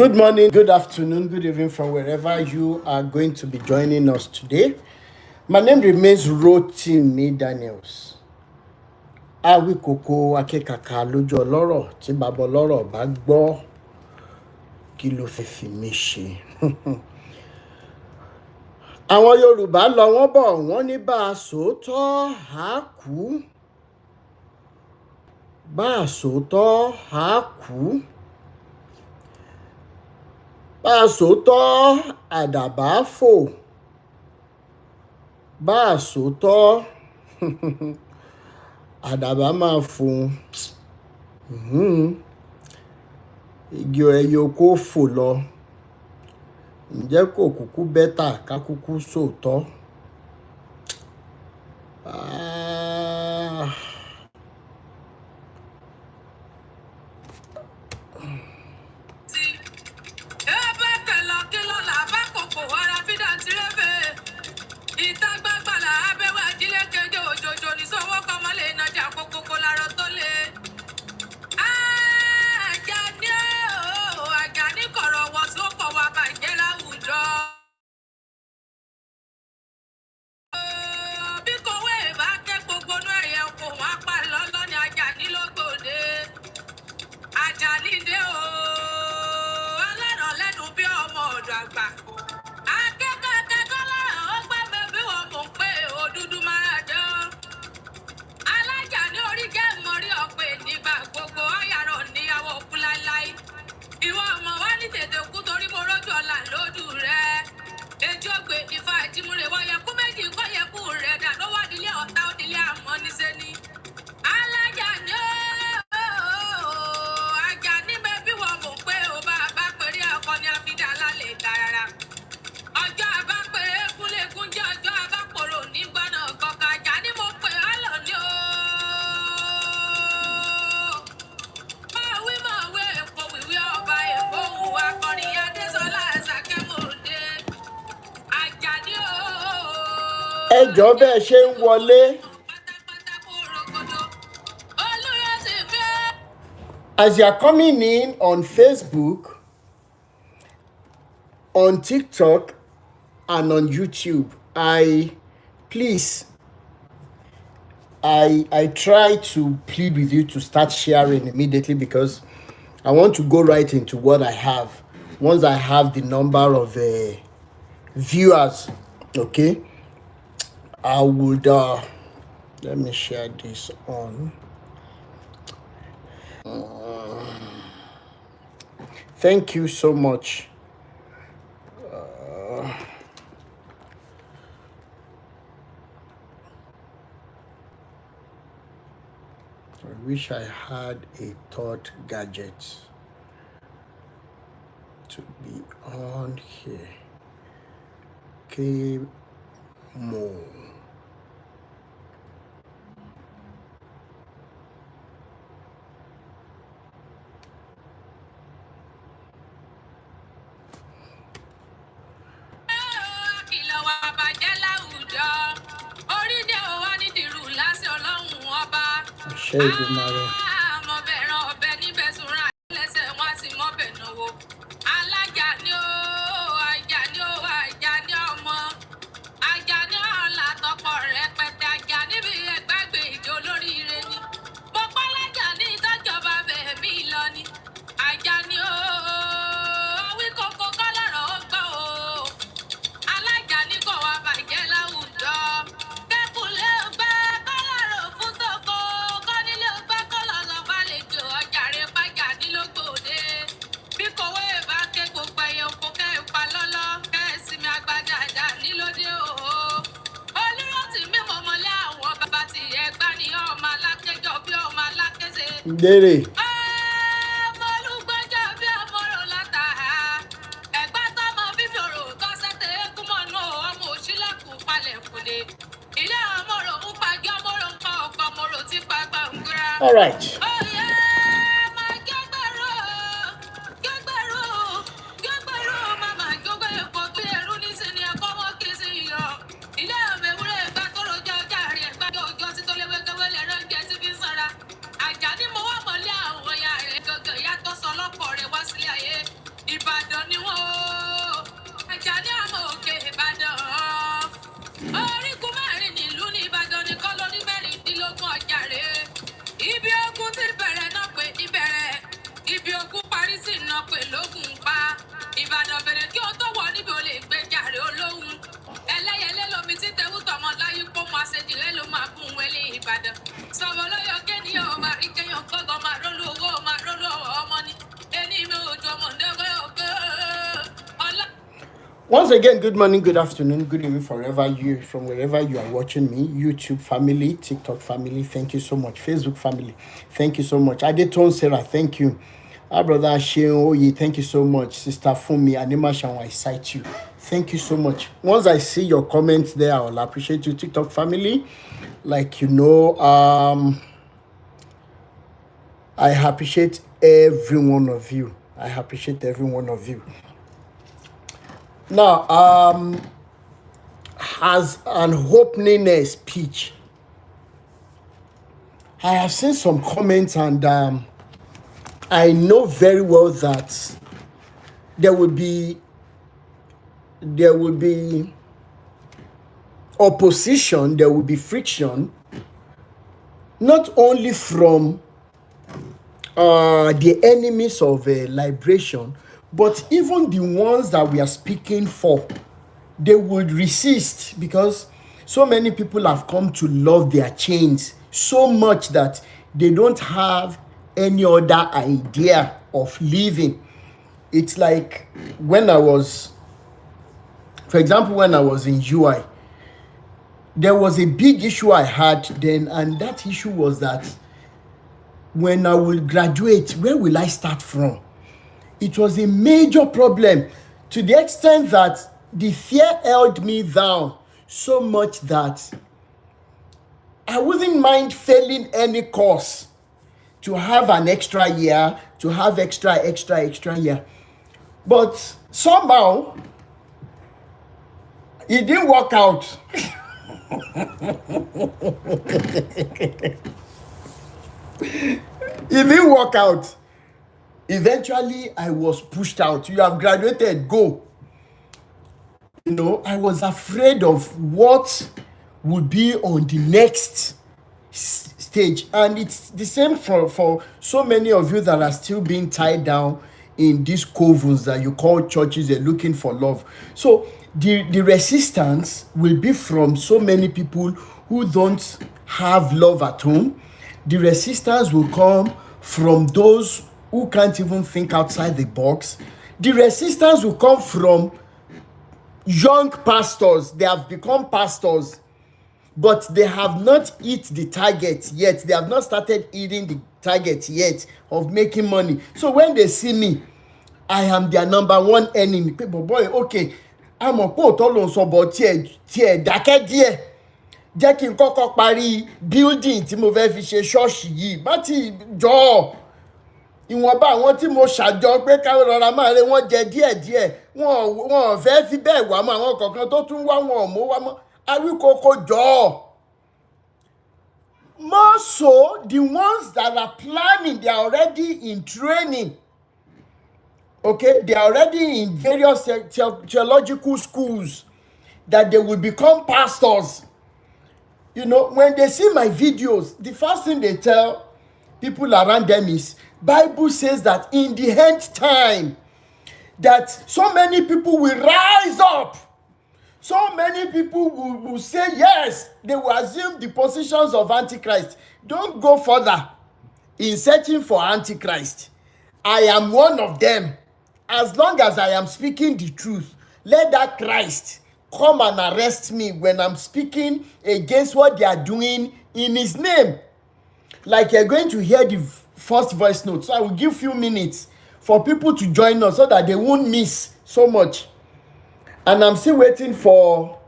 Good morning, good afternoon, good evening from wherever you are going to be joining us today. My name remains Rotimi Daniels. Awíkòkò akẹ́kàkà lójú ọlọ́rọ̀ tí bàbá ọlọ́rọ̀ bá gbọ́ kí ló fẹ́ fi mí ṣe. Àwọn Yorùbá lọ wọ́n bọ̀ wọ́n ní bá a sòótọ́ á kú. Bá a sòótọ́ á kú. Bá a sòótọ́ àdàbà fò. Bá a sòótọ́ àdàbà máa fò. Igi ẹyẹ oko fò lọ. Ǹjẹ́ kò kúkú bẹ́tà ká kúkú sòótọ́? Ajani de o. jọ̀ọ́ bẹ́ẹ̀ ṣe ń wọlé. As you are coming in on Facebook, on TikTok, and on YouTube, I try to plead with you to start sharing immediately, because I want to go right into what I have. Once I have the number of viewers, okay, I would let me share this on. Thank you so much. I wish I had a third gadget to be on here. More. Ṣé Èdùmàrè. Dèrè. All right. Once again, good morning, good afternoon, good evening, from wherever you are watching me. YouTube family, TikTok family, thank you so much. Facebook family, thank you so much. Adeton Sarah, thank you. Our brother Sheon Oye, thank you so much. Sister Fumi, Anima Shanwa, I cite you. Thank you so much. Once I see your comments there, I will appreciate you. TikTok family, like I appreciate every one of you. I appreciate every one of you. Now, as an opening speech, I have seen some comments, and I know very well that there will be opposition, there will be friction, not only from the enemies of liberation, but even the ones that we are speaking for. They would resist, because so many people have come to love their chains so much that they don't have any other idea of living. It's like when I was, for example, when I was in UI, there was a big issue I had then, and that issue was that when I will graduate, where will I start from? It was a major problem, to the extent that the fear held me down so much that I wouldn't mind failing any course to have an extra year, to have extra year. But somehow, it didn't work out. It didn't work out. Eventually, I was pushed out. You have graduated, go. You know, I was afraid of what would be on the next stage. And it's the same for so many of you that are still being tied down in these covens that you call churches. They're looking for love. So the resistance will be from so many people who don't have love at home. The resistance will come from those who can't even think outside the box. The resistance will come from young pastors. They have become pastors, but they have not hit the target yet. They have not started hitting the target yet of making money. So when they see me, I am their number one enemy. People, boy, okay, I'm a put all on so but tie dákẹ́ díẹ̀. Jẹ́ kí n kọ́kọ́ parí building tí mo fẹ́ fi ṣe ṣọ́ọ̀ṣì yìí. Bá ti jọ ìwọ̀nba àwọn tí mo ṣàjọ pé káwọn rọra máa rẹ wọ́n jẹ díẹ̀díẹ̀. Wọ́n fẹ́ fi bẹ́ẹ̀ wá mọ́ àwọn kọ̀ọ̀kan tó tún wá wọn ò mú wá mọ́. Awíkoko jọ. More so, the ones that are planning, they are already in training. Okay, they are already in various theological schools that they will become pastors. You know, when they see my videos, the first thing they tell people around them is, Bible says that in the end time, that so many people will rise up. So many people will say yes, they will assume the positions of Antichrist. Don't go further in searching for Antichrist. I am one of them. As long as I am speaking the truth, let that Christ come and arrest me when I'm speaking against what they are doing in his name. Like you're going to hear the first voice note. So I will give few minutes for people to join us so that they won't miss so much. And I'm still waiting for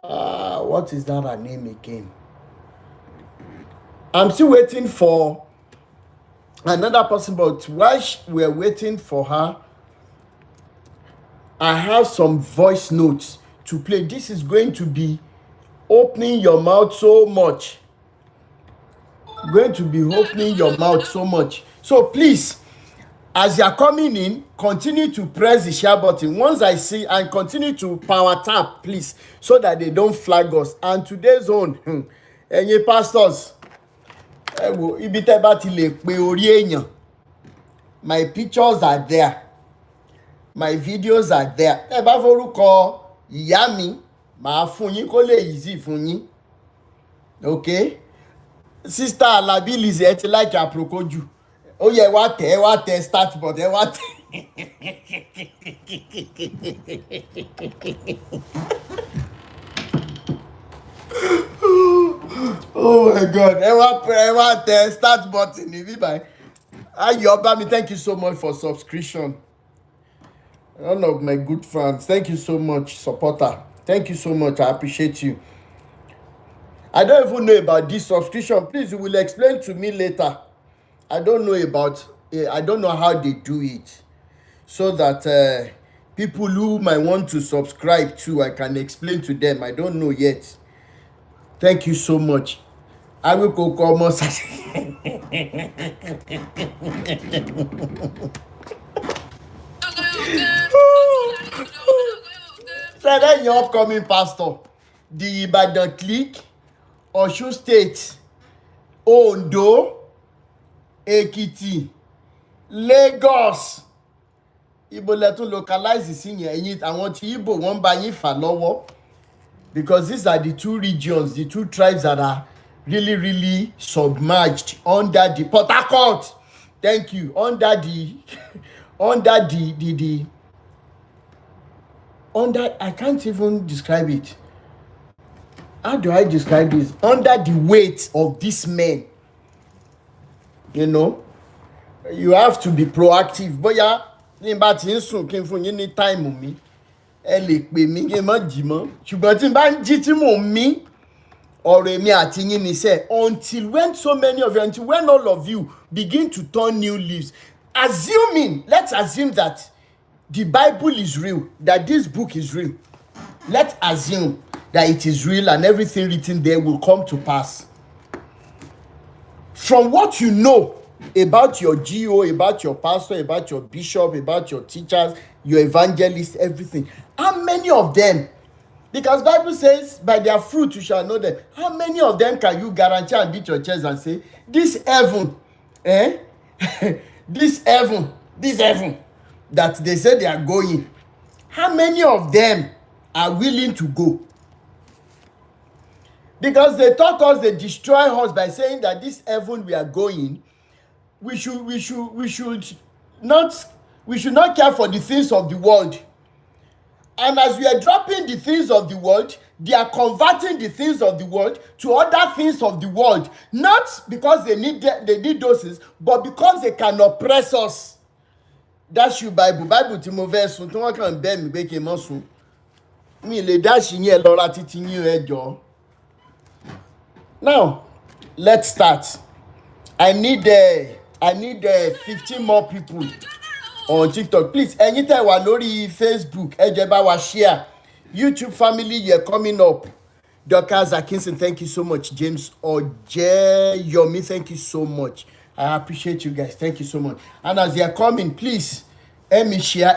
what is that her name again? I'm still waiting for another person, but while we're waiting for her, I have some voice notes to play. This is going to be opening your mouth so much. Going to be opening your mouth so much. So please, as you are coming in, continue to press the share button. Once I see, and continue to power tap, please, so that they don't flag us. And today's own, ẹ̀yin pastors, ibi tẹ́ bá ti lè pe orí èèyàn. My pictures are there. My videos are there. Ẹ bá forúkọ ìyá mi, màá fún yín kó lè easy fún yín. Okay? Sister Alabi Lizzie, ẹ ti like àpòkò jù. Ó yẹ wá tẹ start but ẹ wá tẹ. Oh my God, ẹ wá tẹ start button níbí báyìí. Ayọ̀bámi, thank you so much for subscription. One of my good fans, thank you so much, supporter. Thank you so much, I appreciate you. I don't even know about this subscription. Please, you will explain to me later. I don't know how they do it, so that people who might want to subscribe to, I can explain to them. I don't know yet. Thank you so much. I will go come. So then your upcoming pastor, the Ibadan clique, Osun State, Ondo, Ekiti, Lagos. Ibo lẹ tún localize sí yẹn, ẹ̀yin àwọn tí Igbo wọ́n bá yín fà lọ́wọ́, because these are the two regions, the two tribes that are really, really submerged under the Port Harcourt. Thank you. Under I can't even describe it. How do I describe this? Under the weight of these men. You know, you have to be proactive. Bóyá ní bá ti ń sùn kí n fún yín ní time mi, ẹ lè pè mí kí n má jí mọ́. Ṣùgbọ́n tí n bá ń jí tí mò ń mí, ọ̀rọ̀ èmi àti yín ni sẹ́, until when so many of you, until when all of you begin to turn new leaves, let's assume that the Bible is real, that this book is real. Let's assume that it is real and everything written there will come to pass. From what you know about your GO, about your pastor, about your bishop, about your teachers, your evangelists, everything, how many of them, because Bible says by their fruit you shall know them, how many of them can you guarantee and beat your chest and say, this heaven, this heaven that they say they are going, how many of them are willing to go? Because they taught us, they destroy us by saying that this heaven we are going, we should not care for the things of the world. And as we are dropping the things of the world, they are converting the things of the world to other things of the world. Not because they need those things, but because they can oppress us. That's your Bible. Bible tí mo fẹ́ sùn tí wọ́n kàn bẹ́ mi pé kí n mọ́ sùn. Mi lè dáṣì yín ẹ lọ́ra títí yín ẹ jọ. Now, let's start. I need 15 more people on TikTok. Please, ẹ̀yin tẹ́ wà lórí Facebook, ẹ jẹ́ bá wa share. YouTube family, you're coming up. Dorcas Akinson, thank you so much. James Ojeyomi, thank you so much. I appreciate you guys. Thank you so much. And as they are coming, please, help me share.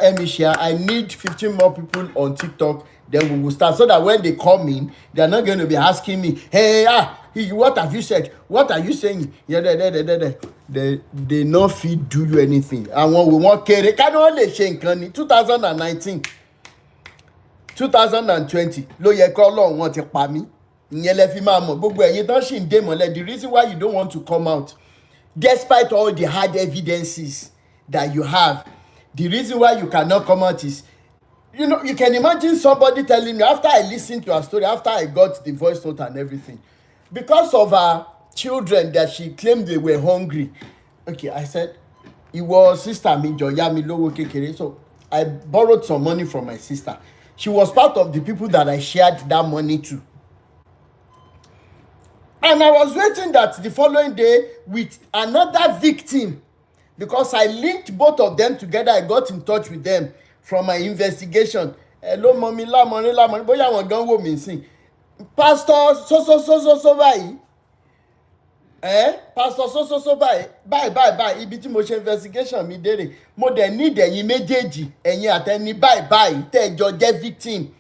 I need 15 more people on TikTok. Then we will start so that when they come in, they are not going to be asking me, hey, what have you said? What are you saying? Yeah, they no fit do you anything. And when we want carry, can only change 2019, 2020. Lo ye ko Ọlọ́run wọ́n ti pa mí. Ìyẹn lẹ fi máa mọ̀ gbogbo ẹ̀yin tán ṣì ń dé mọ́lẹ̀. The reason why you don't want to come out, despite all the hard evidences that you have, the reason why you cannot come out is, you can imagine somebody telling me after I listened to her story, after I got the voice note and everything, because of her children that she claimed they were hungry. Okay, I said, it was sister mi jọ̀ọ́ mi lówó kékeré. So I borrowed some money from my sister. She was part of the people that I shared that money to. And I was waiting that the following day with another victim, because I linked both of them together. I got in touch with them from my investigation. Hello, mommy, lamoni, bóyá àwọn gan wò mí sìn. Pastor so báyìí. Pastor so báyìí. Ibi tí mo ṣe investigation mi dére. Mo dẹ̀ need ẹ̀yin méjèèjì, ẹ̀yin àtẹni báyìí tẹ́ jọ jẹ́ victim.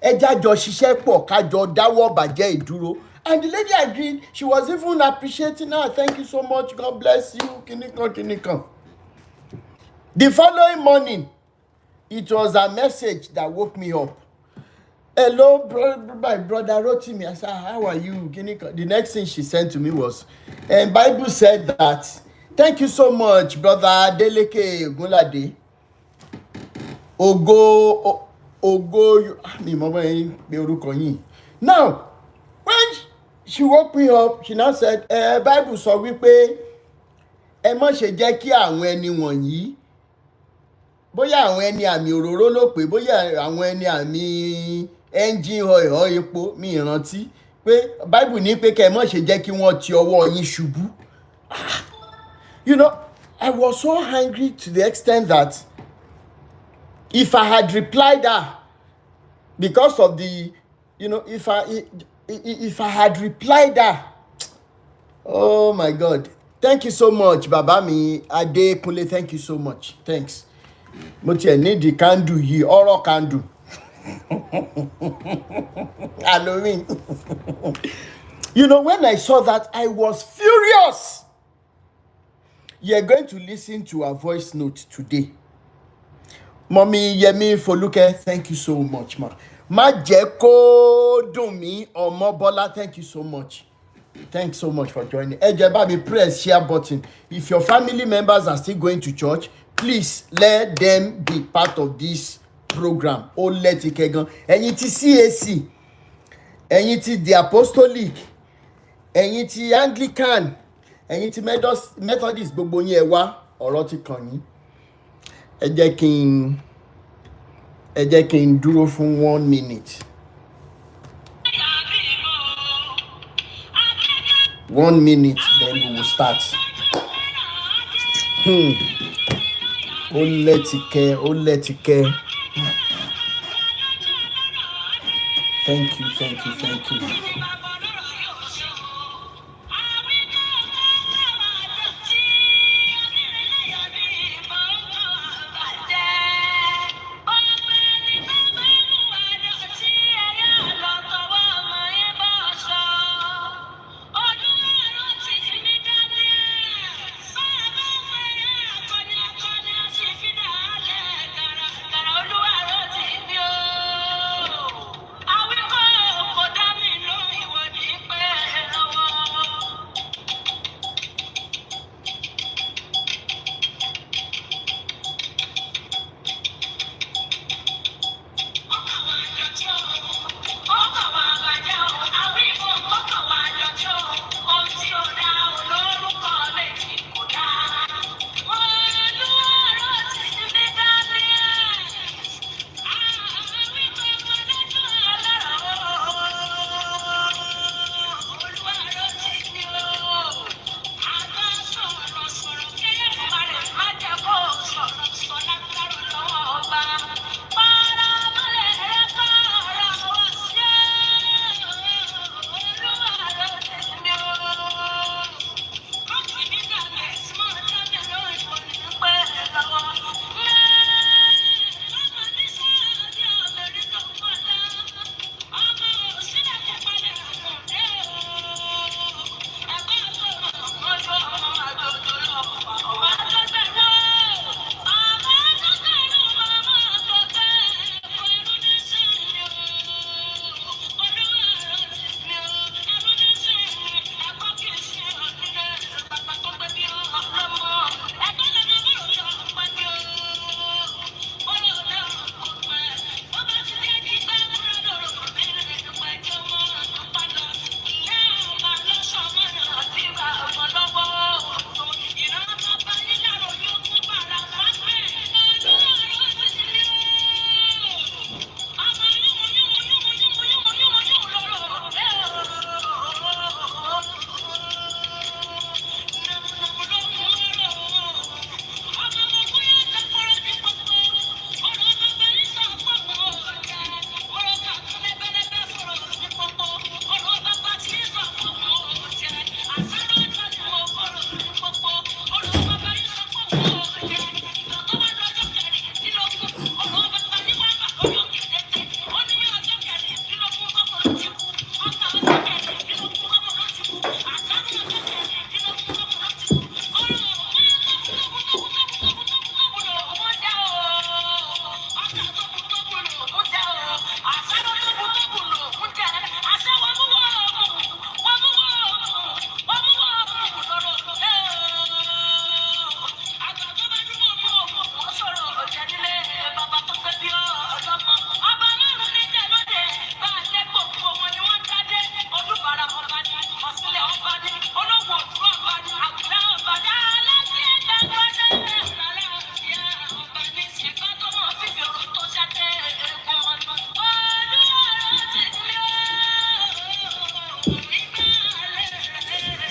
Ẹ jájọ ṣiṣẹ́ pọ̀ kájọ dáwọ́ bàjẹ́ ìdúró. And the lady agreed. She was even appreciating her. Thank you so much. God bless you. Kinikan. The following morning, it was a message that woke me up. Hello, my brother wrote to me. I said, how are you? The next thing she sent to me was, and Bible said that, thank you so much, brother Deleke Ogunlade. Now, when she woke me up, she now said, Bible sọ wípé ẹ má ṣe jẹ́ kí àwọn ẹni wọ̀nyí, bóyá àwọn ẹni àmì òróró ló pé, bóyá àwọn ẹni àmì engine oil epo, mi ìrántí pé Bible ní pé kẹ́ ẹ má ṣe jẹ́ kí wọ́n ti ọwọ́ yín ṣubú. I was so angry to the extent that if I had replied her, because of the, if I had replied her, oh my God, thank you so much, Baba mi Adekunle, thank you so much, thanks. Mo tiẹ̀ need the candle yìí, ọ̀rọ̀ candle. Halloween. When I saw that, I was furious. You're going to listen to her voice note today. Mommy Yemi Foluke, thank you so much, ma. Majeko Dumi Omobola, thank you so much. Thanks so much for joining. Ejeba, press share button. If your family members are still going to church, please let them be part of this program. Oh, let it go. Ẹ̀yin tí CAC, ẹ̀yin tí the Apostolic, ẹ̀yin tí Anglican, ẹ̀yin tí Methodist, gbogbo yín ẹ wá, ọ̀rọ̀ ti kàn yín. Ẹ jẹ́ kí n dúró fún 1 minute. 1 minute, then we will start. Ó let it care. thank you, thank you, thank you.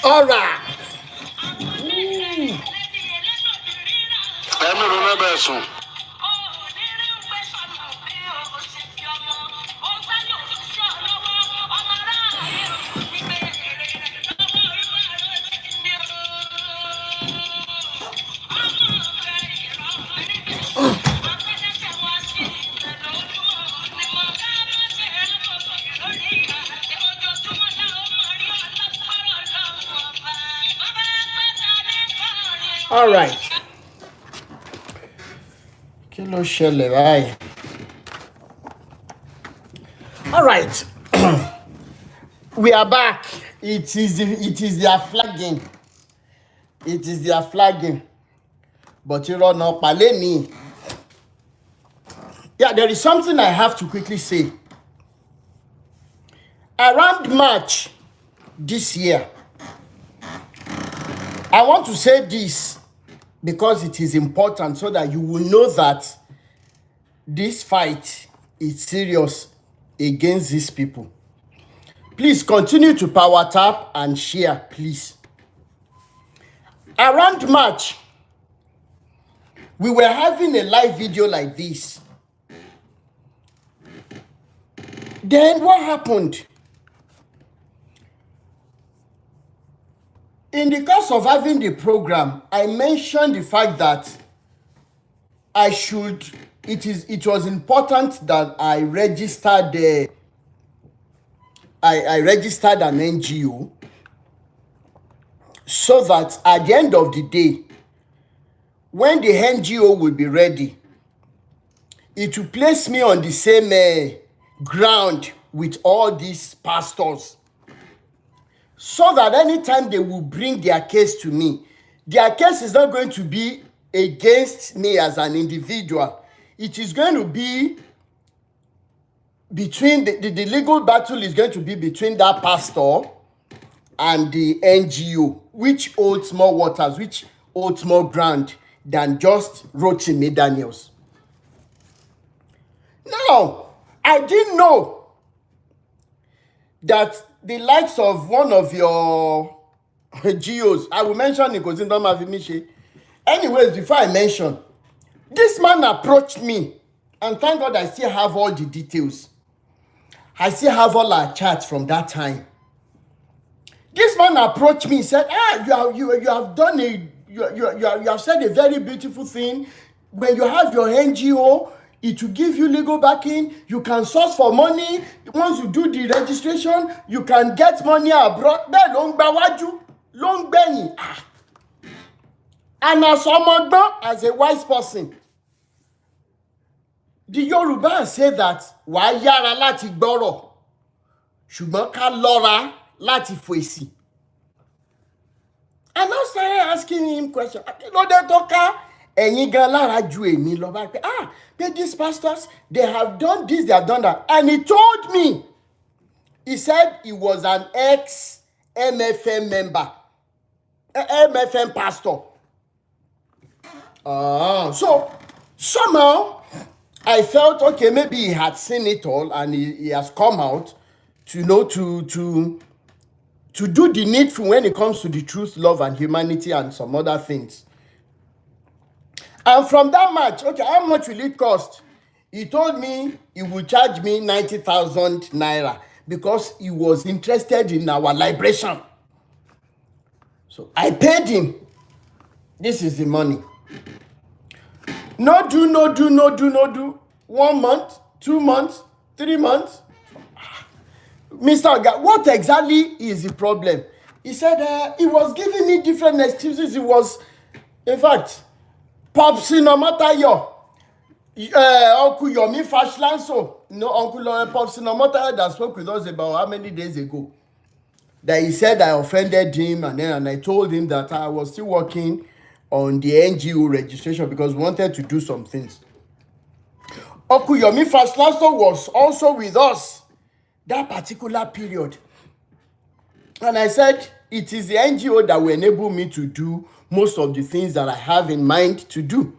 All right. All right. Kí ló ṣẹlẹ̀ báyìí? All right. We are back. It is their flagging. It is their flagging. But you don't know Paleni. Yeah, there is something I have to quickly say. Around March this year, I want to say this because it is important so that you will know that this fight is serious against these people. Please continue to power tap and share, please. Around March, we were having a live video like this. Then what happened? In the course of having the program, I mentioned the fact that it was important that I registered I registered an NGO, so that at the end of the day, when the NGO will be ready, it will place me on the same ground with all these pastors, so that anytime they will bring their case to me, their case is not going to be against me as an individual. It is going to be between the legal battle is going to be between that pastor and the NGO, which holds more waters, which holds more ground than just Rotimi Daniels. Now, I didn't know that the likes of one of your GOs, I will mention Nicosin Domavimiche. Anyways, before I mention, this man approached me, and thank God I still have all the details. I still have all our chats from that time. This man approached me and said, you have done you have said a very beautiful thing. When you have your NGO, it will give you legal backing. You can source for money. Once you do the registration, you can get money abroad. And as a wise person, the Yoruba say that wàá yára láti gbọ́rọ̀, ṣùgbọ́n ká lọ́ra láti fèsì. And I started asking him questions. Lọ́dẹ tó ká ẹ̀yin gan lára ju èmi lọ bá pé these pastors, they have done this, they have done that. And he told me, he said he was an ex-MFM member, MFM pastor. So somehow I felt, okay, maybe he had seen it all and he has come out to do the needful when it comes to the truth, love, and humanity and some other things. And from that match, okay, how much will it cost? He told me he would charge me 90,000 naira because he was interested in our liberation. So I paid him. This is the money. No do. 1 month, 2 months, 3 months. Mr. Oga, what exactly is the problem? He said he was giving me different excuses. He was, in fact, Popsi no matter Uncle Yomi Fashlanso, Uncle Popsi no matter that spoke with us about how many days ago. That he said I offended him, and I told him that I was still working on the NGO registration because we wanted to do some things. Uncle Yomi Fashlanso was also with us that particular period. And I said, it is the NGO that will enable me to do most of the things that I have in mind to do.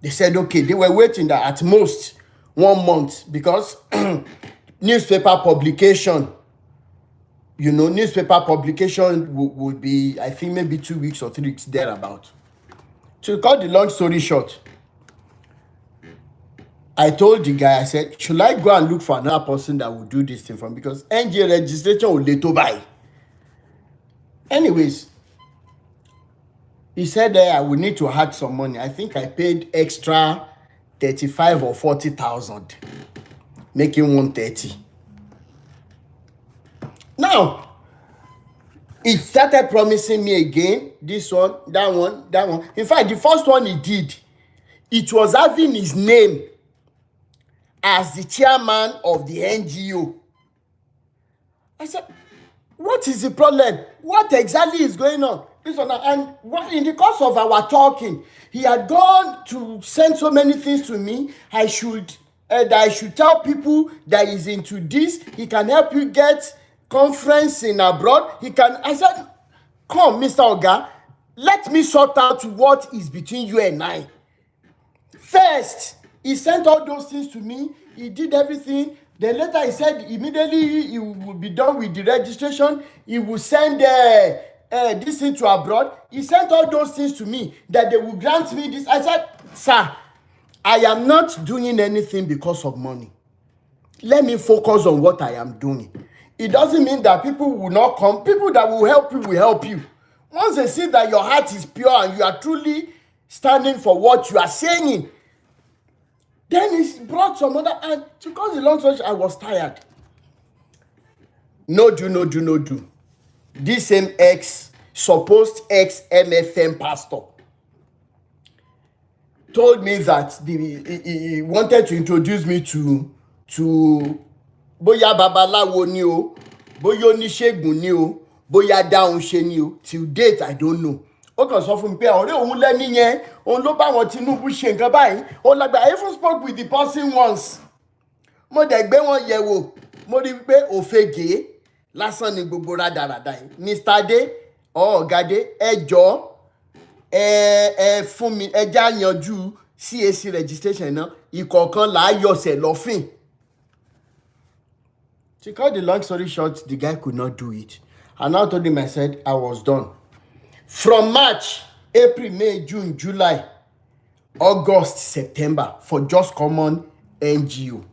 They said, okay, they were waiting that at most 1 month because newspaper publication, newspaper publication would be, I think, maybe 2 weeks or 3 weeks thereabout. To cut the long story short, I told the guy, I said, should I go and look for another person that will do this thing for me? Because NGO registration will later buy. Anyways, he said I will need to add some money. I think I paid extra 35 or 40,000, making 130. Now, he started promising me again, this one, that one, that one. In fact, the first one he did, it was having his name as the chairman of the NGO. I said, what is the problem? What exactly is going on? This one, and in the course of our talking, he had gone to send so many things to me. I should tell people that he's into this. He can help you get conference in abroad. I said, come, Mr. Oga, let me sort out what is between you and I. First, he sent all those things to me. He did everything. Then later he said immediately he will be done with the registration. He will send this thing to abroad. He sent all those things to me that they will grant me this. I said, sir, I am not doing anything because of money. let me focus on what I am doing. It doesn't mean that people will not come. People that will help you. Once they see that your heart is pure and you are truly standing for what you are saying, then it's brought some other, and to cut the long story, I was tired. No do. This same supposed ex-MFM pastor told me that he wanted to introduce me to bóyá babaláwo ni o, bóyá oníṣègùn ni o, bóyá dáhùn ṣe ni o. Till date, I don't know. Ó kàn sọ fún mi pé ọ̀rẹ́ òun lẹ́ni yẹn, òun ló bá wọn Tinubu ṣe nǹkan báyìí. Ó lágbà. I even spoke with the person once. Mo dẹ̀ gbé wọn yẹ̀ wò. Mo rí pé òfegè lásán ni gbogbo rádaràda yìí. Mr. Adé ọ̀gá Adé, ẹ jọ̀ọ́ fún mi, ẹ já yanjú CAC registration náà. Ìkọ̀ọ̀kan là á yọ̀sẹ̀ lọ́fìn. To cut the long story short, the guy could not do it. And I told him, I said, I was done. From March, April, May, June, July, August, September, for Just Common NGO.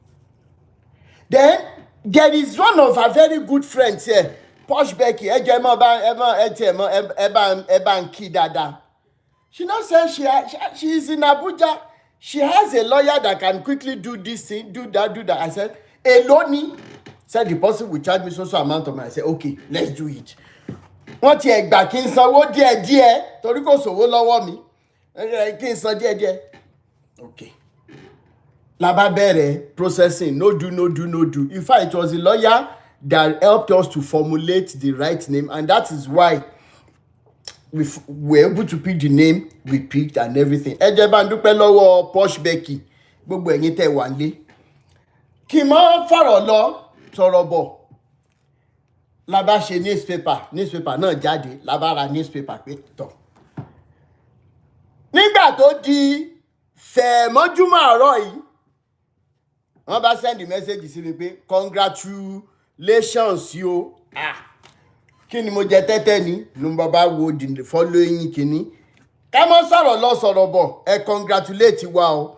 Then, there is one of our very good friends here, Posh Becky. She now says she is in Abuja. She has a lawyer that can quickly do this thing, do that. I said, Eloni. Said the person will charge me so amount of money. I said, okay, let's do it. Wọ́n ti ẹ̀gbà kí n sanwó díẹ̀díẹ̀ torí kò sówó lọ́wọ́ mi. Kí n san díẹ̀díẹ̀. Okay. Laba bẹ̀rẹ̀ processing. No do. In fact, it was the lawyer that helped us to formulate the right name, and that is why we were able to pick the name we picked and everything. Ẹ jẹ́ bá ń dúpẹ́ lọ́wọ́ Posh Becky. Gbogbo ẹ̀yin tẹ́ wà nílé. Kí n má fọ̀rọ̀ lọ sọ̀rọ̀ bọ̀. La bá ṣe newspaper náà jáde, la bá ra newspaper pé tọ̀. Nígbà tó di fẹ̀mọ́júmọ́ àárọ̀ yìí, wọ́n bá send message sí mi pé congratulations yo. Kí ni mo jẹ tẹ́tẹ́ ni? Ló ń bá wo the following kíní. Ká mọ́ sọ̀rọ̀ lọ sọ̀rọ̀ bọ̀, ẹ congratulate wa o.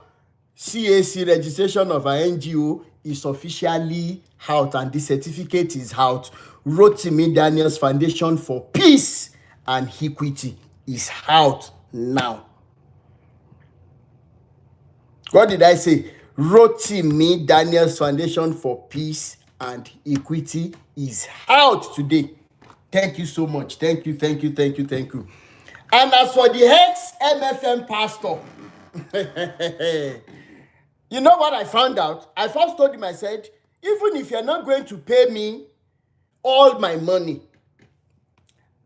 CAC registration of our NGO is officially out, and the certificate is out. Rotimi Daniels Foundation for Peace and Equity is out now. What did I say? Rotimi Daniels Foundation for Peace and Equity is out today. Thank you so much. Thank you. And as for the ex-MFM pastor, you know what I found out? I first told him, I said, even if you're not going to pay me all my money,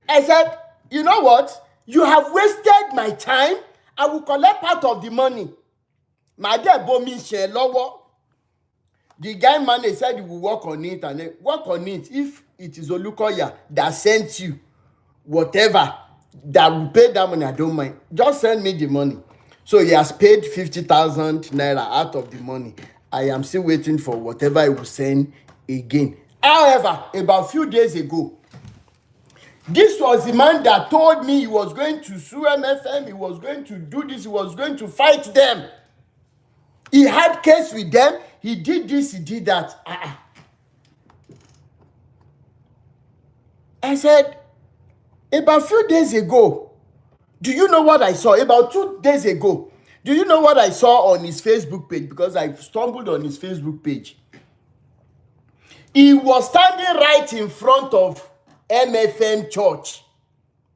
I said, you know what? You have wasted my time. I will collect part of the money. My dear Bomi share lower. The guy manager said he will work on it and work on it. If it is Olukoya that sent you whatever that will pay that money, I don't mind. Just send me the money. So he has paid 50,000 naira out of the money. I am still waiting for whatever he will send again. However, about a few days ago, this was the man that told me he was going to sue MFM, he was going to do this, he was going to fight them. He had case with them, he did this, he did that. I said, about a few days ago, do you know what I saw? About 2 days ago, do you know what I saw on his Facebook page? Because I stumbled on his Facebook page. He was standing right in front of MFM church.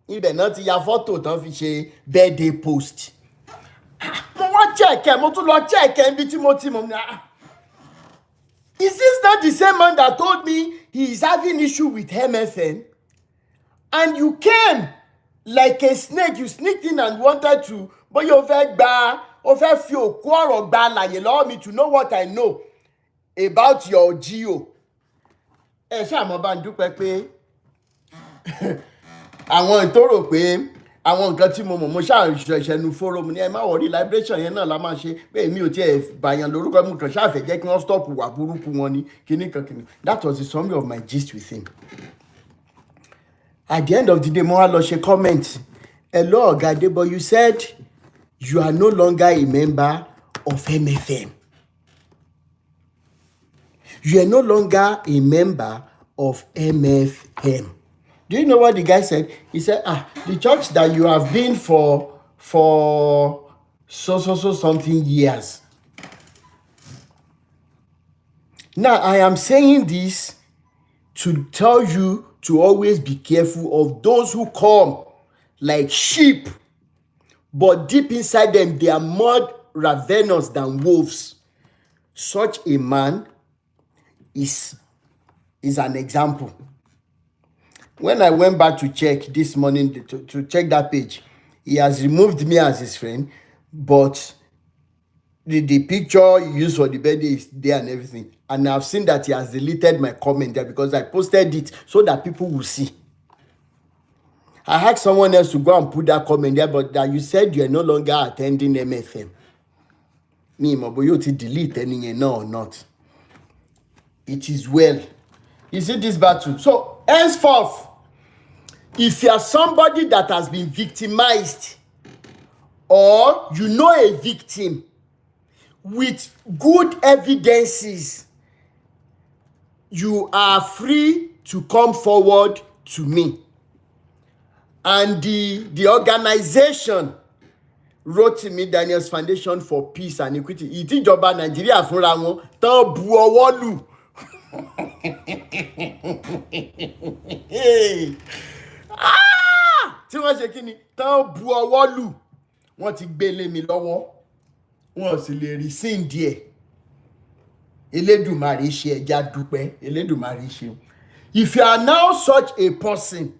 Ibẹ̀ náà ti ya photo tán fi ṣe birthday post. Mo wá check ẹ̀, mo tún lọ check ẹ̀ níbi tí mo ti mọ̀ ní. Is this not the same man that told me he is having issue with MFM? And you came like a snake, you sneaked in and wanted to, but you fẹ́ fi òkú ọ̀rọ̀ gba àlàyé lọ́wọ́ mi to know what I know about your GO. Ẹ ṣáà mọ̀ bá ń dúpẹ́ pé àwọn ìtòrò pé àwọn nǹkan tí mo mọ̀ mo ṣáà ṣẹ̀ṣẹ̀nu fórum ní ẹ má wọrí liberation yẹn náà la máa ṣe pé èmi ò tiẹ̀ bàyàn lórúkọ mú kan ṣáà fẹ́ jẹ́ kí wọ́n stop wà burúkú wọn ní kíní. That was the summary of my gist with him. At the end of the day, mo wá lọ ṣe comment. Hello, Oga Adebo, you said you are no longer a member of MFM. You are no longer a member of MFM. Do you know what the guy said? He said, the church that you have been for so something years. Now, I am saying this to tell you to always be careful of those who come like sheep, but deep inside them, they are more ravenous than wolves. Such a man is an example. When I went back to check this morning, to check that page, he has removed me as his friend, but the picture he used for the birthday is there and everything. And I've seen that he has deleted my comment there because I posted it so that people will see. I asked someone else to go and put that comment there, but that you said you are no longer attending MFM. Me, but you to delete any no or not. It is well. You see this battle. So, henceforth, if you are somebody that has been victimized or you know a victim with good evidences, you are free to come forward to me. And the organization Rotimi Daniels Foundation for Peace and Equity, ìtìjọba Nàìjíríà fúnra wọn tán bu ọwọ́ lù. Tí wọ́n ṣe kí ni tán bu ọwọ́ lù, wọ́n ti gbé lé mi lọ́wọ́, wọ́n sì lè rí sí díẹ̀. Elédùmarè ṣe ẹja dúpẹ́, Elédùmarè ṣe. If you are now such a person,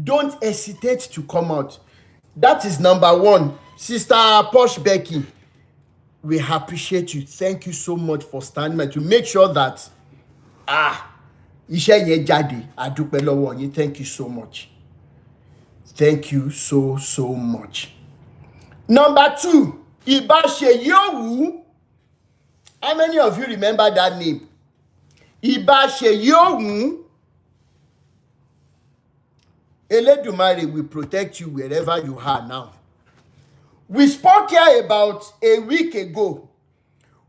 don't hesitate to come out. That is number one. Sister Posh Becky, we appreciate you. Thank you so much for standing by to make sure that iṣẹ́ yẹn jáde. A dúpẹ́ lọ́wọ́ yín. Thank you so much. Thank you so much. Number two, Ìbáṣe Yòówù. How many of you remember that name? Ìbáṣe Yòówù. Elédùmarè will protect you wherever you are now. We spoke here about a week ago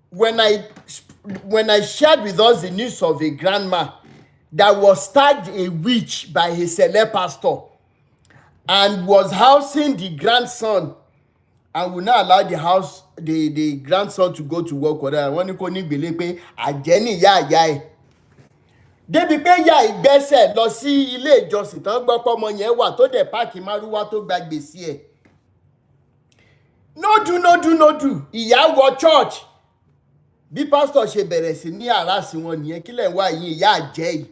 when I shared with us the news of a grandma that was tagged a witch by a celeb pastor and was housing the grandson and would not allow the grandson to go to work. Wọ́n ní kó ní gbèlé pé àjẹ́ ni ìyá ẹ̀. Débi pé ìyá ìgbésẹ̀ lọ sí ilé ìjọsìn tán gbọ́ pé ọmọ yẹn wà tó dẹ̀ páàkì márúwá tó gba gbèsè ẹ̀. No do. Ìyá wọ church. Bí pastor ṣe bẹ̀rẹ̀ sí ní àràsí wọn nìyẹn, kí lẹ̀ ń wá yín ìyá àjẹ́ yìí.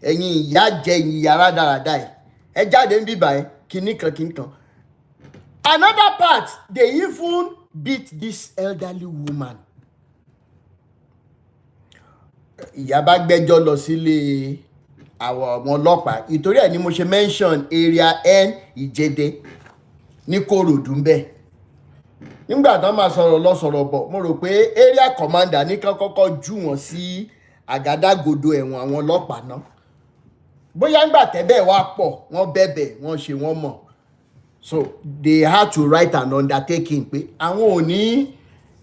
Ẹ̀yin ìyá àjẹ́ yìí, ìyá rádaràda yìí. Ẹ jáde ń bíbà ẹ, kíní kan. Another part, they even beat this elderly woman. Ìyá bá gbẹ́jọ́ lọ sílé àwọn ọmọ ọlọ́pàá. Ìtorí ẹ̀ ni mo ṣe mention area N Ìjẹ̀dẹ̀ ní Kòròdú ń bẹ̀. Nígbà tán máa sọ̀rọ̀ bọ̀, mo rò pé area commander ní kán kọ́kọ́ jù wọ́n sí àgádágodo ẹ̀wọ̀n àwọn ọlọ́pàá náà. Bóyá ńgbà tẹ́bẹ̀ wá pọ̀, wọ́n bẹ̀bẹ̀, wọ́n ṣe wọ́n mọ̀. So they had to write an undertaking pé àwọn ò ní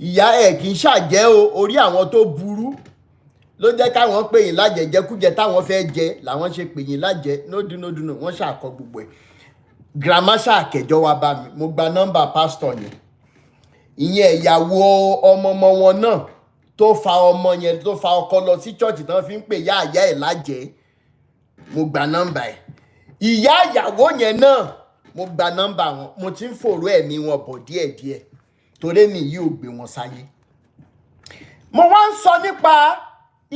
ìyá ẹ̀ kì í ṣàjẹ́ o, orí àwọn tó burú ló jẹ́ káwọn pè yín lájẹjẹkújẹ táwọn fẹ́ jẹ làwọn ṣe pè yín lájẹ. No do, wọ́n ṣàkọ gbogbo ẹ̀. Grandma ṣàkẹjọ́ wa bá mi, mo gba nọ́mbà pastor yẹn. Ìyẹn ìyàwó ọmọ wọn náà tó fa ọmọ yẹn tó fa ọkọ lọ sí church tán fi ń pè ìyá ẹ̀ lájẹ. Mo gba nọ́mbà ẹ̀. Ìyá ìyàwó yẹn náà mo gba nọ́mbà wọn. Mo ti ń fòrò ẹ̀mí wọn bọ̀ díẹ̀díẹ̀ torí mi yìí ò gbé wọn sáyé. Mo wá ń sọ nípa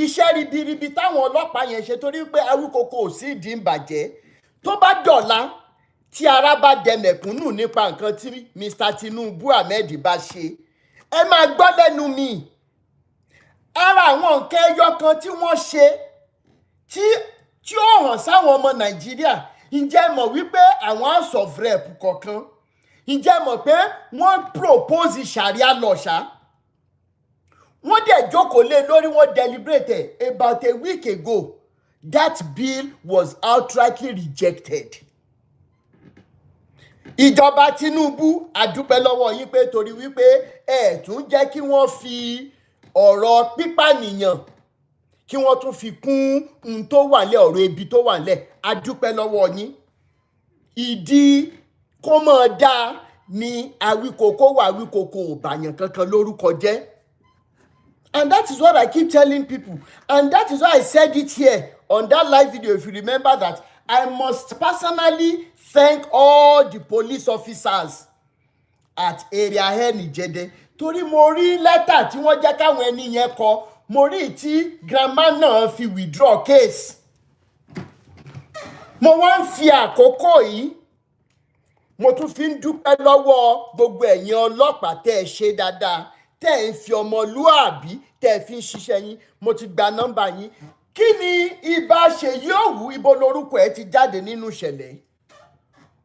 iṣẹ́ ribiribi táwọn ọlọ́pàá yẹn ṣe torí pé Awíkoko ò sí ìdí ìbàjẹ́. Tó bá dọ̀la tí ara bá dẹ mẹ̀kúnnù nípa nǹkan tí Mr. Tinubu Ahmed bá ṣe, ẹ máa gbọ́ lẹ́nu mi. Ara àwọn nǹkan ẹyọ kan tí wọ́n ṣe tí ó hàn sáwọn ọmọ Nàìjíríà. Ǹjẹ́ mọ̀ wípé àwọn House of Rep kọ̀ọ̀kan, ǹjẹ́ mọ̀ pé wọ́n propose sharia law ṣá? Wọ́n dẹ̀ jókòó lé lórí, wọ́n deliberate about a week ago. That bill was outrightly rejected. Ìjọba Tinubu, a dúpẹ́ lọ́wọ́ yín pé torí wípé ẹ tún jẹ́ kí wọ́n fi ọ̀rọ̀ pípànìyàn kí wọ́n tún fi kún ohun tó wà lẹ́ ọ̀rọ̀ ebi tó wà lẹ́ a dúpẹ́ lọ́wọ́ yín. Ìdí kó mọ̀ dáa ni Awíkókó wà, Awíkókó ò bàyàn kankan lórúkọ jẹ́. And that is what I keep telling people. And that is why I said it here on that live video, if you remember that. I must personally thank all the police officers at area Ìjẹ̀dẹ̀. Torí mo rí lẹ́tà tí wọ́n jẹ́ káwọn ẹni yẹn kọ. Mo rí tí grandma náà fi withdraw case. Mo wá ń fi àkókò yìí, mo tún fi ń dúpẹ́ lọ́wọ́ gbogbo ẹ̀yin ọlọ́pàá tẹ́ ẹ ṣe dáadáa, tẹ́ ẹ ń fi ọmọlúàbí tẹ́ ẹ fi ń ṣiṣẹ́ yín. Mo ti gba nọ́mbà yín. Kí ni ibà ṣe yóò wù, ibo lorúkọ ẹ ti jáde nínú ìṣẹ̀lẹ̀?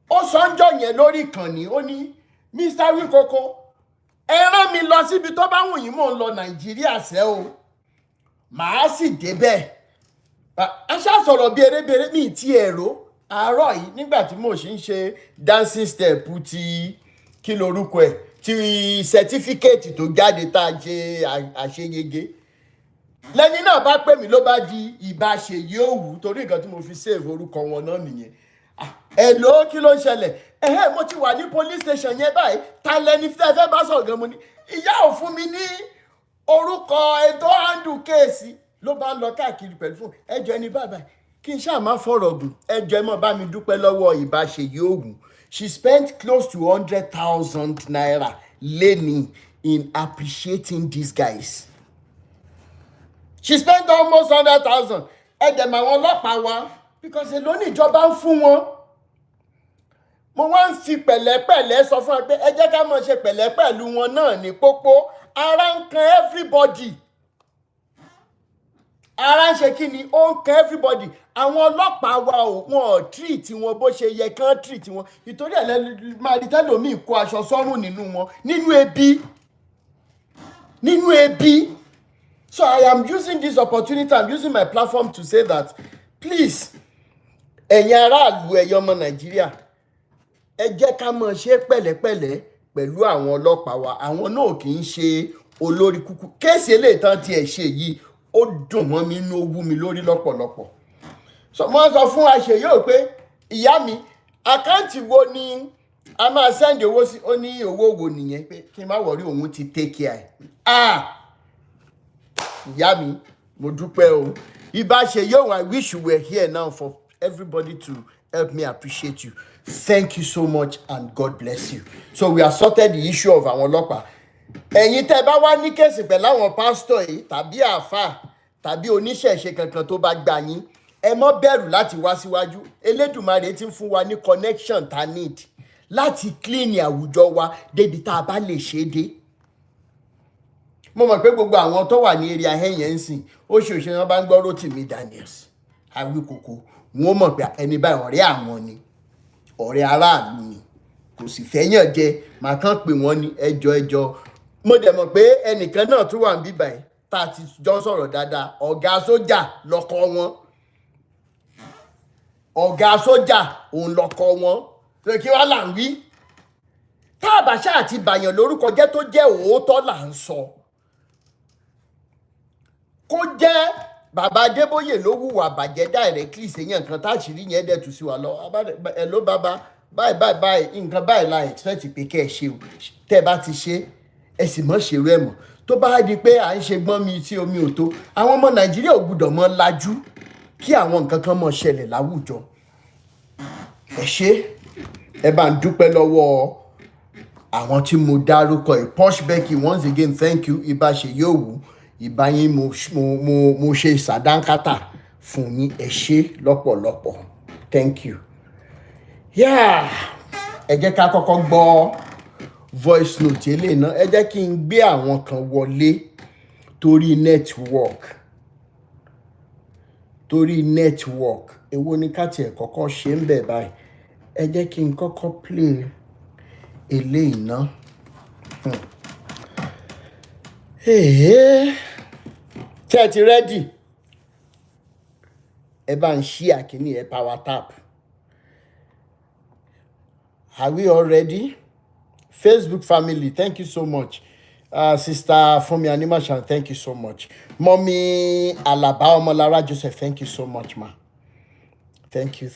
Ó sọ́njọ́ yẹn lórí ìkànnì, ó ní Mr. Awíkókó, ẹ rán mi lọ síbi tó bá wù yín, mò ń lọ Nàìjíríà sẹ́ o, màá sì débẹ̀. A ṣá sọ̀rọ̀ bí erébèrè mi ti ẹ̀rọ àárọ̀ yìí nígbà tí mo ṣì ń ṣe dancing step ti kí lorúkọ ẹ̀ ti certificate tó jáde tá a ṣe àṣeyege. Lẹ́ni náà bá pè mí ló bá di ìbá ṣe yóò wù, torí nǹkan tí mo fi save orúkọ wọn náà nìyẹn. Hello, kí ló ń ṣẹlẹ̀? Mo ti wà ní police station yẹn báyìí. Ta lẹni fẹ́ bá sọ̀rọ̀ gan? Mo ní ìyá ò fún mi ní orúkọ ètò handle kéèsì. Ló bá ń lọ káàkiri pẹ̀lú fún ẹjọ́ ẹni bàbá kí n ṣáà má fọ̀rọ̀ gùn. Ẹjọ́ ẹ mọ̀ bá mi dúpẹ́ lọ́wọ́ ìbáṣe yóò wù. She spent close to 100,000 naira lẹ́ni in appreciating these guys. She spent almost 100,000. Ẹ̀dẹ̀ mà wọn ọlọ́pàá wa because èló ní ìjọba ń fún wọn. Mo wá ń fi pẹ̀lẹ́pẹ̀lẹ́ sọ fún ẹ pé ẹ jẹ́ ká mọ̀ ṣe pẹ̀lẹ́ pẹ̀lú wọn náà ní pópó. Ara ń kan everybody. Ara ń ṣe kí ni? Ó ń kan everybody. Àwọn ọlọ́pàá wa wọn ò treat wọn bó ṣe yẹ kán treat wọn. Ìtorí ẹ̀ máa rí tẹ́lòmíì kó aṣọ sọ́rùn nínú wọn. Nínú ebi. Nínú ebi. So I am using this opportunity, I'm using my platform to say that, please, ẹ̀yin aráàlú, ẹ̀yin ọmọ Nàìjíríà, ẹ jẹ́ ká mọ̀ ṣe pẹ̀lẹ́pẹ̀lẹ́ pẹ̀lú àwọn ọlọ́pàá wa. Àwọn náà kì í ṣe olórí kúkú. Kéèsì eléyìí tán tí ẹ ṣe yìí, ó dùn mọ́ mi inú, ó wú mi lórí lọ́pọ̀lọpọ̀. So mo sọ fún Àṣeyọ̀ọ́ pé ìyá mi, àkáǹtì wo ni a máa send owó sí? Ó ní owó wo nìyẹn? Pé kí n má wọrí, òun ti take care. Ìyá mi, mo dúpẹ́ o. Ìbáṣeyọ̀ọ́, I wish you were here now for everybody to help me appreciate you. Thank you so much and God bless you. So we have sorted the issue of àwọn ọlọ́pàá. Ẹ̀yin tẹ́ bá wá ní kéèsì pẹ̀lú àwọn pásítọ̀ yìí tàbí àáfàá tàbí oníṣẹ̀ṣe kankan tó bá gbà yín, ẹ mọ́ bẹ̀rù láti wá síwájú. Elédùmarè ti ń fún wa ní connection ta need láti clean àwùjọ wa débi tá a bá lè ṣe é dé. Mo mọ̀ pé gbogbo àwọn tó wà ní area ẹ̀yẹn ń sìn, ó ṣe òṣèré wọn bá ń gbọ́ Rotimi Daniels, Awíkókó, wọn mọ̀ pé ẹni báyìí ọ̀rẹ́ àwọn ni, ọ̀rẹ́ aráàlú ni, kò sì fẹ́yàn jẹ, màá kàn pé wọ́n ní ẹjọ́. Mo dẹ̀ mọ̀ pé ẹnìkan náà tún wà ń bíbà yìí tá a ti jọ sọ̀rọ̀ dáadáa, ọ̀gá sójà lọ́kọ wọn. Ọ̀gá sójà òun lọ́kọ wọn. Ṣé kí wá là ń wí? Tá àbàṣà àti bàyàn lórúkọ jẹ́ tó jẹ́ òótọ́ là ń sọ. Kó jẹ́ bàbá Adébóyè ló hùwà bàjẹ́ directly séyàn kan táṣìírí yẹn dẹ̀ tú sí wa lọ. Ẹ ló bàbá báyìí nǹkan báyìí la expect pé kẹ́ ẹ ṣe o. Tẹ́ bá ti ṣe ẹ sì mọ́ ṣerú ẹ̀ mọ́. Tó bá di pé à ń ṣe gbọ́n mi tí omi ò tó, àwọn ọmọ Nàìjíríà ò gbúdọ̀ mọ́ lajú kí àwọn nǹkan kan mọ́ ṣẹlẹ̀ láwùjọ. Ẹ ṣé, ẹ bá ń dúpẹ́ lọ́wọ́ àwọn tí mo dárúkọ ẹ̀. Posh Becky, once again thank you. Ìbáṣeyọ̀ọ́ wù. Ìbáyín mo ṣe sàdánkátà fún yín. Ẹ ṣé lọ́pọ̀lọpọ̀. Thank you. Ẹ jẹ́ ká kọ́kọ́ gbọ́ voice note eléyìí náà. Ẹ jẹ́ kí n gbé àwọn kan wọlé torí network. Èwo ni ká tiẹ̀ kọ́kọ́ ṣe ń bẹ̀ báyìí? Ẹ jẹ́ kí n kọ́kọ́ play eléyìí náà. Ṣé ẹ ti ready? Ẹ bá ń ṣí àkíní ẹ power tap. Are we all ready? Facebook family, thank you so much. Sister Fumi Animashan, thank you so much. Mommy Alaba Omolara Joseph, thank you so much, ma. Thank you.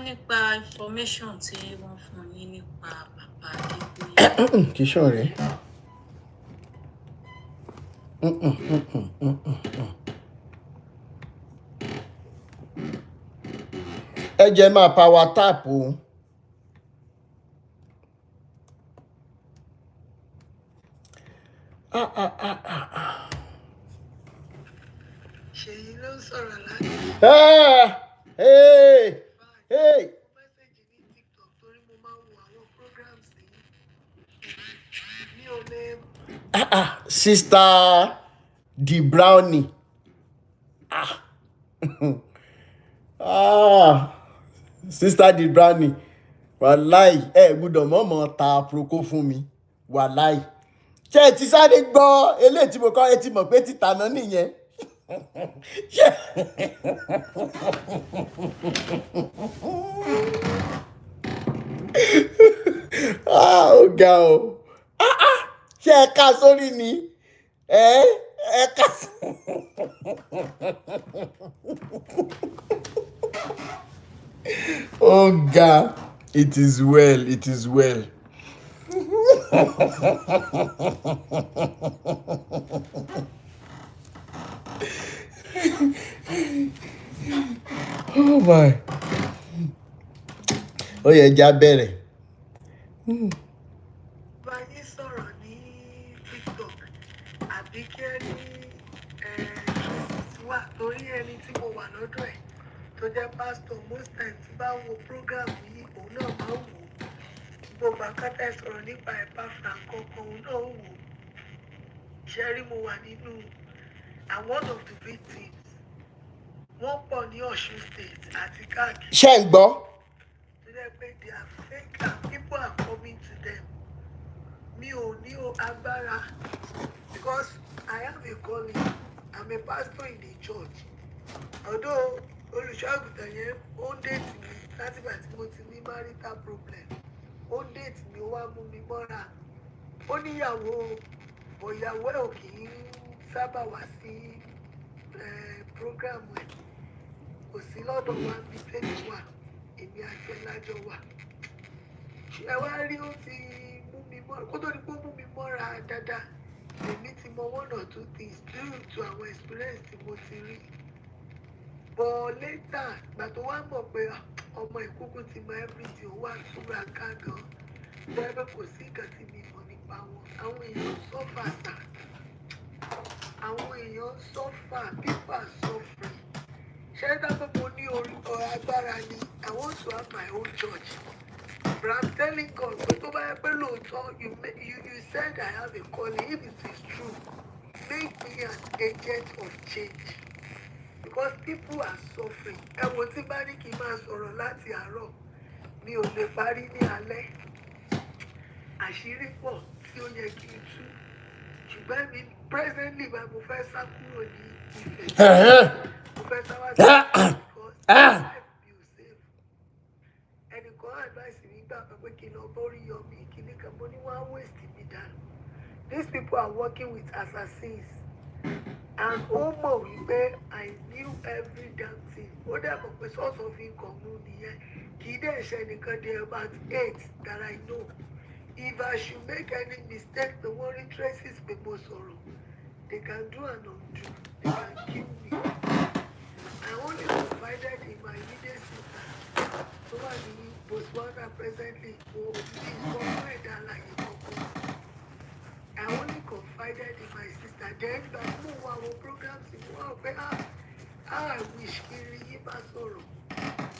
Nípa information tí wọ́n fún yín nípa bàbá Adébóyè. Kì í ṣọ̀rẹ́. Ẹ jẹ́ máa power tap o. Ṣèyí ló ń sọ̀rọ̀ láti. Mẹ́sẹ̀jì ní TikTok torí mo máa ń wo àwọn programs yìí. Mi ò lè. Sister the Brownie. Sister the Brownie. Wàláì gbọ́dọ̀ mọ̀ọ́mọ̀ ta proko fún mi. Wàláì. Ṣé ẹ ti sáré gbọ́ eléyìí tí mo kọ́ ẹ ti mọ̀ pé títà náà nìyẹn? Ó ga o. Ṣé ẹ ká sórí ni? Ẹ ká Oh God, it is well. Oh my. Ó yẹ já bẹ̀rẹ̀. Báyìí sọ̀rọ̀ ní TikTok àbí kẹ́ ní wà torí ẹni tí mo wà lọ́dọ̀ ẹ̀ tó jẹ́ pásítọ̀ most time tí bá wo program yìí òun náà máa ń wò ó gbogbo àkátà sọ̀rọ̀ nípa ẹ̀pá frankan òun náà wò ó ṣe rí mo wà nínú I'm one of the victims wọ́n pọ̀ ní Ọ̀ṣun state àti káàkiri. Ṣé ń gbọ́? tó jẹ́ pé they are fake and people are coming to them. Mi ò ní agbára because I have a calling. I'm a pastor in a church. Although olùṣọ́àgùtàn yẹn ó ń déètì mi láti ìgbà tí mo ti ní marital problem. Ó ń déètì mi ó wá mú mi mọ́ra. Ó níyàwó ìyàwó ẹ̀ ò kì í sábà wá sí program ẹ̀. Kò sí lọ́dọ̀ wa bí tẹ́lẹ̀ wà. Èmi àti ẹ̀ lájọ wà. Ẹ wá rí ó ti mú mi mọ́ra kó tó ní pé ó mú mi mọ́ra dáadáa. Èmi ti mọ one or two things due to our experience tí mo ti rí. But later gbà tó wá mọ̀ pé ọmọ ìkúkú ti mọ everything ó wà túra ká gan. Bẹ́ẹ̀ bẹ́ẹ̀ kò sí nǹkan tí mi mọ̀ nípa wọn. Àwọn èèyàn sọ́fà sà. Àwọn èèyàn sọ́fà people are suffering. Ṣé dábàá mo ní agbára ni I want to have my own church. But I'm telling God, you said I have a calling. If it is true, make me an agent of change. Because people are suffering. Ẹ wo tí bá ní kí n máa sọ̀rọ̀ láti àárọ̀, mi ò lè parí ní alẹ́. Àṣírí pọ̀ tí ó yẹ kí n tú. Ṣùgbọ́n mi presently bá mo fẹ́ sá kúrò ní Ifẹ̀. Mo fẹ́ sá wá sí because life be safe. Ẹnìkan advice mi gbà pé kí n lọ bórí yọ mi kíní kan mo ní wọ́n á waste mi dànù. These people are working with assassins. And ó mọ̀ wípé I knew every damn thing. Ó dàbọ̀ pé source of income mú nìyẹn. Kì í dẹ̀ ṣe nìkan dé about 8 that I know. If I should make any mistake, the one traces pé mo sọ̀rọ̀. They can do and undo. They can kill me. I only confided in my immediate sister. So I ní Botswana presently. Oh, please come find her like a couple. I only confided in my sister. Then, but no one programs in one of I wish kí rí yín bá sọ̀rọ̀.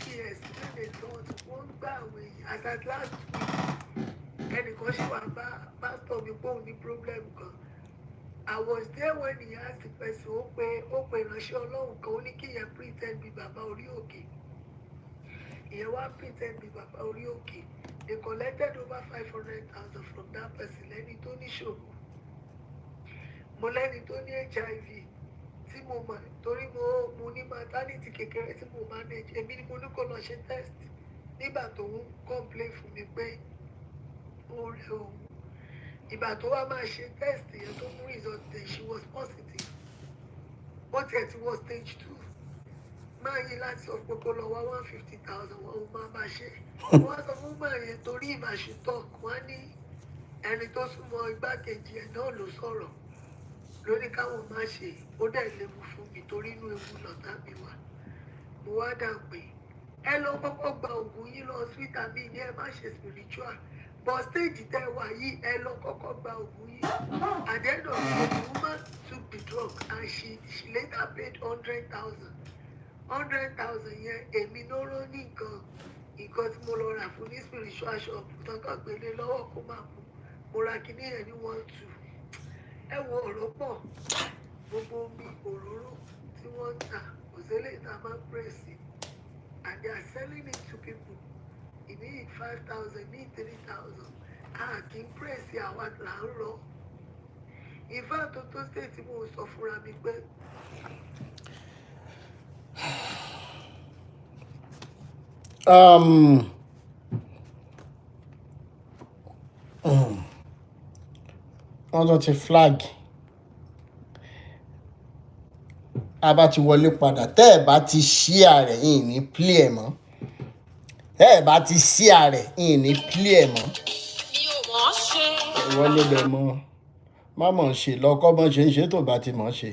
Kí explain it all to one gbà away. As at last week, ẹnìkan ṣì wá bá pastor mi pé òun ní problem kan. I was there when he asked the person ó pe ìránṣẹ́ Ọlọ́run kan ó ní kí yẹn pretend bí bàbá orí òkè. Ìyẹn wá pretend bí bàbá orí òkè. They collected over 500,000 from that person lẹ́ni tó ní ṣòro. Mo lẹ́ni tó ní HIV tí tí mo mọ̀ torí mo ní maternity kékeré tí mo manage èmi ni mo ní kó lọ ṣe test nígbà tó ń complain fún mi pé ó rẹ̀ òun ìgbà tó wá máa ṣe test yẹn tó mú result there she was positive ó tiẹ̀ ti wọ stage 2 máa yí láti sọ pé kó lọ wá 150,000 wọn ò máa bá ṣe wọ́n sọ fún máa yẹn torí ìbáṣetọ̀ wọ́n ní ẹni tó súnmọ́ igbákejì ẹ̀ náà ló sọ̀rọ̀ lórí káwọn má ṣe ó dẹ̀ léwu fún mi torí inú ewu lọ́tà mi wà mo wá dà pé ẹ lọ kọ́kọ́ gba oògùn yín lọ hospital mi ní ẹ má ṣe spiritual but stage tẹ wà yìí ẹ lọ kọ́kọ́ gba oògùn yín at the end of the day the woman took the drug and she later paid 100,000 yẹn èmi ló rán ní nǹkan tí mo lọ rà fún ní spiritual shop tọkàn gbélé lọ́wọ́ kó máa mú mo ra kíní yẹn ní 1-2 ẹ wo ọ̀rọ̀ pọ̀ gbogbo omi òróró tí wọ́n ń tà kò sílẹ̀ ìta máa ń pèsè and they are selling it to people ìní 5,000 ní 3,000 a kì í pèsè àwa là ń lọ ìfẹ́ tó state tí mo sọ fúnra mi pé. wọ́n tún ti flag a bá ti wọlé padà tẹ́ ẹ̀ bá ti share rẹ̀ yìí ní play ẹ̀ mọ́ tẹ́ ẹ̀ bá ti share rẹ̀ yìí ní play ẹ̀ mọ́ wọlé bẹ̀ mọ́ má mọ̀ ṣe lọ́kọ́ bọ́n ṣe ń ṣe tó bá ti mọ̀ ṣe.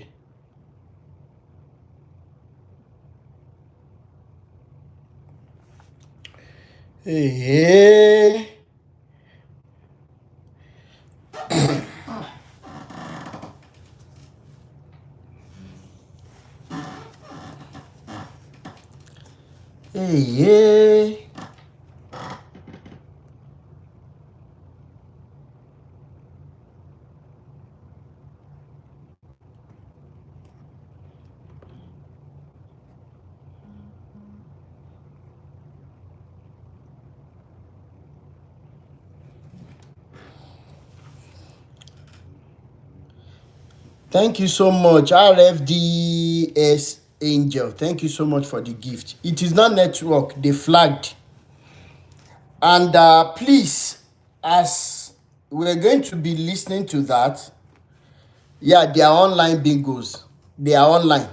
Thank you so much, RFDS Angel. Thank you so much for the gift. It is not network, they flagged. And please, as we're going to be listening to that, yeah, they are online bingos. They are online.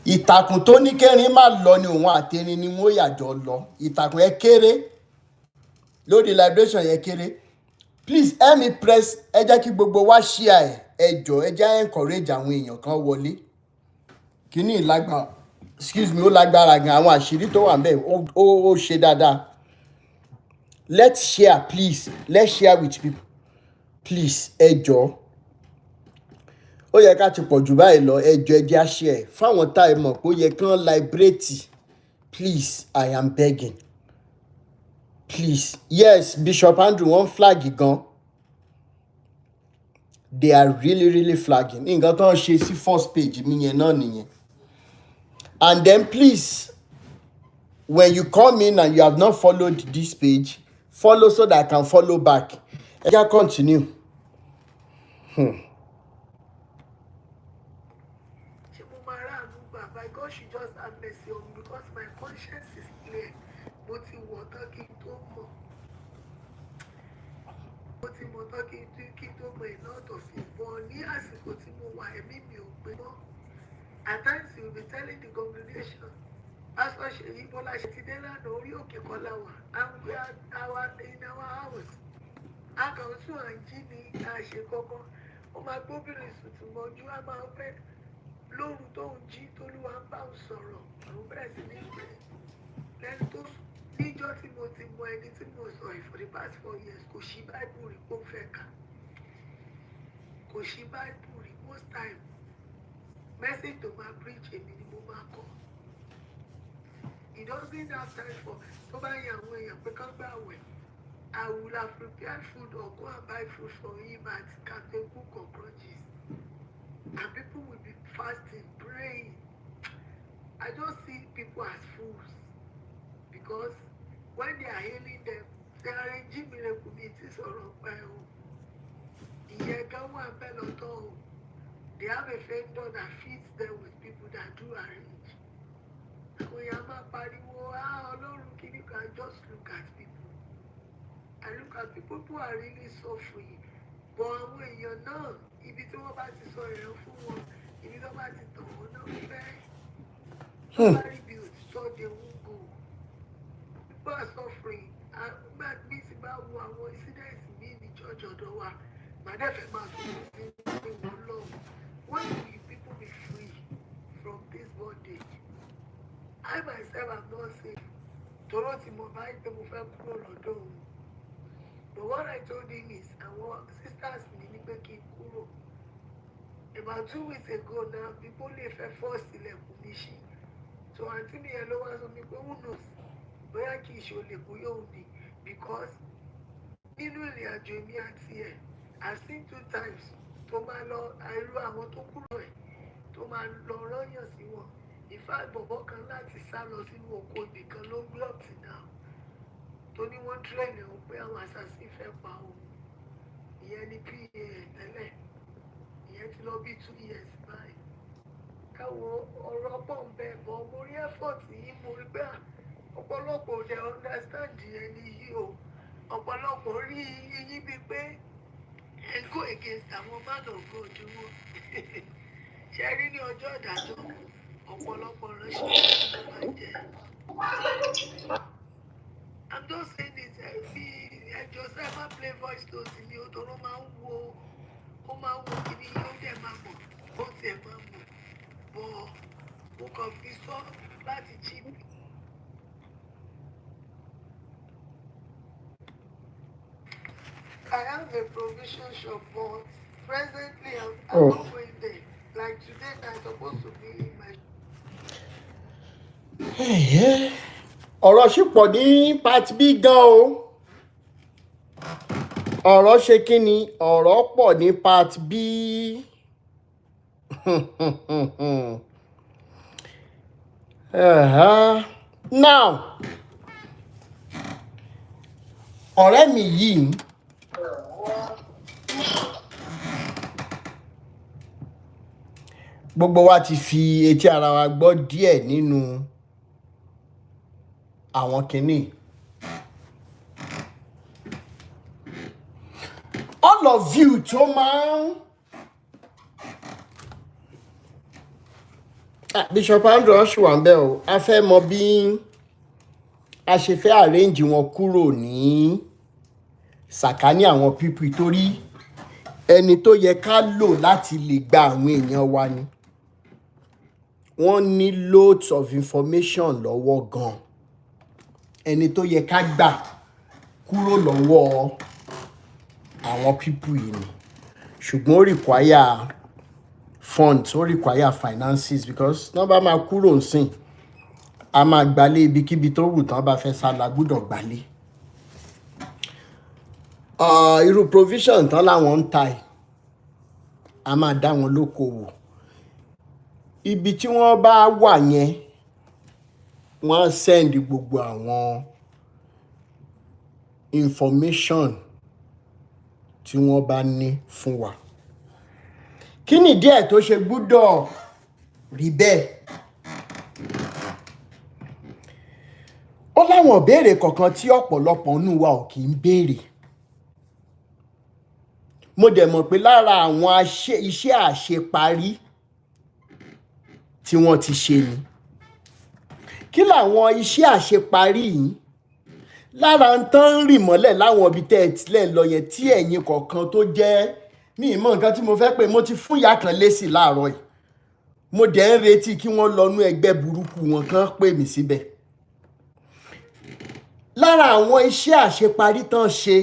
Ìtàkùn tó ní kẹrin máa lọ ni òun àtẹni ni wọ́n yàjọ lọ. Ìtàkùn ẹ kéré lórí liberation yẹ kéré. Please help me press ẹ jẹ́ kí gbogbo wa share ẹ jọ̀ọ́ ẹ jẹ́ encourage àwọn èèyàn kan wọlé. Kíní ìlágbára excuse me ó lágbára gan àwọn àṣírí tó wà ńbẹ̀ ó ṣe dáadáa. Let's share please. Let's share with people. Please ẹ jọ̀ọ́. Ó yẹ ká ti pọ̀ jù báyìí lọ ẹ jọ̀ọ́ ẹ jẹ́ share fáwọn tá ẹ mọ̀ pé ó yẹ kán liberate. Please I am begging. Please. Yes, Bishop Andrew wọ́n flag gan. They are really flagging. Nǹkan tó ń ṣe sí first page mi yẹn náà nìyẹn. And then please, when you come in and you have not followed this page, follow so that I can follow back. I can continue. By God should just have mercy on me because my conscience is clear. Mo ti wọ̀ tán kí n tó mọ̀. Mo ti mọ̀ tán kí n tó mọ̀ a lot of things. But ní àsìkò tí mo wà ẹ̀mí mi ò gbé mọ́. At times you will be telling the congregation, Pastor Ṣèyí Bọ́lá ṣe ti dé lánàá orí òkè Kọ́lá wa. And we are in our house. A kàn sùn à ń jí ní àṣẹ kọ́kọ́. Ó máa gbóbìnrin sùtù mọ́jú á máa fẹ́ lóru tó ń jí tólúwa ń bá òun sọ̀rọ̀ àwọn bẹ̀rẹ̀ sí ní ìgbẹ́ lẹ́nu tó níjọ́ tí mo ti mọ ẹni tí mo sọ yìí for the past 4 years kò ṣí báìbù rí kó fẹ́ kà kò ṣí báìbù rí most time message tó máa preach èmi ni mo máa kọ he doesn't have time for tó bá yan àwọn èèyàn pé kán gbà wẹ̀ I will have prepared food or go and buy food for him at Cafe Cook or Crunches and people will be fasting, praying. I just see people as fools because when they are healing them, they are arranging miracle meetings or they they have a vendor that feeds them with people that do arrange. Àwọn èèyàn máa pariwo, Ọlọ́run kìíní kan, just look at people. I look at people who are really suffering. But àwọn èèyàn náà, ibi tí wọ́n bá ti sọ ìrẹ́ fún wọn, ibi tí wọ́n bá ti tàn wọ́n náà fẹ́. Somebody build, so they won't go. People are suffering. Nígbà tí ti bá wo àwọn incidents ní church ọ̀dọ̀ wa, màdé fẹ́ máa fi sí wọn lọ. When will people be free from this bondage? I myself am not safe. Tòró tí mo bá yí pé mo fẹ́ kúrò lọ́dọ̀ òun. But what I told him is, àwọn sisters mi ní pé kí n kúrò. About 2 weeks ago now, people lè fẹ́ force ilẹ̀kùn mi ṣí. So àǹtí mi yẹn ló wá sọ mi pé who knows? Bóyá kì í ṣe olè bóyá òun ni. Because nínú ìrìn àjò èmi àti ẹ̀, I've seen 2 times tó máa lọ àìrú àwọn tó kúrò ẹ̀ tó máa lọ rọ́yàn sí wọn. In fact, bọ̀bọ̀ kan láti sá lọ sínú oko ibìkan ló gbé up to now. Tó ní wọ́n tírẹ̀nì òun pé àwọn assassin fẹ́ pa òun. Ìyẹn ní PA tẹ́lẹ̀. Ìyẹn ti lọ bí 2 years báyìí. Káwo ọ̀rọ̀ pọ̀ ń bẹ̀ bọ̀ mo rí effort yìí mo rí pé ọ̀pọ̀lọpọ̀ ò dẹ̀ understand ẹni yìí o. Ọ̀pọ̀lọpọ̀ rí yín bíi pé ẹ go against àwọn man of God wọn. Ṣé rí ní ọjọ́ ìdájọ́ ọ̀pọ̀lọpọ̀ ránṣẹ́ ló máa jẹ. I'm just saying this bí ẹjọ́ sẹ́ máa play voice note ni o tọ́rọ máa ń wo kíní yóò dẹ̀ máa mọ̀ ó tiẹ̀ máa mọ̀ bọ̀ mo kàn fi sọ láti chip. I have a provision shop, but presently I'm not going there. Like today, I'm supposed to be in my. Ọ̀rọ̀ ṣì pọ̀ ní part B gan o. Ọ̀rọ̀ ṣe kí ni? Ọ̀rọ̀ pọ̀ ní part B. Now, ọ̀rẹ́ mi yìí gbogbo wa ti fi etí ara wa gbọ́ díẹ̀ nínú àwọn kìíní. All of you tó máa ń Bishop Andrew ṣùwà ń bẹ̀ o, a fẹ́ mọ bí a ṣe fẹ́ arrange wọn kúrò ní sàkání àwọn pípì torí ẹni tó yẹ ká lò láti lè gba àwọn èèyàn wa ni. Wọ́n ní loads of information lọ́wọ́ gan. Ẹni tó yẹ ká gbà kúrò lọ́wọ́ àwọn pípì yìí ni. Ṣùgbọ́n ó require funds, ó require finances because tí wọ́n bá máa kúrò nsìn, a máa gbalé ibikíbi tó wù tán bá fẹ́ sá la gbọ́dọ̀ gbalé. Irú provision tán láwọn ń ta ẹ̀, a máa dá wọn lókòwò. Ibi tí wọ́n bá wà yẹn, wọ́n send gbogbo àwọn information tí wọ́n bá ní fún wa. Kí ni díẹ̀ tó ṣe gbọ́dọ̀ rí bẹ́ẹ̀? Ó láwọn ìbéèrè kọ̀ọ̀kan tí ọ̀pọ̀lọpọ̀ nínú wa ò kì í béèrè. Mo dẹ̀ mọ̀ pé lára àwọn iṣẹ́ àṣeparí tí wọ́n ti ṣe ni. Kí làwọn iṣẹ́ àṣeparí yìí? Lára ń tán rì mọ́lẹ̀ láwọn ibi tẹ́ ẹ tilẹ̀ lọ yẹn tí ẹ̀yin kọ̀ọ̀kan tó jẹ́ ní ìmọ̀ nǹkan tí mo fẹ́ pé mo ti fún ìyá kan lésì láàárọ̀ yìí. Mo dẹ̀ ń retí kí wọ́n lọ nú ẹgbẹ́ burúkú wọn kan pè mí síbẹ̀. Lára àwọn iṣẹ́ àṣeparí tán ṣe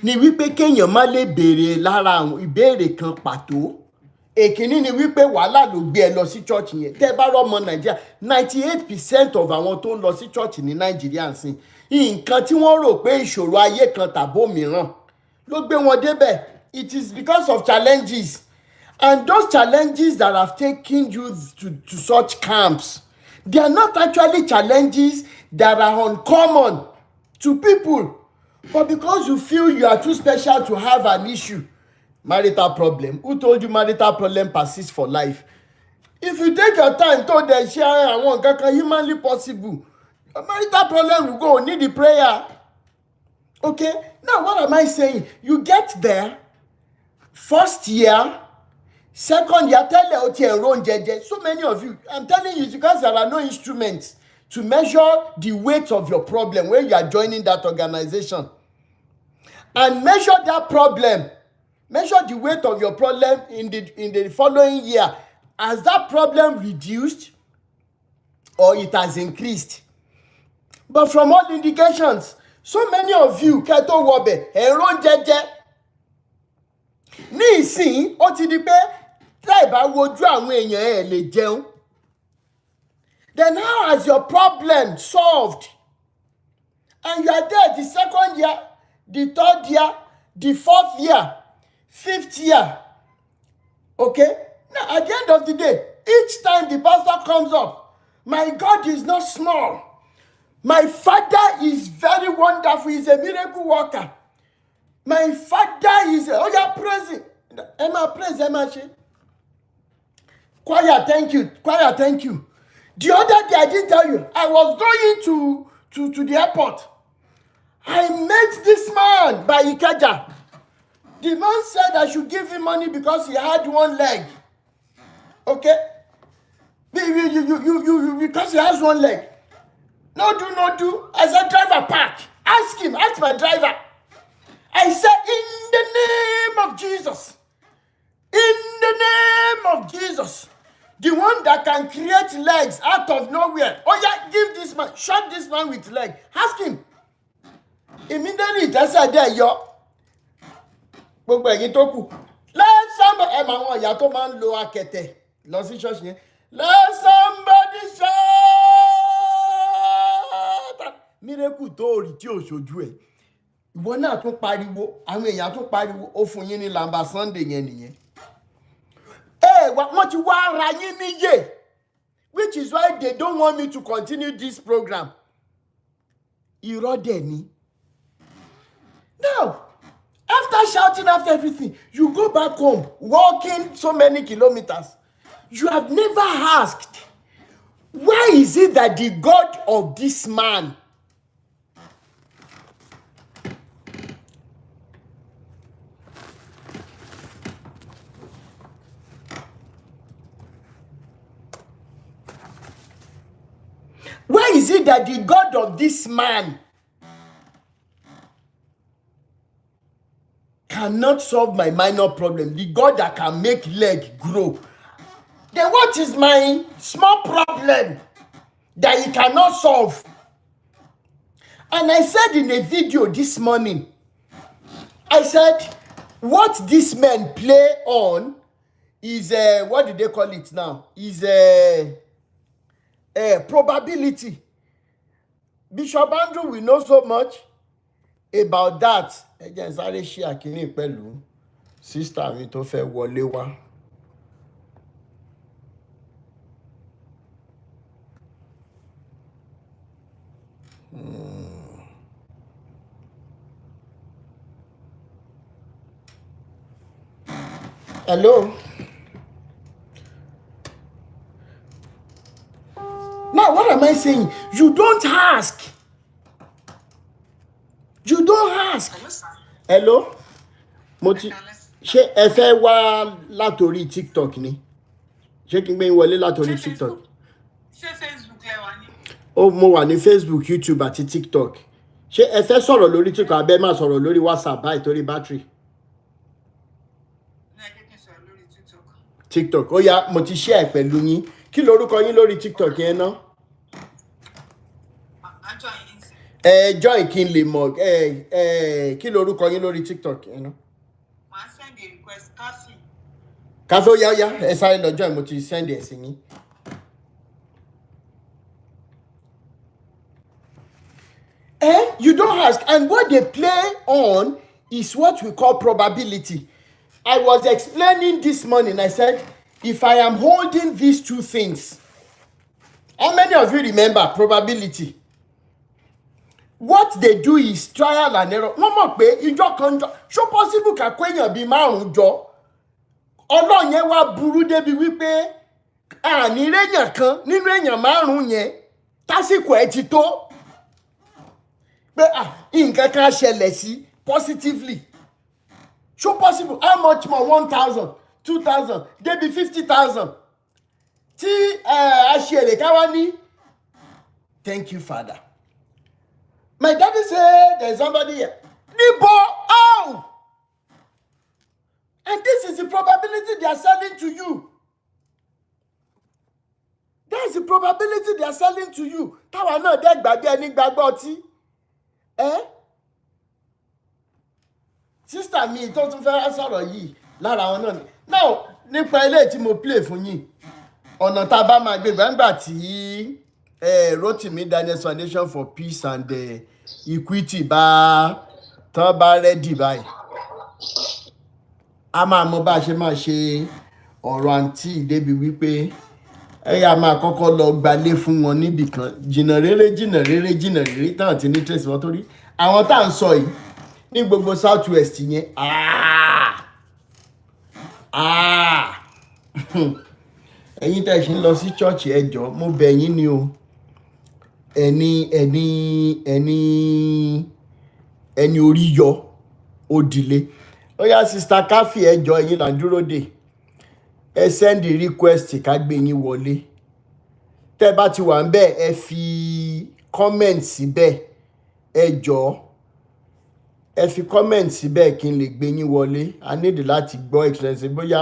ni wípé kéèyàn má lè béèrè lára àwọn ìbéèrè kan pàtó. Èkíní ni wípé wàhálà ló gbé ẹ lọ sí church yẹn. Tẹ́ bá rọ́mọ Nàìjíríà, 98% of àwọn tó ń lọ sí church ní Nàìjíríà sìn, nǹkan tí wọ́n rò pé ìṣòro ayé kan tàbó mìíràn ló gbé wọn débẹ̀. It is because of challenges. And those challenges that have taken you to such camps, they are not actually challenges that are uncommon to people. But because you feel you are too special to have an issue, Marital problem. Who told you marital problem persists for life? If you take your time to the share and one can humanly possible, your marital problem will go. Need the prayer. Okay? Now, what am I saying? You get there, first year, second year, tell you enroll jeje. So many of you, I'm telling you, because there are no instruments to measure the weight of your problem when you are joining that organization. And measure that problem. Measure the weight of your problem in the following year. Has that problem reduced or it has increased? But from all indications, so many of you keto wobe enroll jeje. Ní ìsìn ó ti di pé tẹ́ ẹ bá wojú àwọn èèyàn ẹ lè jẹun. Then how has your problem solved? And you are there the second year, the third year, the fourth year, fifth year. Okay? Now, at the end of the day, each time the pastor comes up, my God is not small. My Father is very wonderful. He's a miracle worker. My Father is oh, yeah, praise it. Emma, praise Emma. Choir, thank you. Choir, thank you. The other day, I didn't tell you, I was going to the airport. I met this man by Ikeja. The man said I should give him money because he had one leg. Okay? Because he has one leg. No do. I said, driver, park. Ask my driver. I said, in the name of Jesus. In the name of Jesus. The one that can create legs out of nowhere. Oh yeah, give this man, shot this man with leg. Ask him. Immediately, that's a day, yo. Let somebody, let somebody shout. Miracle tori tí ó ṣojú ẹ̀. Ìwọ náà tún pariwo, àwọn èèyàn tún pariwo, ó fún yín ní lamba Sunday yẹn nìyẹn. Wọ́n ti wá ra yín níyè, which is why they don't want me to continue this program. Irọ́ dẹ̀ ni. Now, after shouting after everything, you go back home, walking so many kilometers. You have never asked, why is it that the God of this man cannot solve my minor problem? The God that can make leg grow. Then what is my small problem that he cannot solve? And I said in a video this morning, I said, what these men play on is what do they call it now? Is probability. Bishop Andrew will know so much about that. Again, sáré ṣe àkíní pẹ̀lú sister mi tó fẹ́ wọlé wá. Hello. Now, what am I saying? You don't ask. You don't ask. Hello. Moti. Ṣé ẹ fẹ́ wá látorí TikTok ni? Ṣé kí n gbé yín wọlé látorí TikTok? Ṣé Facebook lẹ wà ní? Ó mo wà ní Facebook, YouTube àti TikTok. Ṣé ẹ fẹ́ sọ̀rọ̀ lórí TikTok abẹ́ máa sọ̀rọ̀ lórí WhatsApp báyìí torí battery? TikTok. Ó yá, mo ti share pẹ̀lú yín. Kí lorúkọ yín lórí TikTok yẹn ná? Join kí n lè mọ̀. Kí lorúkọ yín lórí TikTok yẹn ná? Màá send a request Kathy. Kathy, ó yá. Ẹ sáré lọ join, mo ti send ẹ̀ sí yín. You don't ask. And what they play on is what we call probability. I was explaining this morning. I said, if I am holding these two things, how many of you remember probability? what they do is trial and error. Wọ́n mọ̀ pé ìjọ kan jọ ṣó possible ká kó èèyàn bíi 5 jọ. Ọlọ́run yẹn wá burú débi wípé àní réèyàn kan nínú èèyàn 5 yẹn tásìkò ẹ̀ ti tó. Pé nǹkan kan ṣẹlẹ̀ sí positively. So possible. How much more? 1,000, 2,000, débi 50,000. Tí a ṣe èrè ká wá ní. Thank you, Father. My daddy said there's somebody here. Nibo, oh! And this is the probability they are selling to you. That's the probability they are selling to you. Táwa náà dẹ́ gbàgbé ẹni gbàgbọ́ ọtí. Sister mi tó tún fẹ́ sọ̀rọ̀ yìí lára wọn náà ni. Now, nípa ilé tí mo play fún yín, ọ̀nà tá a bá máa gbé gbàǹgbà tí Rotimi Daniels Foundation for Peace and Equity tán bá ready báyìí. A máa mọ bá a ṣe máa ṣe ọ̀rọ̀ àǹtí débi wípé ẹ̀yà máa kọ́kọ́ lọ gbalé fún wọn níbì kan jìnnà rere táwọn ti ní trace wọn torí àwọn tá à ń sọ yìí ní gbogbo South West yẹn ẹ̀yin tẹ́ ṣe ń lọ sí church ẹ jọ̀ọ́ mo bẹ̀ yín ni o ẹni orí yọ ó dilé ó yá Sister Káfí ẹ jọ̀ọ́ ẹ̀yin là ń dúró dè ẹ send request ká gbé yín wọlé tẹ́ bá ti wà ń bẹ̀ ẹ fi comment síbẹ̀ ẹ jọ̀ọ́ ẹ fi comment síbẹ̀ kí n lè gbé yín wọlé a need láti gbọ́ expensive bóyá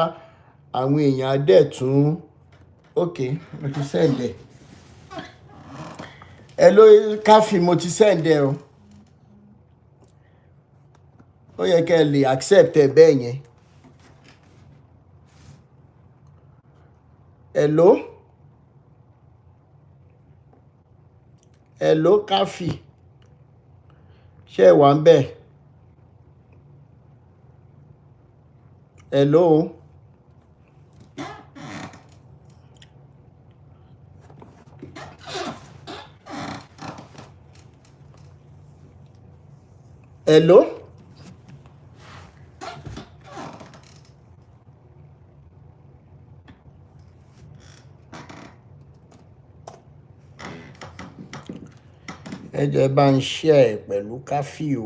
àwọn èèyàn adẹ̀ tún ok mo ti send ẹ hello Káfí mo ti send ẹ o ó yẹ kẹ́ ẹ lè accept ẹ bẹ́ẹ̀ yẹn hello Káfí ṣé ẹ wà ń bẹ̀ hello. Hello? Ẹ jẹ́ bá ń share pẹ̀lú Káfí o.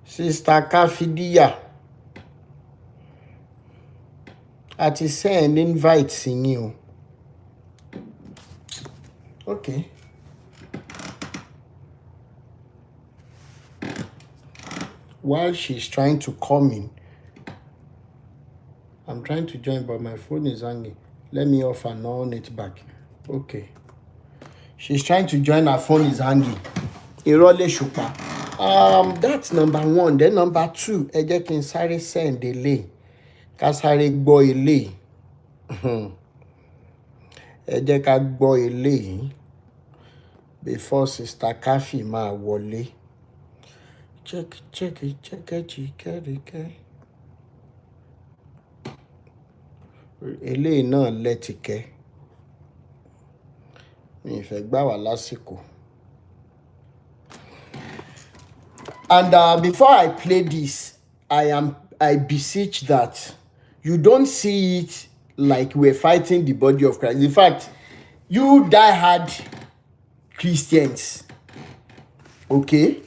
Sister Káfí díyà. A ti send invite sí yín o. Okay. While she's trying to come in, I'm trying to join, but my phone is hanging. Let me off and on it back. Okay. She's trying to join, her phone is hanging. Irole Shupa. That's number 1. Then number 2, ẹ jẹ́ kí n sáré send delay. Ká sáré gbọ́ ilé. Ẹ jẹ́ ká gbọ́ ilé before Sister Káfí máa wọlé. Check. Eléyìí náà lẹ́tìkẹ́. Mi fẹ́ gbà wá lásìkò. And before I play this, I beseech that you don't see it like we're fighting the body of Christ. In fact, you die-hard Christians, okay?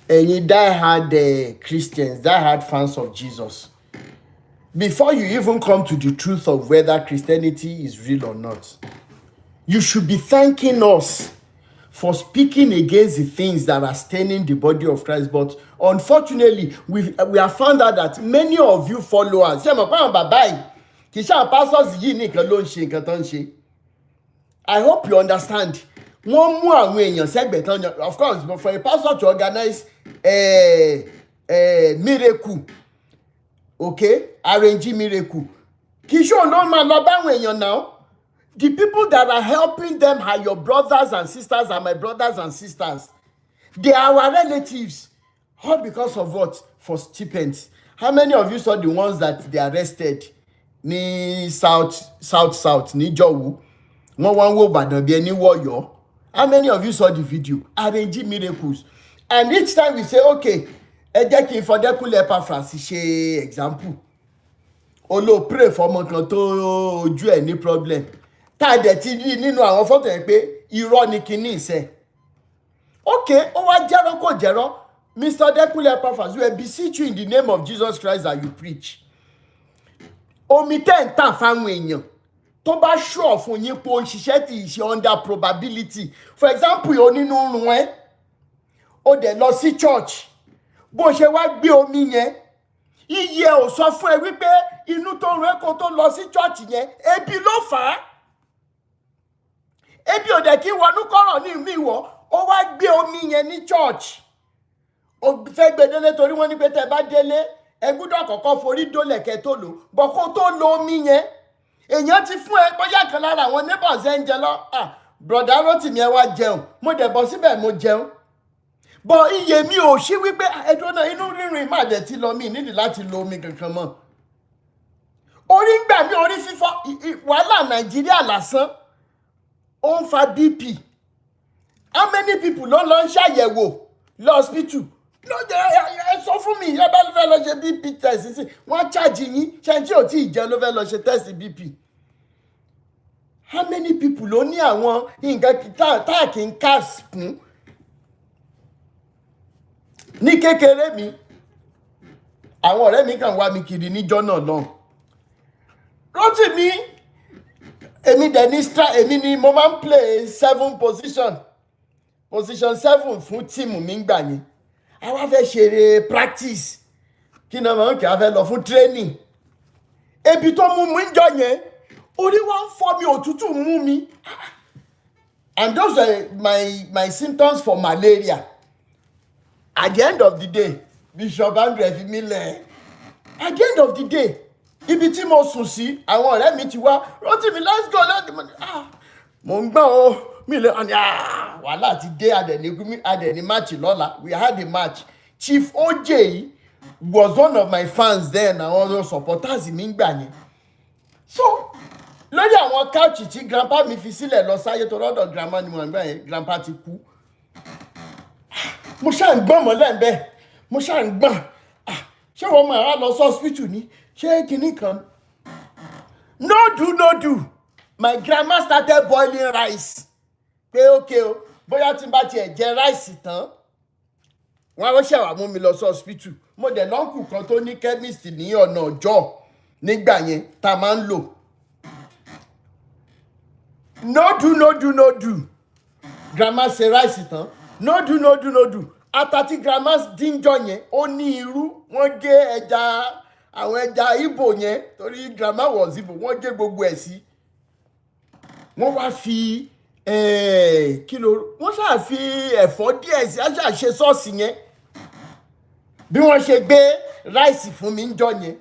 And you die-hard Christians, die-hard fans of Jesus. Before you even come to the truth of whether Christianity is real or not, you should be thanking us for speaking against the things that are staining the body of Christ. But unfortunately, we have found out that many of you followers, I hope you understand. One more way, of course, but for a pastor to organize a miracle, okay, arrange miracle. Kisho no man no ban now. The people that are helping them are your brothers and sisters and my brothers and sisters. They are our relatives. All because of what? For stipends. How many of you saw the ones that they arrested ní south níjọ̀wọ́ wọ́n wá ń wò Ìbàdàn bí ẹni wọ̀yọ́. How many of you saw the video? Arranging miracles. And each time we say, okay, ẹ jẹ́ kí n Fọdẹ́kúnlé Epaphras ṣe example. Olo pray for ọmọ kan tó ojú ẹ̀ ní problem. Tá a dẹ̀ ti rí nínú àwọn fọ́tò yẹn pé irọ́ ni kinní ìṣe. Okay, ó wá jẹ́rọ́ kò jẹ́rọ́. Mr. Fọdẹ́kúnlé Epaphras, we beseech you in the name of Jesus Christ that you preach. Omi tẹ́ ń tà fáwọn èèyàn tó bá ṣọ́ fún yín pé ó ń ṣiṣẹ́ tí ì ṣe under probability. For example, onínú run ẹ́ ó dẹ̀ lọ sí church bó ṣe wá gbé omi yẹn iye ò sọ fún ẹ wípé inú tó run ẹ́ kó tó lọ sí church yẹn ebi ló fà á. Ebi ò dẹ̀ kí wọnú kọ́rọ̀ ní ìmí ìwọ ó wá gbé omi yẹn ní church. Ó fẹ́ gbé délé torí wọ́n ní pé tẹ́ bá délé ẹ gbọ́dọ̀ kọ́kọ́ forí dólẹ̀ kẹ́ tó lò bọ̀ kó tó lo omi yẹn èèyàn ti fún ẹ bóyá kan lára àwọn neighbors ẹ ń jẹ lọ broda Rótìmí ẹ wá jẹun mo dẹ̀ bọ́ síbẹ̀ mo jẹun bọ̀ iye mi ò ṣí wípé ẹjọ́ náà inú rírun má dẹ̀ ti lọ mí nídìí láti lo omi kankan mọ́. Orí ń gbà mí orí fífọ́ wàhálà Nàìjíríà lásán ó ń fa BP. How many people ló lọ ń ṣàyẹ̀wò lọ hospital ẹ sọ fún mi ẹ bá fẹ́ lọ ṣe BP test sí wọ́n charge yín ṣe tí ò tí ì jẹ́ ló fẹ́ lọ ṣe test BP. How many people ló ní àwọn nǹkan tá kì í kà kún. Ní kékeré mi àwọn ọ̀rẹ́ mi kàn wá mi kiri níjọ́ náà lọ́hùn. Rótìmí èmi dẹ̀ ní èmi ni mo máa ń play 7 position 7 fún tíìmù mi gbà yẹn. A wá fẹ́ ṣeré practice kí ni ọmọ kí a fẹ́ lọ fún training. Ebi tó mú mi ń jọ yẹn orí wa ń fọ́ mi òtútù mú mi. And those are my symptoms for malaria. At the end of the day Bishop Andrew fi mí lẹ̀. At the end of the day ibi tí mo sùn sí àwọn ọ̀rẹ́ mi ti wá Rótìmí let's go mo ń gbọ́n o mi lè wàhálà ti dé adẹ̀ni match lọ́la. We had a match. Chief OJ was one of my fans then and all those supporters mi ń gbà yẹn. So lórí àwọn couch tí grandpa mi fi sílẹ̀ lọ sáyé tó lọ́dọ̀ grandma ni mo ń gbà yẹn grandpa ti kú. Mo ṣáà ń gbọ́n mọ́lẹ̀ ń bẹ́ẹ̀ mo ṣáà ń gbọ́n ṣé wọ́n máa lọ sí hospital ni ṣé kinní kan. No do my grandma started boiling rice pé okay o bóyá tí n bá tiẹ̀ jẹ rice tán wọ́n á ṣẹ̀wá mú mi lọ sí hospital. Mo dẹ̀ lọ́nkù kan tó ní chemist ní ọ̀nà ọjọ́ nígbà yẹn tá a máa ń lò. No do grandma ṣe rice tán no do ata tí grandma díjọ yẹn ó ní irú wọ́n gé ẹja àwọn ẹja Ìgbò yẹn torí grandma was Ìgbò wọ́n gé gbogbo ẹ̀ sí. Wọ́n wá fi wọ́n ṣáà fi ẹ̀fọ́ díẹ̀ sí àṣà ṣe sọ́ọ̀sì yẹn bí wọ́n ṣe gbé ráìsì fún mi ń jọ yẹn.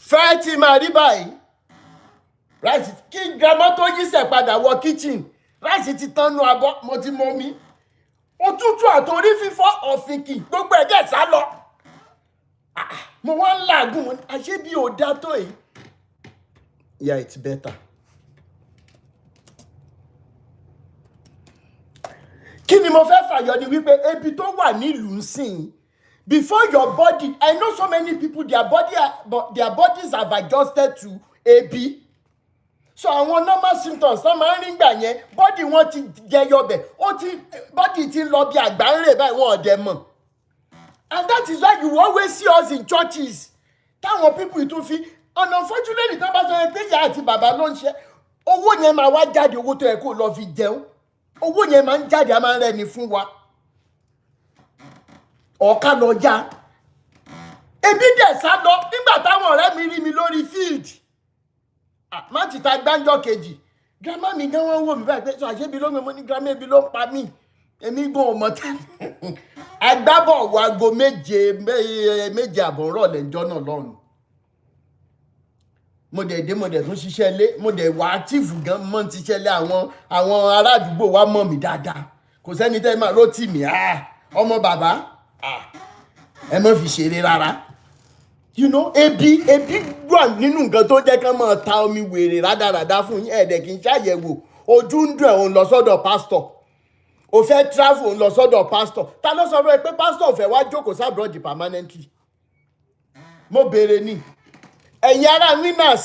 Fẹ́ tí máa rí báyìí ráìsì kí grandma tó yíṣẹ́ padà wọ kitchen ráìsì ti tán nú abọ́ mo ti mọ mi òtútù àtòrí fífọ́ ọ̀fìnkì gbogbo ẹ̀jẹ̀ sá lọ. Mo wá ń làágùn àṣé bí ò dá tó yìí. Yeah, it's better. Kí ni mo fẹ́ fàyọ ni wípé ebi tó wà nílùú ń sìn before your body I know so many people their bodies have adjusted to ebi. So àwọn normal symptoms tó máa ń rí gbà yẹn body wọn ti jẹyọ bẹ̀ body ti ń lọ bí àgbà ń rè báyìí wọn ò dẹ̀ mọ̀. And that is why you always see us in churches. Táwọn people tún fi and unfortunately tó bá sọ pé ìyá àti bàbá ló ń ṣe owó yẹn máa wá jáde owó tó yẹ kó lọ fi jẹun owó yẹn máa ń jáde a máa ń rẹ́ni fún wa ọ̀ka lọ já ebi dẹ̀ sá lọ nígbà táwọn ọ̀rẹ́ mi rí mi lórí field má ti ta gbáǹjọ́ kejì grandma mi gan wọ́n wò mí báyìí pé sọ àṣebi ló ń mọ ní grandma ebi ló ń pa mí èmi gan ò mọ̀ tẹ́lẹ̀ agbábọ̀ wo aago méje àbọ̀ rọ̀lẹ́ ńjọ́ náà lọ́rùn mo dẹ̀ tún ṣiṣẹ́ lé mo dẹ̀ wà active gan mọ́ ti ṣẹlẹ̀ àwọn ará àdúgbò wa mọ̀ mí dáadáa kò sẹ́ni tẹ́ máa Rótìmí ọmọ bàbá ẹ má fi ṣeré rárá you know, ebi wà nínú nǹkan tó jẹ́ kán máa ta omi wèrè rádaràda fún yín ẹ̀ẹ́dẹ̀ kì í ṣàyẹ̀wò ojú ń dùn ẹ̀ òun lọ sọ́dọ̀ pásítọ̀ o fẹ́ travel òun lọ sọ́dọ̀ pásítọ̀ ta ló sọ fún ẹ pé pásítọ̀ ò fẹ́ wá jókòó sábúrọ̀dì permanently mo béèrè ni ẹ̀yin ará winners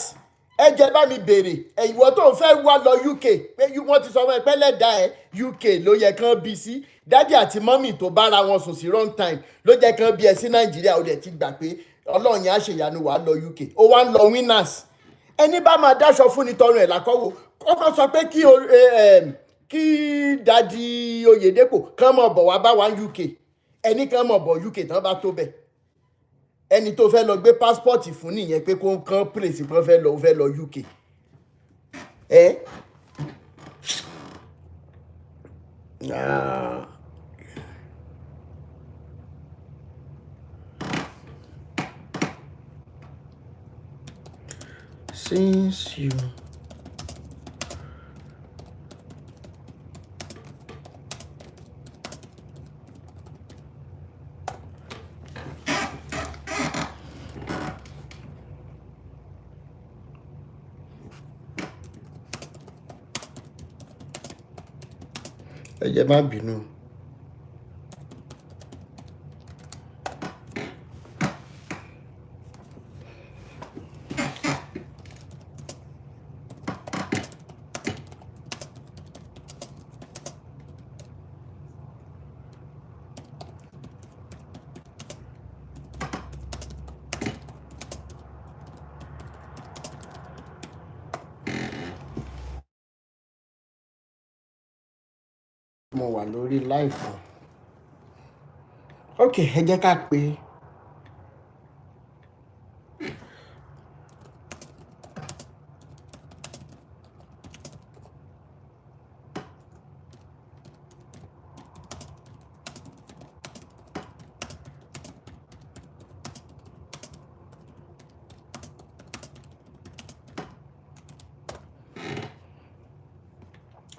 ẹ jẹ́ bá mi béèrè ìwọ tó fẹ́ wá lọ UK pé wọ́n ti sọ fún ẹ pé lẹ́dà ẹ UK ló yẹ kán bí sí dádì àti mọ́mì tó bára wọn sùn sí wrong time ló jẹ́ kán bí ẹ sí Nàìjíríà ó dẹ̀ ti gbà pé Ọlọ́run yẹn á ṣèyanu wàá lọ UK ó wá ń lọ winners ẹni bá máa dáṣọ fún ni tọrùn ẹ̀ lákọ́wò kọ́kọ́ sọ pé kí dádì Oyèdépò kán mọ̀ bọ̀ wá bá wa UK ẹni kán mọ̀ bọ̀ UK tán bá tó bẹ̀ ẹni tó fẹ́ lọ gbé pásítọ̀tì fún nìyẹn pé kó kán pèsè pé ó fẹ́ lọ UK since you ẹ jẹ́ má bínú. mo wà lórí láìfù ok ẹ jẹ́ ká pé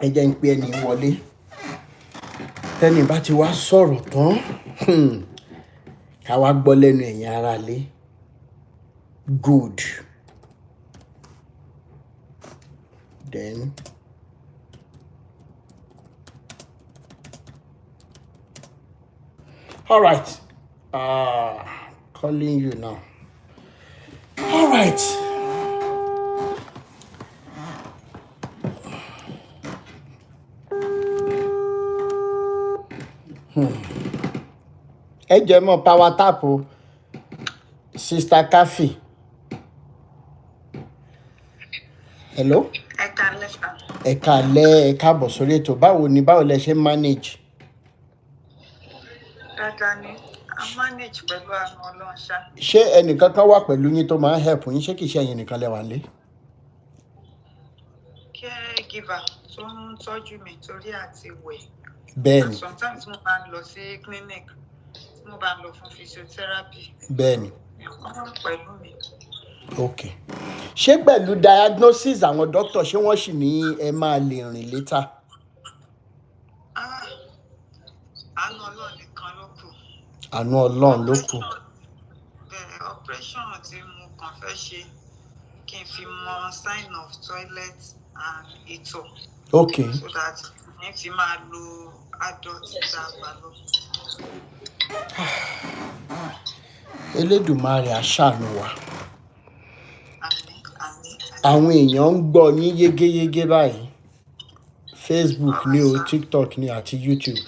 ẹ jẹ́ ń pe ẹni wọlé tẹ́ni bá ti wá sọ̀rọ̀ tán ká wá gbọ́ lẹ́nu ẹ̀yin aráalé good then all right calling you now all right. ẹ jẹ́ mọ́ power tap o Sister Kafi hello ẹ káalẹ́ ẹ káàbọ̀ sórí ètò báwo lẹ ṣe manage. dáadáa ni a manage pẹ̀lú àwọn Ọlọ́run ṣá. ṣé ẹnìkan kan wà pẹ̀lú yín tó máa ń help yín ṣé kìí ṣe ẹ̀yin nìkan lẹ wà nílé. caregiver tó ń tọ́jú mi torí àti wẹ̀. bẹ́ẹ̀ni sometimes mo máa ń lọ sí clinic mo bá ń lọ fún physiotherapy. bẹ́ẹ̀ni. pẹ̀lú mi. ok ṣé pẹ̀lú diagnosis àwọn doctor ṣé wọ́n sì ní ẹ máa lè rìn létà. àánú Ọlọ́run nìkan ló kù. àánú Ọlọ́run ló kù. bẹ́ẹ̀ operation tí mo kàn fẹ́ ṣe kí n fi mọ sign of toilet and ìtọ̀. ok so that ní fi máa lo adult dàgbà lọ. Elédùmarè á ṣàánú wa. àmín àmín. àwọn èèyàn ń gbọ́ yín yégéyégé báyìí Facebook ní o TikTok ní àti YouTube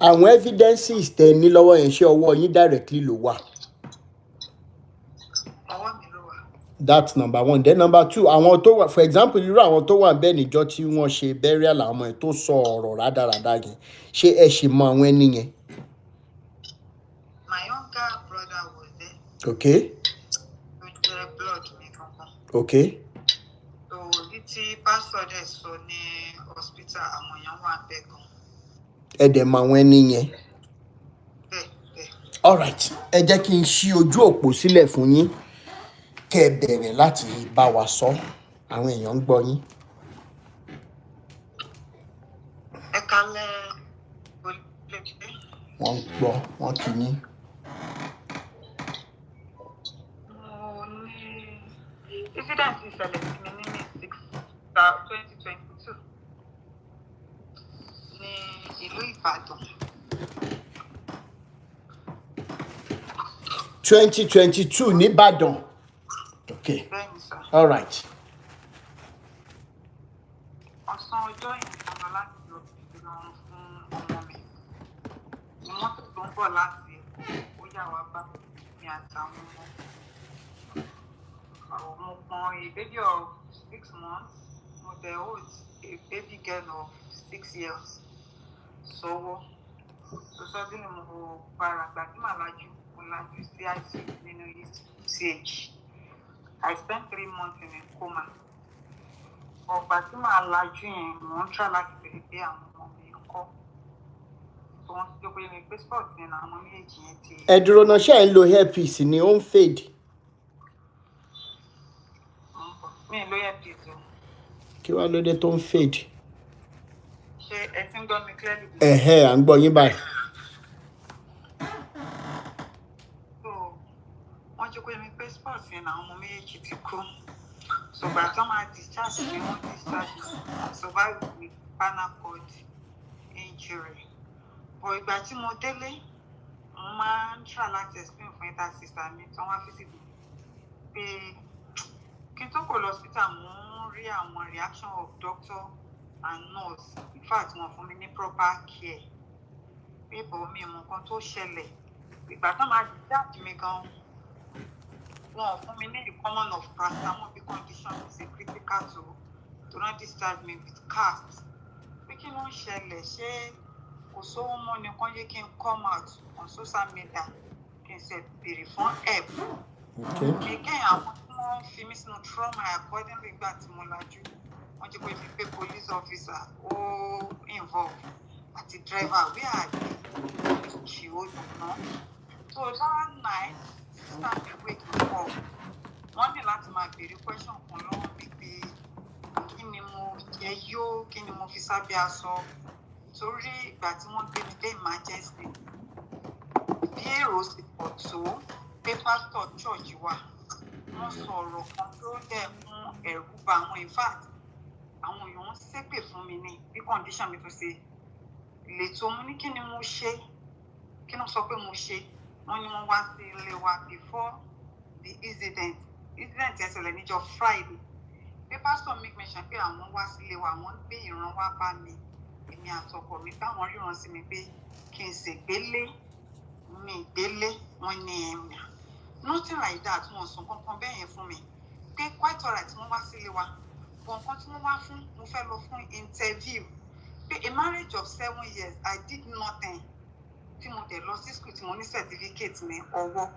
àwọn evidences tẹ ní lọ́wọ́ yẹn ṣé ọwọ́ yín directly ló wà. ọwọ́ mi ló wà. That's number one. Then number two, àwọn tó wà, for example, irú àwọn tó wà bẹ́ẹ̀ níjọ́ tí wọ́n ṣe burial àwọn ọmọ ẹ̀ tó sọ ọ̀rọ̀ rádaràda yẹn, ṣé ẹ ṣì mọ àwọn ẹni yẹn? My younger brother was there. Okay. With the blood mi kankan. Okay. So tí pastor dẹ̀ sọ ní hospital àwọn èèyàn wà bẹ́ẹ̀ gan. Ẹ dẹ̀ mọ àwọn ẹni yẹn. Bẹ́ẹ̀ bẹ́ẹ̀. All right, ẹ jẹ́ kí n ṣí ojú òpó sílẹ̀ fún yín kẹ́ ẹ bẹ̀rẹ̀ láti bá wa sọ àwọn èèyàn ń gbọ́ yín. Ẹ kálẹ̀ olùdíje. Wọ́n ń gbọ́, wọ́n kì í yín. sì ṣẹlẹ̀ sí mi ní May 6, 2022 ní ìlú Ìbàdàn. 2022 ní Ìbàdàn. Okay. Bẹ́ẹ̀ni sà. All right. Ọ̀sán ọjọ́ yẹn mo lọ láti lọ ìrọ̀rùn fún ọmọ mi. Ní mọ́tò tó ń bọ̀ láti Èkó, ó yà wá bá mi àtàwọn ọmọ. Mo pọn a baby of 6 months. Mo dẹ̀ hold a baby girl of 6 years. Sọ́wọ́. So suddenly mo para gbà tí màá lajú. Mo lajú sí ICU nínú UCH. I spent 3 months in a coma. Ọgbà tí màá lajú yẹn, mo ń try láti bèrè pé àwọn ọmọ mi ń kọ́. So wọ́n ti gbé mi pé sport yẹn náà àwọn méjì yẹn ti. Ẹ dúró náà, ṣé ẹ ń lo earpiece ni ó ń fade? Mi ò lo earpiece o. Kí wá ló dé tó ń fade? Ṣé ẹ ti ń gbọ́ mi clearly? À ń gbọ́ yín báyìí. So wọ́n ti gbé mi pé sport yẹn náà àwọn méjì ti kú. So by the time I discharge me, wọ́n discharge me. I survived with spinal cord injury. But ìgbà tí mo délé, mo máa ń try láti explain fún ẹ̀dá sister mi tí wọ́n wá visit mi pé kí n tó kò lọ hospital, mo ń rí àwọn reaction of doctor and nurse. In fact, wọ́n fún mi ní proper care. Pé bọ̀ mi mọ nǹkan tó ṣẹlẹ̀. Ìgbà tí wọ́n máa discharge mi gan, wọn fún mi ní the common of paracetamol bí condition is a critical to not discharge me with cast. Pé kí ló ń ṣẹlẹ̀, ṣé kò sówó mọ́ ni kán yé kí n come out on social media kí n ṣe béèrè fún help. Again, àwọn tí wọ́n fi mí sínú trauma accordingly ìgbà tí mo lajú. Wọ́n jẹ́ pé mi pé police officer ó involve àti driver where are they? She ó dùn náà. So that night, sister mi wake me up. Wọ́n ní láti máa béèrè question kan lọ́wọ́ mi pé kí ni mo jẹ yó, kí ni mo fi sábẹ́ aṣọ. Torí ìgbà tí wọ́n gbé mi dé emergency, bí èrò sì pọ̀ tó pé pastor church wa, wọ́n sọ̀rọ̀ kan tó dẹ̀ fún ẹ̀rù bà àwọn. In fact, àwọn èèyàn ń ṣépè fún mi ní bí condition mi tó ṣe lè tó. Mo ní kí ni mo ṣe, kí ni wọ́n sọ pé mo ṣe. Wọ́n ní wọ́n wá sí ilé wa before the incident yẹn ṣẹlẹ̀ níjọ́ Friday. Pé pastor make mention pé àwọn wá sí ilé wa, àwọn gbé ìran wá bá mi, èmi àtọkọ mi, táwọn ríran sí mi pé kí n ṣègbélé, mi ìgbélé. Wọ́n ní ẹ̀mí. Nothing like that. Wọ́n sọ kankan bẹ́ẹ̀ yẹn fún mi. Pé quite alright wọ́n wá sí ilé wa. But nǹkan tí wọ́n wá fún, mo fẹ́ lọ fún interview. Pé a marriage of 7 years, I did nothing. Tí mo dẹ̀ lọ sí school tí mo ní certificate ní ọwọ́.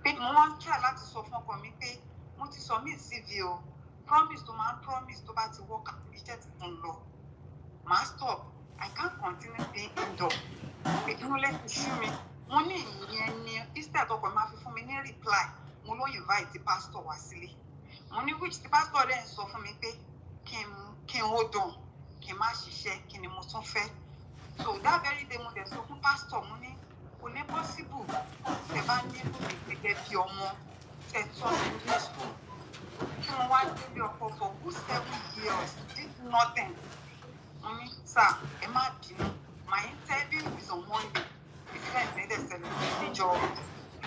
Pé mo wá ń try láti sọ fún ọkọ mi pé mo ti submit CV o. Promise tó máa ń promise tó bá ti work out iṣẹ́ tí mo ń lọ. Màá stop. I can't continue being indoor. Pé kí ló lè fi ṣú mi. Mo ní ìyẹn ni instead ọkọ mi máa fi fún mi ní reply. Mo ló invite the pastor wá sílé. Mo ní which the pastor then sọ fún mi pé kí n hold on, kí n má ṣiṣẹ́, kí ni mo tún fẹ́. So that very day mo dẹ̀ sọ fún pastor, mo ní kò ní possible tẹ bá ní èmi gẹ́gẹ́ bí ọmọ tẹ tọ́ mi ní school. Kí wọ́n wá délé ọkọ for good 7 years, did nothing. Mo ní sir, ẹ má bínú. My interview is on Monday. Ìfẹ́ mi dẹ̀ ṣẹlẹ̀ níjọ́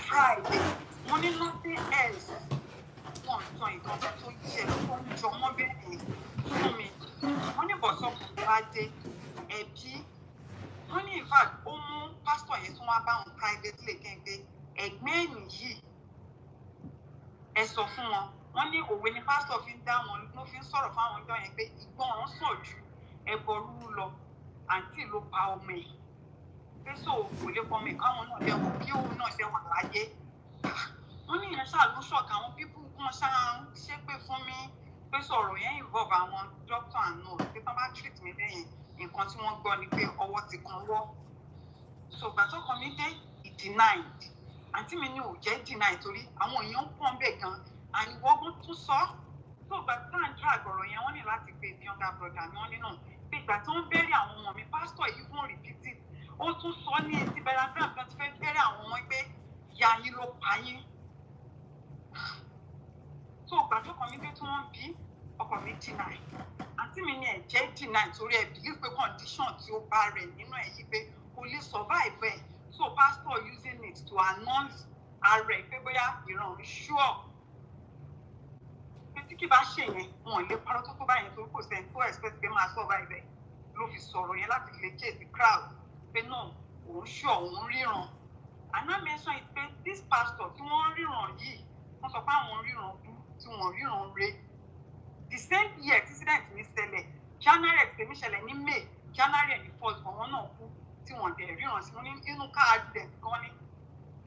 Friday. Mo ní nothing else. Wọ́n tán ìkan tó yẹ lọ́kọ́ ń jọ mọ́ bẹ́ẹ̀ fún mi. Wọ́n ní bọ̀sọ̀kùn bá dé ẹbí. Wọ́n ní in fact ó mú pásítọ̀ yẹn tí wọ́n bá wọn privately kẹ́ńpé ẹ̀gbẹ́ ẹ̀yìn yìí ẹ sọ fún wọn. Wọ́n ní òwe ni pásítọ̀ fi ń dá wọn ló fi ń sọ̀rọ̀ fáwọn ọjọ́ yẹn pé ìgbọràn sàn ju ẹbọ rúrú lọ. Àǹtí ló pa ọmọ ẹ̀. Pé so kò lè pọ̀ mí káwọn náà lẹ́wọ̀n kí òun náà ṣe wà láyé. Wọ́n ní ìyẹn ṣáà ló ṣọ̀kà àwọn pípù kan ṣáà ń ṣépè fún mi. Pé sọ̀rọ̀ yẹn involve àwọn doctor and nurse. Pé tán bá treat mi bẹ́yẹn, nǹkan tí wọ́n gbọ́ ni pé ọwọ́ ti kan wọ́. So ìgbà tó kàn mí dé, he denied. Àǹtí mi ní ò jẹ́ deny torí àwọn èèyàn ń pọ́n bẹ́ẹ̀ gan. Àníwọ́gbọ́n tún sọ. So ìgbà tí wọ́n ń drag ọ̀rọ̀ yẹn, wọ́n ní láti pe the younger brother mi. Wọ́n ní náà pé ìgbà tí wọ́n bẹ̀rẹ̀ àwọn ọmọ mi, pastor yìí fún repeat it. Ó tún sọ ní etí bẹ̀rẹ̀ àgbà tí fẹ́ bẹ̀rẹ̀ àwọn ọmọ pé ìyá yín ló pa yín. So gbàtọ́ ọkọ mi dé tí wọ́n bí ọkọ mi deny àǹtí mi ní ẹ̀jẹ̀ deny torí ẹ̀ believe pé condition tí ó bá rẹ̀ nínú ẹ̀ yí pé kò lè survive ẹ̀ so pastor using it to announce ara ẹ̀ pé bóyá ìran sure pé tí kì bá ṣe yẹn wọn lè parọ́ tó báyẹn torí kò sẹ́ni tó expect pé máa survive ẹ̀ ló fi sọ̀rọ̀ yẹn láti lè chase the crowd pé náà òun sure òun ríran and I mention it pé this pastor tí wọ́n ríran yìí wọ́n sọ pé àwọn ríran bú tí wọ́n ríran re the same year incident ní ṣẹlẹ̀ January tèmi ṣẹlẹ̀ ní May January ní first but wọ́n náà kú tí wọ́n dẹ̀ ríran sí wọn ní inú káàdì dẹ̀ gan ni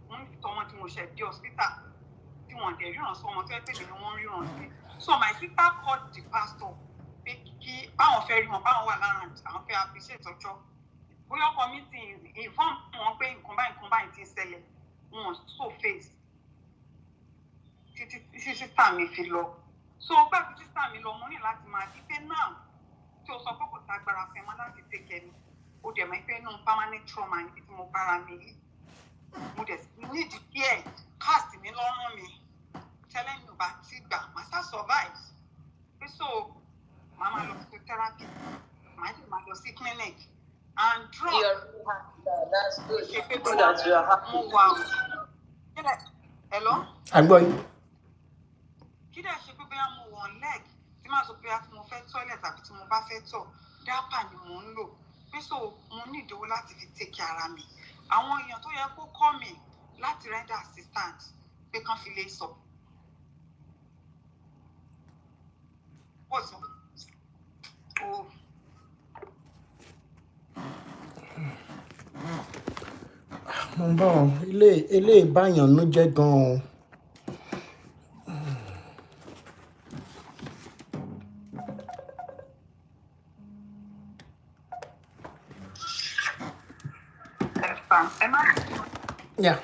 wọ́n ń tọmọ tí mo ṣẹ̀ dé hospital tí wọ́n dẹ̀ ríran sí ọmọ tó yẹ pé mi ni wọ́n ríran sí so my sister called the pastor pé kí báwọn fẹ́ rí wọn báwọn wà lára àwọn fẹ́ appreciate ọjọ́ bóyá ọkọ mi ti inform wọn pé nǹkan báyìí ti ṣẹlẹ̀ wọn so face títí sísá mi fi lọ so ọgbà tí sísá mi lọ mo ní láti máa di pé náà tí o sọ pé kò ságbára fẹ́ mọ́ láti tẹ̀kẹ́ mi ó dẹ̀ mọ́ pé inú permanent trauma níbi tí mo bára mi yìí mo dẹ̀ need care cast mi lọ́rùn mi tẹ́lẹ̀ mi ò bá ti gbà má sá survive pé so màá máa lọ sí therapy màá dẹ̀ máa lọ sí clinic and drug. That's good. Good that you are happy. Hello? I'm going. Kí dẹ̀ ṣe pé bóyá mo wọ̀n leg tí máa sọ pé tí mo fẹ́ toilet àbí tí mo bá fẹ́ tọ̀ dápà ni mò ń lò pé so mo ní ìdówó láti fi take care ara mi àwọn èèyàn tó yẹ kó kọ́ mi láti render assistant pé kán fi lè sọ. What's up? Oh. mo ń bọ̀ ilé ìbáyàn ló jẹ́ gan-an. Yeah.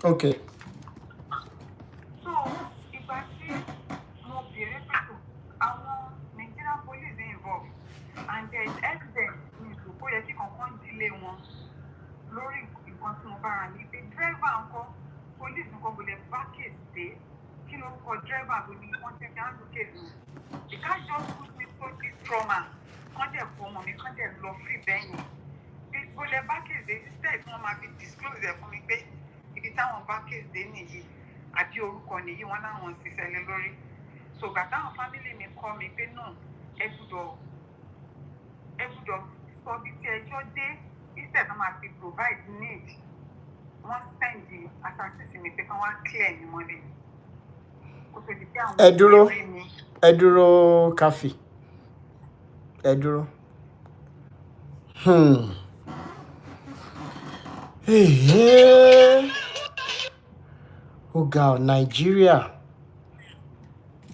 Okay. So, ìgbà tí mo bèrè pẹ̀lú àwọn Nigerian police involved and there is evidence ní ìdòkó yẹ kí kankan dílé wọn lórí nǹkan tí mo bára ní pé driver ńkọ́ police nǹkan kò lè bá case dé kí lórúkọ driver ló ní wọ́n ti fi handle case mi. They can't just put me through this trauma kán dẹ̀ fọ ọmọ mi kán dẹ̀ lọ free bẹ́yìn. Kò lè bá case dé instead wọ́n máa fi disclose ẹ̀ fún mi pé ibi táwọn bá case dé nìyí àbí orúkọ nìyí wọn láwọn ṣiṣẹ́ lé lórí so gbà táwọn family mi kọ́ mi pé náà ẹ gbúdọ̀ sọ bí tí ẹjọ́ dé instead wọ́n máa fi provide need wọ́n send assassin mi pé kán wá clear ní mọ́lẹ̀ kó tó di pé àwọn ẹ dúró káfí ẹ dúró. Ó ga ọ̀ Nàìjíríà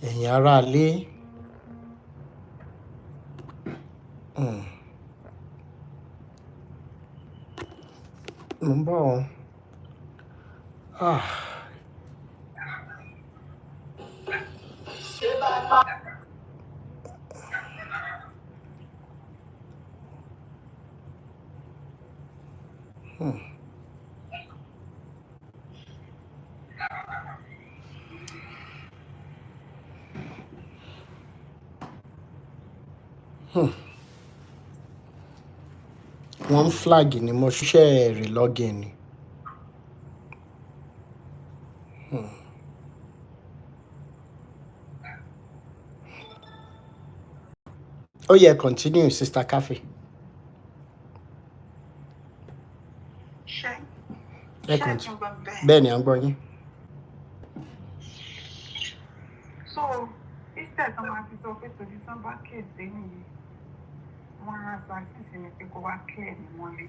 ẹ̀yin aráalé mo ń bọ̀ ọ́ wọ́n flag ni mo ṣiṣẹ́ rẹ̀ login ni. Oh yeah, continue, Sister Cafe. Bẹ́ẹ̀ ni à ń gbọ́ yín. So, instead of my piece of it to December kids, they need one has access in it to go back clear the money.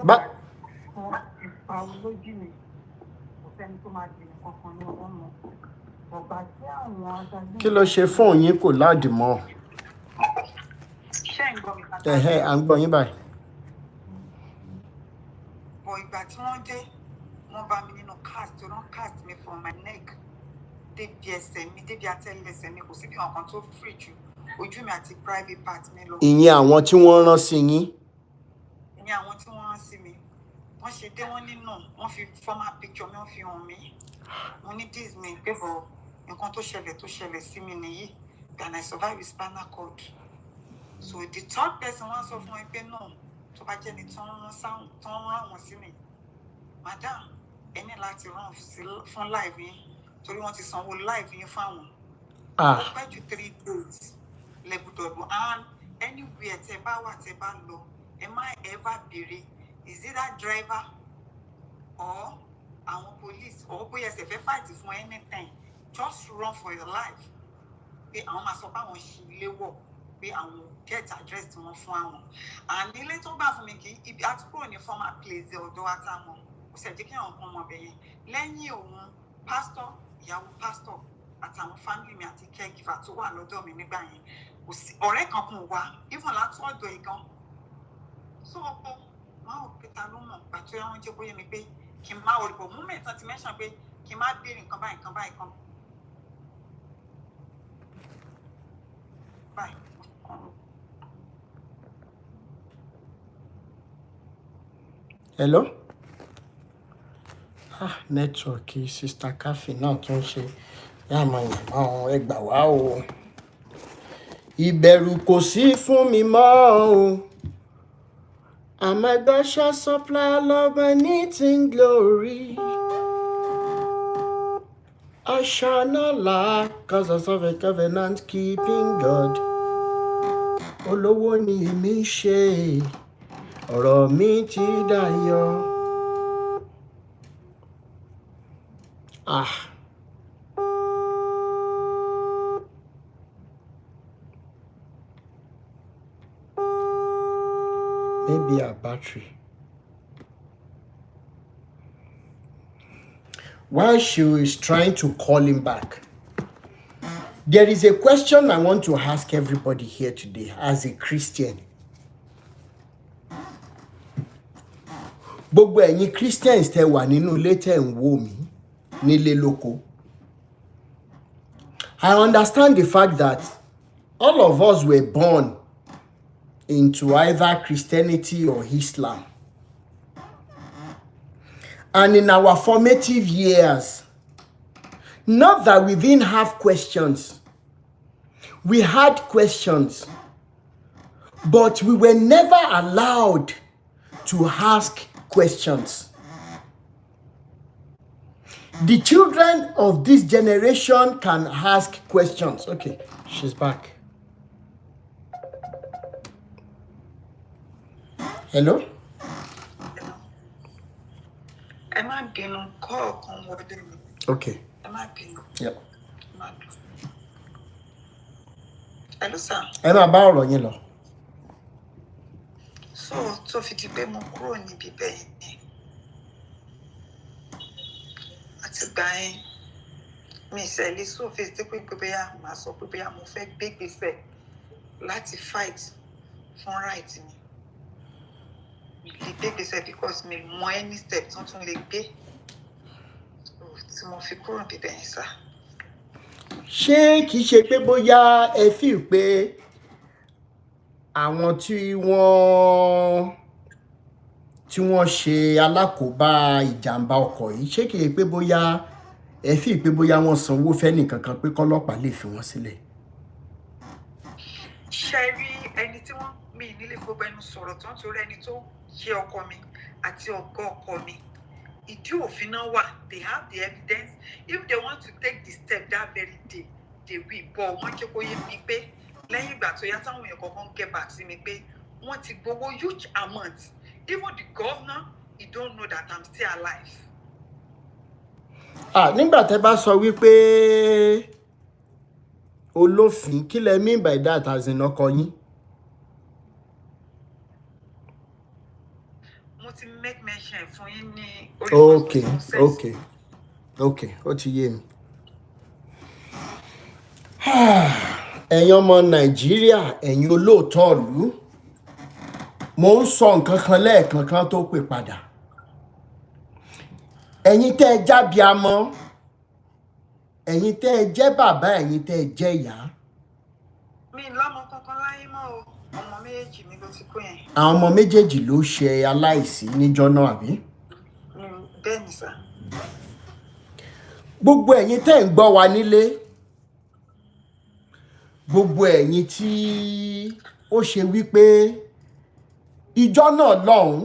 But if I was looking at send to my kí ló ṣe fóònù yín kò láàdì mọ́? À ń gbọ́ yín báyìí. But ìgbà tí wọ́n dé wọ́n bá mi nínú cast tó rán cast mi from my neck débi ẹsẹ̀ mi débi àtẹ́lẹsẹ̀ mi kò sí bí ọkàn tó free jù ojú mi àti private part mi lọ. Ìyẹn àwọn tí wọ́n rán sí yín. Ìyẹn àwọn tí wọ́n rán sí mi wọ́n ṣe dé wọ́n nínú wọ́n fi former picture mi wọ́n fi hàn mí mo ní this mi pé bọ̀ nǹkan tó ṣẹlẹ̀ sí mi nìyí, and I survive with spinal cord. So the third person wá sọ fún ẹ pé no, tó bá jẹ́ ni tó ń rán wọn sí mi, madam, ẹ ní láti rán fún live yín torí wọ́n ti sanwó live yín fáwọn. Ó pẹ́ ju 3 days lẹ́gbùdọ̀dọ̀, and anywhere tẹ́ bá wà tẹ́ bá lọ, ẹ má ever béèrè is it that driver or àwọn police or bóyá ẹsẹ̀ fẹ́ fight fún anything, just run for your life. Pé àwọn máa sọ pé àwọn ṣì léwọ̀, pé àwọn get address tí wọ́n fún àwọn. And ilé tó gbà fún mi kì í ibi àti kúrò ní former place ọ̀dọ̀ àtàwọn kò sì jẹ́ kí àwọn kan mọ̀ bẹ̀yẹn. Lẹ́yìn òun pastor, ìyàwó pastor àtàwọn family mi àti caregiver tó wà lọ́dọ̀ mi nígbà yẹn, kò sí ọ̀rẹ́ kankan wá even láti ọ̀dọ̀ ìgan. So máa ò pé ta ló mọ̀ pàtó ẹ̀wọ̀n jẹ́ bóyá mi pé kí n máa wọlé bọ̀ moment náà ti mention pé kí n má béèrè nǹkan báyìí kan. Báyìí. Hello? Network Sister Cafe náà tún ṣe yàmàyàmà ọ̀hún ẹgbà wá o. Ìbẹ̀rù kò sí fún mi mọ́ o. And my God shall supply all of my needs in glory. I shall not lack, cause I serve a covenant keeping God. Olówó ni èmi ṣe, ọ̀rọ̀ mi ti dayọ̀. Maybe our battery. While she is trying to call him back, there is a question I want to ask everybody here today as a Christian. Gbogbo ẹ̀yin Christians tẹ́ wà nínú ilé tẹ́ ń wò mí nílé lóko. I understand the fact that all of us were born into either Christianity or Islam. And in our formative years, not that we didn't have questions. We had questions, but we were never allowed to ask questions. The children of this generation can ask questions. Okay, she's back. Hello? Ẹ má bínú, call kan wọlé mi. Okay. Ẹ má bínú. Yep. Hello, sir. Ẹ máa bá ọ̀rọ̀ yín lọ. So, tó fi di pé mo kúrò níbi bẹ́ẹ̀ yẹn. Àti gbà yẹn, mi ìṣẹ̀lẹ̀ sófin tí pé bóyá màá sọ pé bóyá mo fẹ́ gbégbèsè láti fight fún right mi. Mi lè gbégbèsè because mi mọ any step tó tún lè gbé. Tí mo fi kúrò níbi bẹ́ẹ̀ yẹn, sir. Ṣé kìí ṣe pé bóyá ẹ feel pé àwọn tí wọ́n ṣe alákòóbá ìjàmbá ọkọ̀ yìí, ṣé kìí pé bóyá ẹ feel pé bóyá wọ́n sanwó fẹ́nìkankan pé kọ́lọ́pàá lè fi wọ́n sílẹ̀? Ṣé rí ẹni tí wọ́n mi nílé gbogbo ẹnu sọ̀rọ̀ tó ń torí ẹni tó ṣe ọkọ mi àti ọ̀gá ọkọ mi? Ìdí òfin náà wà, they have the evidence. If they want to take the step that very day, they will. But wọ́n jẹ́ kó yé mi pé lẹ́yìn ìgbà tó yá táwọn èèyàn kọ̀ọ̀kan get back sí mi pé wọ́n ti gbowó huge amount. Even the governor, he don't know that I'm still alive. Nígbà tẹ́ bá sọ wípé olófin, kí lẹ mean by that as in ọkọ yín? Mo ti make mention fún yín ní Okay, ó ti yé mi. Ẹ̀yin ọmọ Nàìjíríà, ẹ̀yin olóòótọ́ ìlú, mo ń sọ nǹkan kan lẹ́ẹ̀kan kan tó pè padà. Ẹ̀yin tẹ́ ẹ jábíamọ, ẹ̀yin tẹ́ ẹ jẹ́ bàbá, ẹ̀yin tẹ́ ẹ jẹ́ ìyá. Mi lọ́mọ kankan láyé mọ́ o, ọmọ méjèèjì mi ló ti kú yẹn. Àwọn ọmọ méjèèjì ló ṣe aláìsí níjọ́ náà, àbí? Bẹ́ẹ̀ ni, sir. gbogbo ẹ̀yin tẹ́ ń gbọ́ wa nílé, gbogbo ẹ̀yin tí ó ṣe wípé ìjọ náà lọ́hùn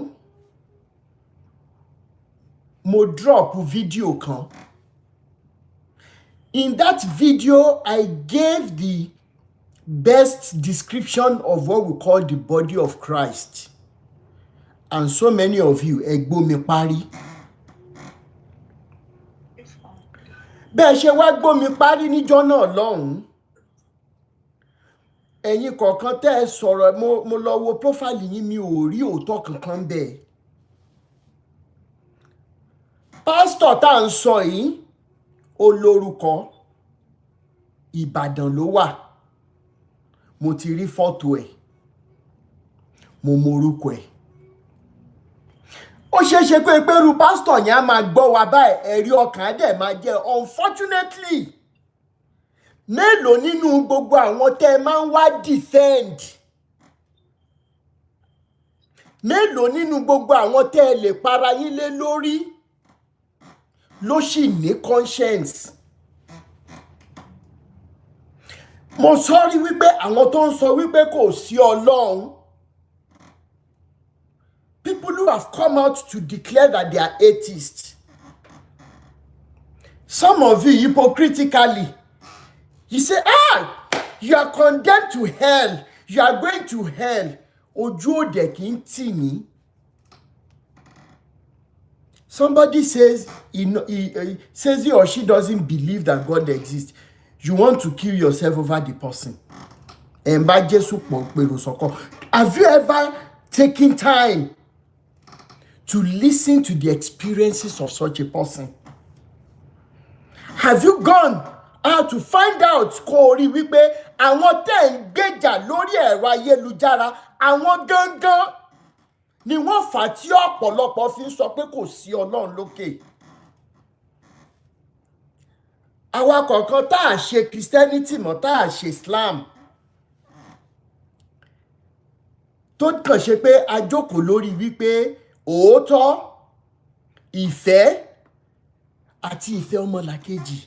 mo drop video kan. In that video, I gave the best description of what we call the body of Christ. And so many of you, ẹ gbọ́ mi parí. Bẹ́ẹ̀ ṣe wá gbọ́ mi parí níjọ́ náà lọ́hùn. Ẹ̀yin kọ̀ọ̀kan tẹ́ ẹ sọ̀rọ̀, mo lọ wo profile yín, mi ò rí òótọ́ kankan bẹ́ẹ̀. Pásítọ̀ tá à ń sọ yìí, olórúkọ Ìbàdàn ló wà. Mo ti rí fọ́tò ẹ̀, mo morúkọ ẹ̀. Ó ṣeé ṣe pé irú pásítọ̀ yẹn á máa gbọ́ wa báyìí, ẹ̀rí ọkàn á dẹ̀ máa jẹ́. Unfortunately, mélòó nínú gbogbo àwọn tẹ́ ẹ máa ń wá defend, mélòó nínú gbogbo àwọn tẹ́ ẹ lè para yín lé lórí ló sì ní conscience? Mo sọ rí wípé àwọn tó ń sọ wípé kò sí Ọlọ́run, people who have come out to declare that they are atheists. Some of you hypocritically, you say, you are condemned to hell, you are going to hell. Ojú òde kì í tì yín. Somebody says he or she doesn't believe that God exists. You want to kill yourself over the person. Have you ever taken time to listen to the experiences of such a person? Have you gone out to find out kó rí wípé àwọn tẹ́ ń gbèjà lórí ẹ̀rọ ayélujára, àwọn gangan ni wọ́n fà tí ọ̀pọ̀lọpọ̀ fi ń sọ pé kò sí Ọlọ́run lókè? Àwa kọ̀ọ̀kan tá à ṣe Christianity mọ́, tá à ṣe Islam, tó kàn ṣe pé a jókòó lórí wípé òótọ́, ìfẹ́ àti ìfẹ́ ọmọlàkejì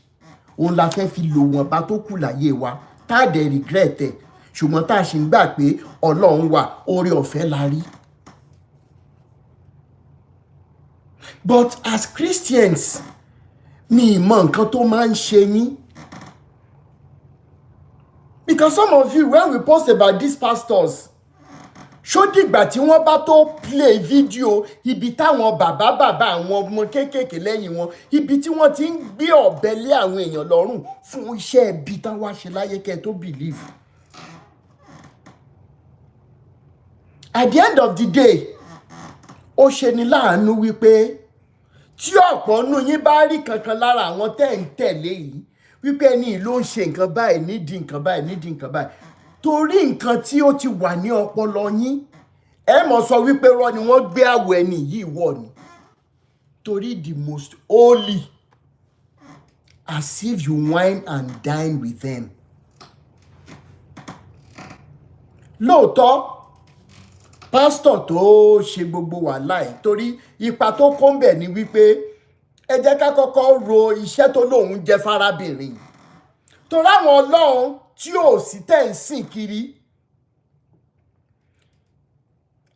òun la fẹ́ fi lò wọ́n bá tó kù láyé wa, tá a dẹ̀ regret ẹ̀, ṣùgbọ́n tá a ṣì ń gbà pé Ọlọ́run wà, oore ọ̀fẹ́ la rí. But as Christians, mi mọ nǹkan tó máa ń ṣe yín. Because some of you, when we post about these pastors, ṣó dìgbà tí wọ́n bá tó play video ibi táwọn bàbá àwọn ọmọ kéékèèké lẹ́yìn wọn, ibi tí wọ́n ti ń gbé ọ̀bẹ lé àwọn èèyàn lọ́rùn fún iṣẹ́ ibi tán wá ṣe láyé kẹ́ tó believe. At the end of the day, ó ṣe ni láàánú wípé tí ọ̀pọ̀ nínú yín bá rí kankan lára àwọn tẹ́ ń tẹ̀lé yìí, wípé ẹni ló ń ṣe nǹkan báyìí, nídìí nǹkan báyìí, nídìí nǹkan báyìí, torí nǹkan tí ó ti wà ní ọpọlọ yín, ẹ mọ̀ sọ wípé rọ ni wọ́n gbé àwọ̀ ẹni yìí wọ̀ ni. Torí the most holy, as if you wine and dine with them. Lóòótọ́, pásítọ̀ tó ṣe gbogbo wàhálà ẹ̀, torí ipa tó kó ń bẹ̀ ni wípé ẹ jẹ́ ká kọ́kọ́ ro iṣẹ́ tó lóun jẹ́ fárábìnrin. Torí àwọn Ọlọ́run tí ò sí tẹ̀ ń sìn kiri,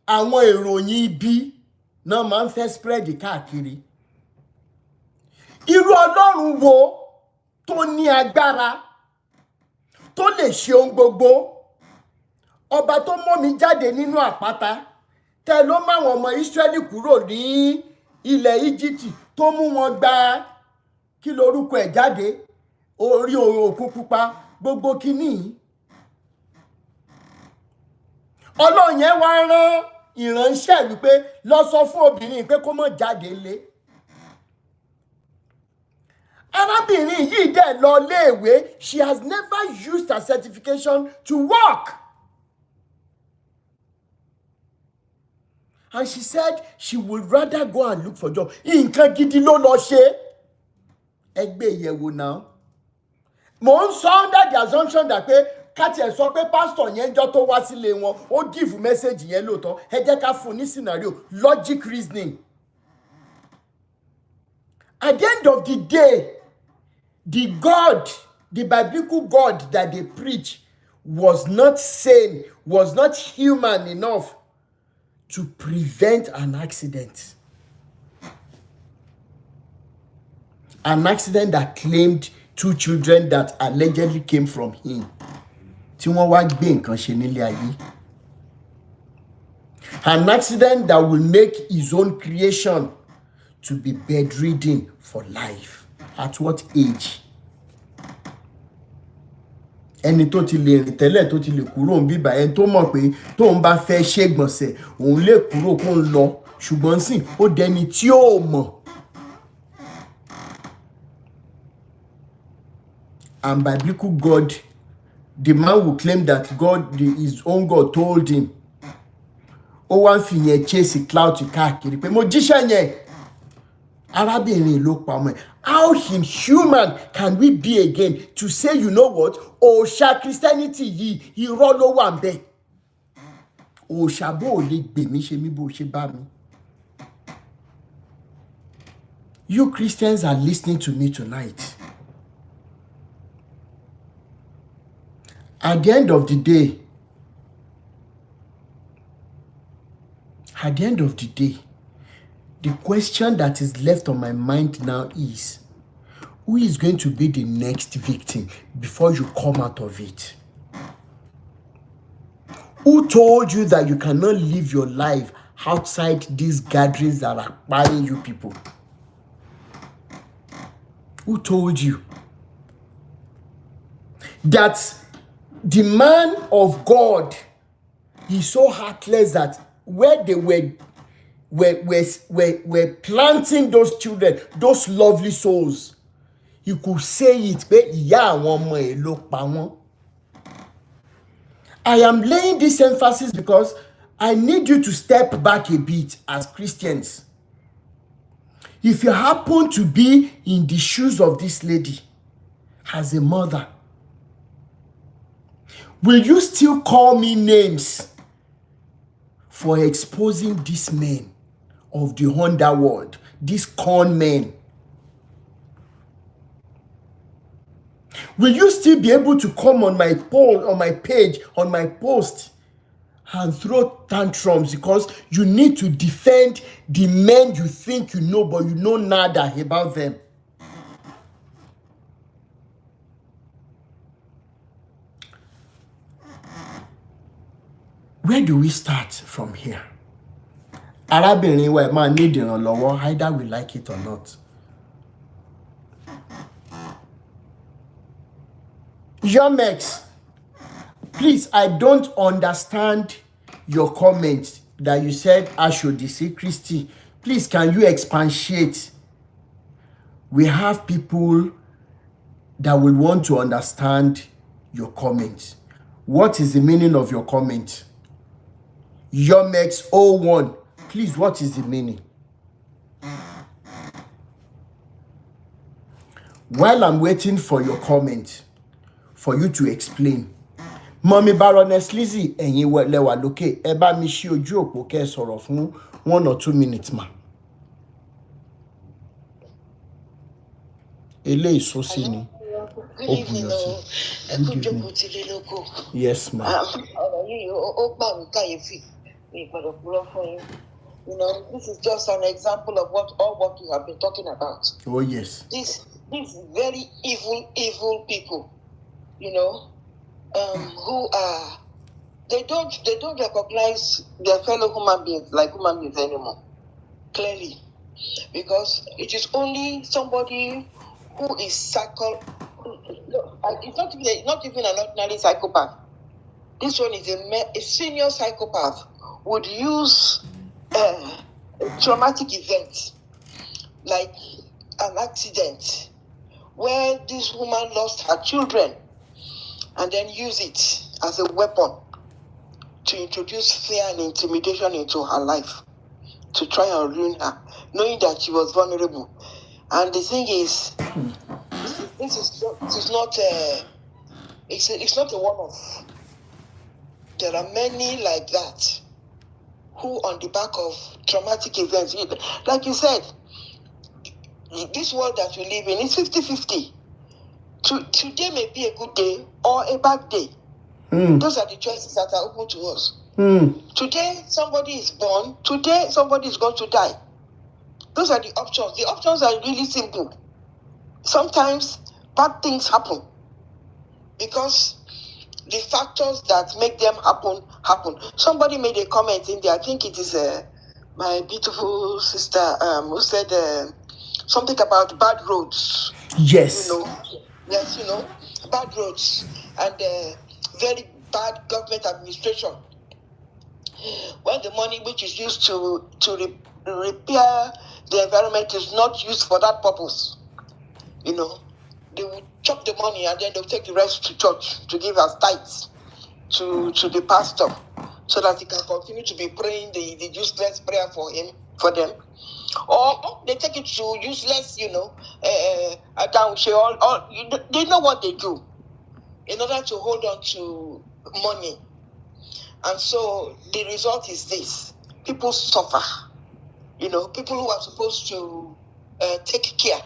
àwọn ìròyìn ibi náà máa ń fẹ́ spread káàkiri. Irú Ọlọ́run wo tó ní agbára, tó lè ṣe ohun gbogbo? Ọba tó mú mi jáde nínú àpáta, tẹ́ ló mú àwọn ọmọ Ísírẹ́lì kúrò ní ilẹ̀ Íjíbítì, tó mú wọn gba kí lorúkọ ẹ̀ jáde, orí Òkun Pupa, gbogbo kíní. Ọlọ́run yẹn wá rán ìránṣẹ́ wípé lọ sọ fún obìnrin pé kó má jáde lé. Arábìnrin yìí dẹ̀ lọ léèwé, she has never used her certification to work. And she said she would rather go and look for job. Nǹkan gidi ló lọ ṣe. Ẹgbẹ́ ìyẹ̀wò náà. Mo ń sọ under the assumption that pé káti ẹ̀ sọ pé pásítọ̀ yẹn jọ tó wá sílé wọn, ó give message yẹn lóòótọ́. Ẹ jẹ́ ká fún ní scenario, logic reasoning. At the end of the day, the biblical God that they preach was not sane, was not human enough to prevent an accident. An accident that claimed 2 children that allegedly came from him. Tí wọ́n wá gbé nǹkan ṣe nílé ayé. An accident that will make his own creation to be bedridden for life. At what age? Ẹni tó ti lè rìn tẹ́lẹ̀ tó ti lè kúrò ń bíbá ẹni tó mọ̀ pé tóun bá fẹ́ ṣègbọ̀nsẹ̀ òun lè kúrò kó ń lọ ṣùgbọ́n sìn ó dẹni tí ó mọ̀. And biblical God, the man will claim that his own God told him. Ó wá ń fi yẹn chase clout káàkiri pé mo jíṣẹ́ yẹn. Arábìnrin ló pa ọmọ ẹ̀. How inhuman can we be again to say, you know what? Òòṣà Christianity yìí irọ́ ló wà ńbẹ̀. Òòṣà bó lè gbè mí ṣe mí bó ṣe bá mi. You Christians are listening to me tonight. At the end of the day, the question that is left on my mind now is, who is going to be the next victim before you come out of it? Who told you that you cannot live your life outside these gatherings that are buying you people? Who told you that the man of God is so heartless that where they were planting those children, those lovely souls, you could say it, but I am laying this emphasis because I need you to step back a bit as Christians. If you happen to be in the shoes of this lady as a mother, will you still call me names for exposing these men of the underworld, these con men? Will you still be able to come on my page, on my post, and throw tantrums because you need to defend the men you think you know, but you know nada about them? Where do we start from here? Arábìnrin wa máa need ìrànlọ́wọ́, either we like it or not. Yomex, please, I don't understand your comment that you said I should deceive Christy. Please, can you expatiate? We have people that will want to understand your comment. What is the meaning of your comment? Yomex 01, please, what is the meaning? While I'm waiting for your comment, for you to explain, Mommy Baroness Lizzie, ẹ̀yin lẹ́wà lókè, ẹ bá mi ṣí ojú òpó kẹ́ sọ̀rọ̀ fún 1 or 2 minutes ma. Eléyìí sósì ni. Good evening, good evening. Yes, ma'am. You know, this is just an example of what you have been talking about. Oh yes. These very evil people, you know, who are they don't recognize their fellow human beings like human beings anymore. Clearly, because it is only somebody who is it's not even an ordinary psychopath. This one is a senior psychopath, would use a traumatic event like an accident where this woman lost her children and then use it as a weapon to introduce fear and intimidation into her life to try and ruin her, knowing that she was vulnerable. And the thing is, it's not a one-off. There are many like that who, on the back of traumatic events, like you said, this world that we live in is 50-50. Today may be a good day or a bad day. Those are the choices that are open to us. Today, somebody is born. Today, somebody is going to die. Those are the options. The options are really simple. Sometimes bad things happen because the factors that make them happen. Somebody made a comment in there. I think it is my beautiful sister who said something about bad roads. Yes. Yes, bad roads and very bad government administration. When the money which is used to repair the environment is not used for that purpose, they will chop the money and then they'll take the rest to church to give as tithes to the pastor so that he can continue to be praying the useless prayer for them. Or they take it to useless, they know what they do in order to hold on to money. And so the result is this. People suffer. People who are supposed to take care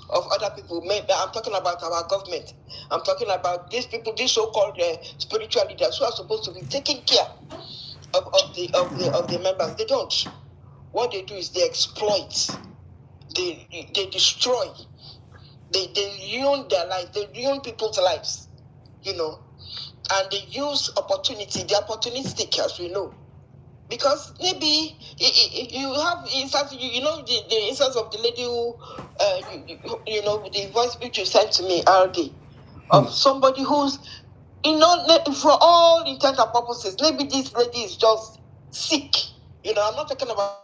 of other people. I'm talking about our government. I'm talking about these people, these so-called spiritual leaders who are supposed to be taking care of the members. They don't. What they do is they exploit. They destroy. They ruin their lives. They ruin people's lives. And they use opportunity. They're opportunistic, as we know. Because maybe you have instance, the instance of the lady who, the voice which you sent to me, RD, of somebody who's, for all intents and purposes, maybe this lady is just sick. I'm not talking about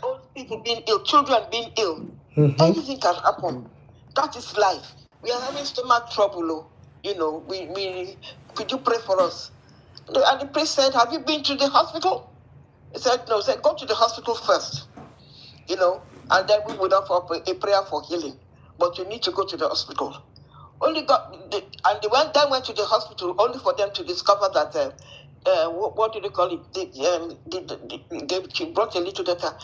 old people being ill, children being ill. Anything can happen. That is life. We are having stomach trouble. Could you pray for us? And the priest said, have you been to the hospital? He said, no. He said, go to the hospital first. And then we would offer a prayer for healing. But you need to go to the hospital. Then went to the hospital only for them to discover that, what do they call it? She brought a little daughter.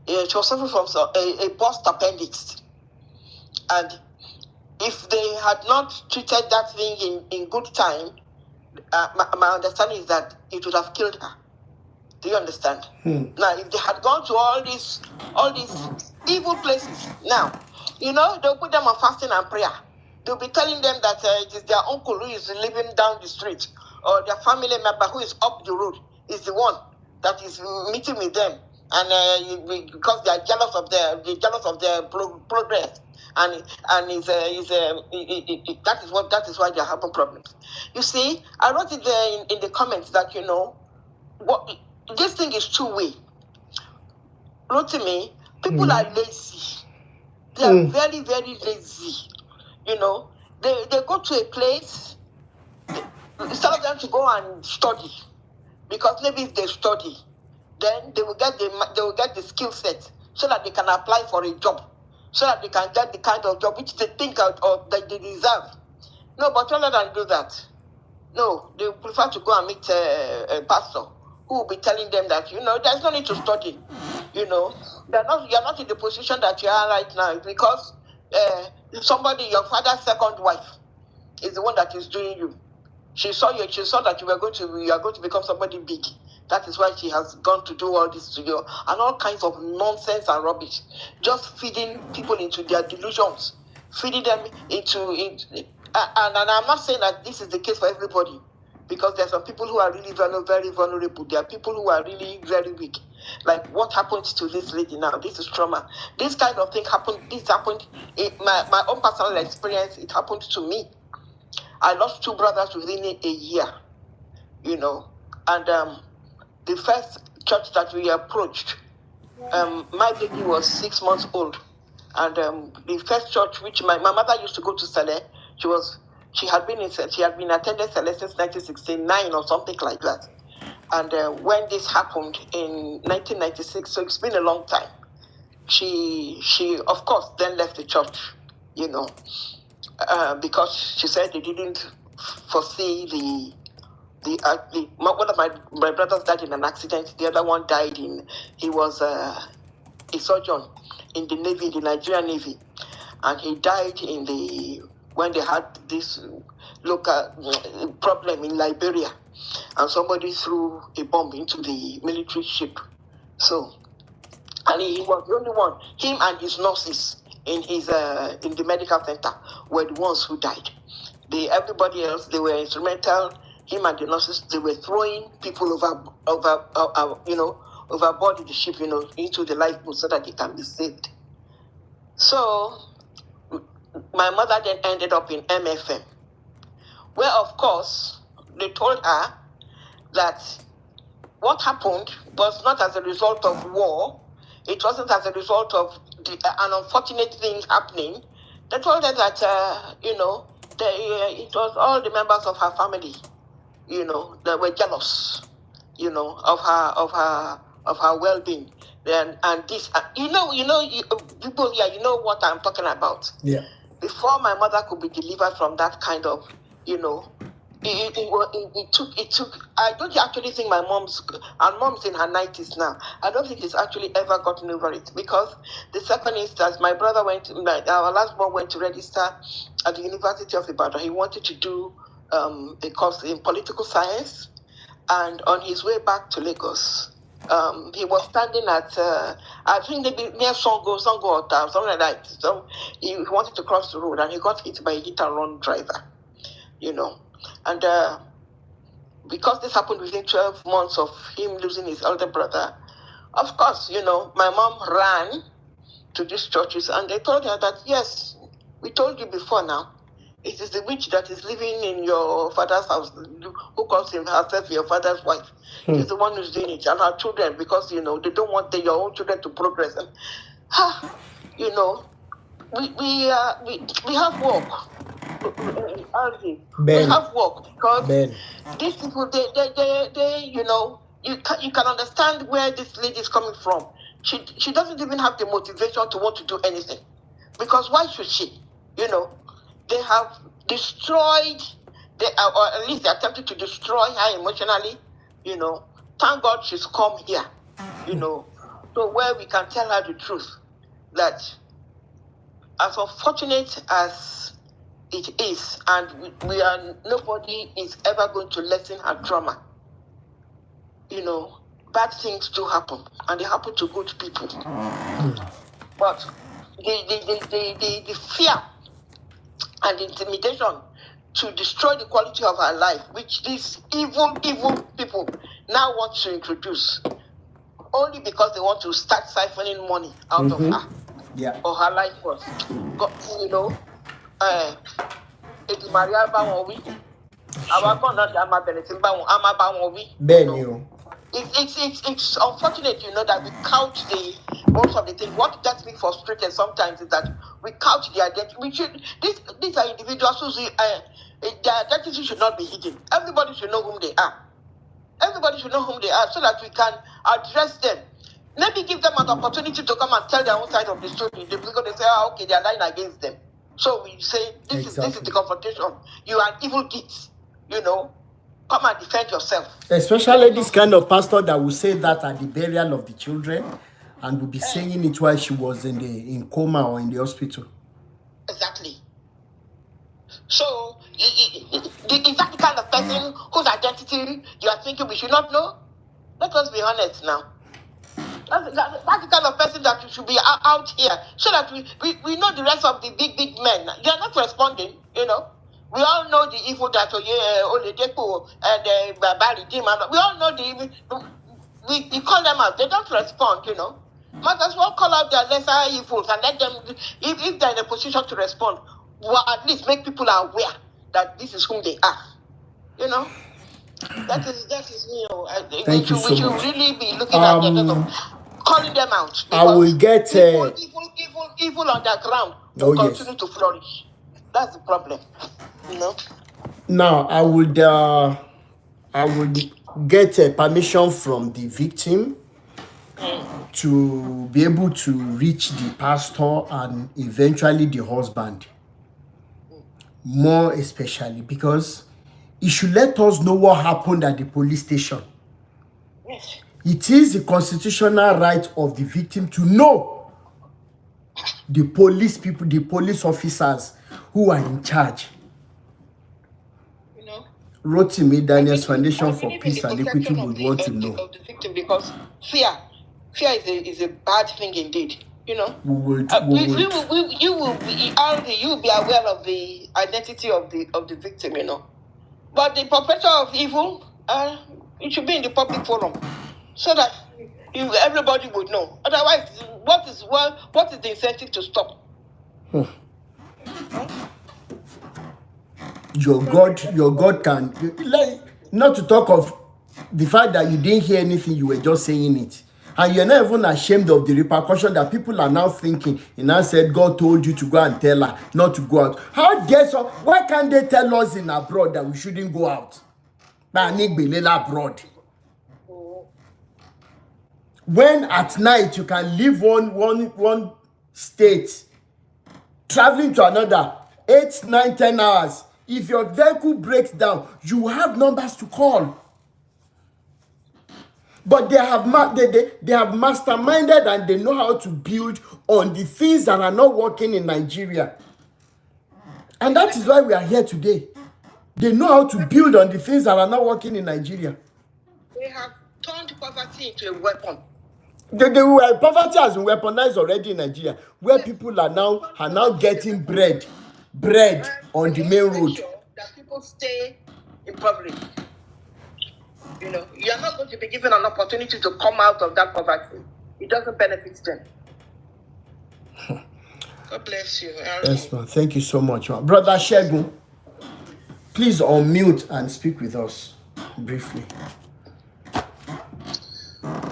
She was suffering from a burst appendix. And if they had not treated that thing in good time, my understanding is that it would have killed her. Do you understand? Now, if they had gone to all these evil places, now, they'll put them on fasting and prayer. They'll be telling them that it is their uncle who is living down the street, or their family member who is up the road is the one that is meeting with them, and because they are jealous of their progress, and that is why they are having problems. You see, I wrote it there in the comments that what this thing is two-way. Wrote to me, people are lazy. They are very, very lazy. They go to a place, instead of them to go and study, because maybe if they study, then they will get the skill set so that they can apply for a job, so that they can get the kind of job which they think that they deserve. No, but rather than do that, no, they prefer to go and meet a pastor who will be telling them that there's no need to study. You're not in the position that you are right now because somebody, your father's second wife, is the one that is doing you. She saw that you are going to become somebody big. That is why she has gone to do all this to you and all kinds of nonsense and rubbish, just feeding people into their delusions, feeding them into. And I'm not saying that this is the case for everybody, because there are some people who are really very, very vulnerable. There are people who are really very weak. Like what happened to this lady now? This is trauma. This kind of thing happened. This happened in my own personal experience. It happened to me. I lost 2 brothers within a year, and the first church that we approached, my baby was 6 months old, and the first church which my mother used to go to Saleh, she had been attending Saleh since 1969 or something like that, and when this happened in 1996, so it's been a long time. She of course then left the church, because she said they didn't foresee one of my brothers died in an accident. The other one died he was a surgeon. in the Navy, the Nigerian Navy, and he died when they had this local problem in Liberia, and somebody threw a bomb into the military ship. So, and he was the only one. Him and his nurses in the medical center were the ones who died. Everybody else, they were instrumental. Him and the nurses, they were throwing people overboard the ship, into the lifeboat so that they can be saved. So my mother then ended up in MFM, where of course they told her that what happened was not as a result of war. It wasn't as a result of an unfortunate thing happening. They told her that it was all the members of her family, that were jealous, of her well-being. And this, people here, you know what I'm talking about. Yeah. Before my mother could be delivered from that kind of, it took. I don't actually think mom's in her 90s now. I don't think she's actually ever gotten over it, because the second instance, my brother our last born went to register at the University of Ibadan. He wanted to do a course in political science, and on his way back to Lagos, he was standing at I think maybe near Songo or something like that. So he wanted to cross the road, and he got hit by a hit-and-run driver. And because this happened within 12 months of him losing his elder brother, of course, my mom ran to these churches, and they told her that, yes, we told you before now, it is the witch that is living in your father's house, who calls herself your father's wife. She's the one who's doing it, and her children, because, they don't want your own children to progress. And, we have work. We have work, because these people, they you can understand where this lady is coming from. She doesn't even have the motivation to want to do anything, because why should she? They have destroyed, or at least they attempted to destroy her emotionally. Thank God she's come here. So where we can tell her the truth, that as unfortunate as it is, and nobody is ever going to lessen her trauma. Bad things do happen, and they happen to good people. But the fear and intimidation to destroy the quality of her life, which these evil people now want to introduce, only because they want to start siphoning money out of her. Yeah. Or her life was. Maria Bawowi. It's unfortunate, that we couch most of the things. What gets me frustrated sometimes is that we couch the identity. These are individuals whose their identity should not be hidden. Everybody should know whom they are. Everybody should know whom they are, so that we can address them. Maybe give them an opportunity to come and tell their own side of the story. Because they say, okay, they are lying against them. So we say, this is the confrontation. You are evil gits, Come and defend yourself. Especially this kind of pastor that will say that at the burial of the children, and will be saying it while she was in coma or in the hospital. Exactly. So, is that the kind of person whose identity you are thinking we should not know? Let us be honest now. That's the kind of person that should be out here, so that we know the rest of the big men. They are not responding, We all know the evil that Oledepo and Babari Demon. We all know the evil. We call them out. They don't respond, Might as well call out their lesser evils and let them, if they're in a position to respond, well, at least make people aware that this is whom they are. That is me. Thank you so much. We should really be looking at them, calling them out. I will get evil on the ground will continue to flourish. That's the problem. Now I would get permission from the victim to be able to reach the pastor and eventually the husband. More especially because it should let us know what happened at the police station. Yes. It is the constitutional right of the victim to know the police people, the police officers who are in charge. You know, Rotimi Daniels I Foundation for believe in Peace the and Equity protection would want to know. of the victim, because fear is a bad thing indeed. You know, you will be aware of the identity of the victim. You know, but the perpetrator of evil, it should be in the public forum, so that everybody would know. Otherwise, what is the incentive to stop? Your God can, like, not to talk of the fact that you didn't hear anything, you were just saying it. And you're not even ashamed of the repercussion that people are now thinking. You now said God told you to go and tell her not to go out. How dare so? Why can't they tell us in abroad that we shouldn't go out? Abroad. When at night you can leave one state, traveling to another 8, 9, 10 hours. If your vehicle breaks down, you have numbers to call. But they have masterminded and they know how to build on the things that are not working in Nigeria. And that is why we are here today. They know how to build on the things that are not working in Nigeria. They have turned poverty into a weapon. Poverty has been weaponized already in Nigeria, where people are now getting bread on the main road. Sure that people stay impoverished. You know, you are not going to be given an opportunity to come out of that poverty. It doesn't benefit them. God bless you. Yes, man. Thank you so much, man. Brother Shegun, please unmute and speak with us briefly.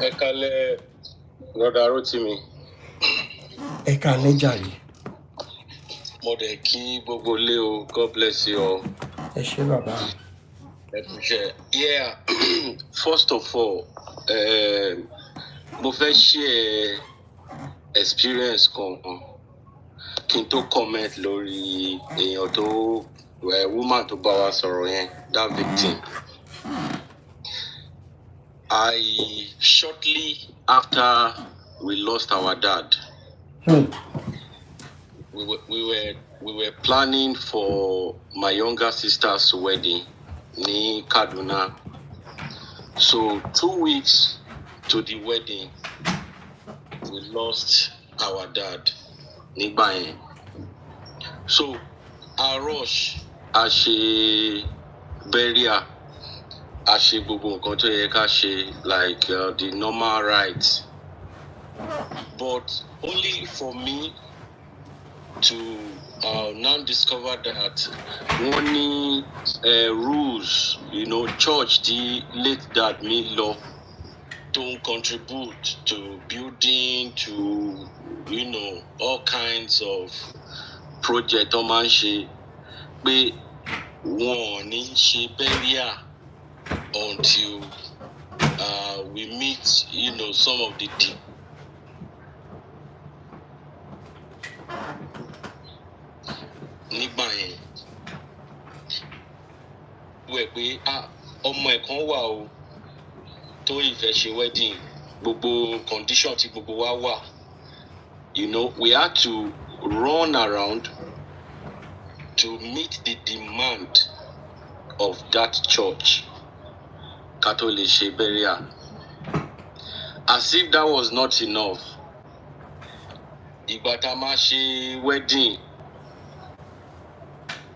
Ekale, Brother Rotimi. Ekale Jari. Modeki Bogoleo, God bless you all. Yeah, first of all, mo fẹ́ share experience kan kí n tó comment lórí èèyàn tó woman tó bá wa sọ̀rọ̀ yẹn, that victim. Shortly after we lost our dad, we were planning for my younger sister's wedding in Kaduna. So 2 weeks to the wedding, we lost our dad, Nigbayen. So I rush, I ṣe burial, I ṣe gbogbo nǹkan tó yẹ ká ṣe, like the normal rites. But only for me to now discover that one rules, you know, church, the late dad me law, don't contribute to building, to, you know, all kinds of project or manche, but one she burial until we meet, you know, some of the nígbà yẹn wẹ̀ pé ọmọ ẹ̀ kan wà o tó ìfẹ́ ṣe wedding, gbogbo condition tí gbogbo wa wà, you know, we had to run around to meet the demand of that church ká tó lè ṣe burial. As if that was not enough, ìgbà tá máa ṣe wedding,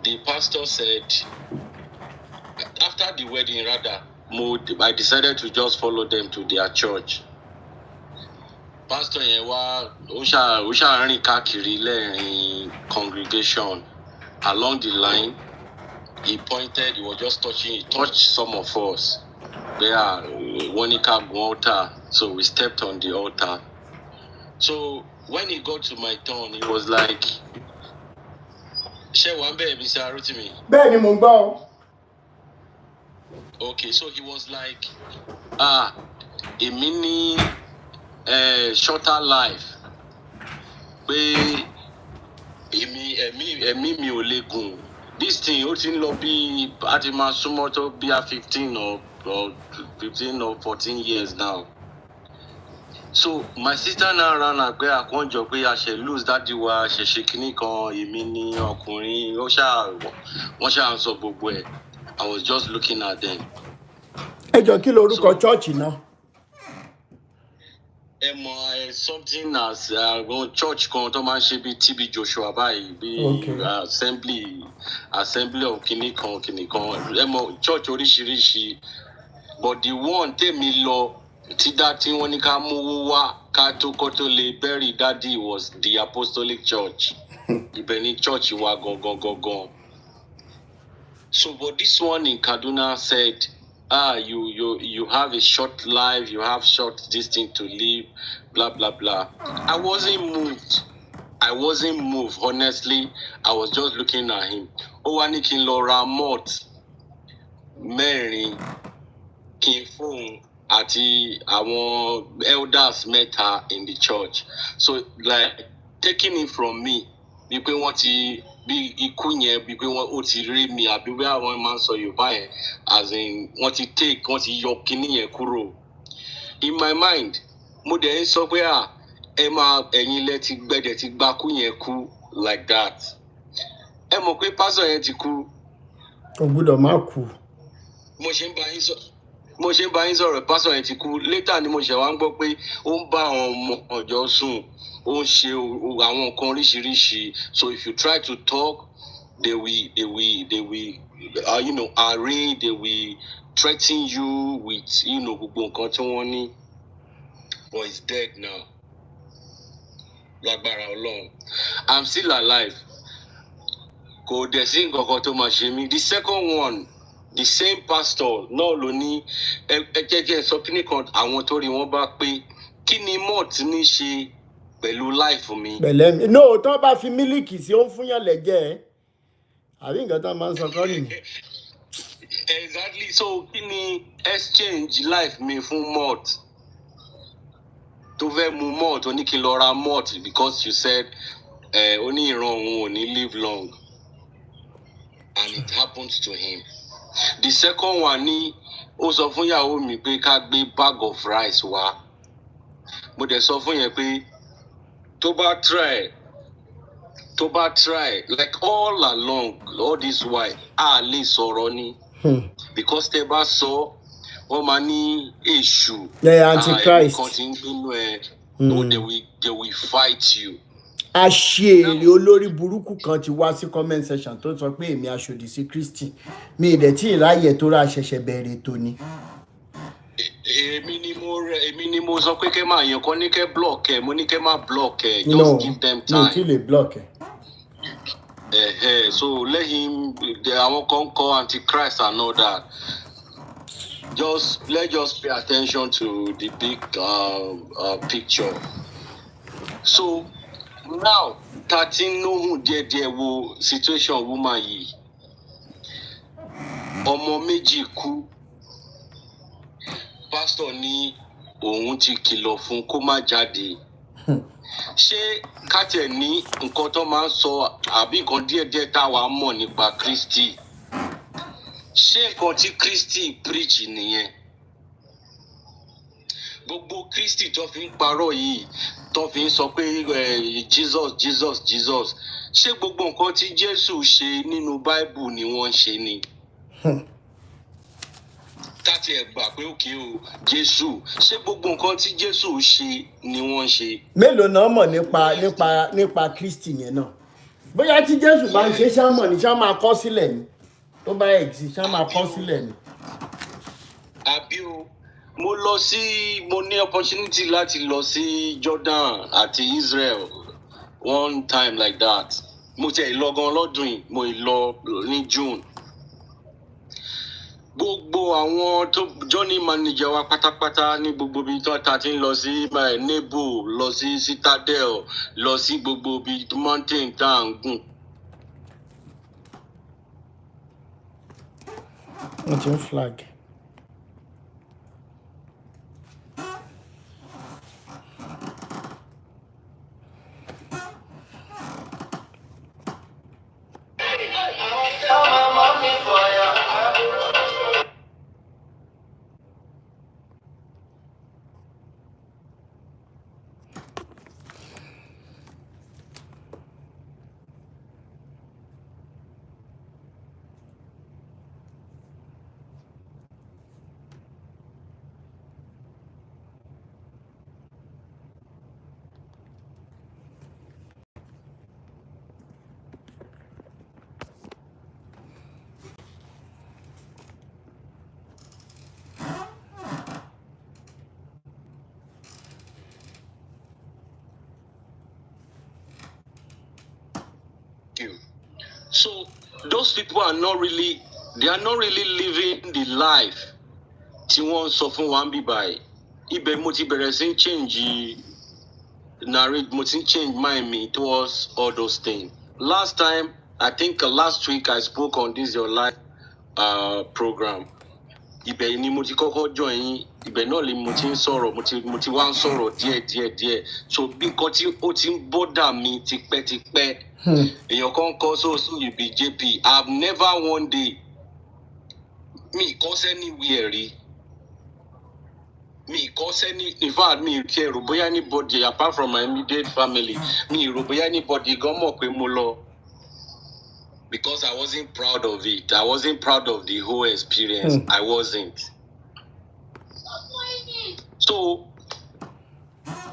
the pastor said, after the wedding rather, I decided to just follow them to their church. Pastor yẹn wá ó ṣá rìn káàkiri lẹ́rìn congregation. Along the line, he was just he touched some of us. They are one altar, so we stepped on the altar. So when he got to my turn, he was like, ṣé wàá bẹ́ẹ̀ Mr. Rotimi? Bẹ́ẹ̀ ni mò ń gbọ́ o. Okay, so he was like, èmi ní shorter life, pé èmi mi ò lè gùn. This thing ó ti ń lọ bí a ti máa súnmọ́ tó bí 15 or 14 years now. So my sister now ran àgbẹ àkànjọ pé a ṣe lose daddy wa ṣe ṣe kinní kan èmi ní ọkùnrin wọ́n ṣáà ń sọ gbogbo ẹ̀. I was just looking at them. Ẹ jọ kí lorúkọ chọ́ọ̀chì náà? Ẹ mọ something as church kan tó máa ń ṣe bí TB Joshua báyìí bí assembly of kinní kan. Ẹ mọ church oríṣiríṣi but the one tèmi lọ tí wọ́n ní ká mówó wá ká tó lè bury daddy was the Apostolic Church. Ibẹ̀ ni church wa gangan. So but this one in Kaduna said, you have a short life, you have short this thing to live, blah blah blah. I wasn't moved, honestly. I was just looking at him. Ó wá ní kí n lọ ra malt mẹ́rin kí n fún àti àwọn elders mẹ́ta in the church. So like taking it from me bí pé wọ́n ti bí ikú yẹn bí pé ó ti rí mi àbí bí àwọn máa ń sọ Yorùbá yẹn as in wọ́n ti yọ kíní yẹn kúrò. In my mind mo dẹ̀ ń sọ pé ẹ̀yin lẹ ti gbẹ̀dẹ̀ ti gba kú yẹn kú like that. Ẹ mọ̀ pé pásọ̀ yẹn ti kú. Ó gbọ́dọ̀ má kú. Mo ṣe ń bá yín sọ̀rọ̀ pásọ̀ yẹn ti kú. Later ni mo ṣẹ̀ wá ń gbọ́ pé ó ń bá àwọn ọmọ ọ̀jọ́ sùn. Ó ń ṣe àwọn nǹkan oríṣiríṣi. So if you try to talk, they will array, they will threaten you with gbogbo nǹkan tí wọ́n ní. But he's dead now. Lágbára Ọlọ́run. I'm still alive. Kò dẹ̀ sí nǹkan kan tó máa ṣe mí. The second one, the same pastor náà ló ní ẹ sọ kíní kan àwọn tó rí wọn bá pé kí ni malt ní ṣe pẹ̀lú life mi. Pẹ̀lẹ́ mi no tó bá fi mílíkì sí ó ń fún yàn lẹ́jẹ̀ ẹ́ àbí nǹkan tó máa ń sọ kọ́ nìyẹn. Exactly. So kí ni exchange life mi fún malt tó fẹ́ mu malt ó ní kí n lọ ra malt because you said ó ní ìran òun ò ní live long and it happens to him. The second one ni ó sọ fún ìyàwó mi pé ká gbé bag of rice wá. Mo dẹ̀ sọ fún yẹn pé tó bá try like all along all this while a lè sọ̀rọ̀ ni because tẹ́ bá sọ wọ́n máa ní èṣù antichrist kan tí ń gbénú ẹ̀ they will fight you. Àṣèrè olórí burúkú kan ti wá sí comment section tó sọ pé èmi aṣòdì sí Kristi mi ìdẹ̀ tí ìráyè tó rà ṣẹ̀ṣẹ̀ bẹ̀rẹ̀ tó ni. Èmi ni mo sọ pé kẹ́ máa yàn kọ́ ní kẹ́ block ẹ̀ mo ní kẹ́ máa block ẹ̀ just give them time. No tí lè block ẹ̀. So let him àwọn kan kọ́ antichrist and all that. Let's just pay attention to the big picture. So now 13 nohun díẹ̀díẹ̀ wo situation woman yìí ọmọ méjì kú pastor ní òun ti kìlọ̀ fún kó má jáde. Ṣé kájẹ̀ ní nǹkan tó máa ń sọ àbí nǹkan díẹ̀díẹ̀ táwa mọ̀ nípa Kristi ṣé nǹkan tí Kristi preach nìyẹn? Gbogbo Kristi tó fi ń parọ́ yìí tó fi ń sọ pé Jesus ṣé gbogbo nǹkan tí Jésù ṣe nínú Bible ni wọ́n ń ṣe ni? Káti ẹ̀ gbà pé òkè o Jésù ṣé gbogbo nǹkan tí Jésù ṣe ni wọ́n ń ṣe? Mélòó náà mọ̀ nípa Kristi yẹn náà? Bóyá tí Jésù bá ń ṣe ṣá mọ̀ ní ṣá máa kọ sílẹ̀ ni tó bá exist ṣá máa kọ sílẹ̀ ni. Àbí o mo ní opportunity láti lọ sí Jordan àti Israel one time like that. Mo tẹ̀ lọ gan lọ́dún yìí mo lọ ní June. Gbogbo àwọn tó journey manager wa pátápátá ní gbogbo ibi tó ta ti ń lọ sí Nebo lọ sí Citadel lọ sí gbogbo ibi mountain tá à ń gùn. Wọ́n ti ń flag. So those people are not really living the life tí wọ́n sọ fún wa ń bí báyìí. Ibẹ̀ mo ti bẹ̀rẹ̀ sí change mind me towards all those things. Last time, I think last week I spoke on this your life program. Ibẹ̀ ni mo ti kọ́kọ́ join yín, ibẹ̀ náà ni mo ti ń sọ̀rọ̀, mo ti wá ń sọ̀rọ̀ díẹ̀. So bí nǹkan tí ó ti ń bọ́dà mi tipẹ́tipẹ́. Èèyàn kan kọ́ so you be JP. I've never one day me cause anywhere rí. Me cause any, in fact, me care bóyá anybody apart from my immediate family. Me rò bóyá anybody gan mọ̀ pé mo lọ. Because I wasn't proud of it. I wasn't proud of the whole experience. I wasn't. So,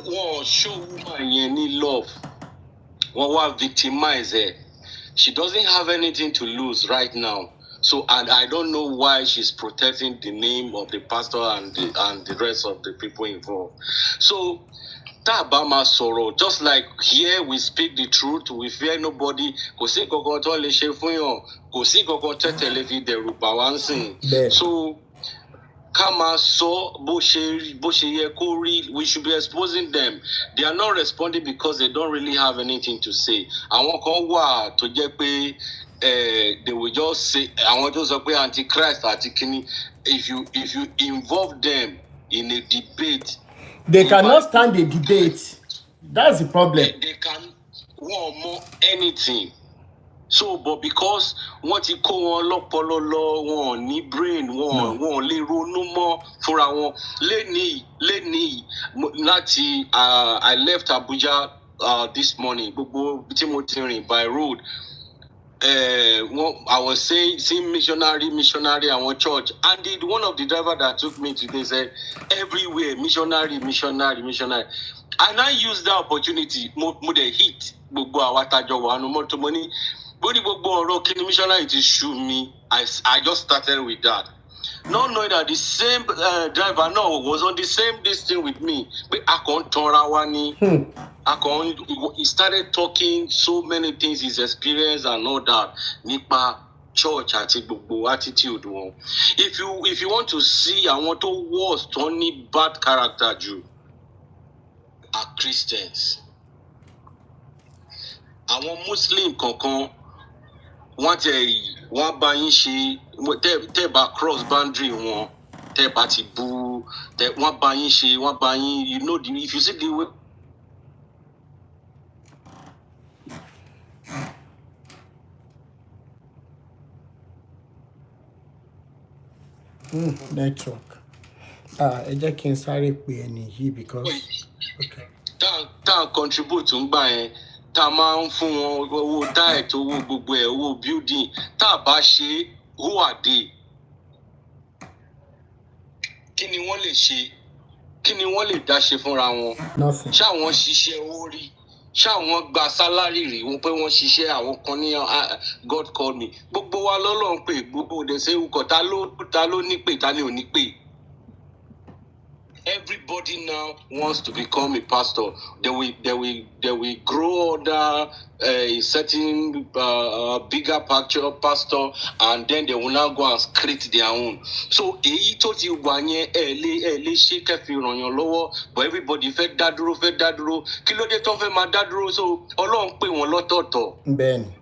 wọ́n show woman yẹn ní love. Wọ́n wá victimize her. She doesn't have anything to lose right now. So, and I don't know why she's protecting the name of the pastor and the rest of the people involved. So, Tabama sọ̀rọ̀, just like here we speak the truth, we fear nobody. Kò sí nǹkan tó lè ṣe fún yàn, kò sí nǹkan tẹ́tẹ̀lé fi dẹ̀rù bà wá ń sìn. So, ká máa sọ bó ṣe yẹ kó rí, we should be exposing them. They are not responding because they don't really have anything to say. Àwọn kan wà tó jẹ́ pé they will just say, àwọn tó sọ pé antichrist àti kíní. If you involve them in a debate, they cannot stand the debate. That's the problem. They can want more anything. So, but because wọ́n ti kó wọn lọ́pọlọ lọ, wọn ní brain, wọn lè ronú mọ́ fúnra wọn. Lẹ́nìí láti I left Abuja this morning. Gbogbo tí mo ti rìn by road. I was seeing missionary àwọn church, and one of the driver that took me today said everywhere missionary. And I used that opportunity. Mo dey hit gbogbo àwa tájọ wà nínú mọ́tò mo ní bóni gbogbo ọ̀rọ̀ kí ni missionary ti shoot me. I just started with that, not knowing that the same driver now was on the same distance with me. But I can't turn around. He started talking so many things, his experience and all that. Nípa church àti gbogbo attitude wọn. If you want to see àwọn tó worst tó ní bad character jù are Christians. Àwọn Muslim kankan wọ́n bá yín ṣe tẹ́ bá cross boundary wọn, tẹ́ bá ti bú, wọ́n bá yín ṣe, wọ́n bá yín, you know, if you see the way network. Ẹ jẹ́ kí n sáré pe ẹni yìí because okay. Tá contribute ń gbà yẹn, tá máa ń fún wọn owó diet, owó gbogbo ẹ̀, owó building, tá bá ṣe who are they? Kí ni wọ́n lè ṣe? Kí ni wọ́n lè dá ṣe fúnra wọn? Nothing. Ṣá wọ́n ṣiṣẹ́ owó rí? Ṣá wọ́n gba salary rí? Wọ́n pé wọ́n ṣiṣẹ́ àwọn kan ní God called me. Gbogbo wa lọ́lọ́run pé gbogbo òde ṣe ukọ̀ ta ló ní pé ta ni ò ní pé. Everybody now wants to become a pastor. They will grow under a certain bigger pastor, and then they will now go and create their own. So èyí tó ti wà yẹn ẹ lè ṣe kẹfì ràn yàn lọ́wọ́, but everybody fẹ́ dá dúró. Kí ló dé tó fẹ́ máa dá dúró? So Ọlọ́run pè wọ́n lọ́tọ̀ọ̀tọ̀. Bẹ́ẹ̀ni.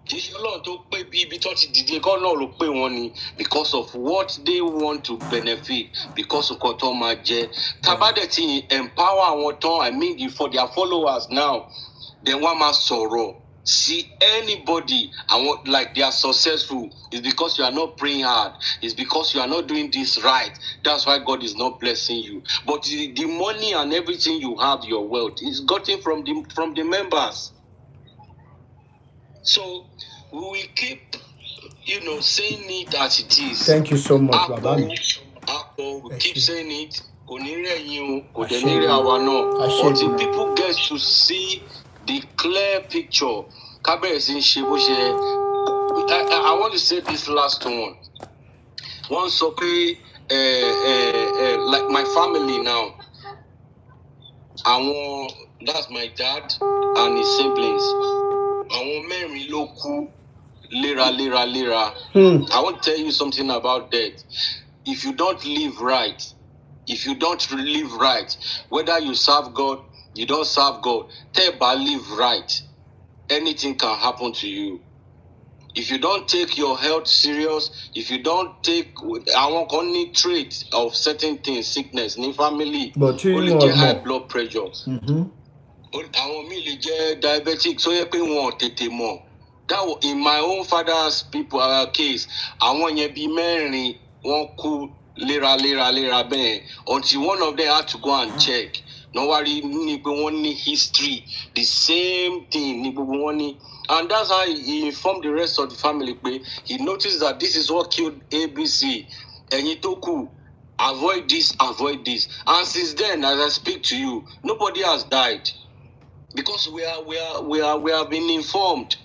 Kì í ṣe Ọlọ́run tó pé ibi tó ti dìde kọ́ náà ló pè wọ́n ni because of what they want to benefit, because nǹkan tó máa jẹ. Tabadẹ ti empower àwọn tán, I mean for their followers now, then wọ́n máa sọ̀rọ̀ sí anybody àwọn like they are successful. It's because you are not praying hard. It's because you are not doing this right. That's why God is not blessing you. But the money and everything you have, your wealth, is gotten from the members. So we will keep, saying it as it is. Thank you so much, Baba. We keep saying it. Until people get to see the clear picture. I want to say this last one. Once okay, like my family now. That's my dad and his siblings. Àwọn mẹ́rin ló kú lera. I want to tell you something about death. If you don't live right, whether you serve God, you don't serve God, live right, anything can happen to you. If you don't take your health serious, if you don't take our only trait of certain things, sickness, in family, but you only know get high more. blood pressure. Àwọn míì lè jẹ́ diabetic, so yẹ pé wọn ò tètè mọ̀. That in my own father's people case, àwọn yẹn bíi mẹ́rin wọ́n kú léra bẹ́ẹ̀ until one of them had to go and check. No worry, ní pé wọ́n ní history, the same thing ní gbogbo wọn ní. And that's how he informed the rest of the family. He noticed that this is what killed ABC. Ẹ̀yin tó kù, avoid this. And since then, as I speak to you, nobody has died because we have been informed.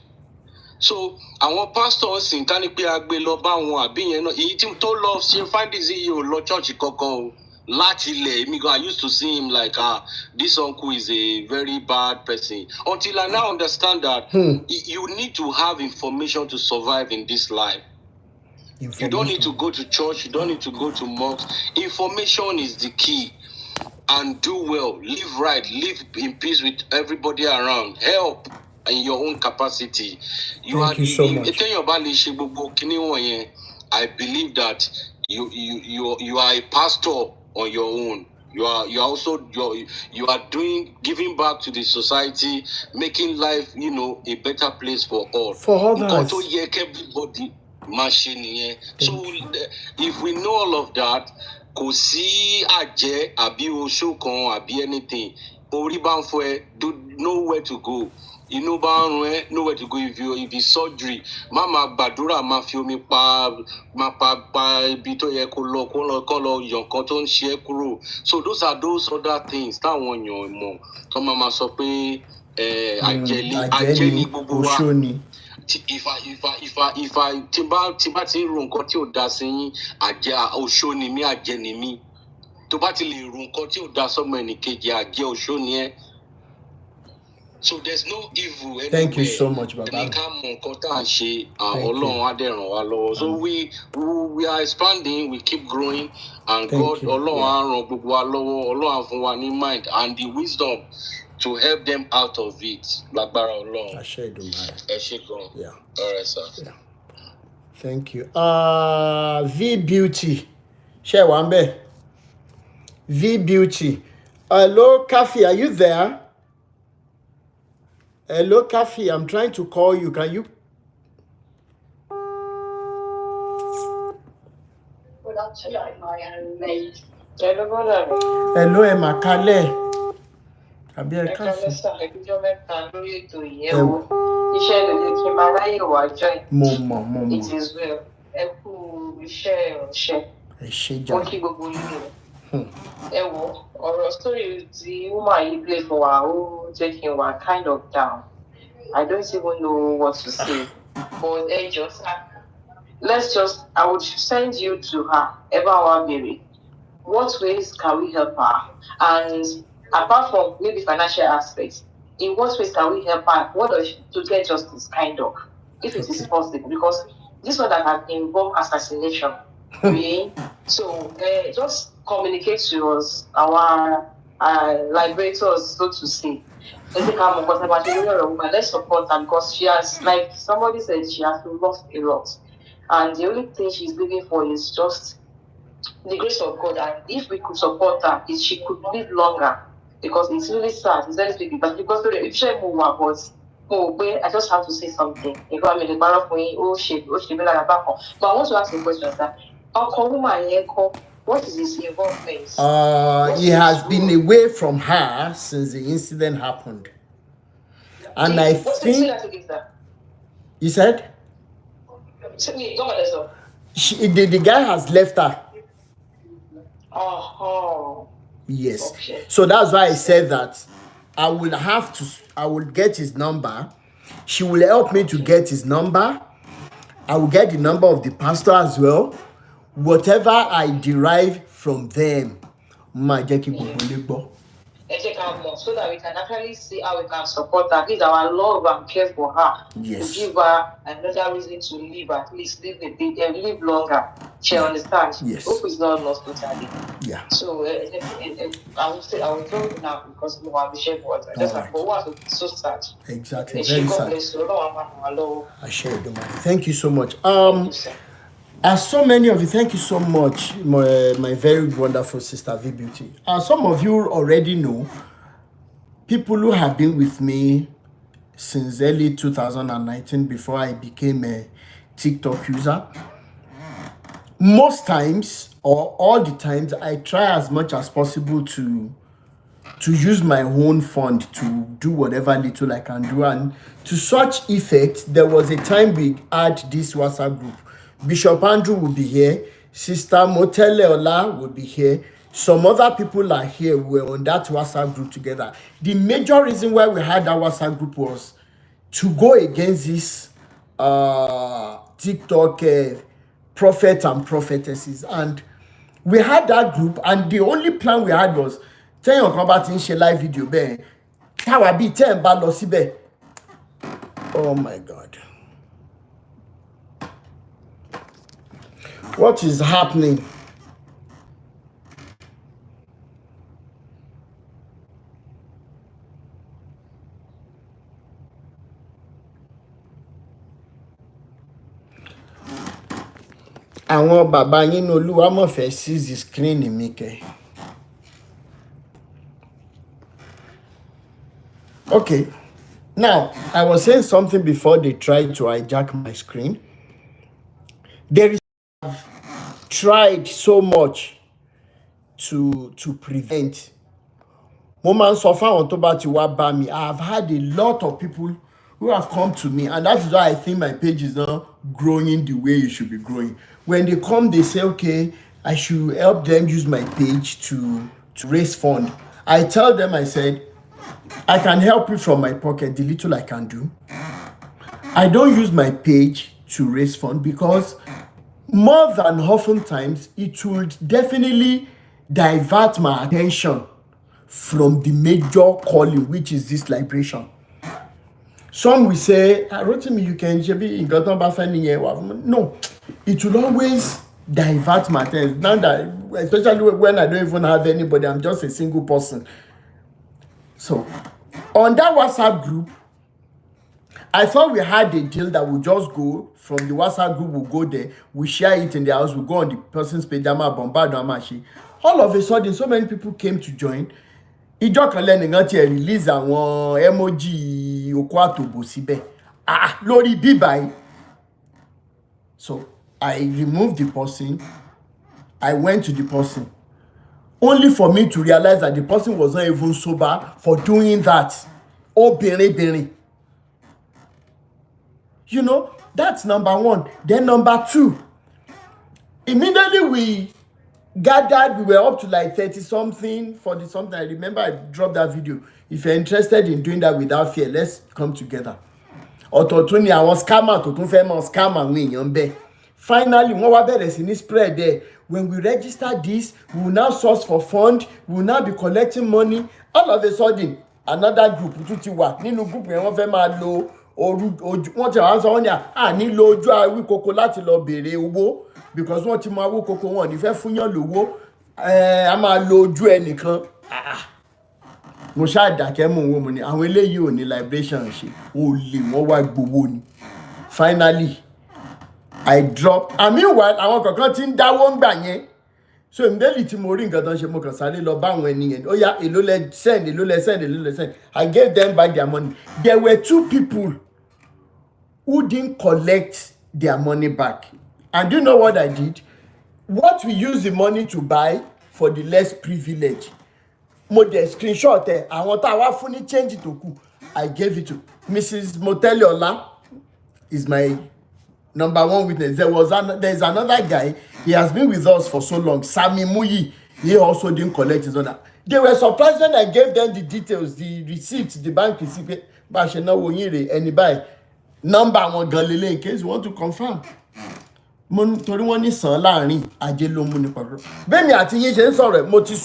So àwọn pastors in ká ní pé agbe lọ bá wọn àbí yẹn náà èyí tí tó lọ ṣe findings yìí ò lọ church kankan o láti ilẹ̀ èmi gan I used to see him like this uncle is a very bad person until I now understand that you need to have information to survive in this life. You don't need to go to church, you don't need to go to mosque. Information is the key. And do well, live right, live in peace with everybody around, help in your own capacity. Thank you so much. I believe that you are a pastor on your own. You are also giving back to the society, making life, a better place for all. For others. So if we know all of that, kò sí àjẹ́ àbí oṣó kan àbí anything, orí bá ń fọ́ ẹ, know where to go. Inú bá ń run ẹ́, know where to go. If it's surgery, má máa gbàdúrà máa fi omi pa ibi tó yẹ kó lọ yọ nǹkan tó ń ṣe ẹ́ kúrò. So those are those other things táwọn èèyàn mọ̀ tó máa sọ pé àjẹ́ ní gbogbo wa. If I tí bá ti ro nǹkan tí ò dá sí yín àjẹ́ oṣó ni mí àjẹ́ ni mí. Tó bá ti lè ro nǹkan tí ò dá sọ́mọ ẹnìkejì àjẹ́ oṣó ni ẹ́. So there's no evil anywhere. Thank you so much, Baba. So we are expanding, we keep growing, and God, mind and the wisdom to help them out of it. I share the Yeah. All right, sir. Yeah. Thank you. V Beauty. Share one bit. V Beauty. Hello, Kathy, are you there? Hello, Kathy, I'm trying to call you. Can you? Hello, Emma Kale. Or story the woman you play for who taking one kind of down. I don't even know what to say. But I would send you to her, Eva Mary. What ways can we help her? And apart from maybe financial aspects, in what ways can we help her? What does she to get justice, kind of, if it is possible? Because this one that has involved assassination. So just communicate to us, our liberators, so to say. Let's support her because she has, like somebody said, she has lost a lot. And the only thing she's living for is just the grace of God. And if we could support her, she could live longer. Because it's really sad. It's very tricky. But because if she move I just have to say something. But I want to ask a question, sir. What is his involvement? He has been away from her since the incident happened. And what's think you said the guy has left her. Yes. Okay. So that's why I said that I will get his number. She will help me to get his number. I will get the number of the pastor as well. Whatever I derive from them, my Jackie Bobo. her more so that we can actually see how we can support her. At least our love and care for her. Yes. To give her another reason to live, at least live a bit and live longer. She understands. Yes. Hope is not lost totally. Yeah. So I would say I will tell you now because we have the shape water. Just All right. but what so sad. Exactly. And Very God sad. bless you. I share the money. Thank you so much. Thank you, sir. As so many of you, thank you so much, my very wonderful sister V Beauty. As some of you already know, people who have been with me since early 2019 before I became a TikTok user, most times or all the times I try as much as possible to use my own fund to do whatever little I can do, and to such effect, there was a time we had this WhatsApp group. Bishop Andrew will be here, Sister Motele Ola will be here, some other people are here. We were on that WhatsApp group together. The major reason why we had that WhatsApp group was to go against this TikTok prophet and prophetesses, and we had that group, and the only plan we had was tell your bá ti ń ṣe live video bẹ́ẹ̀ káwa bíi 10 bá lọ síbẹ̀. Oh my God, what is happening? Àwọn bàbá yín ní Olúwa mọ̀ fẹ́ seize screen mi kẹ́. Okay, now I was saying something before they tried to hijack my screen. There is tried so much to prevent. Mo máa ń sọ fáwọn tó bá ti wá bá mi. I have had a lot of people who have come to me, and that is why I think my page is not growing the way it should be growing. When they come, they say, okay, I should help them use my page to raise fund. I tell them, I said, I can help you from my pocket, the little I can do. I don't use my page to raise fund because more than oftentimes it will definitely divert my attention from the major calling, which is this liberation. Some will say, Rotimi, you can be no, it will always divert my attention. Now that, especially when I don't even have anybody, I'm just a single person. So, on that WhatsApp group, I thought we had a deal that we just go from the WhatsApp group, we'll go there, we share it in the house, we go on the person's page, bombard. All of a sudden, so many people came to join. Ìjọ kan lẹ́nìkan tí ẹ release àwọn emoji okó àtòbò síbẹ̀. Lórí bíbáyìí. So, I removed the person. I went to the person. Only for me to realize that the person was not even sober for doing that. Obìnrin. You know, that's number one. Then number two, immediately we gathered, we were up to like 30 something, 40 something. I remember I dropped that video. If you're interested in doing that without fear, let's come together. Ọ̀tọ̀ọ̀tún ni àwọn scammer tó tún fẹ́ mọ̀ scam àwọn èèyàn bẹ́ẹ̀. Finally, wọ́n wá bẹ̀rẹ̀ sí ní spread there. When we register this, we will now source for fund, we will now be collecting money. All of a sudden, another group tún ti wà. Nínú group yẹn wọ́n fẹ́ máa lo ojú, wọ́n ti wá sọ wọ́n ní nílò ojú Awíkoko láti lọ béèrè owó, because wọ́n ti mọ Awíkoko wọn ní fẹ́ fúnyàn lówó. A máa lo ojú ẹnìkan. Mo ṣáà dákẹ́ mò ń wò mo ní àwọn eléyìí ò ní liberation ṣe, olè wọ́n wá gbowó ni. Finally, I dropped. And meanwhile, àwọn kankan ti ń dáwó ń gbà yẹn. So immediately tí mo rí nǹkan tó ń ṣe, mo kàn sáré lọ bá àwọn ènìyàn. Ó yá, èló lẹ send. I gave them back their money. There were 2 people who didn't collect their money back. And do you know what I did? What we use the money to buy for the less privileged. Mo dẹ̀ screenshot ẹ̀, àwọn tá a wá fún ní change tó kù. I gave it to Mrs. Motele Ola is my number one witness. There's another guy, he has been with us for so long, Sami Muyi. He also didn't collect his own. They were surprised when I gave them the details, the receipts, the bank receipt. But she know when you anybody number one gan lele in case you want to confirm. Mo torí wọ́n ní sàn láàrin ajé ló mú ní pàrọ̀. Bẹ́ẹ̀ni àti yín ṣe ń sọ̀rọ̀, mo ti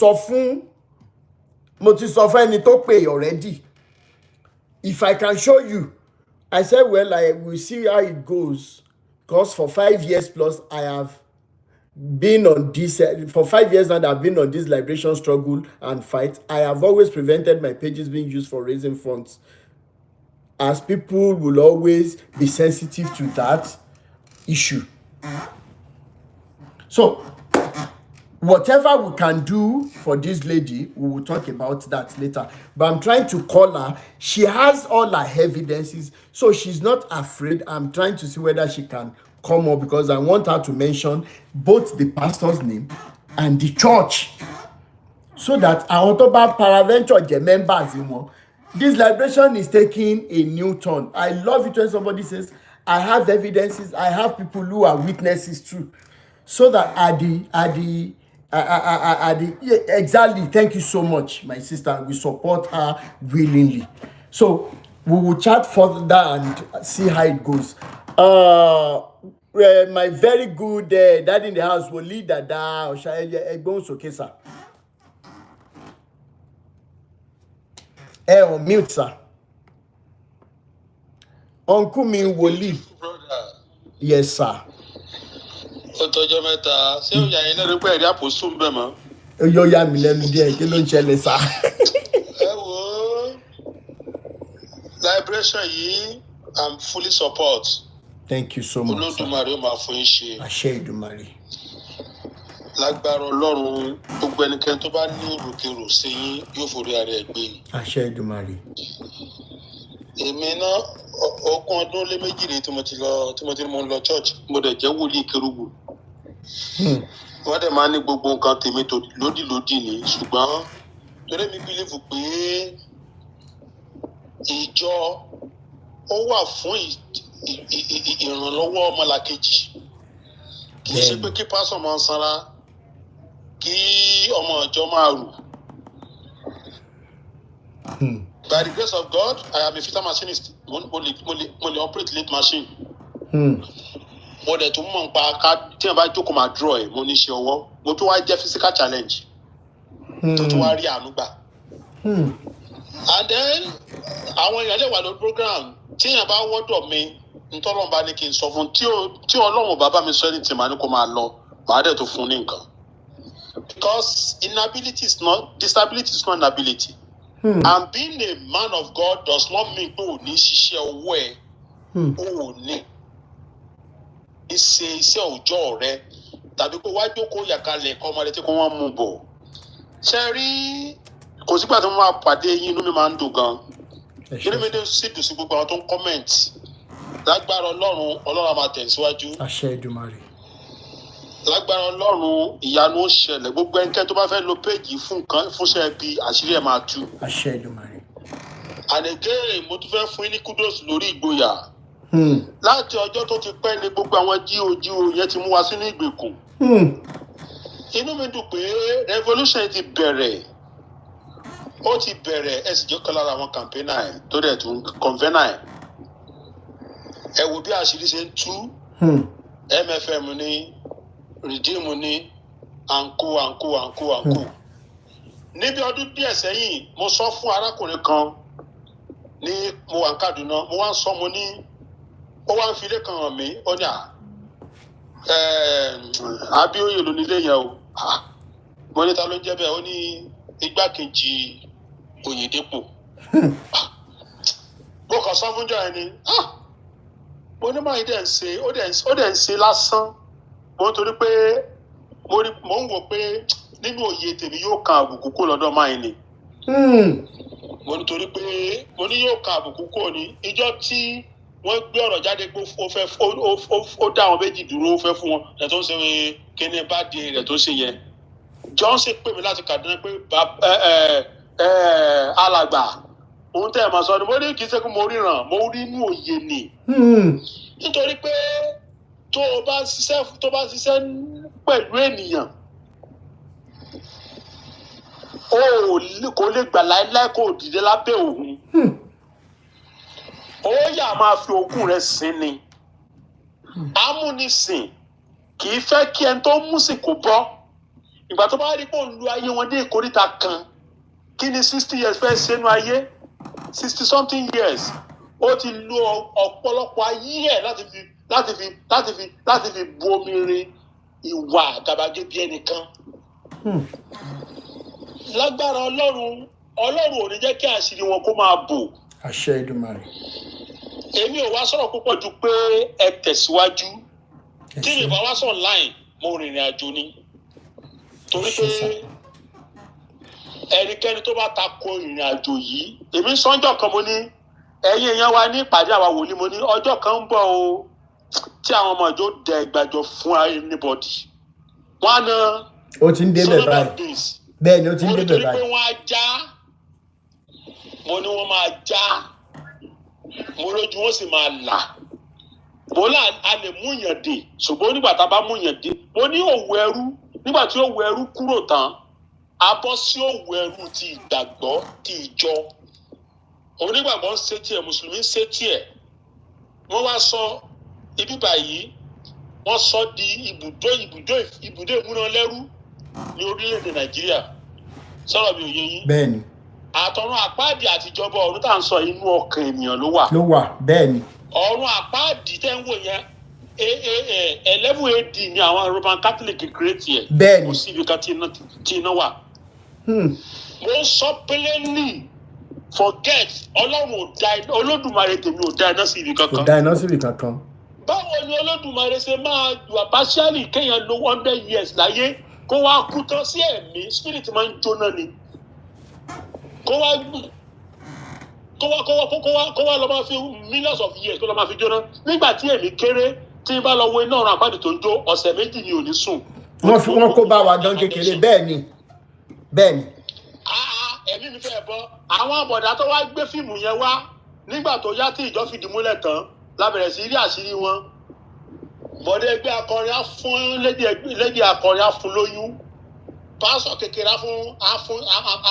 mo ti sọ fún ẹni tó pè already. If I can show you, I said, well, I will see how it goes. Because for 5 years plus, I have been on this, for 5 years now, I've been on this liberation struggle and fight. I have always prevented my pages being used for raising funds, as people will always be sensitive to that issue. So, whatever we can do for this lady, we will talk about that later. But I'm trying to call her. She has all her evidences, so she's not afraid. I'm trying to see whether she can come up, because I want her to mention both the pastor's name and the church, so that our Toba Paraventure members, this liberation is taking a new turn. I love it when somebody says, I have evidences, I have people who are witnesses too. So that exactly, thank you so much, my sister. We support her willingly. So we will chat further and see how it goes. My very good dad in the house will lead that down. Sir. On mute, sir. Uncle mi wòlíì. Yes, sir. Ó tọ́jọ́ mẹ́ta, ṣé ó yà yín lẹ́nu pé ẹ̀rí àpòsù ń bẹ̀ mọ́? Yóò yà mí lẹ́nu díẹ̀, kí ló ń ṣẹlẹ̀, sir? Ẹ wo liberation yìí, I'm fully support. Thank you so much, sir. Olódùmarè ó máa fún yín ṣe. Àṣẹ Èdùmàrè. Lágbára Ọlọ́run, gbogbo ẹnikẹ́ni tó bá ní òrùkèrò sí yín yóò forí ara ẹ̀ gbé. Àṣẹ Èdùmàrè. Èmi náà ogún ọdún lé méjì rèé tí mo lọ church, mo dẹ̀ jẹ́ wòlíì kérúbù. Wọ́n dẹ̀ máa ní gbogbo nǹkan tèmi tó lódìlódì ni, ṣùgbọ́n torí mi bílíìfù pé ìjọ ó wà fún ìrànlọ́wọ́ ọmọlàkejì. Kì í ṣe pé kí pásọ̀ máa sanra, kí ọmọ ìjọ máa rù. By the grace of God, I am a fitter machinist. Mo lè operate lathe machine. Mo dẹ̀ tún mọ̀ nípa ká tí ẹ bá jókòó máa draw ẹ̀, mo ní ṣe ọwọ́. Mo tún wá jẹ́ physical challenge. Tó tún wá rí àánú gbà. And then àwọn èèyàn lè wà lórí program tí èèyàn bá wọ́dọ̀ mi, ntọ́lọ́run bá ní kí n sọ fún tí Ọlọ́run bàbá mi sọ anything màá ní kó máa lọ, màá dẹ̀ tó fún ní nǹkan. Because disability is not an ability. And being a man of God does not mean pé ò ní ṣiṣẹ́ owó ẹ̀, ò ní ṣe iṣẹ́ òòjọ́ rẹ, tàbí kó wá jókòó yàkalẹ̀ kọ́ ọmọdé tí kò wọ́n mú bọ̀. Ṣé rí kò sígbà tí wọ́n máa pàdé yín, inú mi máa ń dùn gan. Inú mi sì dùn sí gbogbo àwọn tó ń comment. Lágbára Ọlọ́run á máa tẹ̀síwájú. Àṣẹ Èdùmàrè. Lágbára Ọlọ́run ìyanu ó ṣẹlẹ̀. Gbogbo ẹnikẹ́ni tó bá fẹ́ lo péjì fúnṣẹ́ bí àṣírí ẹ̀ máa tú. Àṣẹ Èdùmàrè. And again, mo tún fẹ́ fún yín ní kudos lórí ìgboyà. Láti ọjọ́ tó ti pẹ́ ni gbogbo àwọn jíò yẹn ti mú wa sínú ìgbèkùn. Inú mi dùn pé revolution ti bẹ̀rẹ̀. Ó ti bẹ̀rẹ̀ ẹ sì jẹ́ kan lára àwọn campaigner ẹ̀ tó dẹ̀ tún convener ẹ̀. Ẹ wo bí àṣírí ṣe ń tú. MFM ní Redeem ní àǹkó. Níbi ọdún díẹ̀ sẹ́yìn, mo sọ fún arákùnrin kan ní mo wà ní Kaduna, mo wá ń sọ mo ní ó wá ń fi ilé kan hàn mí, ó ní Abíóyè ló nílé yẹn o. Mo ní ta ló ń jẹ́ bẹ́ẹ̀, ó ní igbákejì Oyèdépò. Mo kàn sọ fún jọ ẹni, mo ní máa dẹ̀ ń ṣe, ó dẹ̀ ń ṣe lásán. Mo torí pé mo ń wò pé nínú òye tèmi yóò kan àbùkù kó lọ́dọ̀ máa ní. Mo ní torí pé mo ní yóò kan àbùkù kó ní ìjọ tí wọ́n gbé ọ̀rọ̀ jáde pé ó dá àwọn méjì dúró, ó fẹ́ fún wọn ẹ̀ tó ń ṣe kíní bá di rẹ̀ tó ṣe yẹn. John ṣe pè mí láti Kaduna pé alàgbà ohun tẹ́ ẹ̀ máa sọ ni mo ní kì í ṣe pé mo ríran, mo rí inú òye ni. Nítorí pé tó bá ṣiṣẹ́ pẹ̀lú ènìyàn, kò lè gbà láíláí kó dìde lábẹ́ òun. Ó yá máa fi ogún rẹ̀ sìn ni. Amúnisìn kì í fẹ́ kí ẹni tó mú sìn kó bọ́. Ìgbà tó bá rí pé òun lu ayé wọn dé ìkóríta kan, kí ni 60 years fẹ́ ṣẹ́nu ayé 60 something years ó ti lo ọ̀pọ̀lọpọ̀ ayé ẹ̀ láti fi bu omi rin ìwà gàbàgebè ẹnìkan. Lágbára Ọlọ́run ò ní jẹ́ kí àṣírí wọn kó máa bò. Àṣẹ Èdùmàrè. Èmi ò wá sọ̀rọ̀ púpọ̀ ju pé ẹ tẹ̀síwájú. Tí ìbá wá sọ̀ online mo rìnrìn àjò ni. Torí pé ẹnikẹ́ni tó bá tako ìrìn àjò yìí, èmi sọ́njọ́ kan mo ní ẹ̀yin èèyàn wa ní ìpàdé àwa wòlíì mo ní ọjọ́ kan ń bọ̀ o tí àwọn ọmọ ìjọ dẹ ìgbàjọ fún anybody. Wọ́n á na ó ti ń débẹ̀ báyìí. Bẹ́ẹ̀ ni ó ti ń débẹ̀ báyìí. Mo ní torí pé wọ́n á já, mo ní wọ́n máa já, mo lójú wọn sì máa là. Mo là a lè mú yàn dé ṣùgbọ́n nígbà tá a bá mú yàn dé mo ní òwò ẹrú nígbà tí òwò ẹrú kúrò tán a bọ́ sí òwò ẹrú ti ìgbàgbọ́ ti ìjọ. Onígbàgbọ́ ń ṣe tiẹ̀, mùsùlùmí ń ṣe tiẹ̀. Wọ́n wá sọ ibi báyìí wọ́n sọ di ibùdó ìmúnalẹ́rú ní orílẹ̀-èdè Nàìjíríà. Sọ̀rọ̀ mi ò yé yín. Bẹ́ẹ̀ni. Àtọ̀run àpáàdì àtijọba ọ̀run tá à ń sọ inú ọkàn ènìyàn ló wà. Bẹ́ẹ̀ni. Ọ̀run àpáàdì tẹ́ ń wò yẹn 11 AD ni àwọn Roman Catholic create yẹ. Bẹ́ẹ̀ni. Kò sí ibi kan tí iná wà. Mo sọ plainly forget Ọlọ́run ò dá iná, Olódùmarè tèmi ò dá iná sí ibi kankan. Kò dá iná sí ibi kankan. Báwo ni Olódùmarè ṣe máa wà partially kéèyàn lo 100 years láyé kó wá kú tán sí ẹ̀mí spirit máa ń jóná ni. Kó wá lọ máa fi millions of years kó lọ máa fi jóná. Nígbà tí èmi kéré tí n bá lọ wo iná ọ̀run àpáàdì tó ń jó ọ̀sẹ̀ méjì ni ò ní sùn. Wọ́n kó bá wa gan kékeré bẹ́ẹ̀ni. Ẹ̀mí mi fẹ́ bọ́. Àwọn àbọ̀dá tó wá gbé fíìmù yẹn wá nígbà tó yá tí ìjọ fìdí múlẹ̀ tán la bẹ̀rẹ̀ sí rí àṣírí wọn. Bọ̀dé ẹgbẹ́ akọrin á fún lédi akọrin á fún lóyún. Pásọ̀ kékeré á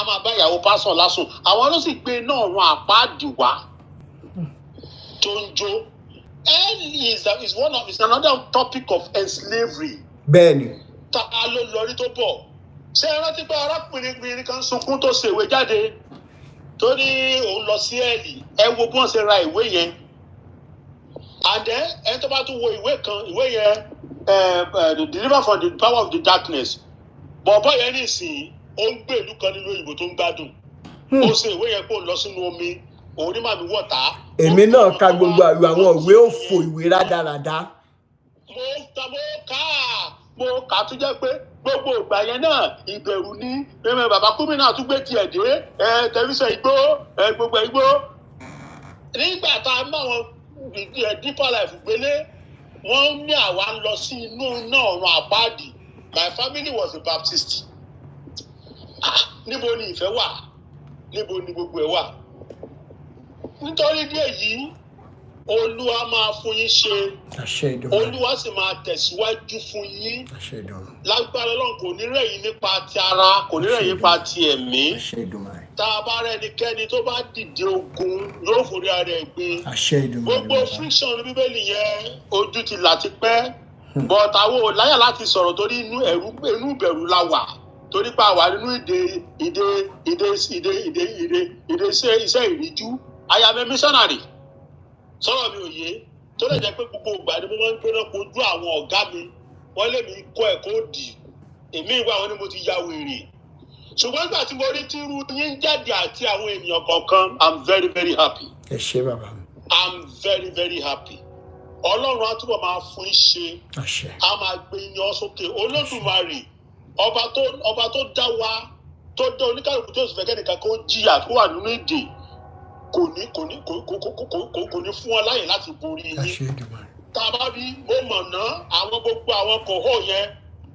máa bá ìyàwó pásọ̀ lásùn. Àwọn ló sì gbé iná ọ̀run àpáàdì wá tó ń jó. Hell is another topic of enslavery. Bẹ́ẹ̀ni. Ta ló lọ rí tó bọ̀? Ṣé ẹ rántí pé arákùnrin kan sunkún tó ṣe ìwé jáde tó ní òun lọ sí ẹ̀lì? Ẹ wo bí wọ́n ṣe ra ìwé yẹn. And then ẹni tó bá tún wo ìwé yẹn deliver from the power of the darkness. Bọ̀bọ̀ yẹn nìsín ó ń gbé ìlú kan nínú òyìnbó tó ń gbádùn. Ó ṣe ìwé yẹn kó lọ sínú omi òun ní màmí wọ̀tá. Èmi náà ka gbogbo àwọn ìwé òfò ìwé rádaràda. Mo kà á tún jẹ́ pé gbogbo ìgbà yẹn náà ìbẹ̀rù ní bàbá kúmi náà tún gbé tiẹ̀ dé tẹlifíṣàn igbó gbogbo igbó. Nígbà tá a máa wọn Deeper Life gbélé wọ́n ní àwa ń lọ sí inú náà ọ̀run àpáàdì. My family was a Baptist. Níbo ni ìfẹ́ wà? Níbo ni gbogbo ẹ̀ wà? Nítorí díẹ̀ yìí Olúwa máa fún yín ṣe. Olúwa sì máa tẹ̀síwájú fún yín. Lágbára Ọlọ́run kò ní rẹ̀ yín nípa ti ara, kò ní rẹ̀ yín nípa ti ẹ̀mí. Tá a bá rẹ̀ ẹnikẹ́ni tó bá dìde ogun yóò forí ara ẹ̀ gbé. Gbogbo friction ní Bíbélì yẹn ojú ti là ti pẹ́. But àwọn ò láyà láti sọ̀rọ̀ torí inú ìbẹ̀rù la wà. Torí pé a wà nínú ìdè iṣẹ́ ìríjú. I am a missionary. Sọ̀rọ̀ mi ò yé tó lè jẹ́ pé gbogbo ìgbà ni mo máa ń gbéná kojú àwọn ọ̀gá mi wọ́n lè mi kọ́ ẹ̀kọ́ òdì èmi ìwà wọn ni mo ti ya wèrè ṣùgbọ́n nígbà tí mo rí tí irú yín jáde àti àwọn ènìyàn kọ̀ọ̀kan I'm very very happy. Ẹ ṣé bàbá mi. I'm very very happy. Ọlọ́run á túbọ̀ máa fún yín ṣe á máa gbé yín ọ sókè. Olódùmarè ọba tó dá wa tó dá oníkàlùkù tó sì fẹ́ kẹ́nìkan kó jìyà tó wà nínú ìdè kò ní fún ọ láyè láti borí yín. Tá a bá bí mo mọ̀ ná àwọn gbogbo àwọn kòhó yẹn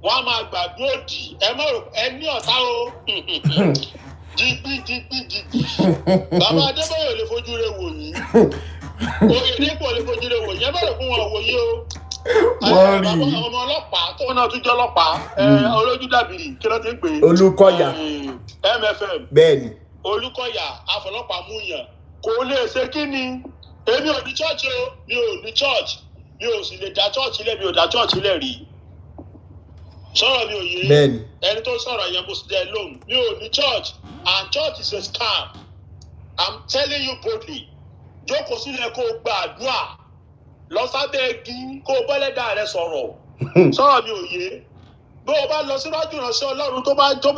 wọ́n á máa gbàgbé òdì ẹ má rò ẹ ní ọ̀tá o dìgbì. Bàbá Adébáyọ̀ lè fojú rẹ̀ wò yín. Oyèdèpò lè fojú rẹ̀ wò yín ẹ má rò fún wọn wò yín o. Bàbá ọmọ ọlọ́pàá tó náà tún jẹ́ ọlọ́pàá olójú dàbìrì kí ló ti ń pè é. Olúkọ̀yà. MFM. Bẹ́ẹ̀ni. Olúkọ̀yà afọlọ́pàá mú yàn. Kò lè ṣe kí ni èmi ò ní church o mi ò ní church mi ò sì lè dá church ilẹ̀ mi ò dá church ilẹ̀ rí sọ̀rọ̀ mi ò yé Bẹ́ẹ̀ni. ẹni tó sọ̀rọ̀ yẹn mo sì dẹ́ lóhùn mi ò ní church and church is a scam. I'm telling you boldly jókòó sílẹ̀ kó o gba àdúrà lọ sábẹ́ igi kó o bọ́lẹ́dà rẹ sọ̀rọ̀ sọ̀rọ̀ mi ò yé bó o bá lọ síwájú ìránṣẹ́ Ọlọ́run tó bá tó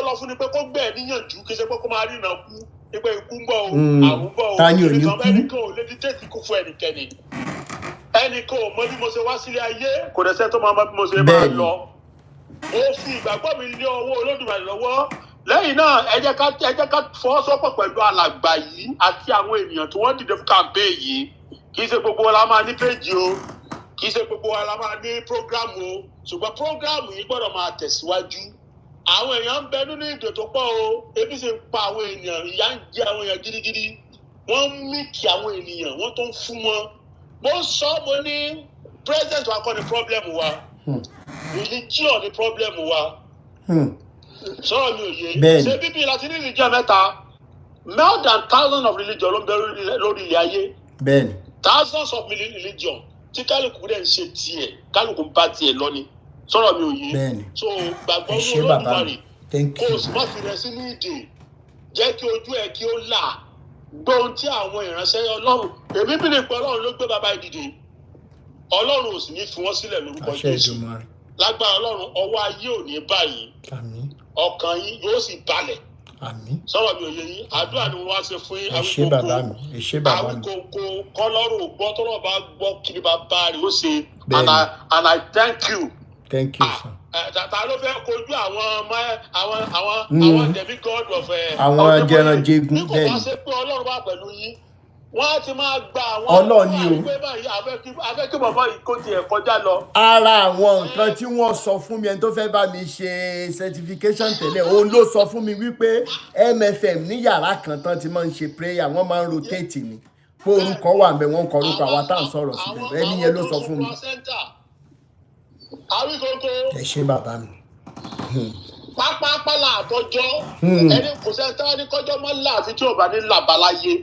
lọ fún ni pé kó gbẹ̀ níyànjú kí ṣe pé kó máa ríran kú nípa ikú ń bọ̀ o àrùn bọ̀ o Tani ò ní kú? ẹnìkan ò lè dictate ikú fún ẹnikẹ́ni ẹnìkan ò mọ bí mo ṣe wá sílé ayé kò dẹ̀ sẹ́ tó máa mọ bí mo ṣe máa lọ mo fi ìgbàgbọ́ mi lé ọwọ́ Olódùmarè lọ́wọ́ lẹ́yìn náà ẹ jẹ́ ká fọwọ́sowọ́pọ̀ pẹ̀lú alàgbà yìí àti àwọn ènìyàn tí wọ́n dìde fún campaign yìí kì í ṣe gbogbo wa la máa ní péjì o kì í ṣe gbogbo wa la máa ní program o ṣùgbọ́n program yìí gbọ́dọ̀ máa tẹ̀síwájú àwọn èèyàn ń bẹ nínú ìdè tó pọ̀ o ebi ṣe ń pa àwọn èèyàn ìyà ń jẹ àwọn èèyàn gidigidi wọ́n ń mìkì àwọn ènìyàn wọ́n tó ń fún wọn mo sọ mo ní president wa kọ́ ni problem wa religion ni problem wa sọ̀rọ̀ mi ò yé ṣé bíbí láti ní religion mẹ́ta more than thousands of religion ló ń bẹ lórí ilẹ̀ ayé thousands of religion tí kálukú dẹ̀ ń ṣe tiẹ̀ kálukú ń bá tiẹ̀ lọ ni sọ̀rọ̀ mi ò yé so gbàgbọ́ ní Olódùmarè kó o sì má fi rẹ sínú ìdè jẹ́ kí ojú ẹ̀ kí ó là gbọ́ ohun tí àwọn ìránṣẹ́ Ọlọ́run èmi bí lè pẹ́ Ọlọ́run ló gbé bàbá ìdìde Ọlọ́run ò sì ní fi wọ́n sílẹ̀ lórúkọ Jésù lágbára Ọlọ́run ọwọ́ ayé ò ní báyìí ọkàn yín yóò sì balẹ̀ sọ̀rọ̀ mi ò yé yín àdúrà ni wọ́n wá ṣe fún àwíkókó kọ́lọ́rùn gbọ́ tọ́lọ́ bá gbọ́ kiri bàbá rẹ̀ ó ṣe and I thank you. Thank you, sir. Ta ló fẹ́ kojú àwọn demigod of àwọn jẹranjẹgun bẹ́ẹ̀ ni. Ní kò bá ṣe pé Ọlọ́run wà pẹ̀lú yín wọ́n á ti máa gba àwọn Ọlọ́run ni o. Afẹ́ kí bàbá yìí kó tiẹ̀ kọjá lọ. Ara àwọn nǹkan tí wọ́n sọ fún mi ẹni tó fẹ́ bá mi ṣe certification tẹ́lẹ̀ òun ló sọ fún mi wípé MFM ní yàrá kan tán ti máa ń ṣe prayer wọ́n máa ń rotate ni pé orúkọ wà ńbẹ̀ wọ́n ń kọ orúkọ àwa tá à ń sọ̀rọ̀ síbẹ̀ ẹni yẹn ló sọ fún mi. Àwíkókó. Ẹ ṣé bàbá mi. Pápápá làtọjọ́ ẹni kò sẹ́ńtà ní kọjọ́ mọ́ láàfin tí ò bá ní làbáláyé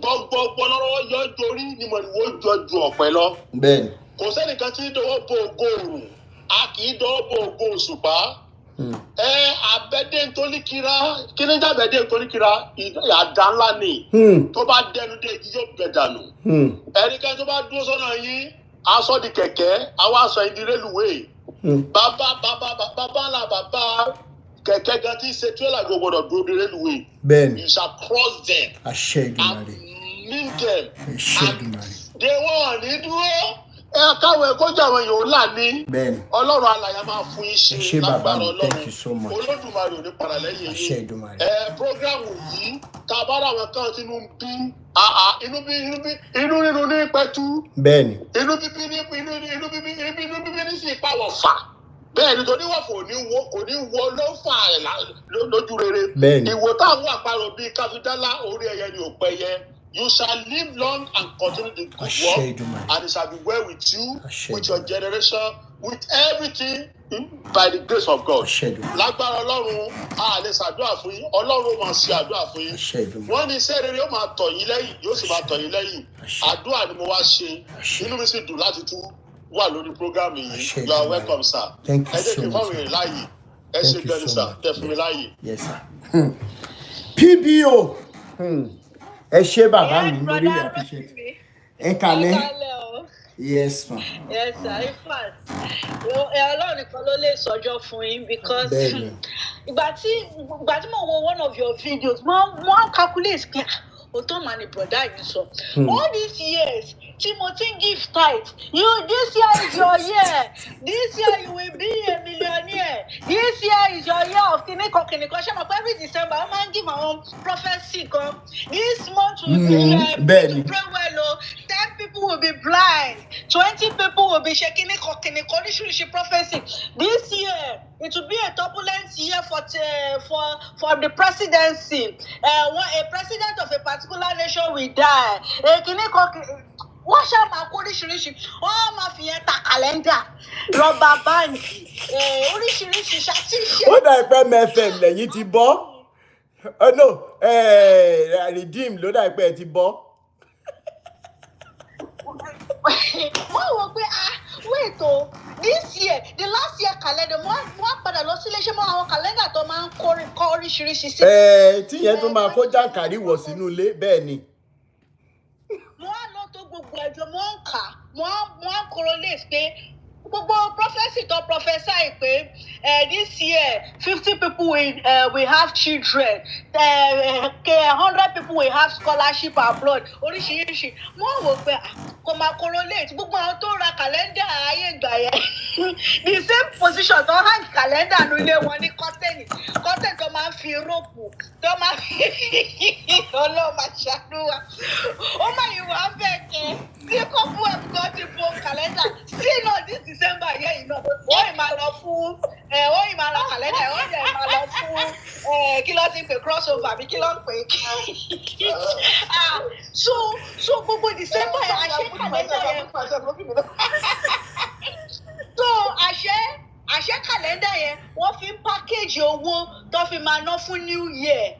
gbọ́gbọ́gbọ́ lọ́wọ́ yọ torí ni mo wò jọ ju ọ̀pẹ lọ. Bẹ́ẹ̀ni. Kò sẹ́nìkan tí dọwọ́ bo ògo òrùn a kì í dọwọ́ bo ògo òṣùpá. Abẹ́dé ntóníkira kí ni jábẹ́dé ntóníkira àdá ńlá ni tó bá dẹnu dé igi yóò bẹ̀ dànù. Ẹnikẹ́ni tó bá dúró sọ́nà yín aṣọ di kẹ̀kẹ́ àwọn aṣọ ìdí rélùwéè. Bàbá kẹ̀kẹ́ gan tí ṣe tírélà gbogbo gbọdọ̀ dúró di rélùwéè. Bẹ́ẹ̀ni. You shall cross them. Àṣẹ Èdùmàrè. Meet them. Àṣẹ Èdùmàrè. They wọ́n ní dúró. Káwọn ẹ̀kọ́ jà wọn yóò là ní. Bẹ́ẹ̀ni. Ọlọ́run alàyè máa fún yín ṣe. Ẹ ṣé bàbá mi, thank you so much. Olódùmarè ò ní padà lẹ́yìn yín. Àṣẹ Èdùmàrè. Prógrámù yìí tá a bá rà wọn kan sínú bí inú rírun ní pẹ́tú. Bẹ́ẹ̀ni. Inú bíbí ní sí ìpàwọ̀ fà. Bẹ́ẹ̀ ni torí wọ́n kò ní wo ló fà lójú rere. Bẹ́ẹ̀ni. Ìwò táwọn àparò bíi káfíńdálá orí ẹyẹ ni ò pẹyẹ. You shall live long and continue the good work, and it shall be well with you, with your generation, with everything by the grace of God. Lágbára Ọlọ́run a lè ṣàdúrà fún yín, Ọlọ́run máa ṣe àdúrà fún yín. Wọ́n ní iṣẹ́ rere ó máa tọ̀ yín lẹ́yìn, yóò sì máa tọ̀ yín lẹ́yìn. Àdúrà ni mo wá ṣe, inú mi sì dùn láti tún wà lórí program yìí. You are welcome, sir. Thank you so much. Ẹ jẹ́ kí n fọ́ọ̀mù yẹn láàyè. Ẹ ṣe gbẹ́ni sir, tẹ fún mi láàyè. Yes, sir. PBO. Ẹ ṣé bàbá mi, mo really appreciate it. Ẹ kálẹ́. Yes, ma. Yes, sir. In fact, Ọlọ́run nìkan ló lè sọjọ́ fún yín because ìgbà tí mo wo one of your videos, mo calculate pé òótọ́ mà ni brother yìí sọ. All these years tí mo ti ń give tithe, this year is your year. This year you will be a millionaire. This year is your year of kìnìkan. Ṣé mo pé every December I máa ń give àwọn prophecy kan. This month will be to pray well o. 10 people will be blind. 20 people will be ṣe kìnìkan oríṣiríṣi prophecy. This year it will be a turbulent year for the presidency. A president of a particular nation will die. Wọ́n ṣáà máa kó oríṣiríṣi wọ́n máa fi yẹn ta kàlẹ́ndà rọ́bà báǹkì oríṣiríṣi ṣàtìṣe. Ó dà pé MFM lẹ́yìn ti bọ́. No, redeem ló dà pé ẹ ti bọ́. Wọ́n wò pé wait this year the last year calendar mo padà lọ sílé ṣé mo àwọn calendar tó máa ń kọ oríṣiríṣi sí. tí yẹn tó máa kó jàǹkàrí wọ̀ sínú ilé bẹ́ẹ̀ ni. mo á lọ tó gbogbo ẹjọ́ mo ń kà mo á correlate pé gbogbo prophecy tó prophesy pé this year 50 people will have children 100 people will have scholarship abroad oríṣiríṣi mo wò pé kò máa correlate gbogbo àwọn tó ra calendar ayé ìgbà yẹn the same position tó hang calendar nílé wọn ní curtain tó máa ń fi rope tó máa fi ọlọ́ọ̀mà ṣàdúrà ó máa yìí wá bẹ́ẹ̀ kẹ́ tí kọ́pù ẹ̀kọ́ ti bo calendar sí náà this December yẹn yìí náà ó yìí máa lọ fún ó yìí máa ra calendar ó yìí máa lọ fún kí ló ti ń pè crossover àbí kí ló ń pè so gbogbo December yẹn àṣẹ calendar yẹn so àṣẹ calendar yẹn wọ́n fi ń package owó tó fi máa ná fún New Year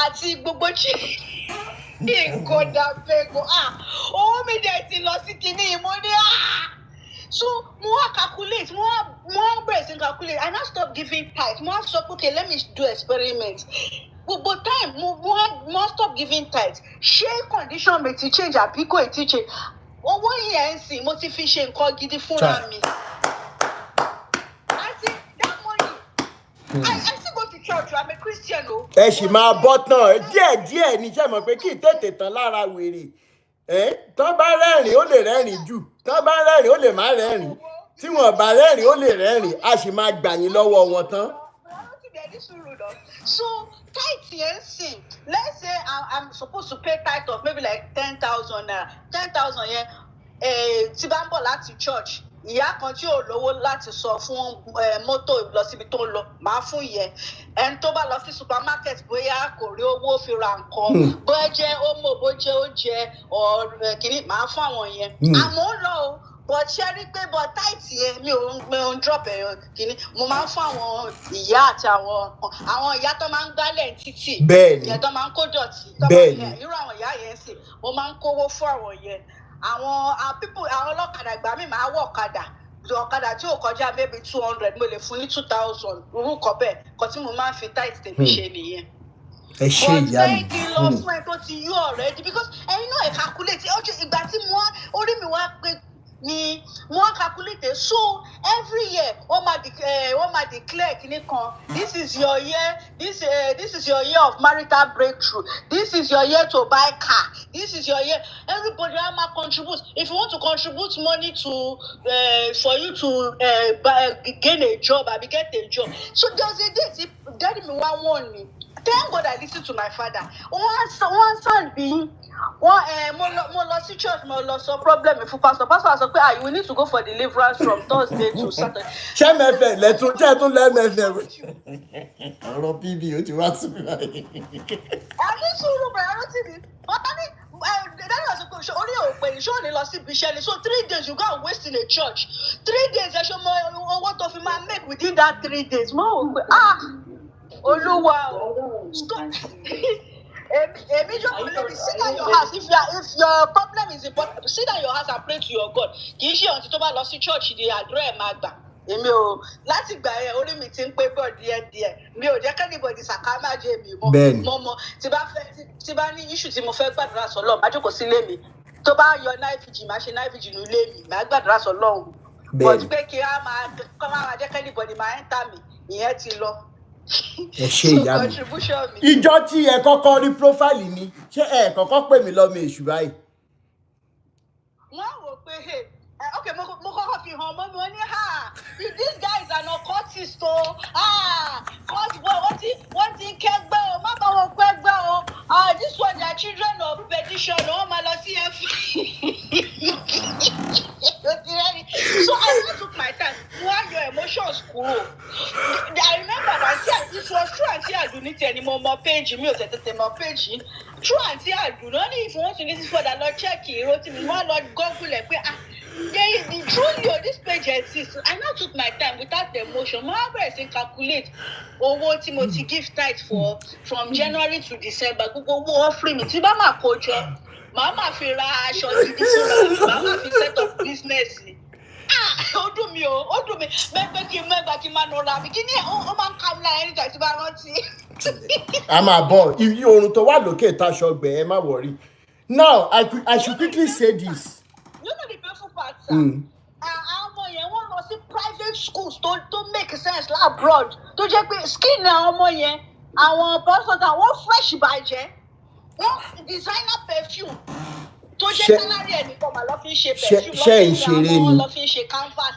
àti gbogbo nǹkan dàbẹ̀gò owó mi dẹ̀ ti lọ sí kinní mo ní so mo wá calculate mo wá bẹ̀rẹ̀ sí calculate and I stop giving tithe mo wá sọ pé okay let me do experiment gbogbo time mo stop giving tithe ṣé condition mi ti change àbí kò ti change owó yẹn ń sìn mo ti fi ṣe nǹkan gidi fúnra mi àti that money I still go to church I'm a Christian o. ẹ sì máa bọ́ tán díẹ̀díẹ̀ ní sẹ́ mọ̀ pé kí tètè tán lára wèrè tán bá rẹ́rìn ó lè rẹ́rìn jù tán bá rẹ́rìn ó lè má rẹ́rìn tí wọ́n bá rẹ́rìn ó lè rẹ́rìn a sì máa gbà yín lọ́wọ́ wọn tán. So tithe yẹn sìn let's say I'm supposed to pay tithe of maybe like 10,000 naira 10,000 yẹn tí bá ń bọ̀ láti church ìyá kan tí ò lówó láti sọ fún mọ́tò lọ síbi tó ń lọ máa fún yẹn ẹni tó bá lọ sí supermarket bóyá kò rí owó fi ra nǹkan bó jẹ́ omo bó jẹ́ oúnjẹ kìíní máa fún àwọn yẹn àmọ́ ń lọ o but ṣe rí pé but tithe yẹn mi ò ń drop kìíní mo máa ń fún àwọn ìyá àti àwọn ìyá tó máa ń gbálẹ̀ títì ìyẹn tó máa ń kó dọ̀tí irú àwọn ìyá yẹn sì mo máa ń kówó fún àwọn yẹn àwọn ọlọ́kadà ìgbà mi máa wọ ọ̀kadà tí ò kọjá maybe 200 mo lè fún ní 2,000 orúkọ bẹ́ẹ̀ kan tí mo máa ń fi tithe tèmi ṣe nìyẹn. ẹ ṣe ìyá mi but kí n lọ fún ẹ tó ti yó already because ẹyin náà ẹ calculate ìgbà tí orí mi wá pé ni wọ́n calculate so every year wọ́n máa declare kìíní kan this is your year this is your year of marital breakthrough this is your year to buy car this is your year everybody ma contribute if you want to contribute money to for you to gain a job abi get a job so there was a day daddy mi wá warn me thank God I listen to my father one son being mo lọ sí church mo lọ sọ problem fún pastor sọ pé you need to go for deliverance from Thursday to Saturday. ṣé mẹ́fẹ̀ lẹ́tún ṣé tún lẹ́mẹ̀fẹ̀ ọ̀rọ̀ pb ó ti wá sí mi báyìí. àní sùúrù bẹ̀rẹ̀ ló ti ní wọ́n ní dáná ọ̀sẹ̀ pé orí òpè ìṣó ni lọ sí ibi iṣẹ́ ni so 3 days you go and waste in a church 3 days ẹ̀ṣọ́ mọ owó tó fi máa make within that 3 days mo wò pé olúwa o èmi jókòó lórí sit down your house if your problem is important sit down your house and pray to your God kì í ṣe ọ̀ntí tó bá lọ sí church di àdúrà ẹ̀ máa gbà èmi ò láti gbà yẹn orí mi ti ń pé bọ̀ díẹ̀díẹ̀ mi ò jẹ́ kẹ́nìbọ̀dì sàkámájẹ mi mọ́ tí bá ní issue tí mo fẹ́ gbàdúrà sọ́lọ́run má jókòó sílé mi tó bá yọ náìfìjì má ṣe náìfìjì nílé mi má gbàdúrà sọ́lọ́run but pé kí á máa jẹ́ kẹ́nìbọ̀dì máa ń tà mí ìyẹn ti lọ. ẹ ṣe ìyá mi ìjọ tí ẹ kọ́kọ́ rí prófáìlì mi ṣé ẹ kọ́kọ́ pè mí lọ́mọ èṣù báyìí. wọ́n wò pé okay mo kọ́kọ́ fi hàn mọ́ mi wọ́n ní this guy is an occultist o cause boy wọ́n ti kẹ́gbẹ́ o má bá wọn kẹ́gbẹ́ o this one they are children of perdition wọ́n máa lọ sí so I took my time wọ́n your emotions kúrò I remember that it was true àǹtí àdùnní tiẹ̀ ni mo mọ page mi ò tètè mọ page yìí true àǹtí àdùnní wọ́n ní if you want to listen further lọ check ìró tí mi wọ́n lọ google ẹ̀ pé truly this page exists. I now took my time without the emotion. My bẹ̀rẹ̀ sí calculate owó tí mo ti give tithe for from January to December. Gbogbo owó offering mi tí bá máa kó jọ. Màá máa fi ra aṣọ gidi fúnra mi. Màá máa fi set up business. Ó dùn mí o, ó dùn mí. Mẹ́gbẹ́ kí n máa nọra mi. Kí ni ó máa ń ká mi lára ẹni tí bá rántí. A máa bọ̀, iye oorun tó wà lókè táṣọ ọgbẹ́ ẹ má worry. Now, I should quickly say this. You know the painful part, sir? Àwọn ọmọ yẹn wọ́n lọ sí private schools tó make sense abroad. Tó jẹ́ pé skin àwọn ọmọ yẹn, àwọn pọ́sọ̀tà wọ́n fresh bàjẹ́. Wọ́n designer perfume. Tó jẹ́ salary ẹnìkan mà lọ fi ń ṣe perfume. Ṣé ń ṣeré ni? Lọ fi ń ṣe canvas.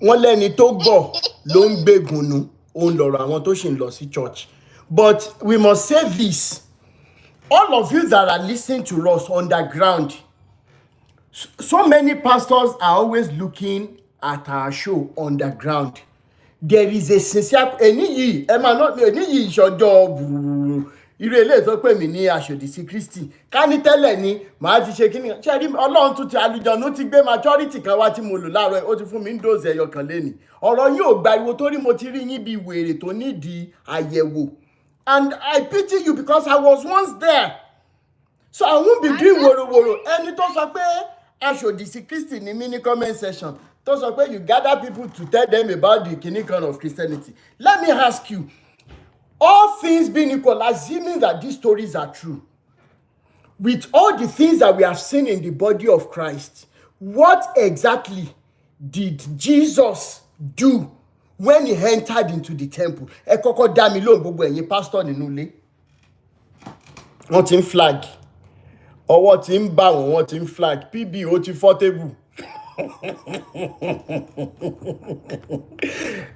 Wọ́n lẹ́ni tó gọ̀ ló ń gbégun nu, òun lọ̀rọ̀ àwọn tó ṣì ń lọ sí church. But we must say this. All of you that are listening to us underground, so many pastors are always looking at our show underground. There is a sincere ìṣọjọ́ irú eléyìí tó pè mí ní aṣòdì sí Kristi. Ká ní tẹ́lẹ̀ ni màá ti ṣe kíní. Ṣé rí Ọlọ́run tún ti àlùjọ̀nú ti gbé maturity kan wá tí mo lò láàárọ̀ ó ti fún mi ń dóòzì ẹyọ kan lénìí. Ọ̀rọ̀ yìí ò gbariwo torí mo ti rí yín bí wèrè tó nídìí àyẹ̀wò. And I pity you because I was once there. So I won't be doing woro. Ẹni tó sọ pé aṣòdì sí Kristi ní mí ní comment section tó sọ pé you gather people to tell them about the kíní kan of Christianity. Let me ask you, all things being equal, assuming that these stories are true, with all the things that we have seen in the body of Christ, what exactly did Jesus do when he entered into the temple? Ẹ kọ́kọ́ dá mi lóhùn gbogbo ẹ̀yin pastor nínú ilé. Wọ́n ti ń flag. Ọwọ́ ti ń bá wọ́n ti ń flag. PB ó ti fọ́ table.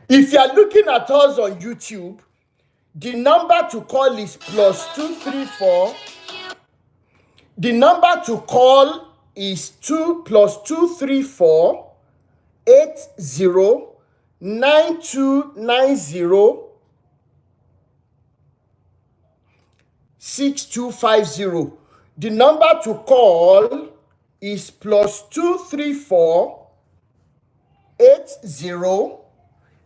If you are looking at us on YouTube, the number to call is +234. The number to call is 2+234 80 9290 6250. The number to call is +234 80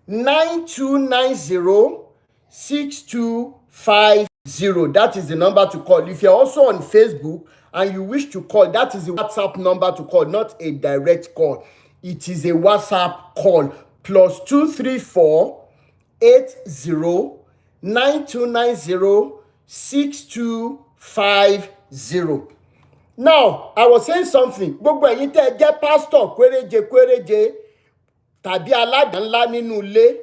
9290 6250. That is the number to call. If you're also on Facebook and you wish to call, that is the WhatsApp number to call, not a direct call. It is a WhatsApp call. +234 80 9290 6250. Now, I was saying something. Gbogbo ẹ̀yin tẹ́ ẹ jẹ́ pastor kwéréje tàbí aládàá ńlá nínú ilé,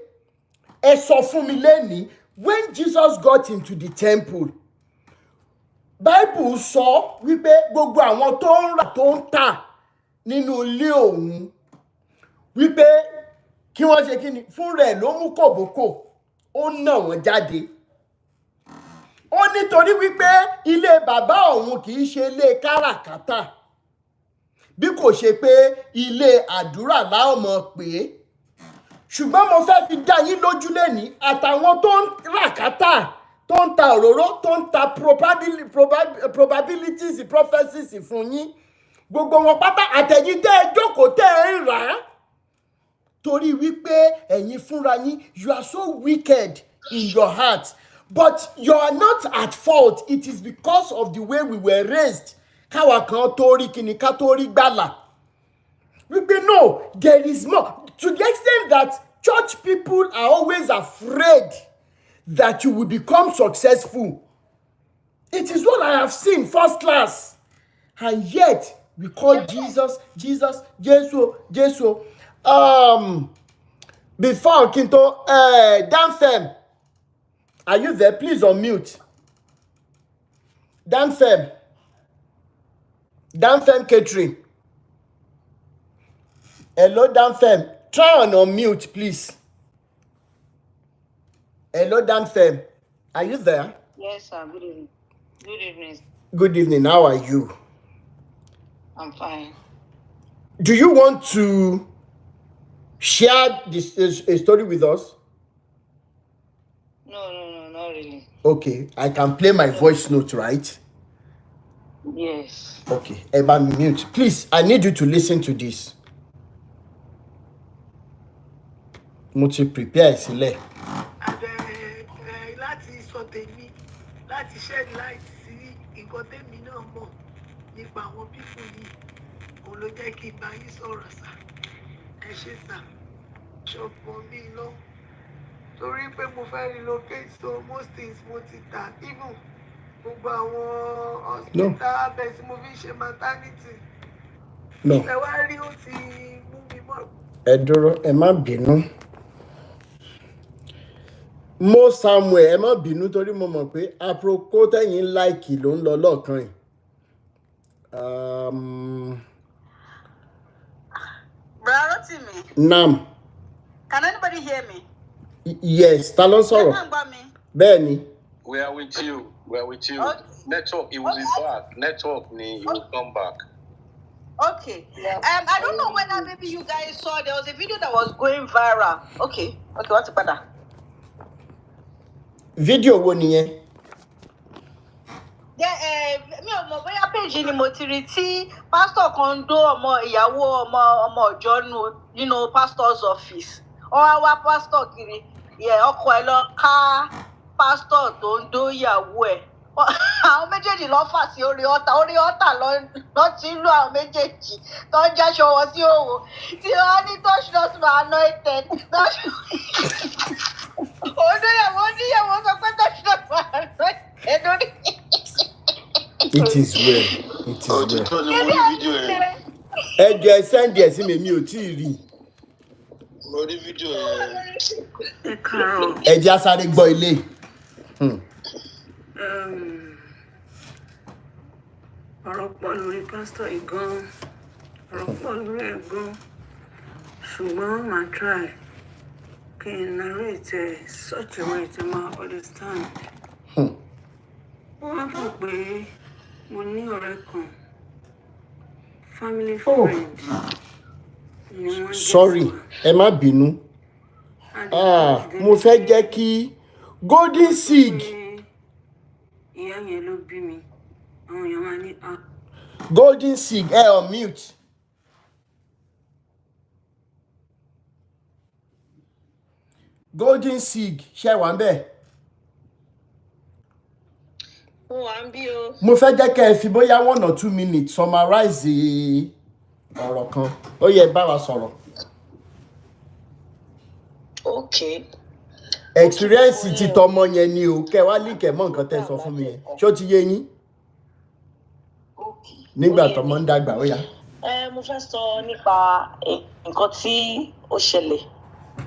ẹ sọ fún mi lẹ́nìí, when Jesus got into the temple, Bible sọ wípé gbogbo àwọn tó ń rà tó ń tà nínú ilé òun wípé kí wọ́n ṣe kí ni fún rẹ̀ ló mú kòbókò ó nà wọ́n jáde. Ó nítorí wípé ilé bàbá òun kì í ṣe ilé káràkátà bí kò ṣe pé ilé àdúrà láwọn mọ̀ pé. Ṣùgbọ́n mo fẹ́ fi dá yín lójú lẹ́ni àtàwọn tó ń ràkátà tó ń ta òróró tó ń ta probabilities prophecies fún yín gbogbo wọn pátá àtẹ̀yìn tẹ́ ẹ jókòó tẹ́ ẹ ń rà á torí wípé ẹ̀yin fúnra yín you are so wicked in your heart, but you are not at fault. It is because of the way we were raised. Káwa kan tó rí kíni ká tó rí gbàlà wípé no, there is more, to the extent that church people are always afraid that you will become successful. It is what I have seen first class, and yet we call Jesus. Before Kinto, Danfem, are you there? Please unmute. Danfem Catering. Hello, Danfem. Try and unmute, please. Hello, Danfem. Are you there? Yes, sir. Good evening. Good evening. Good evening. How are you? I'm fine. Do you want to share this a story with us? No, not really. Okay, I can play my voice note, right? Yes. Okay, Eba, mute. Please, I need you to listen to this. Mo ti prepare sílẹ̀. Láti sọ tèmi, láti shed light sí nǹkan tèmi náà mọ̀ nípa àwọn pípù yìí, òun ló jẹ́ kí n bá yín sọ̀rọ̀ sá. ẹ ṣe sà ṣọ̀pọ̀ mi lọ torí pé mo fẹ́ relocate so most things mo ti tà even gbogbo àwọn hospital abẹ tí mo fi ṣe maternity ẹ wá rí ó ti mú mi mọ́. Ẹ dúró, ẹ má bínú. Mo Samuel, ẹ má bínú torí mo mọ̀ pé aproko tẹ̀yìn láìkì ló ń lọ lọ́ọ̀kan yìí. Brother Rotimi. Nam. Can anybody hear me? Yes, ta ló ń sọ̀rọ̀? Bẹ́ẹ̀ni. We are with you. We are with you. Okay. Network, it will be back. Network, it will come back. Okay. I don't know whether maybe you guys saw there was a video that was going viral. Okay, what's better? Video wo nìyẹn? Mi ò mọ̀ bóyá page ni mo ti rí tí pastor kan dó ọmọ ìyàwó ọmọ ọjọ́ nínú pastor's office. Ó wá pastor kiri. Ọkọ ẹ̀ lọ ká pastor tó ń dó ìyàwó ẹ̀. Àwọn méjèèjì lọ fà sí orí ọ̀tà lọ ti ń lo àwọn méjèèjì tó ń jáṣọ wọn sí òwò tí wọ́n ní touch not my anointed. Oníyàwó sọ pé touch not my anointed. It is well. Òtítọ́ ni mo rí fídíò yẹn. Ẹ jẹ́ sẹ́ndì ẹ̀ sí mi ò tí ì rí. Mo rí fídíò yẹn. Ẹ jẹ́ asáré gbọ́ ilé. Ọ̀rọ̀ pọ̀ lórí pásítọ̀ yìí gan-an, ọ̀rọ̀ pọ̀ lórí ẹ̀ gan-an, ṣùgbọ́n màá try kí n narrate such a way to ma understand. Wọ́n fò pé mo ní ọ̀rẹ́ kan, family friend ni wọ́n jẹ́. Sorry, ẹ má bínú. Mo fẹ́ jẹ́ kí Golden Seed. Ìyá yẹn ló bí mi. Àwọn èèyàn máa ní Golden Seed, on mute. Golden Seed, ṣé wà ń bẹ̀? Mo fẹ́ jẹ́ kẹ́ ẹ fi bóyá 1 or 2 minutes summarize ọ̀rọ̀ kan. Ó yẹ bá wa sọ̀rọ̀. Okay. Experience ti tọmọ yẹn ni o, kẹ́ wá líkẹ̀ mọ́ nǹkan tẹ́ sọ fún mi yẹn. Ṣó ti yé yín? Nígbà tọmọ ń dàgbà ó yá. Mo fẹ́ sọ nípa nǹkan tí ó ṣẹlẹ̀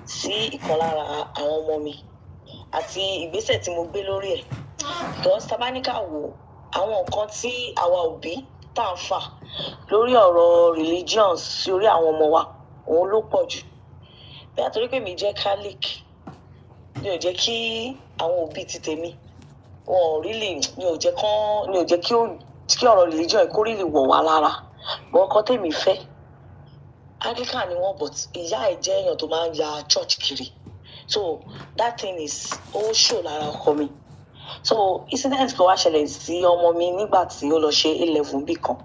sí ìkan lára àwọn ọmọ mi àti ìgbésẹ̀ tí mo gbé lórí ẹ̀. Because tabaníkà wo àwọn nǹkan tí àwa òbí tá ń fà lórí ọ̀rọ̀ religions sí orí àwọn ọmọ wa òun ló pọ̀ jù. Bí àtòrí pé mi jẹ́ Catholic mi ò jẹ́ kí àwọn òbí ti tèmi wọn ò really mi ò jẹ́ kí ọ̀rọ̀ religion kó really wọ̀ wá lára. Bọ́n kan tèmi fẹ́ Anglican ni wọ́n but ìyá ẹ̀ jẹ́ èèyàn tó máa ń ya church kiri. So that thing is ó ṣò lára ọkọ mi. So incident kan wá ṣẹlẹ̀ sí ọmọ mi nígbà tí ó lọ ṣe A-level bí kan.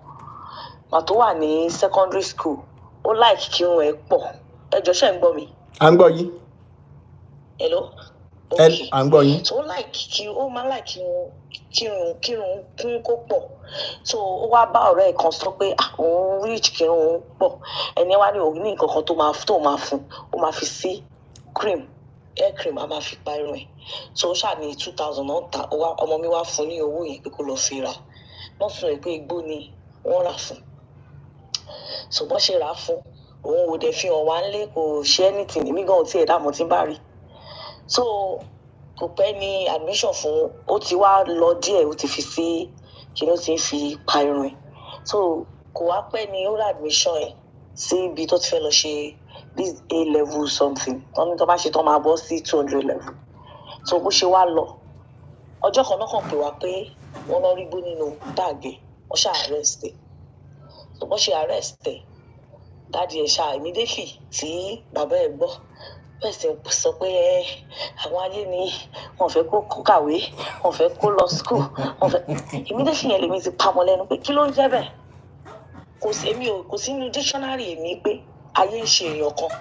Màá tó wà ní secondary school ó like kírun ẹ̀ pọ̀. Ẹ jọ̀ọ́ ṣé ń gbọ́ mi? À ń gbọ́ yín. Hello? Okay. À ń gbọ́ yín. So ó máa like kírun kún kó pọ̀. So ó wá bá ọ̀rẹ́ ẹ̀ kan sọ pé òun reach kírun òun pọ̀. Ẹni wá ní òun ní nǹkan kan tó máa fún ó máa fi sí cream hair cream a máa fi pa irun ẹ̀. So ó ṣáà ní 2000 náà ta ọmọ mi wá fún ní owó yẹn pé kó lọ fi rà. Wọ́n fún ẹ pé igbó ni wọ́n rà fún. So bọ́n ṣe rà fún òun ò dẹ̀ fi hàn wá nílé kò ṣe anything èmi gan ò tí ẹ̀ dààmú tí ń bá rí. So kò pẹ́ ní admission fún ó ti wá lọ díẹ̀ ó ti fi sí kí ló ti ń fi pa irun ẹ̀. So kò wá pẹ́ ní ó rà admission ẹ̀ sí ibi tó ti fẹ́ lọ ṣe this A-level something wọ́n ní tó bá ṣe tán máa bọ́ sí 200 level. So bó ṣe wá lọ ọjọ́ kan náà kàn pè wá pé wọ́n lọ rí gbó nínú báàgì wọ́n ṣe arrest ẹ̀. So bó ṣe arrest ẹ̀ dáàdi ẹ̀ ṣá immediately tí bàbá ẹ̀ gbọ́ bẹ́ẹ̀ sì sọ pé àwọn ayé ni wọ́n fẹ́ kó kàwé wọ́n fẹ́ kó lọ school wọ́n fẹ́ immediately yẹn lèmi ti pa mọ́ lẹ́nu pé kí ló ń jẹ́ bẹ́ẹ̀ kò sí nínú dictionary èmi pé ayé ń ṣe èèyàn kan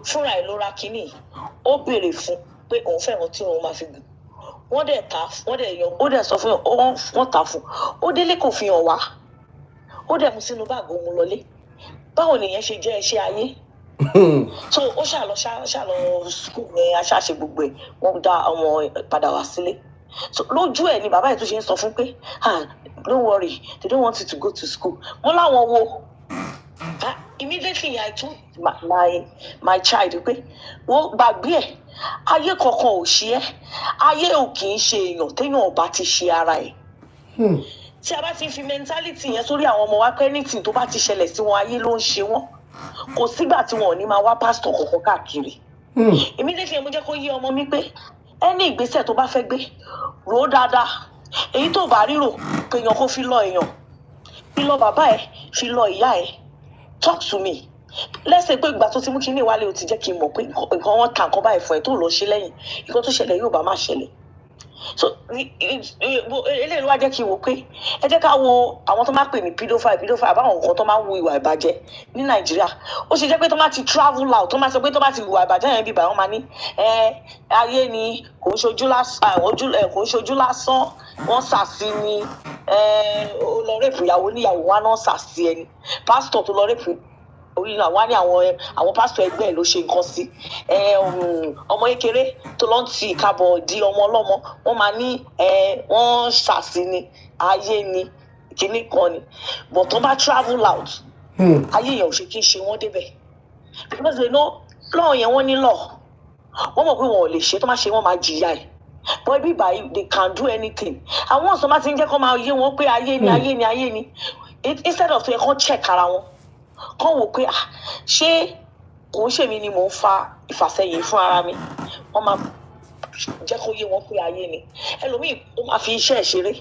fúnra ẹ̀ ló ra kínní ó béèrè fún pé òun fẹ́ràn tí òun máa fi gùn wọ́n dẹ̀ sọ fún wọ́n tà fún ó délé kò fi hàn wá ó dẹ̀ mú sínú báàgì òun lọlé báwo nìyẹn ṣe jẹ́ iṣẹ́ ayé So ó ṣàlọ school yẹn aṣáṣe gbogbo ẹ̀ wọ́n dá ọmọ padà wá sílé. So lójú ẹ̀ ni bàbá ẹ̀ tó ṣe ń sọ fún pé don't worry, they don't want you to go to school. Mo láwọn wo. Immediately I told my child pé wọ́n gbàgbé ẹ̀, ayé kankan ò ṣe ẹ́, ayé ò kì í ṣe èèyàn téèyàn ò bá ti ṣe ara ẹ̀. Tí a bá ti fi mentality yẹn sórí àwọn ọmọ wa pé anything tó bá ti ṣẹlẹ̀ sí wọn ayé ló ń ṣe wọ́n, kò sígbà tí wọn ò ní máa wá pásítọ̀ kankan káàkiri. Immediately mo jẹ́ kó yé ọmọ mi pé ẹni ìgbésẹ̀ tó bá fẹ́ gbé rò ó dáadáa, èyí tó bá rírò pé èèyàn kó fi lọ èèyàn, fi lọ bàbá ẹ̀, fi lọ ìyá ẹ̀, talk to me. Lẹ́sẹ̀ pé ìgbà tó ti mú kí ní ìwálé o ti jẹ́ kí n mọ̀ pé nǹkan wọn kà nǹkan báyìí fún ẹ tó lọ ṣe lẹ́yìn, nǹkan tó ṣẹlẹ̀ yóò bá má ṣẹlẹ̀. So eléyìí ló wá jẹ́ kí n wò pé ẹ jẹ́ ká wo àwọn tó máa ń pè ní pedophile àbáwọn nǹkan tó máa ń wu ìwà ìbàjẹ́ ní Nàìjíríà. Ó ṣe jẹ́ pé tó máa ti travel out tó máa sọ pé tó bá ti ìwà ìbàjẹ́ yẹn bíbá wọn máa ní ayé ni kò ń ṣojú lásán wọ́n ṣàṣì ni ó lọ rẹ́pù ìyàwó níyàwó wa náà ṣàṣì ẹni pásítọ̀ tó lọ rẹ́pù orí náà wá ní àwọn pásítọ̀ ẹgbẹ́ ẹ̀ ló ṣe nǹkan sí ọmọ kékeré tó lọ ń ti ìkàbọ̀ di ọmọ ọlọ́mọ wọ́n máa ní wọ́n ṣàṣì ni ayé ni kíní kan ni but tó bá travel out ayé yẹn ò ṣe kí n ṣe wọ́n débẹ̀ because they know law yẹn wọ́n ní law wọ́n mọ̀ pé wọn ò lè ṣe tó máa ṣe wọ́n máa jìyà ẹ̀ but bí báyìí they can do anything àwọn ọ̀sán máa ti ń jẹ́ kó máa yé wọn pé ayé ni instead of tó yẹ kó check ara wọn kọ́ wò pé ṣé kò ń ṣèmi ni mò ń fa ìfàsẹ́yìn fún ara mi, wọ́n máa jẹ́ kó yé wọn pé ayé ni. Ẹlòmíì ó máa fi iṣẹ́ ẹ̀ ṣeré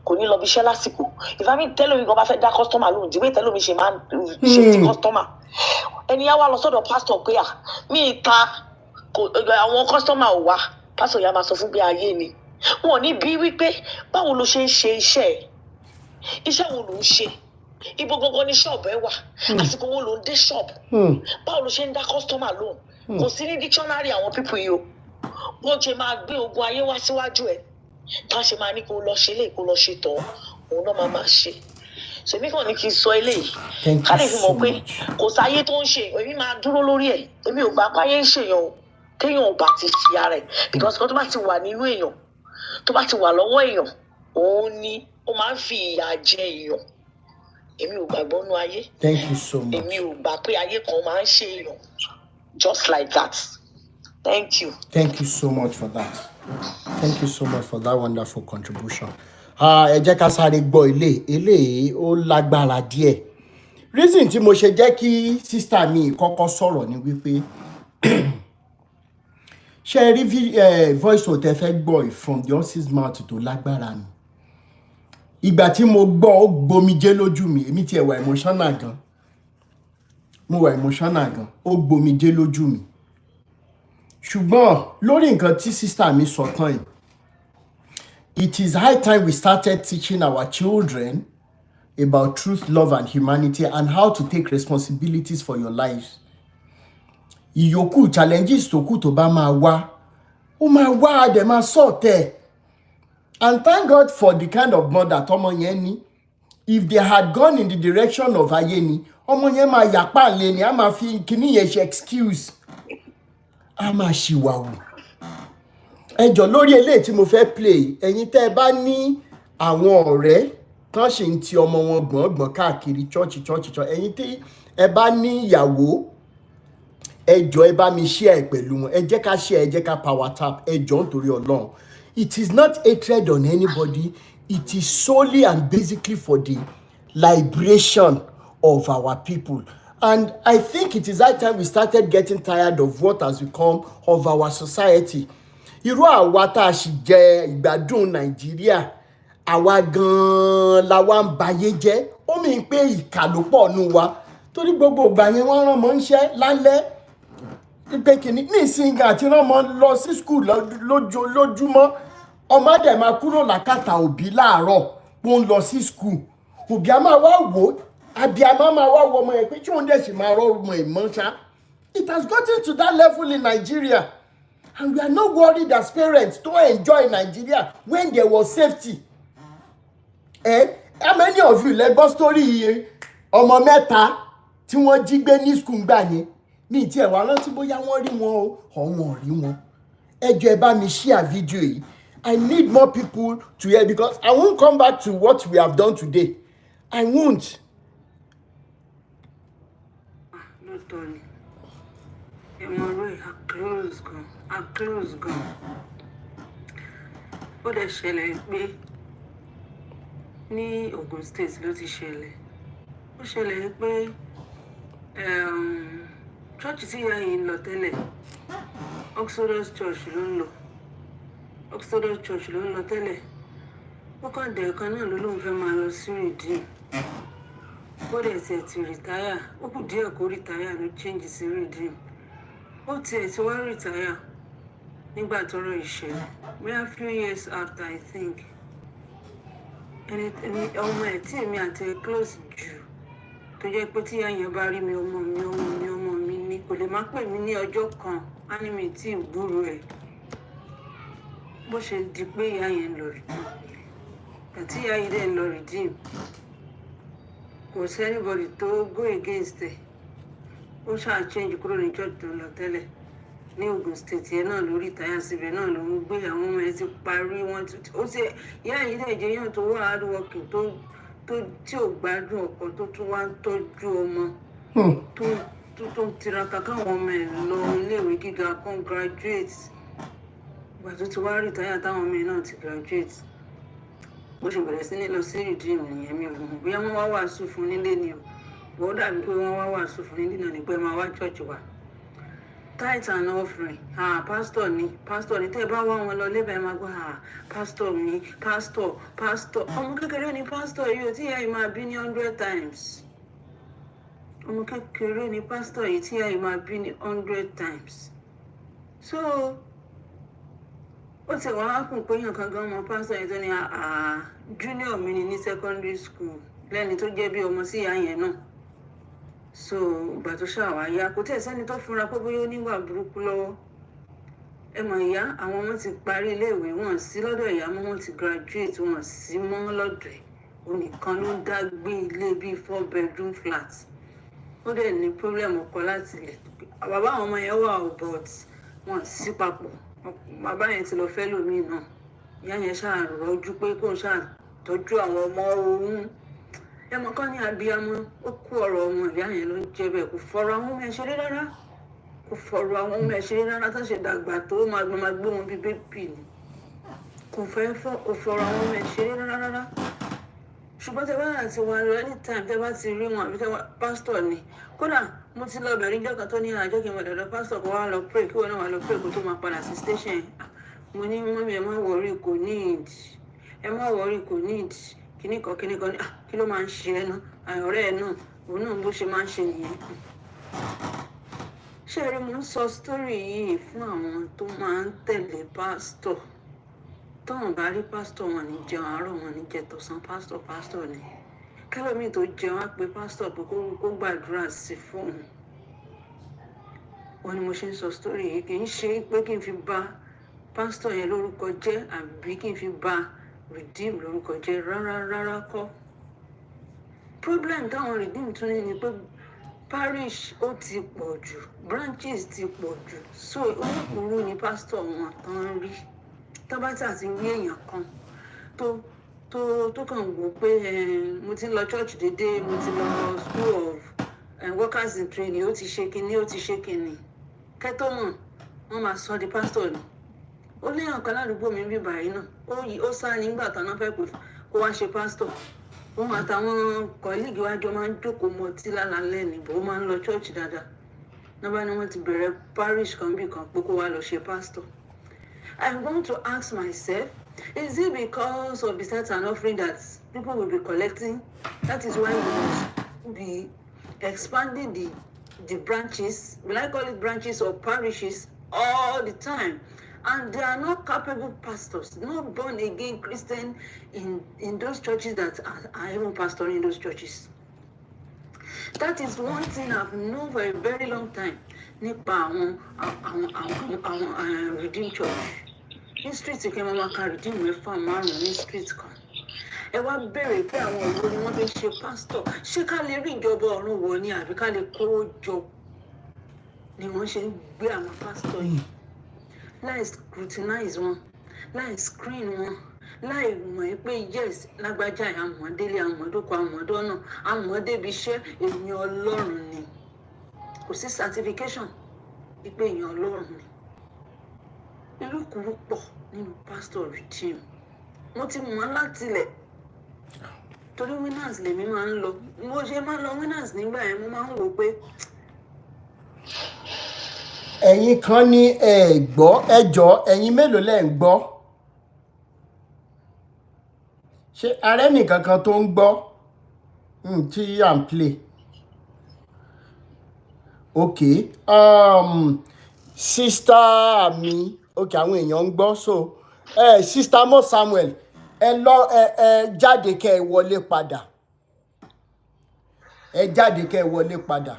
kò ní lọ bí iṣẹ́ lásìkò ìfàmì tẹ́lómi gan bá fẹ́ dá kọ́sítọ́mà lóhùn díwé tẹ́lómi ṣe máa ń ṣe ti kọ́sítọ́mà ẹni yá wá lọ sọ́dọ̀ pásítọ̀ pé mi ta àwọn kọ́sítọ́mà ò wá pásítọ̀ yà máa sọ fún pé ayé ni. Wọn ò ní bí wípé báwo ló ṣe ń ṣe iṣẹ́ wo ló ń ṣe, ibo gangan ni ṣọ́ọ̀bù ẹ wà, àsìkò wo ló ń dé ṣọ́ọ̀bù, báwo ló ṣe ń dá kọ́sítọ́mà lóhùn. Kò sí ní dictionary àwọn pípù yìí o. Wọ́n ṣe máa gbé ogun ayé wá síwájú ẹ̀ tá a ṣe máa ní kó lọ ṣe lè kó lọ ṣe tán òun náà máa ṣe. Ṣèmi kàn ní kí n sọ eléyìí ká lè fi mọ̀ pé kò sáyé tó ń ṣe èmi máa dúró lórí ẹ̀, èmi ò gbà páyé ń ṣèyàn o téèyàn ò bá ti fi ara ẹ̀ because kan tó bá ti wà nínú èèyàn tó bá ti wà lọ́wọ́ èèyàn òun ni ó máa ń fi ìyà jẹ èèyàn. Èmi ò gbàgbọ́ nú ayé. Thank you so much. Èmi ò gbà pé ayé kan máa ń ṣe èèyàn just like that. Thank you. Thank you so much for that. Thank you so much for that wonderful contribution. Ẹ jẹ́ ká sáré gbọ́ eléyìí ó lágbára díẹ̀. Reason tí mo ṣe jẹ́ kí sister mi kọ́kọ́ sọ̀rọ̀ ni wípé ṣe rí voice note fẹ́ gbọ́ from the horse's mouth tó lágbára ni. Ìgbà tí mo gbọ́ ó gbomijé lójú mi, èmi ti wà emotional gan. Mo wà emotional gan, ó gbomijé lójú mi. Ṣùgbọ́n lórí nǹkan tí sister mi sọ tán yìí, it is high time we started teaching our children about truth, love, and humanity and how to take responsibilities for your lives. Ìyókù challenges tó kù tó bá máa wá, ó máa wá dẹ̀ máa sọ̀tẹ̀. And thank God for the kind of mother tọmọ yẹn ní. If they had gone in the direction of ayé ni, ọmọ yẹn máa yàpá lé ni, a máa fi kíní yẹn ṣe excuse. A máa ṣìwàwù. Ẹ jọ̀ọ́ lórí eléyìí tí mo fẹ́ play, ẹ̀yin tẹ́ ẹ bá ní àwọn ọ̀rẹ́ tán ṣe ń ti ọmọ wọn gbọ̀ngbọ̀n káàkiri church, ẹ̀yin tí ẹ bá ní ìyàwó, ẹ jọ̀ọ́ ẹ bá mi share pẹ̀lú wọn, ẹ jẹ́ ká share, ẹ jẹ́ ká power tap, ẹ jọ̀ọ́ nítorí Ọlọ́run. It is not hatred on anybody, it is solely and basically for the liberation of our people. And I think it is high time we started getting tired of what has become of our society. Irú àwa tá a sì jẹ ìgbádùn Nàìjíríà, àwa gan-an la wá ń bayé jẹ́. Ó mì pé ìkà ló pọ̀ nù wa. Torí gbogbo ìgbà yẹn wọ́n rán mọ́ ń ṣẹ́ lálẹ́. Pé kìíní nísìnyí àti rán mọ́ lọ sí school lójúmọ́. Ọmọ dẹ̀ máa kúrò lákàtà òbí láàárọ̀ pé ó ń lọ sí school. Òbí a máa wá wò ó. Abiyamọ máa wá wọ ọmọ yẹn pé tí òun dẹ̀ sì máa rọ ọmọ ìmọ̀ ṣá. It has gotten to that level in Nigeria. And we are not worried as parents to enjoy Nigeria when there was safety. How many of you lẹ gbọ́ story ọmọ mẹ́ta tí wọ́n jí gbé ní school gbà yẹn? mi ti ẹ̀ wá rántí bóyá wọ́n rí wọn o ọ̀wọ́n rí wọn. Ẹ jọ̀ọ́ ẹ bá mi share video yìí. I need more people to hear because I won't come back to what we have done today. I won't. Lóòótọ́ ni ẹ̀wọ̀n rẹ̀ á close gan. Ó dẹ̀ ṣẹlẹ̀ pé ní Ogun State ló ti ṣẹlẹ̀. Ó ṣẹlẹ̀ pé church tí ìyá yìí ń lọ tẹ́lẹ̀ Exodus Church ló ń lọ. Exodus Church ló ń lọ tẹ́lẹ̀. Ó kàn dẹ̀ kan náà ló lóun fẹ́ máa lọ sí Redeem. Ó dẹ̀ tiẹ̀ ti rìtáyà. Ó kù díẹ̀ kó rìtáyà ló change sí Redeem. Ó tiẹ̀ ti wá rìtáyà nígbà tọ́rọ̀ ìṣẹ̀lẹ̀. Bóyá few years after I think. Ọmọ ẹ̀ tí èmi àti ẹ̀ close jù tó jẹ́ pé tí ìyá yẹn bá rí mi ọmọ mi ni kò lè má pè mí ní ọjọ́ kan á ní mi tí ì gbúrò ẹ̀. Bó ṣe di pé ìyá yẹn lọ Redeem. Àti ìyá yìí dẹ̀ lọ Redeem. Kò sí anybody tó go against ẹ̀. Ó ṣáà change kúrò ní church tó lọ tẹ́lẹ̀. Ní Ogun State yẹn náà lórí ìtayà síbẹ̀ náà ló ń gbé àwọn ọmọ ẹ̀ ti parí wọn. Ó ṣe ìyá yìí dẹ̀ jẹ́ yàn tó wà hard working tó tí ò gbádùn ọkọ tó tún wá ń tọ́jú ọmọ. Tó ń tiraka káwọn ọmọ ẹ̀ lọ iléèwé gíga kan graduate. Ìgbà tó ti wá rìtáyà táwọn ọmọ ẹ̀ náà ti graduate. Bó ṣe bẹ̀rẹ̀ sí ní lọ sí Redeem nìyẹn mi ò mọ̀ bóyá wọ́n wá wàásù fún nílé ni o. Bó dàbí pé wọ́n wá wàásù fún nílé náà ni pé máa wá church wa. Tithe and offering. Pastor ni tẹ́ bá wá wọn lọ lébẹ̀ máa gbọ́ pastor mi pastor. Ọmọ kékeré ni pastor yìí ò tí ìyá yìí máa bí ní 100 times. Ọmọ kékeré ni pastor yìí tí ìyá yìí máa bí ní 100 times. So ó ti wá kùn pé èèyàn kan gan ọmọ pastor yẹn tó ní junior mi ni ní secondary school lẹ́ni tó jẹ́ bí ọmọ sí ìyá yẹn náà. So ìgbà tó ṣàwáyá kò tẹ̀ sẹ́ni tó fúnra pé bóyá ó níwà burúkú lọ́wọ́. Ẹ mọ̀ ìyá àwọn ọmọ ti parí iléèwé wọn sí lọ́dọ̀ ìyá mọ́ wọn ti graduate wọn sí mọ́ lọ́dọ̀ ẹ̀. Onìkan ló ń dá gbé ilé bíi 4 bedroom flat. Ó dẹ̀ ní problem ọkọ láti ilẹ̀. Bàbá àwọn ọmọ yẹn wà but wọn sí papọ̀. Bàbá yẹn ti lọ fẹ́ lómi náà. Ìyá yẹn ṣáà rọ́jú pé kó ṣáà tọ́jú àwọn ọmọ òun. Ẹ mọ̀ kán ní abiyamọ ó kú ọ̀rọ̀ ọmọ ìyá yẹn ló ń jẹ́ bẹ́ẹ̀ kò fọ̀rọ̀ àwọn ọmọ ẹ̀ ṣeré rárá. Tó ṣe dàgbà tó máa gbé wọn bí bébì ni. Kò fọ̀rọ̀ àwọn ọmọ ẹ̀ ṣeré rárá. Ṣùgbọ́n tẹ bá àti wà lọ anytime tẹ bá ti rí wọn àbí tẹ wá pastor ni. Kódà mo ti lọ bẹ̀rẹ̀ ìjọ kan tó ní àjọ kí n wọ̀ lọ́dọ̀ pastor kó wá lọ pray kí wọ́n náà wá lọ pray kó tó máa padà sí station. Mo ní mọ́mí ẹ má worry kò need. Kíní kan ní kí ló máa ń ṣe ẹ náà ọ̀rẹ́ ẹ náà òun náà bó ṣe máa ń ṣe nìyẹn. Ṣé ẹ rí mo ń sọ story yìí fún àwọn tó máa ń tẹ̀lé pastor. Tọ́wọ̀n bá rí pastor wọn ní jẹun àárọ̀ wọn ní jẹ tọ̀sán pastor ni. Kẹ́lọ́mì tó jẹun á pe pastor pé kó gbàdúrà sí fóun. Wọ́n ní mo ṣe ń sọ story yìí kì í ṣe pé kí n fi bà pastor yẹn lórúkọ jẹ́ àbí kí n fi bà Redeem lórúkọ jẹ́ rárá kọ́. Problem táwọn Redeem tún ní ni pé parish ó ti pọ̀ jù branches ti pọ̀ jù so oníkùúrú ni pastor wọn tán rí. Tábátà ti rí èèyàn kan tó kàn wò pé mo ti ń lọ church dédé mo ti lọ school of workers in training ó ti ṣe kinní. Kẹ́tọ́ mọ̀ wọ́n máa sọ di pastor ni. Ó léèyàn kan ládùúgbò mi bí báyìí náà ó sá nígbà tán náà fẹ́ pé kó wá ṣe pastor. Wọ́n àtàwọn colleague wájọ máa ń jókòó mọtí lálálẹ́ ni bó máa ń lọ church dáadáa. Nígbà ni wọ́n ti bẹ̀rẹ̀ parish kan bí kan pé kó wá lọ ṣe pastor. I want to ask myself, is it because of the tithe and offering that people will be collecting? That is why we must be expanding the branches, will I call it branches or parishes all the time? And they are not capable pastors, not born again Christian in those churches that are even pastoring those churches. That is one thing I've known for a very long time. Nípa àwọn Redeem Church. Ní street kí wọ́n máa ka Redeem 4-5 ní street kan. Ẹ wá béèrè pé àwọn òwò ni wọ́n fi ṣe pastor. Ṣé ká lè rí ìjọba ọ̀run wọ̀ ni àbí ká lè kówó jọ? ni wọ́n ṣe ń gbé àwọn pásítọ̀ yìí láì scrutinize wọn láì screen wọn láì mọ̀ pé yes lágbájá àmọ́délé àmọ́dókò àmọ́dọ́nà àmọ́débi iṣẹ́ èèyàn ọlọ́run ni kò sí certification pé èèyàn ọlọ́run ni irúkúrú pọ̀ nínú pastor regime mo ti mọ̀ látilẹ̀ torí winners lèmi máa ń lọ mo ṣe máa ń lọ winners nígbà yẹn mo máa ń wò pé. ẹ̀yin kan ní ẹ gbọ́ ẹjọ́ ẹ̀yin mélòó lẹ́ ń gbọ́ ṣé ààrẹ nìkan kan tó ń gbọ́ tí à ń play ok sista mi ok àwọn èèyàn ń gbọ́ so sista mo Samuel ẹ lọ ẹ jáde kẹ́ ẹ wọlé padà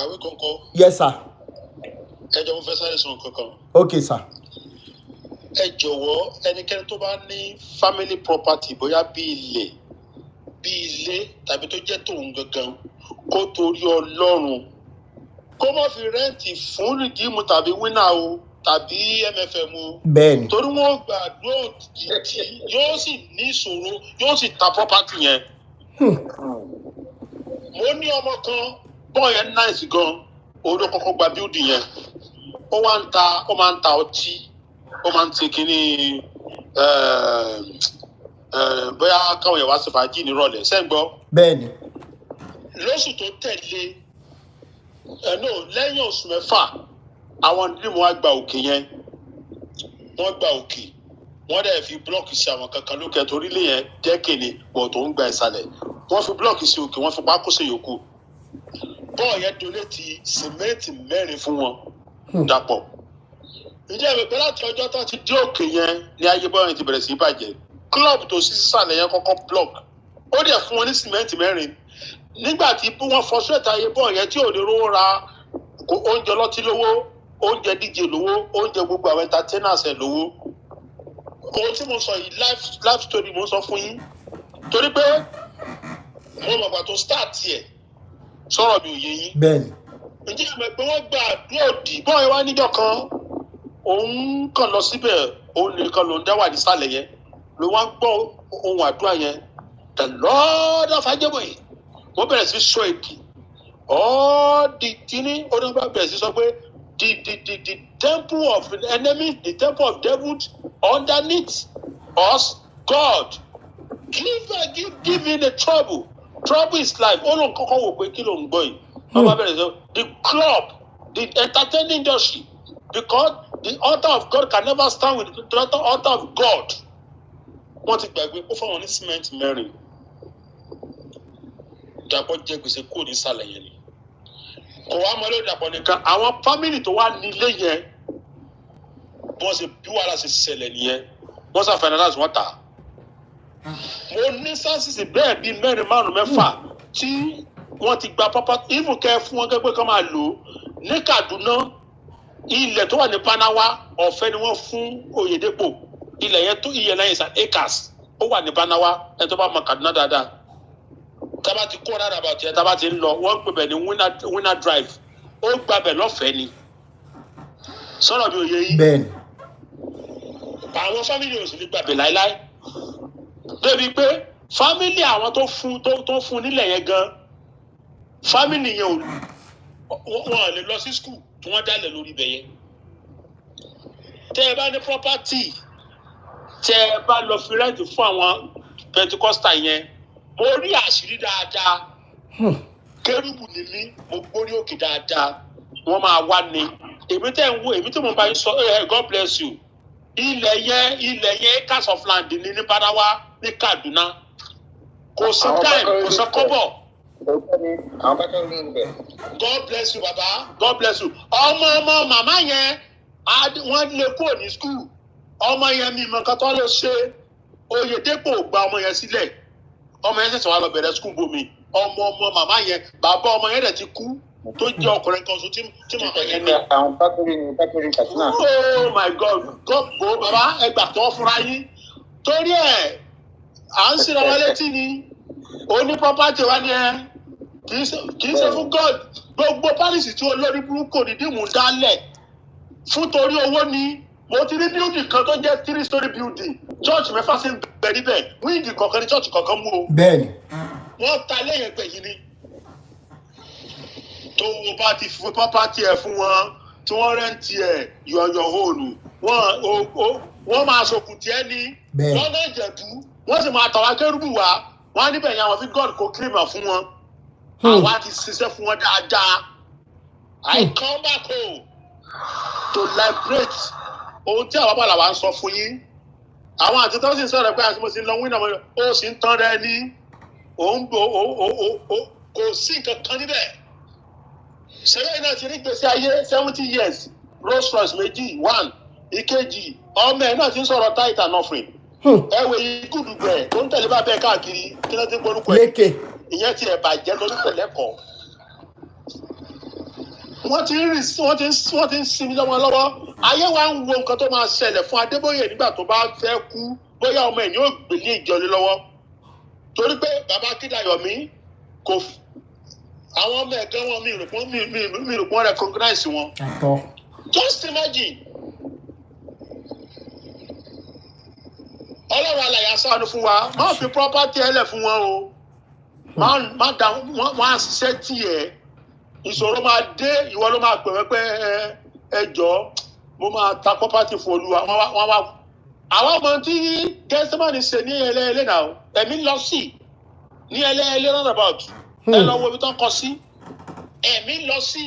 Àwí kankan. Yes sir. Ẹ jọ̀ọ́ mo fẹ́ sáré sọ kankan. Okay sir. Ẹ jọ̀wọ́ ẹnikẹ́ni tó bá ní family property bóyá bí ilé tàbí tó jẹ́ tòun gangan kó torí Ọlọ́run kó má fi rẹ́ǹtì fún rìdíìmù tàbí wínà o tàbí MFM o. Bẹ́ẹ̀ni. Torí wọ́n gbàdúrà títí yóò sì ní ìṣòro yóò sì ta property yẹn. Mo ní ọmọ kan bọ́ọ̀ yẹn nice gan òun ló kọ́kọ́ gba building yẹn ó máa ń ta ọtí ó máa ń ti kíní bóyá káwọn yẹn wá sí fàájì nírọ̀lẹ́ sẹ́ńgbọ́. Bẹ́ẹ̀ni. lóṣù tó tẹ̀lé lẹ́yìn oṣù mẹ́fà àwọn ìdílé wa gba òkè yẹn wọ́n gba òkè wọ́n dẹ̀ fi blọọkì sí àwọn kankan lókè torí lè yẹn dẹ́kẹ̀lé pọ̀ tó ń gba ìsàlẹ̀ wọ́n fi blọọkì sí òkè wọ́n fi pákó sí yòókù bọ́ọ̀ yẹn donate sìmẹ́ǹtì 4 fún wọn dàpọ̀. Ǹjẹ́ ìwé pé láti ọjọ́ tó ti dé òkè yẹn ni ayé bọ́ọ̀ yẹn ti bẹ̀rẹ̀ sí í bàjẹ́. Club tó sí sísàlẹ̀ yẹn kọ́kọ́ block. Ó dẹ̀ fún wọn ní sìmẹ́ǹtì 4. Nígbà tí wọ́n frustrate ayé bọ́ọ̀ yẹn tí ò lè rówó ra oúnjẹ ọlọ́tí lówó, oúnjẹ DJ lówó, oúnjẹ gbogbo àwọn entertainers ẹ̀ lówó. Ohun tí mo sọ yìí life story mo sọ fún yín. Torí pé mo mọ̀ gbà tó start yẹ sọ̀rọ̀ mi ò yé yín. Bẹ́ẹ̀ni. Ǹjẹ́ ìmọ̀ pé wọ́n gba àdúrà òdì bọ́ọ̀ wá níjọ́ kan òun kàn lọ síbẹ̀ òun nìkan ló ń dá wà nísàlẹ̀ yẹn ló wá ń gbọ́ ohun àdúrà yẹn the Lord of Ajeboye wọ́n bẹ̀rẹ̀ sí sọ èdè ọ́ọ́dì kíní onígbà bẹ̀rẹ̀ sí sọ pé the temple of the enemy the temple of devil underneath us God give me the trouble is life ó lóun kọ́kọ́ wò pé kí ló ń gbọ́ yìí wọ́n bá bẹ̀rẹ̀ sọ the club the entertainment industry because the altar of God can never stand with the altar of God wọ́n ti gbàgbé kó fún wọn ní cement 4 Dàpọ̀ jẹ gbèsè kúrò nísàlẹ̀ yẹn ni kò wá mọ́ lórí Dàpọ̀ nìkan àwọn fámìlì tó wá nílé yẹn wọ́n ṣe bí wàhálà ṣe ṣẹlẹ̀ nìyẹn wọ́n ṣe finalize wọ́n tà mo ní sáṣìṣì bẹ́ẹ̀ bíi 4, 5, 6 tí wọ́n ti gba pápá even kẹ́ fún wọn gẹ́gẹ́ kán máa lò ó ní Kaduna ilẹ̀ tó wà ní Banawa ọ̀fẹ́ ni wọ́n fún Oyedepo ilẹ̀ yẹn tó iye 9 acres ó wà ní Banawa ẹ tó bá mọ Kaduna dáadáa tábà ti kó rárá bàtì ẹ tábà ti ń lọ wọ́n pè bẹ̀ ní winner drive ó gbàbẹ̀ lọ́fẹ̀ẹ́ ni sọ̀rọ̀ mi ò yé yín. Bẹ́ẹ̀ni. Àwọn fámìlì ò sì ní gbàbẹ̀ láéláé débi pé fámìlì àwọn tó fún nílẹ̀ yẹn gan fámìlì yẹn wọn lè lọ sí skul tí wọ́n dálẹ̀ lórí ibẹ̀ yẹn. Tẹ́ ẹ bá ní property tẹ́ ẹ bá lọ fi rẹ́ǹtì fún àwọn Pentecostal yẹn mo rí àṣírí dáadáa kérúbù ní mí mo gbórí òkè dáadáa wọ́n máa wá ní èmi tẹ́ ń wo èmi tí mo bá yín sọ God bless you ilẹ̀ yẹn acres of land ní Banawa ní Kaduna kò sí time kò sí kọ́bọ̀. God bless you baba God bless you ọmọ màmá yẹn wọ́n lè kúrò ní school ọmọ yẹn mi mọ nǹkan tó lè ṣe Oyedepo gba ọmọ yẹn sílẹ̀ ọmọ yẹn ṣẹ̀ṣẹ̀ wá lọ bẹ̀rẹ̀ school bomi ọmọ màmá yẹn bàbá ọmọ yẹn dẹ̀ ti kú tó jẹ́ ọkùnrin kan so tí màmá yẹn ní. àwọn pákórì Katsina. Oh my God gbọ́ bàbá ẹgbà tó fúnra yín torí ẹ̀ à ń sinra wa létí ni oní property wa ni ẹ kì í ṣe fún God gbogbo Paris tí olórí burúkú ní dìmú dálẹ̀ fún torí owó ni mo ti rí building kan tó jẹ́ 3-story building church mẹ́fà sí bẹ̀ níbẹ̀ wíńdì kọ̀ọ̀kan ní church kọ̀ọ̀kan mú o. bẹ́ẹ̀ni. wọ́n ta lẹ́yìn ẹgbẹ́ yìí ni tó o bá ti fún property ẹ̀ fún wọn tí wọ́n rẹ́ǹtì ẹ̀ yọ̀yọ̀ hóòlù wọ́n máa sọkùn tiẹ̀ ní wọ́n náà jẹ̀bú wọ́n sì máa tàwa kérúbù wá wọ́n á níbẹ̀ yẹn àwọn fi God kó kírímà fún wọn àwa ti ṣiṣẹ́ fún wọn dáadáa. I come back home to liberate ohun tí àwọn bàlàwà ń sọ fún yín àwọn àti tó sì ń sọ̀rọ̀ pé àti mo sì ń lọ wí náà ó sì ń tán rẹ ní kò sí nǹkan kan níbẹ̀. ṣẹlẹ̀ náà ti rí gbèsè ayé 70 years Rolls Royce méjì 1 ìkejì ọmọ ẹ̀ náà ti ń sọ̀rọ̀ tithe and offering. ẹ̀wẹ̀ ikú dùgbẹ̀ tó ń tẹ̀lé bá bẹ́ẹ̀ káàkiri kí ló ti ń gbórúkọ ẹ̀ ìyẹn ti ẹ̀ bàjẹ́ lórí pẹ̀lẹ́kọ̀ọ́. wọ́n ti ń sinmi lọ́wọ́ ayé wa ń wo nǹkan tó máa ṣẹlẹ̀ fún Adébóyè nígbà tó bá fẹ́ kú bóyá ọmọ ẹ̀ ní yóò gbélé ìjọlé lọ́wọ́ torí pé bàbá Akíndayọ̀mí kò àwọn ọmọ ẹ̀gán wọn mi rò pọ́n recognize wọn. Just imagine Ọlọ́run alàyè aṣáájú fún wa má fi property ẹlẹ̀ fún wọn o má dá wọn á ṣiṣẹ́ tiẹ̀ ìṣòro máa dé ìwọ ló máa pè wọ́n pé ẹjọ́ mo máa ta property fún Olúwa wọ́n wá àwọn ọmọ tí gẹ́sìmọ́nì ṣe ní ẹlẹ́ẹ̀lẹ́ náà ẹ̀mí lọ sí ní ẹlẹ́ẹ̀lẹ́ roundabout ẹ lọ wo ibi tó ń kọ sí ẹ̀mí lọ sí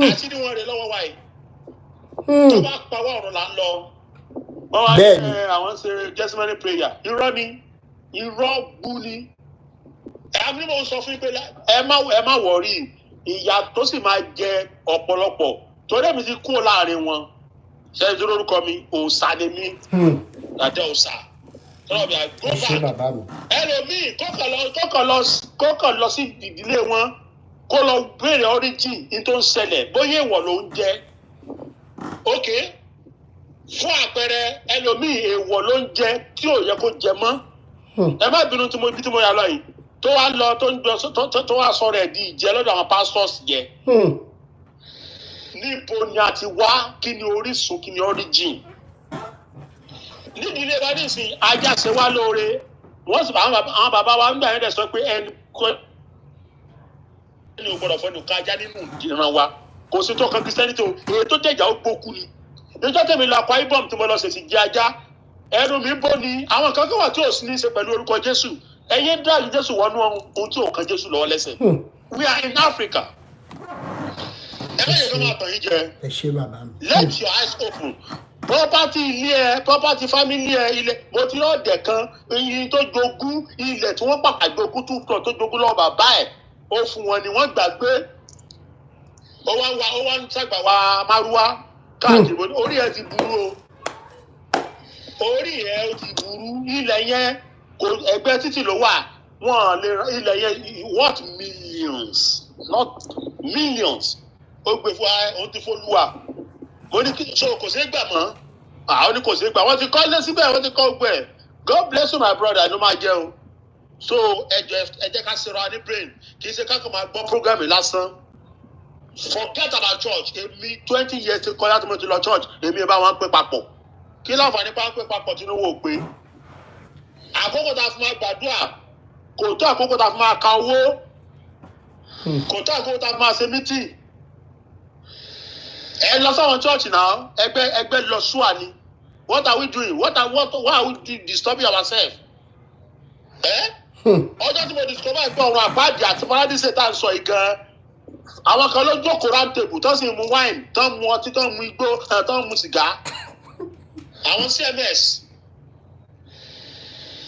àti ní wọn rè lọ́wọ́ wa yìí tó bá pawọ́ ọ̀rọ̀ là ń lọ wọ́n wá ní àwọn ṣe gẹ́sìmọ́nì prayer irọ́ ni irọ́ bú ni ẹ̀mí mo sọ fún yín pé ẹ má wọ̀rí ìyà tó sì máa jẹ ọ̀pọ̀lọpọ̀ torí èmi ti kúrò láàrin wọn ṣe é dúró orúkọ mi òòṣà ni mí àdé òòṣà tọ́lọ̀ bí àgbọ̀bà ẹlòmíì kọ́kàn lọ sí ìdílé wọn kó lọ béèrè origin ní tó ń ṣẹlẹ̀ bóyá èèwọ̀ ló ń jẹ ok fún àpẹẹrẹ ẹlòmíì èèwọ̀ ló ń jẹ tí ò yẹ kó jẹ mọ́ ẹ má bínú ibi tí mo yà lọ yìí tó wá lọ tó wá sọ rẹ̀ di ìjẹ́ lọ́dọ̀ àwọn pastors yẹ. Níbo ni a ti wá kí ni orísun kí ni origin? Níbi ilé wa nísìnyí ajá ṣe wá lóore wọ́n sì àwọn bàbá wa ń gbà yẹn dẹ̀ sọ pé ẹni ò gbọ́dọ̀ fọ́ ẹnìkan ajá nínú ìran wa kò sí tó kan Christianity o èyí tó jẹ̀jà ó gbókù ni. Níjọ́ tèmi lọ Akwa Ibom tí mo lọ ṣèṣì jẹ ajá ẹnu mi bó ni àwọn kan tó wà tí ò sí ní í ṣe pẹ̀lú orúkọ Jésù ẹ̀yin dáàbò Jésù wọnú ohun tí ò kan Jésù lọ́wọ́ lẹ́sẹ̀. We are in Africa. Ẹ bẹ́ẹ̀ yẹn máa tàn yín jẹ. Ẹ ṣé bàbá mi. Let your eyes open. Property ilé ẹ property family ẹ ilẹ̀ mo ti rán ọ̀dẹ̀ kan iye tó jogún ilẹ̀ tí wọ́n pàpà jogún tó jogún lọ́wọ́ bàbá ẹ̀ ó fún wọn ni wọ́n gbàgbé ó wá ń ṣàgbà wa márúwá káàkiri orí ẹ ti burú o orí ẹ ti burú ilẹ̀ yẹn ẹgbẹ́ títì ló wà wọ́n lè ilẹ̀ yẹn what millions not millions ó gbé fún ohun tí fólúwà mo ní kí so kò sí gbà mọ́ àwọn ní kò sí gbà wọ́n ti kọ́ lé síbẹ̀ wọ́n ti kọ́ gbẹ̀ God bless you my brother ló máa jẹ́ o so ẹ jẹ́ ká ṣe ra ní brain kì í ṣe ká kàn máa gbọ́ program lásán forget about church èmi 20 years ti kọjá tí mo ti lọ church èmi ẹ bá wọn pé papọ̀ kí láǹfààní bá ń pé papọ̀ tí inú wò pé àkókò tá a fi máa gbàdúrà kò tó àkókò tá a fi máa ka owó kò tó àkókò tá a fi máa ṣe meeting ẹ lọ sáwọn church náà ẹgbẹ́ lọ ṣúà ni what are we doing why are we disturbing ourselves ọjọ́ tí mo discover ẹgbẹ́ ọ̀run àpáàdì àti paradise tá à ń sọ yìí gan àwọn kan ló jókòó round table tó sì mu wine tó mu ọtí tó mu igbó tó mu sìgá àwọn CMS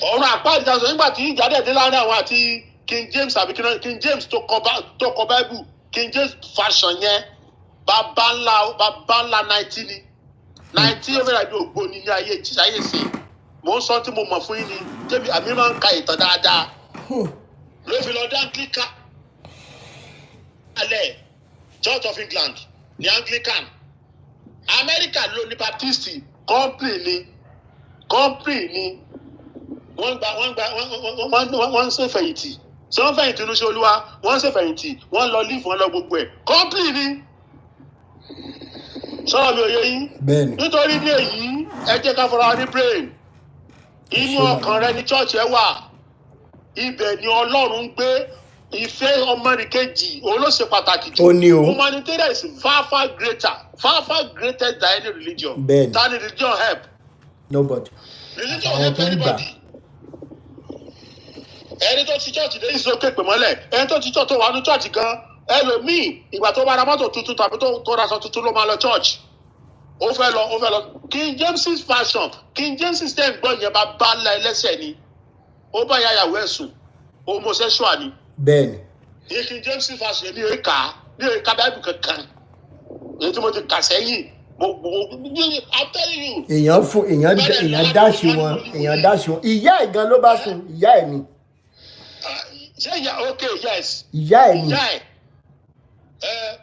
ọ̀run àpáàdì tá à ń sọ nígbà tí ìjà dẹ̀ dé láàrin àwọn àti King James àbí King James tó kọ Bible King James fashion yẹn bàbá ńlá 90 ni 90 ó bẹ̀rẹ̀ bí ògbóni ní ayé sí mò ń sọ tí mo mọ̀ fún yín ni tẹ́bi àmì máa ń ka ìtàn dáadáa ló fi lọ dá Anglican alẹ́ Church of England ní Anglican America ló ní Baptist company ni wọ́n ń ṣe fẹ̀yìntì ṣé wọ́n fẹ̀yìntì inú ṣe olúwa wọ́n ṣe fẹ̀yìntì wọ́n lọ lífù wọn lọ gbogbo ẹ̀ kọ́ńpìlì ni sọ̀rọ̀ mi ò yé yín nítorí ní èyí ẹ jẹ́ ká fọra ní brain inú ọkàn rẹ ní church ẹ wà ibẹ̀ ni Ọlọ́run ń gbé ìfẹ́ ọmọnìkejì òun ló ṣe pàtàkì jù humanitarian is far greater than any religion than religion help nobody religion help anybody. Ẹni tó ti church lẹ́yìn sókè pè mọ́lẹ̀ ẹni tó ti church tó wà ní church gan ẹlòmíì ìgbà tó bá ra mọ́tò tuntun tàbí tó ra aṣọ tuntun ló máa lọ church ó fẹ́ lọ King James fashion King James tẹ́ ń gbọ́ yẹn bá bá ńlá ẹlẹ́sẹ̀ ni ó bá yàyàwó ẹ̀sùn homosexual ni. bẹ́ẹ̀ni. ní King James fashion ní èka báìbù kankan èyí tí mo ti kà sẹ́yìn I'm telling you. èèyàn dáṣì wọn ìyá ẹ̀ gan ló bá sùn ìyá ẹ̀ ni. ṣé ìyá okay yes. ìyá ẹ̀ ni.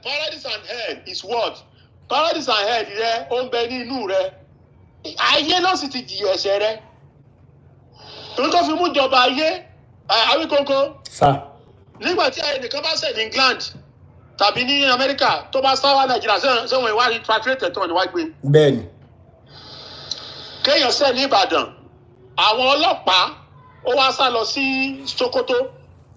Paradise and hell is what? Paradise and hell rẹ ó ń bẹ ní inú rẹ ayé ló sì ti jìyà ẹ̀ṣẹ̀ rẹ tó fi mú jọba ayé àwíkókó. nígbà tí ẹnìkan bá ṣẹ̀ ní England tàbí ní Amẹ́ríkà tó bá sá wá Nàìjíríà sẹ́wọ̀n ìwà repatriate tán ni wá gbé. bẹ́ẹ̀ni. kéèyàn ṣẹ̀ ní Ìbàdàn àwọn ọlọ́pàá ó wá sá lọ sí Sokoto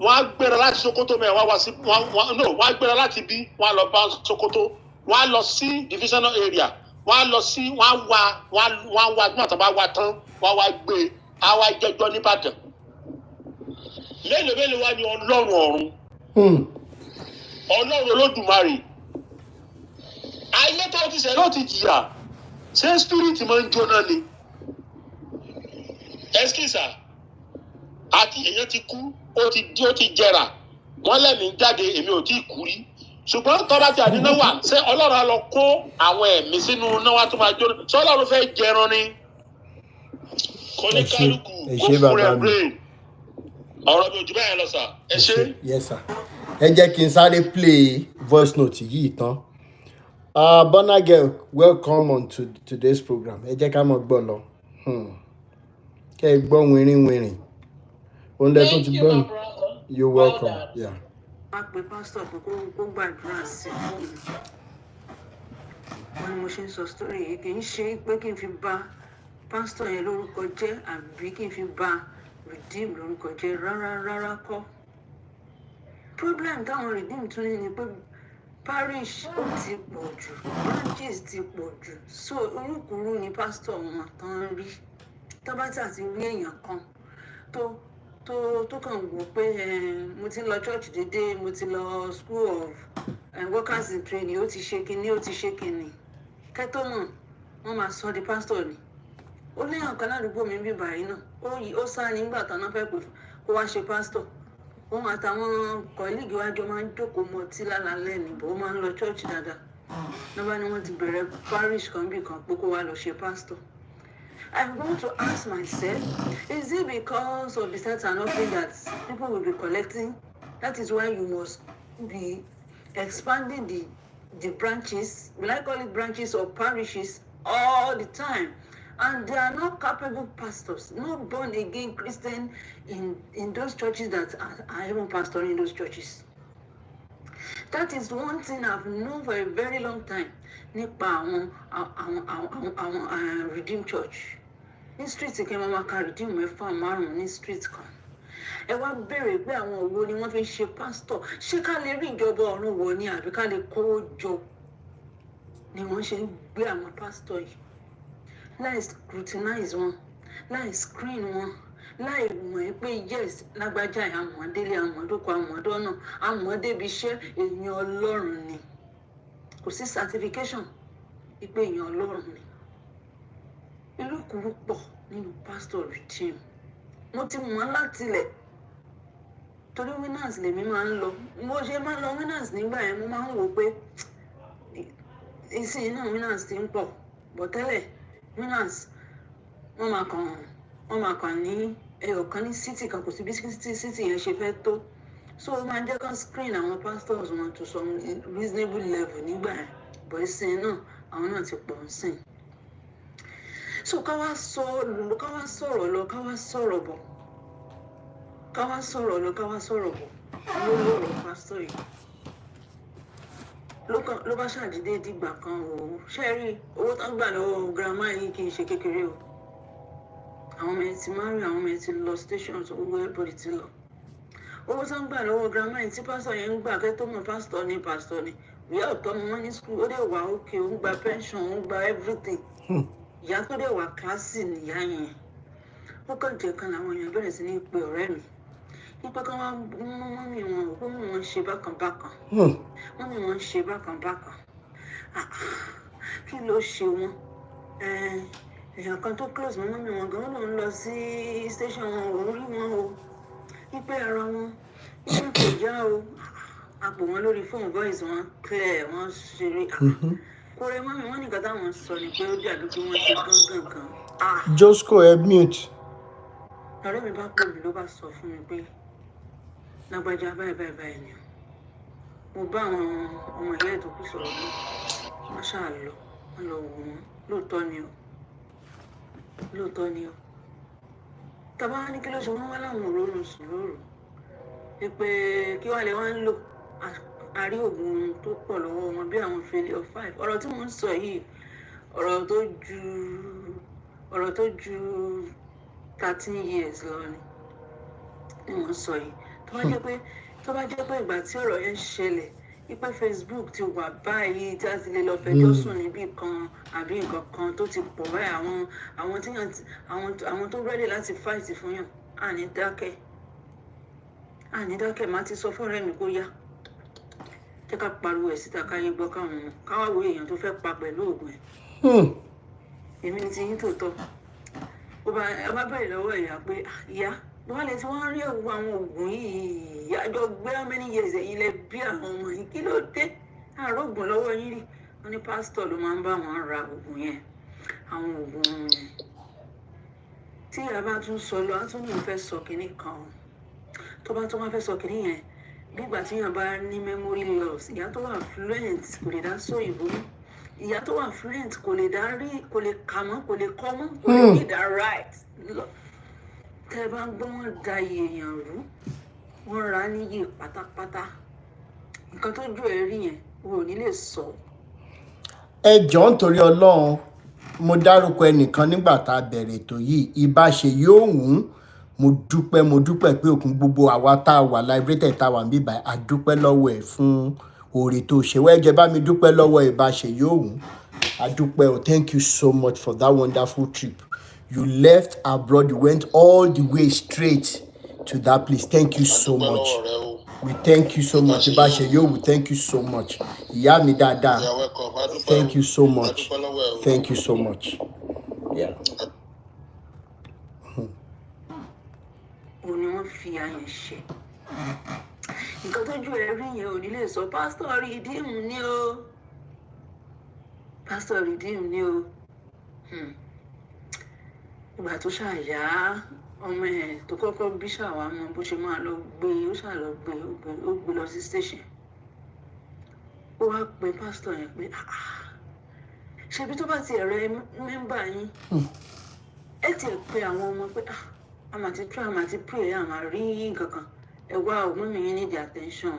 wọ́n á gbéra láti Sokoto mẹ́ẹ̀ wọ́n á gbéra láti bí wọ́n á lọ bá Sokoto wọ́n á lọ sí divisional area wọ́n á lọ sí wọ́n á wá nígbà tó bá wá tán wọ́n á wá gbé á wá jẹ́jọ́ nìbàdàn mélòó wá ní Ọlọ́run ọ̀run Ọlọ́run Olódùmarè ayé tó ti ṣẹ̀ ló ti jìyà ṣé spirit máa ń jóná ni ẹskísà àti èèyàn ti kú ó ti jẹrà wọ́n lẹ́mìí jáde èmi ò tí ì kú rí ṣùgbọ́n tọ́lá tí àdínà wà ṣé Ọlọ́run á lọ kó àwọn ẹ̀mí sínú náwó tó máa jóná ṣé Ọlọ́run fẹ́ jẹran ni kò ní kálukú kó fún rẹ̀ brain ọ̀rọ̀ mi ò jù bẹ́ẹ̀ lọ sà ẹ ṣé. yes sir ẹ jẹ́ kí n sáré play voice note yìí tán Burna Girl welcome on to today's program ẹ jẹ́ ká mọ̀ gbọ́ lọ kẹ́ ẹ gbọ́ wìnrìn òun lẹ tó ti gbọ́ mi you welcome. a pe pásítọ̀ pé kó gbàdúrà sí i wọn ni mo ṣe ń sọ story yìí kì í ṣe pé kí n fi bà pásítọ̀ yẹn lórúkọ jẹ́ àbí kí n fi bà redeem lórúkọ jẹ́ rárá kọ́ problem táwọn redeem tún ní ni pé parish ó ti pọ̀ jù branches ti pọ̀ jù so orúkúrú ni pásítọ̀ wọn tán rí tọ́bátì àti rí èèyàn kan tó kàn wò pé mo ti lọ church dédé mo ti lọ school of workers in training ó ti ṣe kinní kẹ́tọ́ mọ̀ wọ́n máa sọ di pásítọ̀ ni ó léèyàn kan ládùúgbò mi bí báyìí náà ó sá nígbà táwọn fẹ́ pè kó wá ṣe pásítọ̀ òun àtàwọn kọ̀ọ̀lìgì wájọ máa ń jókòó mọ́ ọtí lálálẹ́ nìbò ó máa ń lọ church dáadáa nígbà ni wọ́n ti bẹ̀rẹ̀ parish kan bí kan pé kó wá lọ ṣe pásítọ̀. I'm going to ask myself, is it because of the certain offering that people will be collecting? That is why you must be expanding the branches, will I call it branches or parishes, all the time. And they are not capable pastors, not born again Christian in those churches that are even pastoring those churches. That is one thing I've known for a very long time. Nípa àwọn Redeem Church. Ní street kan máa ka Redeem 4-5 ní street kan. Ẹ wá béèrè pé àwọn òwò ni wọ́n fi ṣe pastor. Ṣé ká lè rí ìjọba ọ̀run wọ̀ ni àbí ká lè kówó jọ ni wọ́n ṣe ń gbé àwọn pastor yìí. Láì scrutinize wọn, láì screen wọn, láì mọ̀ pé yes lágbájá àwọn délé àwọn dókò àwọn dọ́nà àwọn débi iṣẹ́ èèyàn Ọlọ́run ni. Kò sí certification pé èèyàn Ọlọ́run ni. Irúkúrú pọ̀ nínú pastor Redeem. Mo ti mọ̀ látilẹ̀ torí winners lèmi máa ń lọ. Mo ṣe máa ń lọ winners nígbà yẹn mo máa ń wò pé ìsìn náà winners ti ń pọ̀ bọ̀ tẹ́lẹ̀ winners wọ́n máa kàn ní ẹyọ̀kan ní city kan kò sí bí city yẹn ṣe fẹ́ tó. So ó máa ń jẹ́ kán screen àwọn pastors wọn to some reasonable level nígbà yẹn bọ̀ ìsìn náà àwọn náà ti pọ̀ ń sìn. So ká wá sọ̀rọ̀ lọ ká wá sọ̀rọ̀ bọ̀ ká wá sọ̀rọ̀ lọ ká wá sọ̀rọ̀ bọ̀ lórí ọ̀rọ̀ pásítọ̀ yìí ló bá ṣàdédé dìgbà kan o ṣe rí owó tó ń gbà lọ́wọ́ girama yìí kì í ṣe kékeré o àwọn ọmọ ẹ̀ ti marry àwọn ọmọ ẹ̀ ti lọ station tó gbogbo everybody ti lọ owó tó ń gbà lọ́wọ́ girama yìí tí pásítọ̀ yẹn ń gbà kẹ́ tó mọ̀ pásítọ̀ ni ìyá ọ̀tọ́ mi wọ́n ní school ó dẹ̀ wà òkè ó ń gba pension ó ń gba everything ìyá tó dẹ̀ wà kíláàsì nìyá yẹn ó kàn jẹ́ kan làwọn èèyàn bẹ̀rẹ̀ sí ní pe ọ̀rẹ́ mi nípa kan wá mọ́mí wọn ò kó mú wọn ṣe bákan bákan mọ́mí wọn ṣe bákan bákan kí ló ṣe wọn èèyàn kan tó close mọ́ mọ́mí wọn gan-an lòun lọ sí station wọn òun rí wọn o wípé ara wọn wípé kò já o àpò wọn lórí fóònù voice wọn clear wọn ṣeré kò rẹ mọ́mí wọn nìkan táwọn sọ ni pé ó dàbí pé wọ́n ṣe gángan kan. Josco ẹ mute. ọ̀rẹ́ mi bá pè mí ló bá sọ fún mi pé lágbájá báyìí ni mo bá àwọn ọmọ ìyá ẹ̀ tó kù sọ̀rọ̀ náà wọ́n ṣáà lọ wọ́n lọ wò wọ́n lóòótọ́ ni o tàbá ní kí ló ṣe wọ́n wá láwọn òróró sùn lóru pé kí wọ́n lè wá ń lò àrí oògùn tó pọ̀ lọ́wọ́ wọn bí àwọn failure 5 ọ̀rọ̀ tí mo ń sọ yìí ọ̀rọ̀ tó ju 13 years lọ ni mo ń sọ yìí tó bá jẹ́ pé ìgbà tí ọ̀rọ̀ yẹn ṣẹlẹ̀ ipa Facebook ti wà báyìí tí a ti lè lọ fẹjọ́ sùn níbì kan àbí nǹkan kan tó ti pọ̀ báyìí àwọn tó rẹ́dì láti fight fún yàn àní dákẹ́ má ti sọ fún ọ̀rẹ́ mi kó yá jẹ́ ká pariwo ẹ̀ síta káyé gbọ́ káwá wo èèyàn tó fẹ́ pa pẹ̀lú oògùn ẹ̀ èmi ni ti yín tòótọ́ ó bá bẹ̀rẹ̀ lọ́wọ́ ìyá pé ìyá wọ́n lè tí wọ́n rí ẹ̀wù àwọn oògùn yìí àjọ gbé how many years ẹ̀yin lẹ bí àwọn ọmọ yìí kí ló dé àárọ̀ oògùn lọ́wọ́ yín rí wọ́n ní pásítọ̀ ló máa ń bá wọn ra oògùn yẹn àwọn oògùn tí ìyá bá tún sọ lọ á tún ní ìfẹ́ sọ kínní kan tó bá tún wá fẹ́ sọ kínní yẹn nígbà tí ìyá bá ní memory loss ìyá tó wà fluent kò lè dá sóyìnbó ìyá tó wà fluent kò lè dá rí kò lè kà mọ́ kò lè kọ́ mọ́ kò lè read and write tẹ́ bá ń gbọ́ wọn da èèyàn rú wọ́n ra níyì pátápátá nǹkan tó jù ẹ rí yẹn o ò ní lè sọ. ẹ jọ̀ọ́ nítorí Ọlọ́run mo dárúkọ ẹnìkan nígbà tá a bẹ̀rẹ̀ ètò yìí ìbáṣe yóò wùn mo dúpẹ́ pé òkun gbogbo àwa tá a wà liberated tá a wà níbí báyìí a dúpẹ́ lọ́wọ́ ẹ̀ fún oore tó ṣe wẹ́ẹ́jẹ́ bá mi dúpẹ́ lọ́wọ́ ìbáṣe yóò wùn a dúpẹ́ o thank you so much for that wonderful trip. You left abroad, you went all the way straight to that place. Thank you so much. We thank you so much. Ibasheyo, we thank you so much. Ìyá mi dáadáa. Thank you so much. Thank you so much. Yeah. Ó ní wọ́n fi àyàn ṣe. Nǹkan tó ju ẹ̀rí yẹn ò ní lè sọ pásítọ̀ Redeem ni o. Pásítọ̀ Redeem ni o. Ìgbà tó ṣàyà ọmọ ẹ̀ tó kọ́kọ́ bí ṣàwá mọ bó ṣe máa lọ gbé ó ṣàlọ gbé lọ sí station ó wá pe pásítọ̀ yẹn pé ṣebí tó bá ti ẹ̀rẹ́ mẹ́mbà yín ẹ ti pe àwọn ọmọ pé àmà ti try àmà ti pray àmà rí nǹkan kan ẹ wá ò mọ́mí yín need attention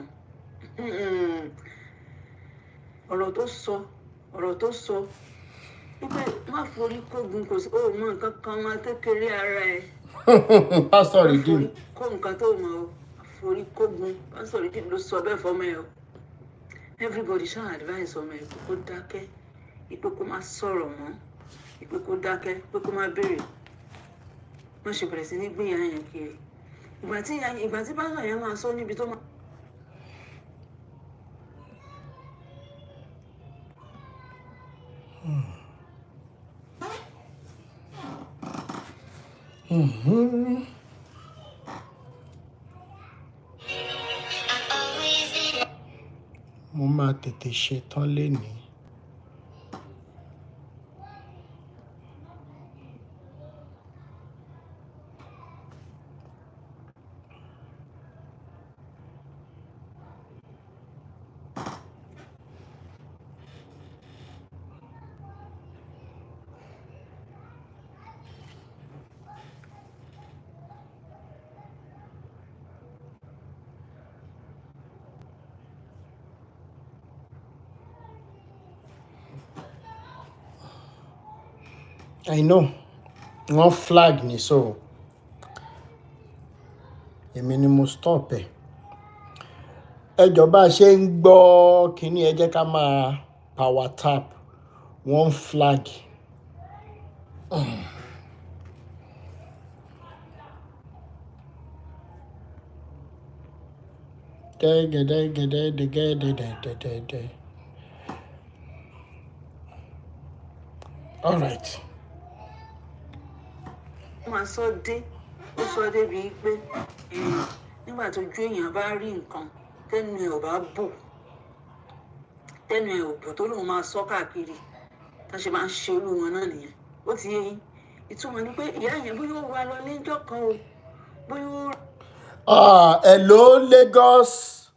ọ̀rọ̀ tó sọ wípé má forí kógun kò sí ó mọ nǹkan kan máa kékeré ara ẹ. Pastor Redeem. kó nǹkan tó mọ o forí kógun Pastor Redeem ló sọ bẹ́ẹ̀ fọmọ ẹ o everybody ṣáà advice ọmọ ẹ kó dákẹ́ ìpè kó má sọ̀rọ̀ mọ́ ìpè kó dákẹ́ ìpè kó má béèrè wọ́n ṣe bẹ̀rẹ̀ sí ní gbìyànjú yẹn kiri ìgbà tí pásítọ̀ yẹn máa sọ níbi tó máa. Mo máa tètè ṣetán lénìí. I know. Wọ́n flag ni so. Èmi ni mo stop ẹ̀. Ẹ jọ̀ọ́ bá ṣe ń gbọ́ kíní ẹ jẹ́ ká máa power tap. Wọ́n flag. All right. Máa sọ dé, ó sọ débi pé nígbà tó ju èèyàn bá rí nǹkan tẹ́nu ẹ̀ ò bá bò, tẹ́nu ẹ̀ ò bò tó lóun máa sọ káàkiri, tá ṣe máa ń ṣe irú wọn náà nìyẹn. Ó ti yé yín. Ìtumọ̀ ni pé ìyá yẹn bóyá ó wá lọ lẹ́jọ́ kan o, bóyá ó. Hello, Lagos,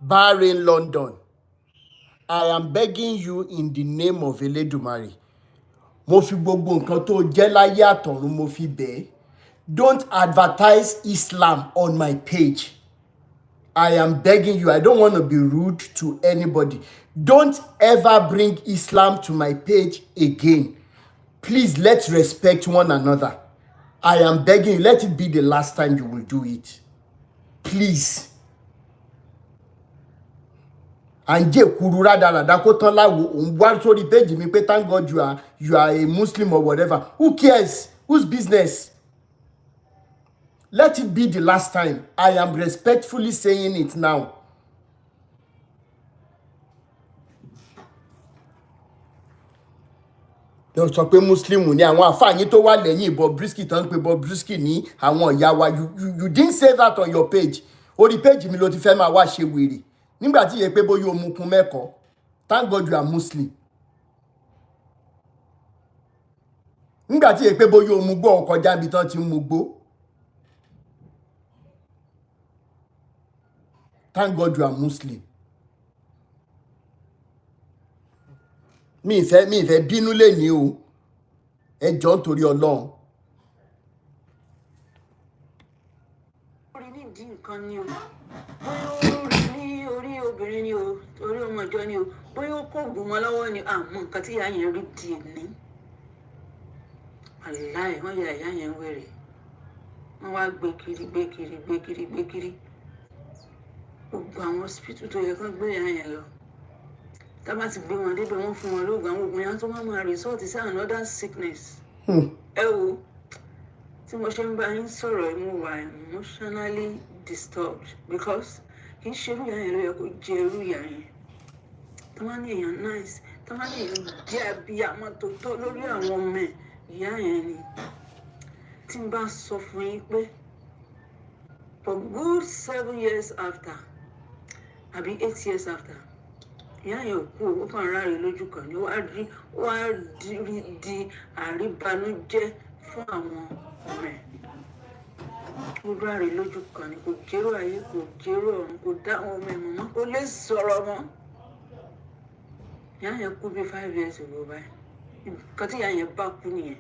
bar in London. I am begging you in the name of Elédùmarè. Mo fi gbogbo nǹkan tó jẹ́ láyé àtọ̀run mo fi bẹ̀. Don't advertise Islam on my page. I am begging you. I don't want to be rude to anybody. Don't ever bring Islam to my page again. Please, let's respect one another. I am begging you. Let it be the last time you will do it. Please. Anje kuru radarada kó tán láwo òun wá sórí page mi pé thank God you are a Muslim or whatever. Who cares? Whose business? Let it be the last time. I am respectfully saying it now. Yóò sọ pé Muslim ni àwọn àfáàyín tó wà lẹ́yìn Bobrisky tán pé Bobrisky ní àwọn ìyá wa. You didn't say that on your page. Orí page mi ló ti fẹ́ máa wá ṣe wèrè. Nígbà tí yẹ pé bóyá omukun mẹ́kọ̀ọ́. Thank God you are Muslim. Nígbà tí yẹ pé bóyá omugbó ọkọjá bí tán ti ń mugbó. Thank God you are Muslim. Mi ìfẹ́ bínú lẹ́ni o. Ẹ jọ̀ọ́ nítorí Ọlọ́run. Orí nídìí nǹkan ni o. Bóyá ó rí ní orí obìnrin ni o, orí ọmọ ìjọ ni o. Bóyá ó kó ògùn mọ́ lọ́wọ́ ni àmọ́ nǹkan tí ìyá yẹn rí di ní. Àláì wọ́n ya ìyá yẹn wèrè. Wọ́n wá gbé kiri. Gbogbo àwọn hospital tó yẹ kán gbé ìyá yẹn lọ. Tá bá ti gbé wọn débẹ̀ wọ́n fún wọn lóògùn àwọn oògùn yẹn tó máa result sí another sickness. Ẹ wo tí mo ṣe ń bá yín sọ̀rọ̀ mo wà emotionally disturbed because kì í ṣe irú ìyá yẹn ló yẹ kó jẹ irú ìyá yẹn. Tó máa ní èèyàn nice, tó máa ní èèyàn jẹ́ abiyamọ tó tọ́ lórí àwọn ọmọ ẹ̀, ìyá yẹn ni. Tí n bá sọ fún yín pé for good 7 years after àbí 8 years after ìyá yẹn ò kú ó kàn ráre lójú kan ni wá di àríbanújẹ́ fún àwọn ọmọ ẹ̀. Ó ráre lójú kan ni kò jẹ́rò ayé kò jẹ́rò ọ̀run kò dá àwọn ọmọ ẹ̀ mọ́ kò lè sọ̀rọ̀ mọ́. Ìyá yẹn kú bí 5 years ago báyìí. Nǹkan tí ìyá yẹn bá kú nìyẹn.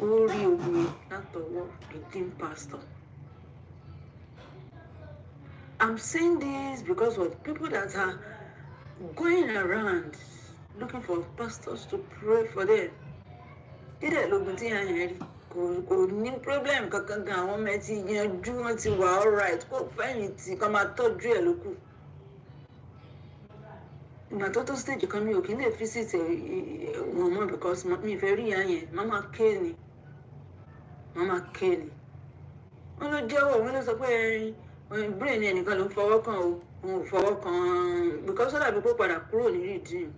Ó rí omi látọwọ́ redeemed pastor. I'm saying this because of people that are going around looking for pastors to pray for them. Dídẹ̀ lógun tí ìyá yẹn rí kò ní problem kankan gan àwọn ọmọ ẹ ti yanjú wọn ti wà alright kó fẹ̀yìntì kan máa tọ́jú ẹ̀ lókù. Ìgbà tó stage kan mi ò kí lè visit wọn mọ́ because mi fẹ́ rí ìyá yẹn mama ké ni. Wọ́n ló jẹ́wọ́ wọ́n ló sọ pé brain ẹnìkan ló ń fọwọ́ kan o òun ò fọwọ́ kan because ó dàbí pé padà kúrò ní redeem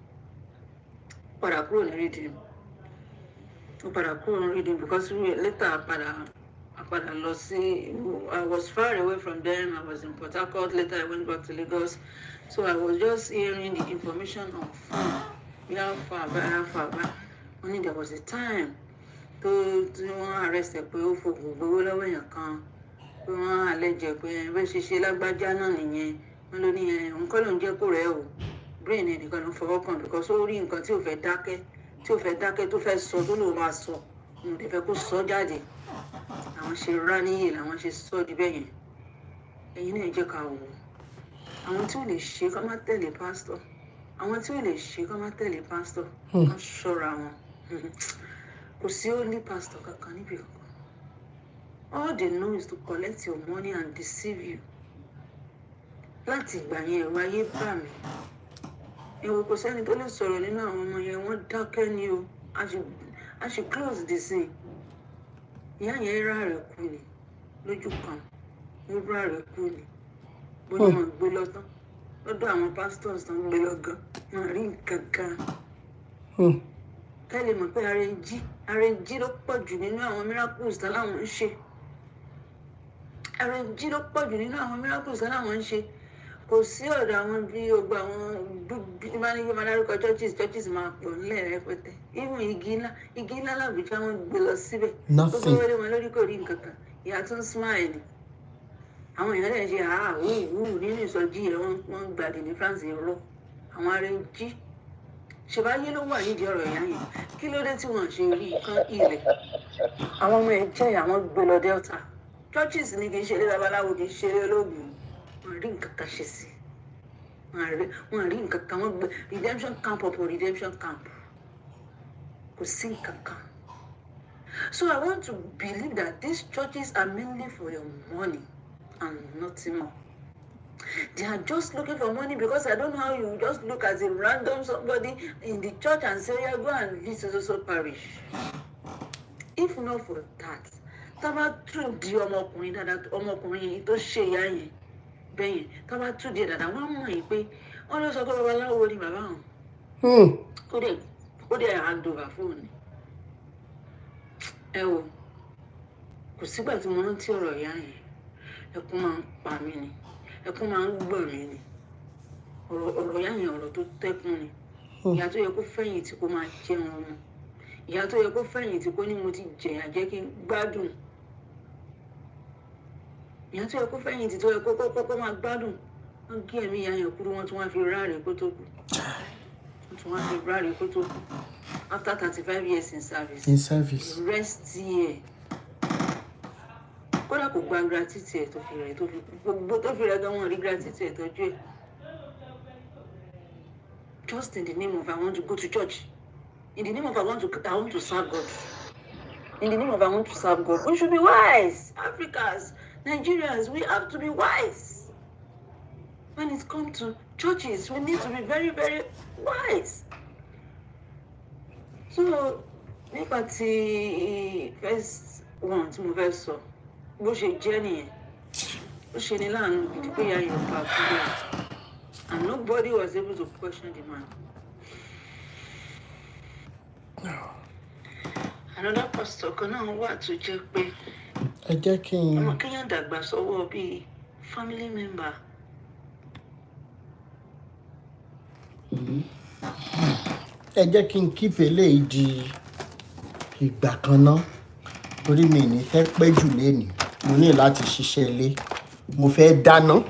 because later padà lọ sí I was far away from them. I was in Port Harcourt. Later I went back to Lagos, so I was just hearing the information on phone. How far. Only there was a time to arrest ẹ pé ó fògùn gbowó lọ́wọ́ èèyàn kan pé wọ́n àlejò pé bẹ́ẹ̀ ṣe lágbájá náà nìyẹn wọ́n ló ní nǹkan ló ń jẹ́ kó rẹ̀ o brain ẹnìkan ló ń fọwọ́ kàn because ó rí nǹkan tí ò fẹ́ dákẹ́ tó fẹ́ sọ tó lóun máa sọ òun lè fẹ́ kó sọ jáde àwọn ṣe rá níyè làwọn ṣe sọ di bẹ́ẹ̀ yẹn ẹ̀yin náà jẹ́ ká wò ó àwọn tí ò lè ṣe ká má tẹ̀lé pásítọ̀ ká ṣọ́ra wọn kò sí only pastor kankan níbi kankan. All they know is to collect your money and deceive you. Láti ìgbà yẹn ẹ̀rọ ayé bà mí. Ẹ̀wọ̀n kò sẹ́ni tó lè sọ̀rọ̀ nínú àwọn ọmọ yẹn, wọ́n dákẹ́ ni o. A ṣe close the scene. Ìyá yẹn rà rẹ̀ kú ni lójú kan. Ó rà rẹ̀ kú ni. Bóyá wọ́n gbé lọ tán. Lọ́dọ̀ àwọn pastors tó ń gbé lọ gan. Wọ́n rí nǹkan kan. Ẹ lè mọ̀ pé ara ń jí ló pọ̀ jù nínú àwọn miracles tá láwọn ń ṣe. Ara ń jí ló pọ̀ jù nínú àwọn miracles tá láwọn ń ṣe. Kò sí ọ̀dọ̀ àwọn bí ọgbà àwọn bá ní kí wọ́n dárúkọ churches máa pọ̀ nílẹ̀ rẹpẹtẹ. Even igi ńlá làbújá wọn gbé lọ síbẹ̀. Gbogbo wọlé wọn lórí kò rí nǹkan kan. Ìyá tún smile ni. Àwọn èèyàn lè ṣe wúwú nínú ìsọjí rẹ̀ wọ́n gbàdé ní France rọ. Àwọn ará ń jí. Ṣèbáyé ló wà nídìí ọ̀rọ̀ ìyá yẹn. Kí ló dé tí wọ́n ṣe rí nǹkan ilẹ̀? Àwọn ọmọ ẹ̀ jẹ́ àwọn gbé lọ Delta. Churches ni kì í ṣeré babaláwo, kì í ṣeré olóògùn. Wọ́n rí nǹkan kan ṣe sí. Wọ́n rí nǹkan kan, wọ́n gbé redemption camp upon redemption camp. Kò sí nǹkan kan. So I want to believe that these churches are mainly for your money and nothing more. They are just looking for money because I don't know how you just look as a random somebody in the church and say, yeah, go and visit so parish. If not for that, taba tún di ọmọkùnrin dáadáa, ọmọkùnrin yìí tó ṣe ìyá yẹn bẹ́yẹn, taba tún di dáadáa, wọ́n mọ̀ yìí pé wọ́n lọ sọ pé babaláwo ni bàbá wọn. Ó dẹ̀ hand over fóònù. Ẹ wo, kò sígbà tí mo rántí ọ̀rọ̀ ìyá yẹn, ẹkún máa ń pa mí ni. Ẹkún máa ń gbọ̀n mí ni. Ọ̀rọ̀ ìyá yẹn ọ̀rọ̀ tó tẹ́kún ni. Ìyá tó yẹ kó fẹ̀yìntì kó máa jẹun ọmọ. Ìyá tó yẹ kó fẹ̀yìntì kó ní mo ti jẹ̀yà jẹ́ kí n gbádùn. Ìyá tó yẹ kó fẹ̀yìntì tó yẹ kó máa gbádùn. Wọ́n gé ẹ̀mí ìyá yẹn kúrú, wọ́n tún wá fi ráre kó tó kú. After 35 years in service. Rest here. Kódà kò gba gratitude ẹ̀ tó fi rẹ̀ gbogbo tó fi rẹ̀ gan wọn rí gratitude ẹ̀ tọ́jú ẹ̀. Just in the name of I want to go to church. In the name of I want to serve God. In the name of I want to serve God. We should be wise. Africans, Nigerians, we have to be wise. When it comes to churches, we need to be very, very wise. So, nípa tí first one tí mo fẹ́ sọ, bó ṣe jẹ́ nìyẹn, ó ṣe ní láàánú gidi pé ìyá yẹn pa kúrò. And nobody was able to question the man. Another pastor kan náà wà tó jẹ́ pé ọmọ Kenya dàgbà sọ́wọ́ bíi family member. Ẹ jẹ́ kí n keep eléyìí di ìgbà kan náà torí mi ní fẹ́ pẹ́ jù lénìí. Mo ní láti ṣiṣẹ́ ilé. Mo fẹ́ dáná.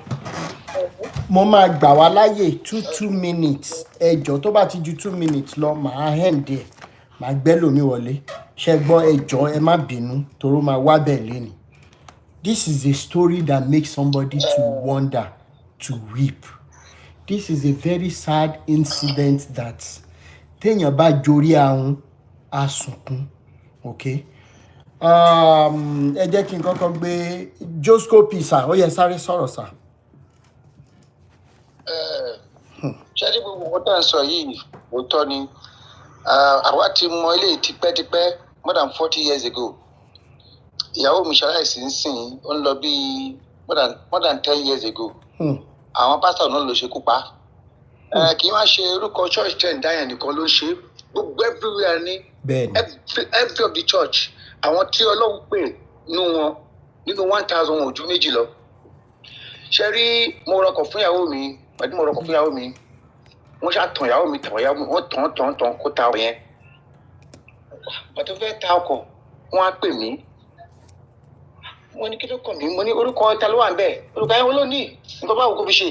Mo máa gbà wá láyè 2 minutes. Ẹjọ́ tó bá ti ju 2 minutes lọ, màá end ẹ̀. Màá gbẹ́lòmí wọlé. Ṣé gbọ́ ẹjọ́ ẹ má bínú torí máa wá bẹ̀ lénìí. This is a story that makes somebody to wonder, to weep. This is a very sad incident that téèyàn bá jorí ahun á sunkún. Okay? Ẹ jẹ́ kí n kọ́kọ́ gbé Joscope sà, ó yẹ sáré sọ̀rọ̀ sà. Ṣé ní gbogbo owó tá à ń sọ yìí òótọ́ ni? Àwa ti mọ ilé tipẹ́tipẹ́ more than 40 years ago. Ìyàwó mi ṣaláìsí ń sìn, ó ń lọ bí more than 10 years ago. Àwọn pásítọ̀ náà ló ṣekú pa. Kì í má ṣe orúkọ church ten dáyà nìkan ló ṣe. Gbogbo everywhere ní every of the church. Àwọn tí Ọlọ́run pè nínú 1,000 ojú méjì lọ. Ṣé rí mo rọkọ̀ fún ìyàwó mi, pẹ̀lú mo rọkọ̀ fún ìyàwó mi, wọ́n ṣàtàn ìyàwó mi wọ́n tàn kó ta ọ̀yẹn. Bàtọ́ fẹ́ ta ọkọ̀, wọ́n á pè mí. Wọ́n ní kí ló kàn mí, mo ní orúkọ ta ló wà ń bẹ̀, orúkọ ayé wọn ló ní, nǹkan báwo kó fi ṣe.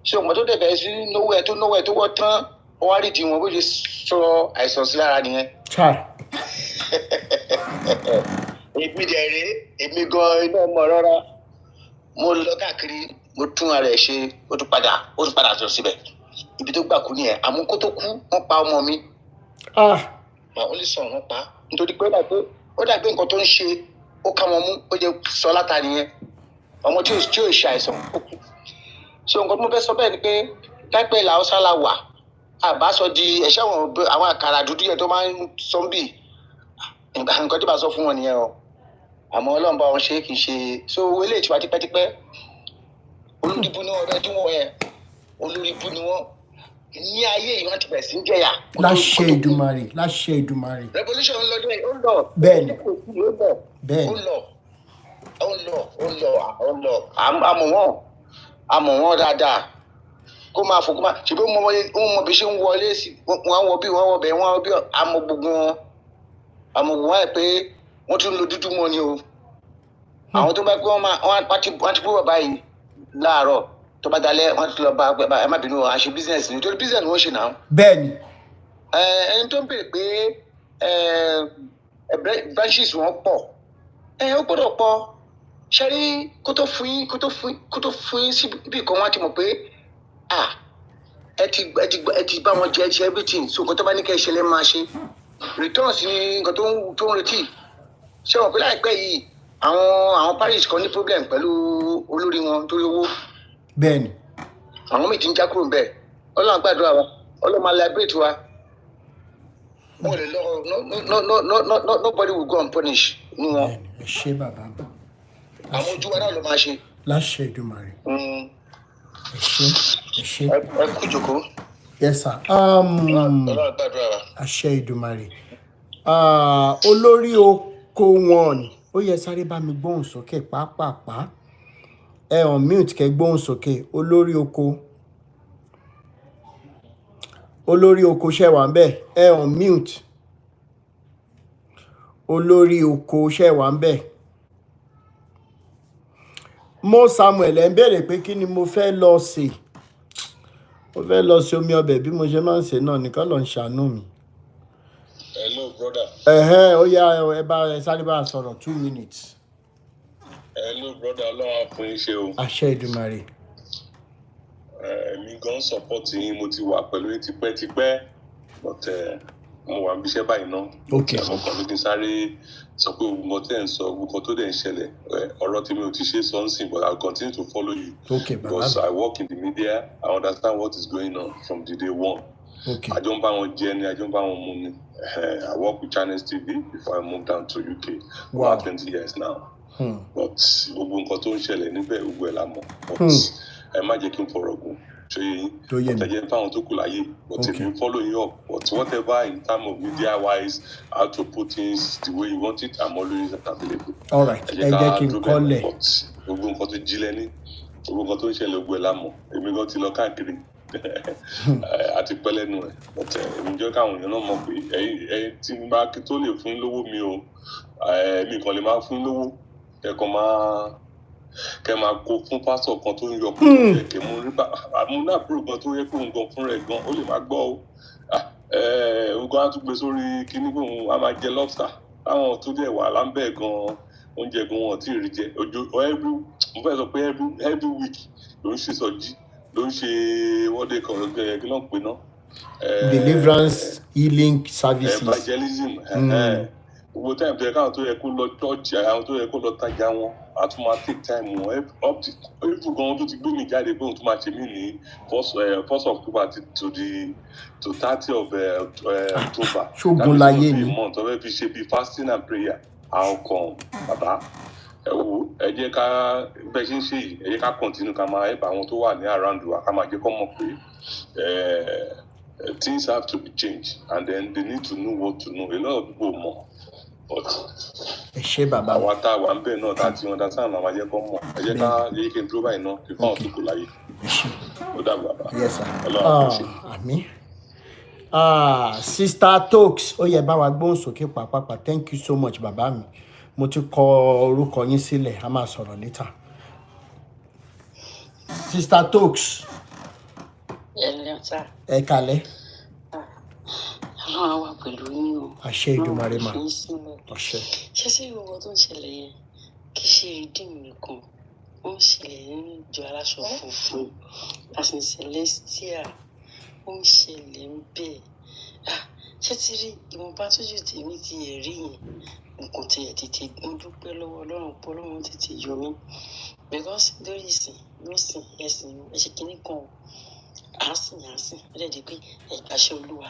Ṣé ọmọ tó dẹ̀bẹ̀ sí náwó ẹ̀ tó wọ́ tán, wọ́n wá rí di wọn bó ṣe sọ àìsàn sí lára nìyẹn. Èmi dẹ̀ rèé, èmi gan iná ọmọ rárá. Mo lọ káàkiri, mo tún ara ẹ̀ ṣe, ó tún padà sọ síbẹ̀. Ibi tó gbà kú nìyẹn, àmọ́ kó tó kú, wọ́n pa ọmọ mi. my only son wọ́n pa nítorí pé ó dàgbé nǹkan tó ń ṣe ó ká wọn mú ó jẹ́ sọ látà nìyẹn ọmọ tí ò ṣe àìsàn ó kú so nǹkan tó mo fẹ́ sọ bẹ́ẹ̀ ni pé láìpẹ́ ìlà Haúsá la wà àbá sọ di ẹ̀ṣẹ́ àwọn àkàrà dúdú yẹn tó máa ń sọ́ńbì nǹkan tí bá sọ fún wọn nìyẹn o àmọ́ Ọlọ́run bá wọn ṣe kì í ṣe so owó ilé ìtura tipẹ́tipẹ́ olórí ibú ni wọn bẹ́ẹ̀ dún wọn yẹn olórí ibú ni wọn ní ayé yìí wọn ti bẹ̀rẹ̀ sí ń jẹ̀yà. láṣẹ Èdùmàrè. revolution ń lọ dé ó ń lọ. bẹ́ẹ̀ni ó ń lọ àmọ́ wọn dáadáa kó máa fò kó máa ṣe bí wọn mọ bí ṣe ń wọlé sí wọn wọ bí wọn wọ bẹ wọn wọ bí àmọ́ gbogbo wọn ẹ pé wọn tún lo dúdú mọ́ ni o àwọn tó bá pé wọn ti kú bàbá yìí láàárọ̀ tó bá dalẹ̀ wọn ti lọ bá ẹ má bínú àṣẹ business ni torí business ni wọn ṣe náà. bẹ́ẹ̀ni. ẹni tó ń bèrè pé branches wọn pọ̀ ó gbọ́dọ̀ pọ̀ ṣẹ́rí kó tó fún yín síbi kan wọ́n ti mọ̀ pé ẹ ti bá wọn jẹ ṣe everything so nǹkan tó bá ní kẹ́ ẹ ṣẹlẹ̀ máa ṣe returns ní nǹkan tó ń retí ṣé wọn pé láìpẹ́ yìí àwọn parish kan ní problem pẹ̀lú olórí wọn torí owó. bẹ́ẹ̀ni. àwọn míì ti ń já kúrò bẹ́ẹ̀ Ọlọ́run gbàdúrà wa Ọlọ́run máa liberate wa wọn lè lọ nobody will go and punish ní wọn. ẹ ṣé bàbá mi. àwọn ojú wa náà ló máa ṣe. láṣẹ Èdùmàrè. ẹ ṣé. ẹ kú jókòó. yes sir. Ọlọ́run gbàdúrà wa. àṣẹ Èdùmàrè. olórí oko wọn ni ó yẹ sáré bá mi gbóhùn sókè pàápàá ẹ on mute kẹ́ gbóhùn sókè olórí oko ṣe wà ńbẹ̀ ẹ on mute olórí oko ṣe wà ńbẹ̀. Mo Samuel ẹ ń béèrè pé kí ni mo fẹ́ lọ sè omi ọbẹ̀ bí mo ṣe máa ń sè náà nìkan ló ń ṣàánú mi. Hello, brother. Ó yá ẹ sáré bá a sọ̀rọ̀ 2 minutes. Hello, brother. Ọlọ́run á fún yín ṣe o. àṣẹ Èdùmàrè. Mi gan support yín, mo ti wà pẹ̀lú yín tipẹ́tipẹ́ but mo wà níbi iṣẹ́ báyìí náà. Okay. Àwọn kan ní kí n sáré sọ pé gbogbo tẹ́ ń sọ gbogbo tó dẹ̀ ń ṣẹlẹ̀ ọ̀rọ̀ tí mi ò ti ṣe sọ ń sìn but I will continue to follow you. Okay, because I work in the media, I understand what is going on from the day one. Okay. I don't buy one journey, I don't buy one money. I work with Channels TV before I moved down to UK. Wow. About 20 years now. But gbogbo nǹkan tó ń ṣẹlẹ̀ níbẹ̀ gbogbo ẹ̀ la mọ̀. But ẹ má jẹ́ kí n fọ̀rọ̀ gùn. Ṣé yín? Ọ̀tẹ̀jẹ̀ fáwọn tó kù láyé. But if you follow you up, but whatever in terms of media wise, how to put things the way you want it, I'm always available. All right. Ẹ jẹ́ kí n kọ́lẹ̀. Gbogbo nǹkan tó jí lẹ́ni, gbogbo nǹkan tó ń ṣẹlẹ̀ gbogbo ẹ̀ la mọ̀. Èmi gan ti lọ káàkiri. Àti pẹ́ lẹ́nu ẹ̀. But èmi jẹ́ káwọn èèyàn náà mọ̀ pé ẹ̀yin tí n bá kí tó lè fún lówó mi o, mi kàn lè máa fún lówó. Kẹ máa kó fún pásọ̀ kan tó ń yọ kó tó yẹ kẹ mú rí bá àmúná àbúrò gan tó yẹ kó ń gan fún rẹ̀ gan ó lè má gbọ́ o. Ogun á tún gbé sórí kíní kó a máa jẹ lobster táwọn tó dẹ̀ wà láńbẹ̀ gan oúnjẹ gan wọn tí ì rí jẹ mo fẹ́ sọ pé every week ló ń ṣe sọjí ló ń ṣe wọ́dẹ kan kí ló ń pè náà. Deliverance healing services. Evangelism. Gbogbo time tó yẹ káwọn tó yẹ kó lọ church àwọn tó yẹ kó lọ tajà wọn àtún máa take time wọn up to even gan tó ti gbé mi jáde pé òun tó máa ṣe mí ní 1st October to 30 of October. ṣógun láyé ni. month ọbẹ̀ fi ṣe bí fasting and prayer how come bàbá ẹ jẹ́ ká bẹ́ẹ̀ ṣe ń ṣe yìí ẹ jẹ́ ká continue ká máa help àwọn tó wà ní around wa ká máa jẹ́ kó mọ̀ pé things have to be changed and then they need to know what to know. A lot of people more. But ẹ ṣé bàbá àwọn tá a wà ń bẹ̀ náà tá a ti understand àwọn ajẹ́ kan mọ̀ ẹ jẹ́ ká yé kí n dúró báyìí náà kí fáwọn tó kù láyé. Ó dàgbà bá. Yes sir. Ọlọ́run àti ṣe. Àmín. Sister Tokes ó yẹ bá wa gbóhùn sókè pàápàá thank you so much bàbá mi mo ti kọ orúkọ yín sílẹ̀ a máa sọ̀rọ̀ later. Sister Tokes. Ẹ kálẹ́. Ọlọ́run á wà pẹ̀lú yín o. Àṣẹ Èdùmàrè mà. Àṣẹ. Ṣé sí ìwọ̀n tó ń ṣẹlẹ̀ yẹn kì í ṣe ìdíìmù nìkan ó ń ṣẹlẹ̀ ní ìjọ aláṣọ funfun àti celestia ó ń ṣẹlẹ̀ ń bẹ̀. ṣé ti rí ìwọ̀nba tójú tèmi ti rí yẹn nǹkan tí ẹ tètè ń dúpẹ́ lọ́wọ́ Ọlọ́run pé Ọlọ́run tètè yọ mí because lórí ìsìn ló sìn ẹ̀sìn ẹ̀ṣẹ̀ kìíní kan à ń sìn ẹ̀rẹ́dẹ̀ pé ẹ̀gbàṣẹ́ Olúwa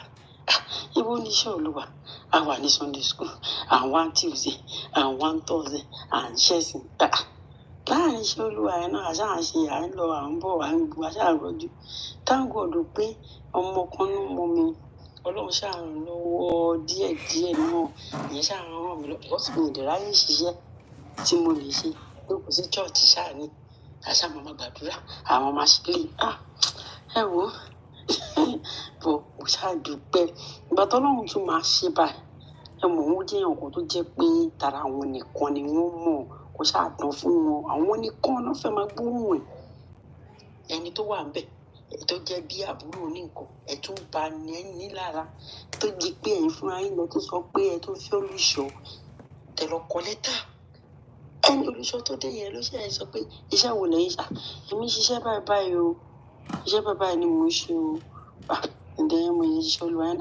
ibo ní iṣẹ́ Olúwa a wà ní Sunday school à ń wá Tuesday à ń wá Thursday à ń ṣẹ̀sìn láàrin iṣẹ́ Olúwa ẹ̀ náà àṣà à ń ṣe à ń lọ à ń bọ̀ à ń gbọ́ àṣà àrọ́jú táǹgọ̀dù pé ọmọ kan ló mọ mi Ọlọ́run ṣàràn lọ́wọ́ díẹ̀díẹ̀ náà ìyẹn ṣàràn ràn mí lọ because mi ò dẹ̀ ráyè ṣiṣẹ́ tí mo lè ṣe pé kò sí church ṣáà ní àṣà màmá gbàdúrà àwọn máa ṣe lè ẹ wò ó bọ̀ kò ṣáà dúpẹ́ ìgbà tọ́lọ́run tún máa ṣe báyìí ẹ mọ̀ wọ́n jẹ́ ọkọ̀ tó jẹ́ pé tara àwọn nìkan ni wọ́n mọ̀ kó ṣáà tán fún wọn àwọn nìkan náà fẹ́ máa gbóhùn ẹ̀ ẹni tó wà ń bẹ̀ tó jẹ́ bí àbúrò ní nǹkan ẹ̀ tún ba ní lára tó di pé ẹ̀yin fúnra yín lọ tó sọ pé ẹ tó fẹ́ olùṣọ́ tẹ̀lọ kọ lẹ́tà ẹni olùṣọ́ tó dé yẹn ló ṣe ẹ sọ pé iṣẹ́ wo lẹ́yìn ṣá èmi ṣiṣẹ́ báyìí o iṣẹ́ báyìí ni mo ṣe o ǹdẹ́ mo yẹ ṣiṣẹ́ Olúwa ẹ̀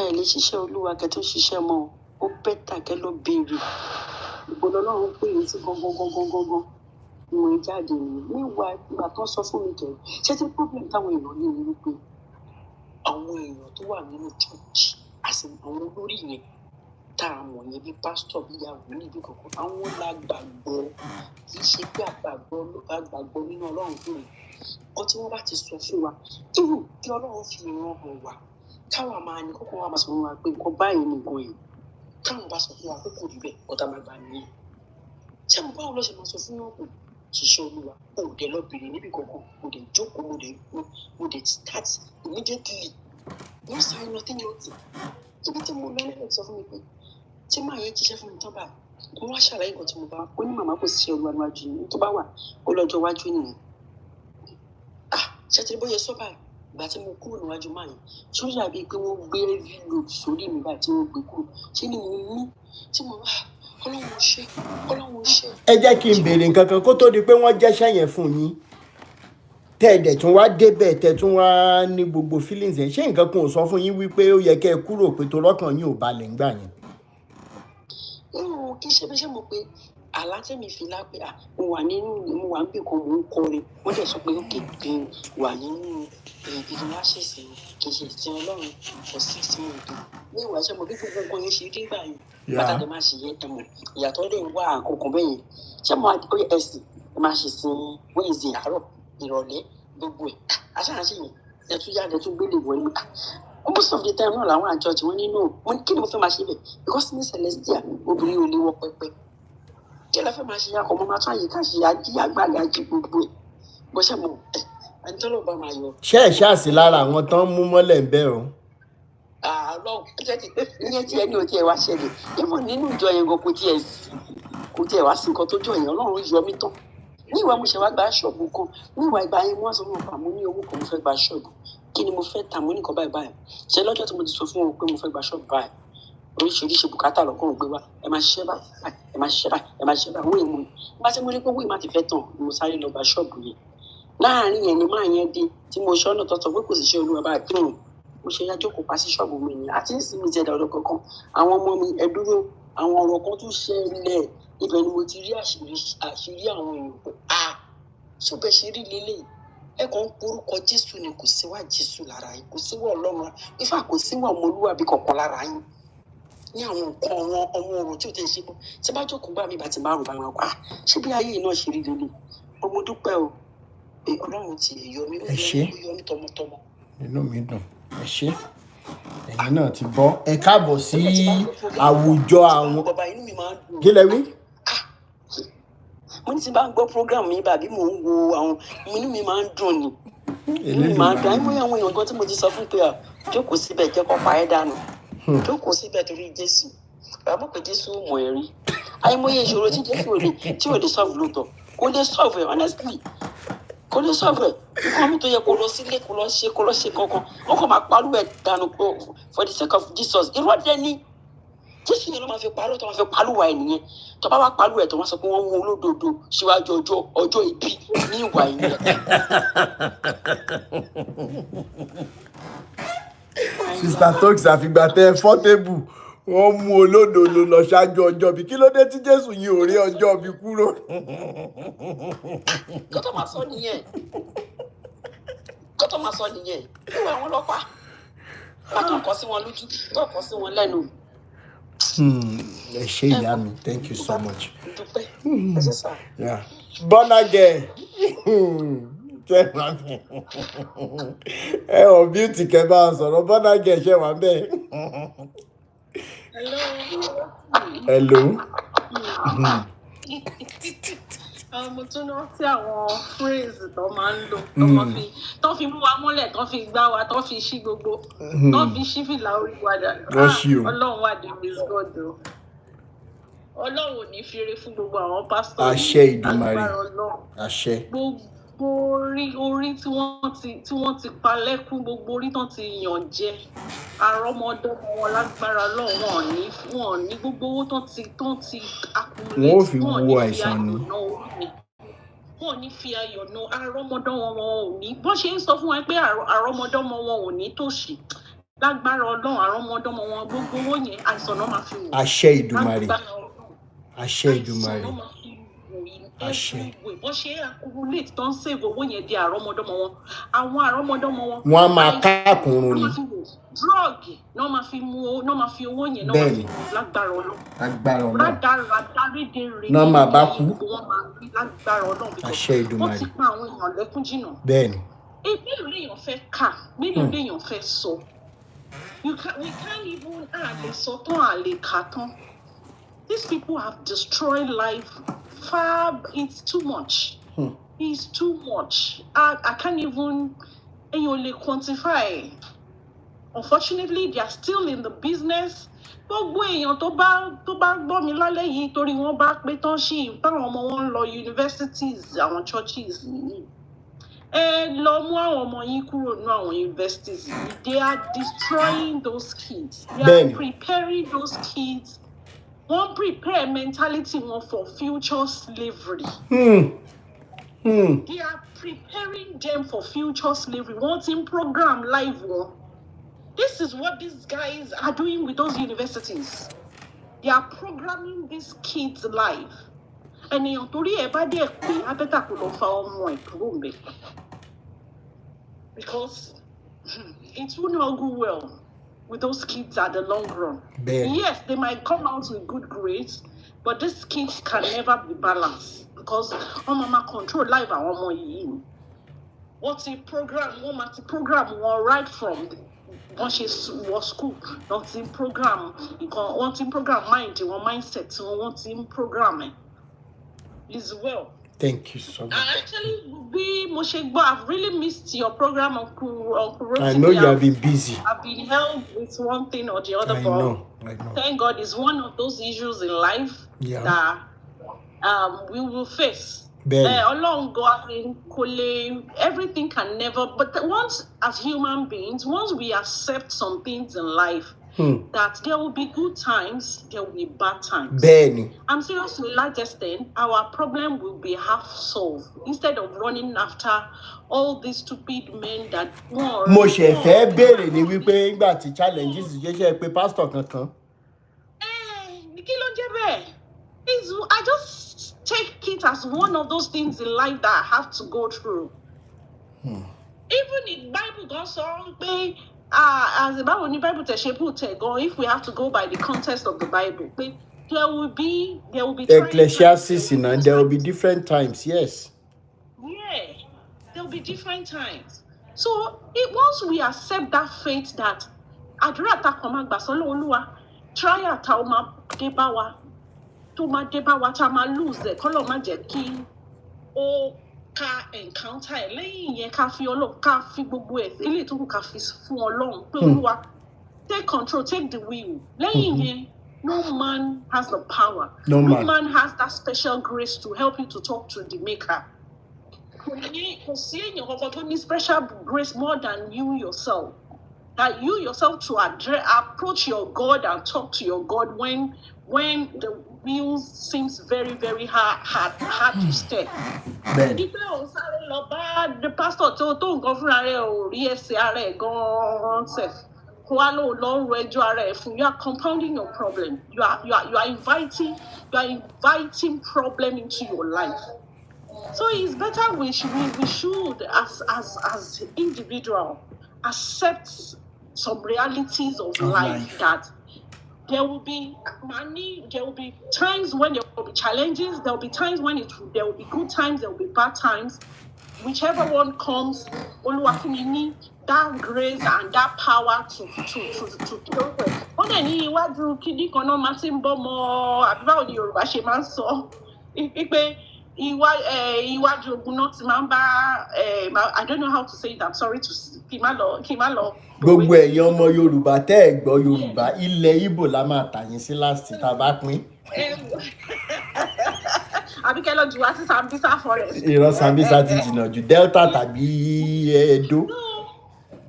ẹ̀ lè ṣiṣẹ́ Olúwa kẹ́ tó ṣiṣẹ́ mọ́ ó bẹ́tà kẹ́ lọ béèrè ìgbọ́dọ̀ Ọlọ́run pé èyí sí gangan mo jáde níwà ìgbà tó sọ fún mi kẹ ṣé tí problem táwọn èèyàn ní ni wípé àwọn èèyàn tó wà nínú church àti àwọn olórí yẹn tá a mọ̀ yẹn bí pásítọ̀ bí ìyàwó níbi kankan àwọn lágbàgbọ́ kì í ṣe pé àgbàgbọ́ nínú Ọlọ́run fún mi kọ́ tí wọ́n bá ti sọ fún wa irú kí Ọlọ́run fi ìran hàn wá káwa máa ní kókó wa máa sọ fún wa pé nǹkan báyìí ni nǹkan yìí káwọn bá sọ fún wa pé kò rí bẹ́ẹ̀ ọ̀tá máa gbà nìyẹn ṣé mo báwo lọ ṣe máa sọ fún wọn pé ṣiṣẹ́ Olúwa ó dẹ̀ lọ bèrè níbi kankan mo dẹ̀ jókòó mo dẹ̀ start immediately no sign nothing else ibi tí mo lọ nílẹ̀ sọ fún mi pé tí màá yẹn jíṣẹ́ fún mi tán báyìí mo wá ṣàlàyé nǹkan tí mo bá ó ní màmá kò sí Olúwa níwájú yìí tó bá wà ó lọ́jọ́ iwájú nìyẹn ṣé tí bóyá sọ báyìí ìgbà tí mo kúrò níwájú máa yẹn ṣé ó yàgbé pé wọ́n gbé heavy load sórí mi báyìí tí wọ́n gbé kúrò ṣé ni mo mú tí mo wá Ọlọ́run ṣe. ẹ jẹ́ kí n béèrè nǹkan kan kó tó di pé wọ́n jẹ́ṣẹ́ yẹn fún yín tẹ́ ẹ̀ dẹ̀ tún wá débẹ̀ tẹ́ tún wá ní gbogbo feelings yẹn ṣé nǹkan kan ò sọ fún yín wípé ó yẹ kẹ́ ẹ kúrò pé tó lọ́kàn yín ò balẹ̀ ńgbà yẹn. kí ṣe bí ṣe mọ̀ pé àlá tẹ̀mí fi lápẹ́ mo wà ń bì kan mò ń kọrin wọ́n dẹ̀ sọ pé ókè kí n wà nínú ìgbìmọ̀ wá ṣèṣin kì í ṣe ìsìn Ọlọ́run for 6 months ní ìwà ṣe mọ̀ bí gbogbo nǹkan yẹn ṣe rí gbà yẹn pàtàkì máa ṣe yẹ ẹ̀mọ̀ ìyàtọ̀ lè wá àkókò bẹ́ẹ̀ yẹn ṣé mo ẹ̀sìn máa ṣe sin wíìzì àárọ̀ ìrọ̀lẹ́ gbogbo ẹ̀ aṣááṣí yẹn ẹ̀tún yá ẹ̀tún gbélé wọ̀ ní most of the time náà làwọn àjọ tí wọ́n nínú wọn kí ni mo fẹ́ máa ṣe bẹ̀ because ní Celestia obìnrin ò lè wọ pẹpẹ kí ló fẹ́ máa ṣe akọ mọ́ máa tún àyíká ṣe àgbàgbà jí gbogbo ẹ̀ bó ṣe mọ̀ ẹni tó lọ́ọ́ bá máa yọ. ṣé ẹ̀ ṣáàsì lára àwọn tán mú mọ́lẹ̀ ń bẹ́ o. Ọlọ́run ìyẹn tí ẹni ò tiẹ̀ wá ṣẹlẹ̀ even nínú ìjọ yẹn gan kò tiẹ̀ wá sí nǹkan tó jọ yẹn Ọlọ́run yọ mí tán ní ìwà mo ṣe wá gba ṣọ́ọ̀bù kan ní ìwà ìgbà yẹn wọ́n sọ fún ọ̀pá mo ní owó kan mo fẹ́ gba ṣọ́ọ̀bù kí ni mo fẹ́ tà mo ní nǹkan báyìí ṣe lọ́jọ́ tí mo ti sọ fún wọn pé mo fẹ́ gba ṣọ́ọ̀bù báyìí oríṣiríṣi bùkátà lọ́kàn gbé wá ẹ máa ṣiṣẹ́ báyìí ẹ máa ṣiṣẹ́ báyìí ẹ máa ṣiṣẹ́ báyìí owó èèmọ̀ bá ṣe mo ní pé owó ìmá ti fẹ́ tàn mo sáré lọ gba ṣọ́ọ̀bù yẹn láàárín yẹn ni máa yẹn dé tí mo ṣọ́nà tọ́tọ̀ pé kò sí ṣe Olúwa báyìí kírun mo ṣe yájọ́ kó pa sí ṣọ́ọ̀bù mi ni àti ìsinmi ti ẹ̀dá ọ̀dọ̀ kankan àwọn ọmọ mi ẹ dúró àwọn ọ̀rọ̀ kan tún ṣẹlẹ̀ ibẹ̀ ni mo ti rí àṣírí àwọn èèyàn pé ṣùgbọ́n ṣe rí lélẹ̀ ẹ kàn ń porúkọ Jésù ni kò síwá Jésù lára yín kò síwá Ọlọ́run ifá kò síwá ọmọlúwàbí kankan lára yín ní àwọn nǹkan ọmọ ọ̀rọ̀ tí ò tẹ̀ ṣe bọ́ tí bá jókòó gbà mí bá ti márùn bá wọn wá ṣé bí ayé náà ṣe rí lélẹ̀ ọmọ dúpẹ́ o Ọlọ́run ti yọ mí ó yọ mí tọmọtọmọ. inú mi dùn ẹ ṣé ẹ̀yin náà ti bọ́ ẹ káàbọ̀ sí àwùjọ àwọn kí lẹ wí. mo ní ti bá ń gbọ́ program mi bàbí mò ń wo àwọn inú mi máa ń dùn ni inú mi máa ń dùn àìmọye àwọn èèyàn kan tí mo ti sọ fún pé jókòó síbẹ̀ jẹ́ kó pa ẹ́ dànù jókòó síbẹ̀ torí Jésù bàbá pé Jésù ò mọ̀ ẹ́ rí àìmọye ìṣòro tí Jésù ò lè solve lóòótọ́ kò lè solve ẹ̀ honestly kò lè solve ẹ̀ nǹkan mi tó yẹ kó lọ sílé kó lọ ṣe kankan wọn kò máa parú ẹ̀ dànù for the sake of Jesus irọ́ dẹ́ ní Jésù yẹn ló máa fi parọ́ tó máa fi pàlùwà ẹ̀ nìyẹn tó bá wá pàlù ẹ̀ tó wọ́n sọ pé wọ́n mú olódodo síwájú ọjọ́ ìbí ní ìwà ìyẹn. Sister Tox àfìgbà tẹ́ fọ́tébù wọ́n mú olódo lọ ṣáájú ọjọ́ bí kí ló dé tí Jésù yìí ò rí ọjọ́ bí kúrò. Kó tó máa sọ nìyẹn. Ìwà àwọn ọlọ́pàá. Wọ́n tó kọ́ sí wọn lójú, tó kọ́ sí wọn lẹ́nu. Ẹ ṣé ìyá mi, thank you so much. Dúpẹ́. Ẹ ṣé sà. Yeah. Born again. Ẹ ò beauty kẹ́ bá sọ̀rọ̀ born again ṣe wà bẹ́ẹ̀. Hello. Mo tún rántí àwọn phrase tó máa ń lò tó fi mú wa mọ́lẹ̀ tó fi gbá wa tó fi ṣí gbogbo tó fi ṣí fìlà orí wa dà. Ọlọ́run wà dé miss God o. Ọlọ́run ò ní fi eré fún gbogbo àwọn pásítọ̀. Àṣẹ Ìdùmarè. Àṣẹ. Gbogbo orí tí wọ́n ti pa lẹ́kún, gbogbo orí tán ti yàn jẹ àrọ́mọdọ́mọ wọn lágbára Ọlọ́run wọn ní gbogbo owó tán ti accumulate. Wọ́n ò fi wo àìsàn ni. Wọn ò ní fi ayọ̀ ná àrọ́mọdọ́mọ wọn ò ní. Bó ṣe ń sọ fún wa pé àrọ́mọdọ́mọ wọn ò ní tòṣì lágbára Ọlọ́run àrọ́mọdọ́mọ wọn gbogbo owó yẹn àìsàn náà máa fi wò. Àṣẹ Ìdùmarè. Àṣẹ Ìdùmarè. Àṣẹ. Bó ṣe accumulate tó ń save owó yẹn di àrọ́mọdọ́mọ wọn. Àwọn àrọ́mọdọ́mọ wọn. Wọ́n á máa káàkùnrùn ni. Drug náà máa fi owó yẹn náà máa fi mú lágbára Ọlọ́run. Lágbára Ọlọ́run. Rádaràdárédèrè. Náà máa bá kú. Wọ́n máa rí lágbára Ọlọ́run. Àṣẹ Ìdùmarè. Wọ́n ti pa àwọn èèyàn lẹ́kún jìnnà. Bẹ́ẹ̀ni. Mélòó lèèyàn fẹ́ kà? Mélòó lèèyàn fẹ́ sọ? We can't even lè sọ tán lè kà tán. These people have destroyed life far. It's too much. It's too much. I can't even quantify. Unfortunately, they are still in the business. Gbogbo èèyàn tó bá gbọ́ mi lálẹ́ yìí torí wọ́n bá pé tán ṣì táwọn ọmọ wọn lọ universities àwọn churches yìí. Lọ mú àwọn ọmọ yín kúrò ní àwọn universities yìí. They are destroying those kids. They are preparing those kids. Wọ́n prepare mentality wọn for future slavery. They are preparing them for future slavery. Wọ́n ti ń program live wọn. This is what these guys are doing with those universities. They are programming these kids live. Ènìyàn torí ẹ̀ bá dé pé abẹ́tà kò lọ fa ọmọ ẹ̀ kúrò ń bẹ̀. Because it will not go well with those kids at the long run. Yes, they might come out with good grades, but these kids can never be balanced because mama control life àwọn ọmọ yìí. Wọ́n ti program wọn right from wọ́n ṣe wọ school. Wọ́n ti program mind wọn mindset wọ́n ti program ẹ̀. Is well. Thank you so much. Actually, I've really missed your program, Uncle Rotimi. I know you have been busy. I've been held with one thing or the other. I know. Thank God, it's one of those issues in life that we will face. Everything can never. But once, as human beings, once we accept some things in life, that there will be good times, there will be bad times. I'm serious to a large extent, our problem will be half solved instead of running after all these stupid men that want. Mo ṣe fẹ́ béèrè ni wípé nígbà tí challenges ṣe pé pastor kankan. Kí ló jẹ́ bẹ́ẹ̀? I just take it as one of those things in life that I have to go through. Even in Bible, God saw pé as the Bible if we have to go by the context of the Bible, there will be Ecclesiastes, and there will be different times. Yes. Yeah, there will be different times. So once we accept that faith that àdúrà ta kàn máa gbà sọ́lọ́ Olúwa, trial ta ó máa dé bá wa, tó máa dé bá wa tá máa lose ẹ̀ kọ́lọ́ má jẹ́ kí ó ká encounter ẹ̀ lẹ́yìn yẹn ká fi Ọlọ́run ká fi gbogbo ẹ̀ eléyìí tó kù ká fi fún Ọlọ́run pé Olúwa take control, take the wheel. Lẹ́yìn yẹn no man has the power. No man has that special grace to help you to talk to the maker. Kò sí èèyàn kankan tó ní special grace more than you yourself. That you yourself to approach your God and talk to your God when the wheel seems very, very hard to step. Ìpè òun sáré lọ bá the pastor tó nǹkan fúnra rẹ̀ ò rí ẹsẹ̀ ara ẹ̀ gan-an sef. You are compounding your problem. You are inviting problem into your life. So it's better we should as individual accept some realities of life that there will be money, there will be times when there will be challenges, there will be times when there will be good times, there will be bad times. Whichever one comes, that grace and that power to deal with. Ó dẹ̀ ní iwájú kíní kan náà máa ti ń bọ́ mọ́ àbí báwo ni Yorùbá ṣe máa ń sọ pé iwájú ogun náà ti máa ń bá I don't know how to say it. I'm sorry to kí n má lọ. Gbogbo ẹ̀yin ọmọ Yorùbá tẹ́ ẹ̀ gbọ́ Yorùbá ilẹ̀ Ìgbò la máa tà yín sí last tá a bá pín. Àbí kẹ́ lọ jù wá sí Sambisa forest. Ìran Sambisa ti jìnnà jù Delta tàbí Edo.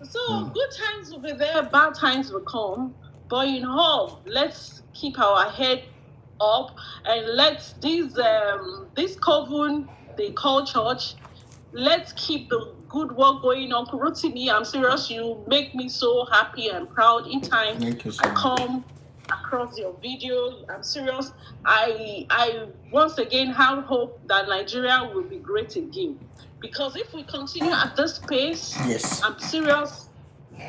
So good times will be there, bad times will come. But in all, let's keep our head up and let's this coven they call church. Let's keep the good work going on. Kurutimi, I'm serious. You make me so happy and proud each time I come across your videos. I'm serious. I once again have hope that Nigeria will be great again. Because if we continue at this pace, yes, I'm serious,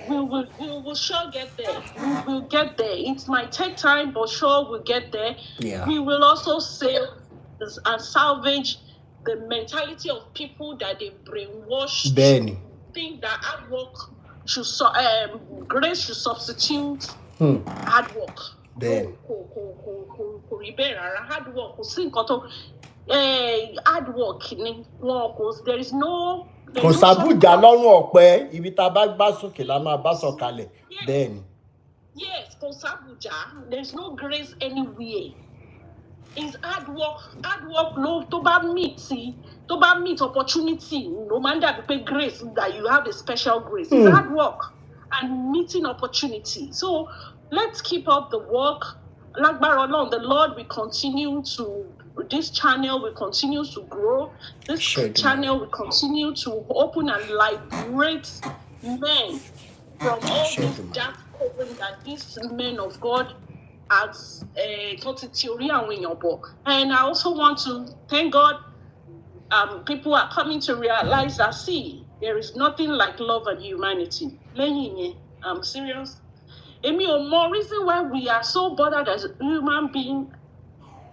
we will sure get there. We will get there. It might take time, but sure we'll get there. Yeah. We will also save and salvage the mentality of people that they brainwash. Benny. Think that hard work should grace should substitute hard work. Benny. Hard work. Hard work there is no kò sábùjá lọ́rùn ọ̀pẹ ibi tá a bá gbá sókè la máa bá sọ̀kalẹ̀ bẹ́ẹ̀ ni. Yes, kò sábùjá, there is no grace anywhere. It's hard work ló tó bá meet opportunity no man that be grace that you have a special grace. It's hard work and meeting opportunity. So let's keep up the work. Lágbára Ọlọ́run, the Lord will continue to. This channel will continue to grow. This channel will continue to open and liberate men from all these dark coven that these men of God as and I also want to thank God. People are coming to realize that there is nothing like love and humanity. I'm serious. More reason why we are so bothered as human beings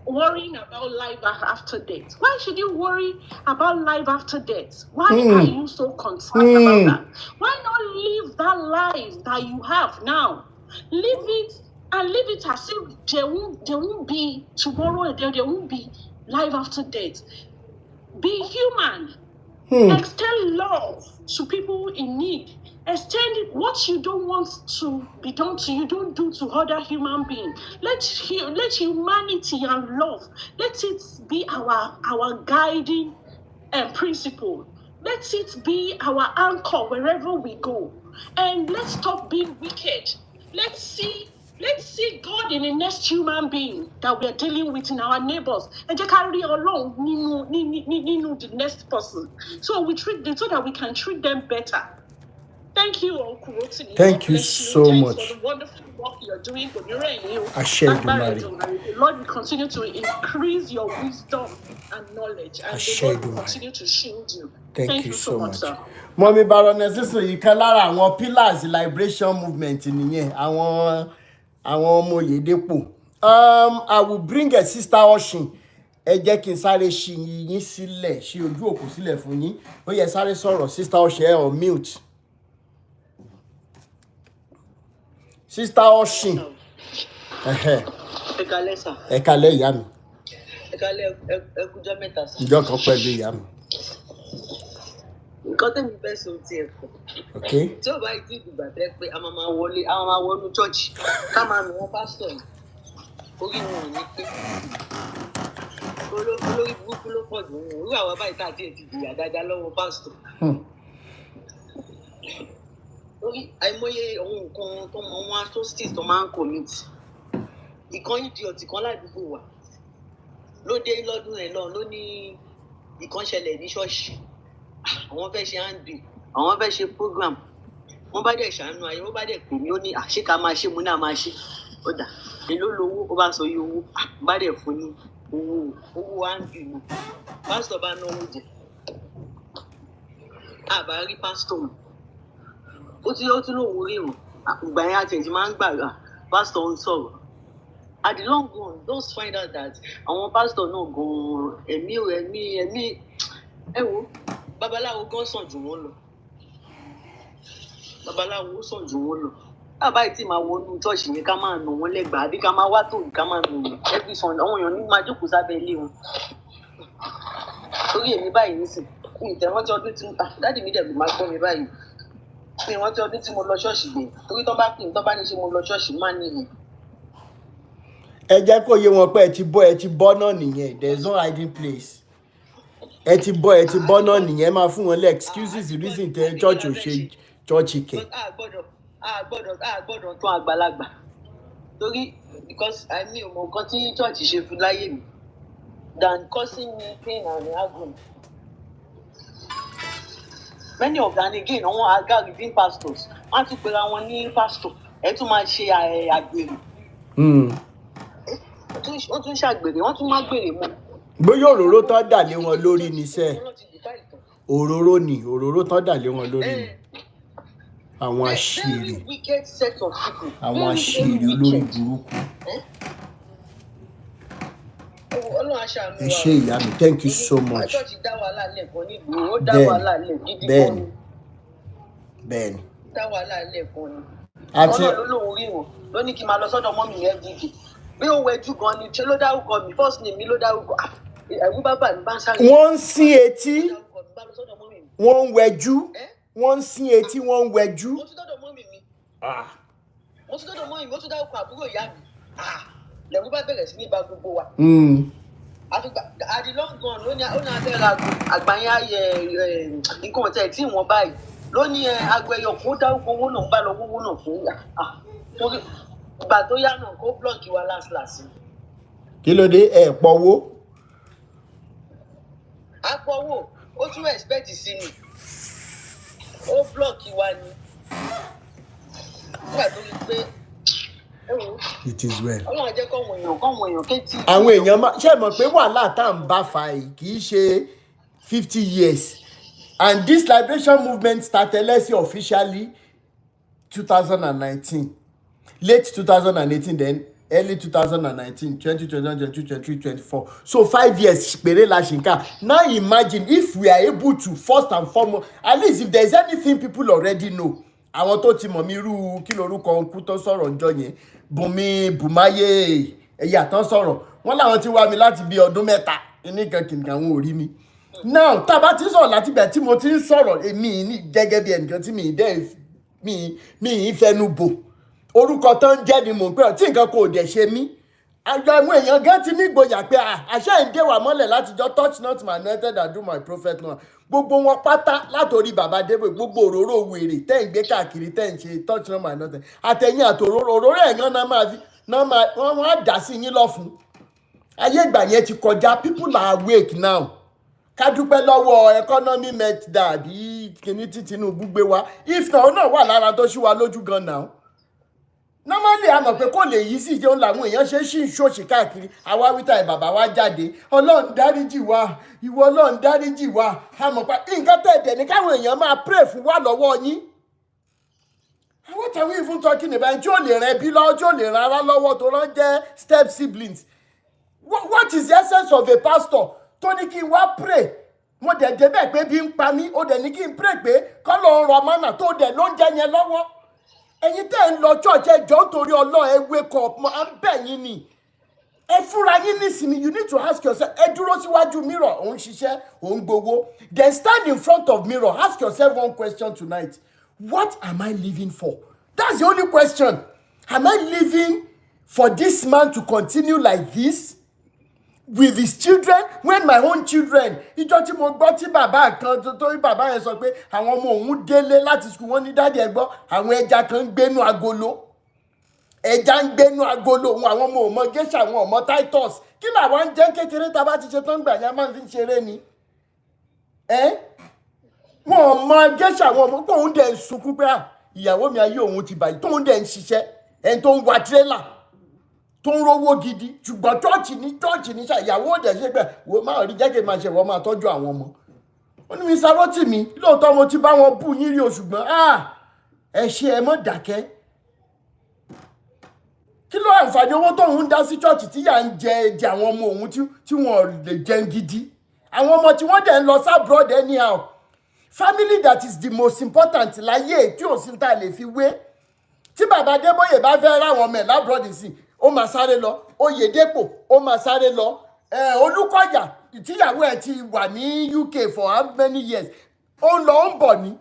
worrying about life after death. Why should you worry about life after death? Why are you so concerned about that? Why not live that life that you have now? Live it and live it as if there won't be tomorrow and there won't be life after death. Be human. Extend love to people in need. Extend what you don't want to be done to you, don't do to other human beings. Let humanity and love, let it be our guiding principle. Let it be our anchor wherever we go. And let's stop being wicked. Let's see God in the next human being that we are dealing with in our neighbors. And just carry along the next person. So that we can treat them better. Thank you, Uncle Rotimi. Thank you so much for the wonderful work you're doing. I share you, Mary. The Lord will continue to increase your wisdom and knowledge, and the Lord will continue to shield you. Thank you so much, sir. Mommy Baroness, so you can lára àwọn pillars liberation movement nìyẹn àwọn ọmọ Oyedepo. I will bring a sister Oshin. Ẹ jẹ́ kí n sáré ṣí yín sílẹ̀ ṣí ojú òkú sílẹ̀ fún yín. Ó yẹ sáré sọ̀rọ̀ sister Oshin ẹ on mute. Sister Oshin. Ẹ kálẹ́ ìyá mi. Ẹ kálẹ́ ẹkújọ́ mẹ́ta sí. Ìjọ kan pẹ̀lú ìyá mi. Nǹkan tẹ́mi fẹ́ sọ ti ẹ̀kọ́. Tí ó bá ìdí ìdìgbà tẹ́ pé a máa wọnú chọ́ọ̀chì ká máa nù wọ́n pásítọ̀ yìí. Orí wọn ò ní pé. Olórí burúkú ló pọ̀ jù wọn. Irú àwọn báyìí tá àti ẹ̀ ti jìyà dáadáa lọ́wọ́ pásítọ̀. Orí àìmọye ohun nǹkan tó mọ wọn atrocities tó máa ń commit. Ìkan idiot kan ládùúgbò wa lóde lọ́dún ẹ̀ náà ló ní ìkan ṣẹlẹ̀ ní ṣọ́ọ̀ṣì. Àwọn fẹ́ ṣe handbill, àwọn fẹ́ ṣe program. wọ́n bá dẹ̀ ṣàánú ayé wọ́n bá dẹ̀ pè mí ó ní àṣé ká máa ṣe mo náà máa ṣe ó dà èló lowó ó bá sọ iye owó bá dẹ̀ fún ní owó áńgì ni pásítọ̀ bá náwó jẹ àbá rí pásítọ̀ mi ó ti lóun rí wọn ìgbà yẹn àti ẹ̀jẹ̀ máa ń gbàgbà pásítọ̀ ń sọ̀rọ̀ at the long run those find out that àwọn pásítọ̀ náà gan-an ẹ̀mí ẹ wo babaláwo gan sàn jù wọ́n lọ babaláwo sàn jù wọ́n lọ bàbá yìí tí máa wọnú ṣọ́ọ̀ṣì yẹn ká máa nà wọ́n lẹ́gbàá àbí ká máa wá tòun ká máa nà wọ́n every Sunday àwọn èèyàn ní máa jókòó sábẹ́ ilé wọn torí èmi báyìí nísìn ìtẹ̀wọ́ntì ọdún tí dáàdì mi dẹ̀bi máa gbọ́ mi báyìí ìtẹ̀wọ́ntì ọdún tí mo lọ ṣọ́ọ̀ṣì gbé torí tó bá ní ṣe mo lọ ṣọ́ọ̀ṣì má nìyẹn. ẹ jẹ́ kó yé wọn pé ẹ ti bọ́ náà nìyẹn there is no hiding place ẹ ti bọ́ náà nìyẹn máa fún wọn lé excuses reason tẹ church ò ṣe church kẹ. a gbọ́dọ̀ tún àgbàlagbà torí because mi ò mọ nǹkan tí church ṣe fún láyé mi than causing me pain and agony. Many of them again àwọn aga redeem pastors wọ́n tún pera wọn ní pastor ẹ tún máa ṣe àgbèrè. wọ́n tún ṣàgbèrè wọ́n tún máa gbèrè mọ́. bóyá òróró tán dà lé wọn lórí níṣẹ́ òróró tán dà lé wọn lórí ni àwọn àṣírí olórí burúkú. ẹ ṣé ìyá mi thank you so much. bẹ́ẹ̀ni àti ọlọ́run ló lóun rí wọn ló ní kí n máa lọ sọ́dọ̀ mọ́mì yẹn everyday bí ó wẹjú gan ni ṣé ló dárúkọ mi first name mi ló dárúkọ ẹ̀rú bàbá mi bá ń sáré. wọ́n ń sín etí wọ́n ń wẹjú wọ́n ń sín etí wọ́n ń wẹjú. mo tún dọ́dọ̀ mọ́mì mi mo tún dárúkọ àbúrò ìyá mi lẹ́rú bá bẹ̀rẹ̀ sí ní ìbá gbogbo wa. àdìlọ́gàn ló ní abẹ́rẹ́ àgbáyé ayẹ nǹkan ọ̀tẹ̀ tí wọ́n báyìí ló ní agbẹ̀yọ̀ kó dárúkọ owó náà ń bá lọ owó náà fún yà torí ìgbà tó yá náà kó blọọkì wa last. kí ló dé ẹ pọ̀wó. a pọ̀wó ó tún expect sí ni ó blọọkì wa ni nígbà tó rí pé. It is well. Ọlọ́run jẹ́ kọ́mọ èèyàn kétí. àwọn èèyàn máa ṣe mọ̀ pé wàhálà tá à ń bá fa yìí kì í ṣe 50 years and this liberation movement started let's say officially 2019 late 2018 then early 2019 2021 2023 2024 so 5 years péré la ṣì ń kà. Now imagine if we are able to first and foremost at least if there is anything people already know àwọn tó ti mọ̀ mí irú kí lorúkọ òǹkú tó sọ̀rọ̀ ńjọ́ yẹn Bùnmi Bùmáyé ẹ̀yà tán sọ̀rọ̀ wọ́n láwọn ti wá mi láti bí ọdún 3 nìkan kìnìkan àwọn ò rí mi. Now tá a bá ti sọ̀rọ̀ láti bẹ̀ tí mo ti ń sọ̀rọ̀ èmi ní gẹ́gẹ́ bí ẹnìkan tí mi ì fẹnu bò orúkọ tó ń jẹ́ ni mò ń pè ọ́ tí nǹkan kò dẹ̀ ṣe mí. àwọn èèyàn gán ti ní ìgboyà pé àṣẹ ìdè wà mọ́lẹ̀ látijọ́ touch not my anointed and do my prophet now gbogbo wọn pátá látòrí bàbá débò gbogbo òróró wèrè tẹ́ ń gbé káàkiri tẹ́ ń ṣe touch not my anointed àtẹ̀yìn àtòróró ẹ̀yán náà wọ́n á dà sí yín lọ́fun. ayé ìgbà yẹn ti kọjá people are awake now ká dúpẹ́ lọ́wọ́ economy meltdown àbí kíní tí Tinubu gbé wá if náà wà lára tó ṣí wa lójú gan náà. Normally a mọ̀ pé kò lè yí sí ìjẹun làwọn èèyàn ṣe ṣì ń ṣòṣì káàkiri àwa wíta ìbàbá wa jáde Ọlọ́run dáríjì wa ìwọ Ọlọ́run dáríjì wa a mọ̀ pé nǹkan tẹ̀tẹ̀ ní káwọn èèyàn máa pray fún wa lọ́wọ́ yín. What are we even talking about? Tí ò lè ràn ẹbí lọ́wọ́ tí ò lè ràn ara lọ́wọ́ tó rán jẹ́ step siblings. What is the essence of a pastor tó ní kí n wá pray mo dẹ̀ débẹ̀ pé bí ń pa mí ó dẹ̀ ní kí n pray pé kọ́ ló ń rọ mọ́nà tó dẹ̀ ló ń jẹ́ yẹn lọ́wọ́. Ẹ̀yin tẹ́ ń lọ church ẹjọ́ torí Ọlọ́run ẹ wake up mo à ń bẹ̀ yín ni ẹ fúnra yín nísìnyí you need to ask yourself ẹ dúró síwájú mirror òun ṣiṣẹ́ òun gbowó then stand in front of mirror ask yourself one question tonight what am I living for? That's the only question. Am I living for this man to continue like this with his children when my own children ìjọ tí mo gbọ́ tí bàbá kan tó bàbá yẹn sọ pé àwọn ọmọ òun délé láti sùkúl wọn ní dáàdì ẹ gbọ́ àwọn ẹja kan ń gbénú agolo ẹja ń gbénú agolo òun àwọn ọmọ òmọ géṣà àwọn ọmọ titus kí làwọn ń jẹ kékeré tá a bá ti ṣe tán gbà yẹn a máa fi ń ṣeré ni wọn ọmọ géṣà àwọn ọmọ kóun dẹ̀ ń sunkún pé ìyàwó mi ayé òun ti bàjẹ́ tó ń dẹ̀ ń ṣiṣẹ́ ẹni tó ń wa tírélà tó ń rówó gidi ṣùgbọ́n chọ́ọ̀chì ní ṣá ìyàwó òdẹ̀ ṣe pé wo máa rí jẹ́gẹ̀ máa ṣe wọ́n máa tọ́jú àwọn ọmọ. ó ní Mr. Rotimi lóòótọ́ mo ti bá wọn bú yín rí o ṣùgbọ́n ẹ ṣe ẹ mọ́ dákẹ́. kí ló àǹfààní owó tóun ń dá sí chọ́ọ̀chì tí yà ń jẹ àwọn ọmọ òun tí wọ́n lè jẹun gidi. àwọn ọmọ tí wọ́n dẹ̀ ń lọ sábrọ̀d anyhow. Family that is the most important láyé tí ò sí ta lè fi wé. Tí bàbá Adébóyè bá fẹ́ ráwọn ọmọ ẹ̀ lábrọ̀d sí ó máa sáré lọ. Oyèdépò ó máa sáré lọ. Olúkọ̀yà tíyàwó ẹ̀ ti wà ní UK for how many years ó ń lọ ó ń bọ̀ ní.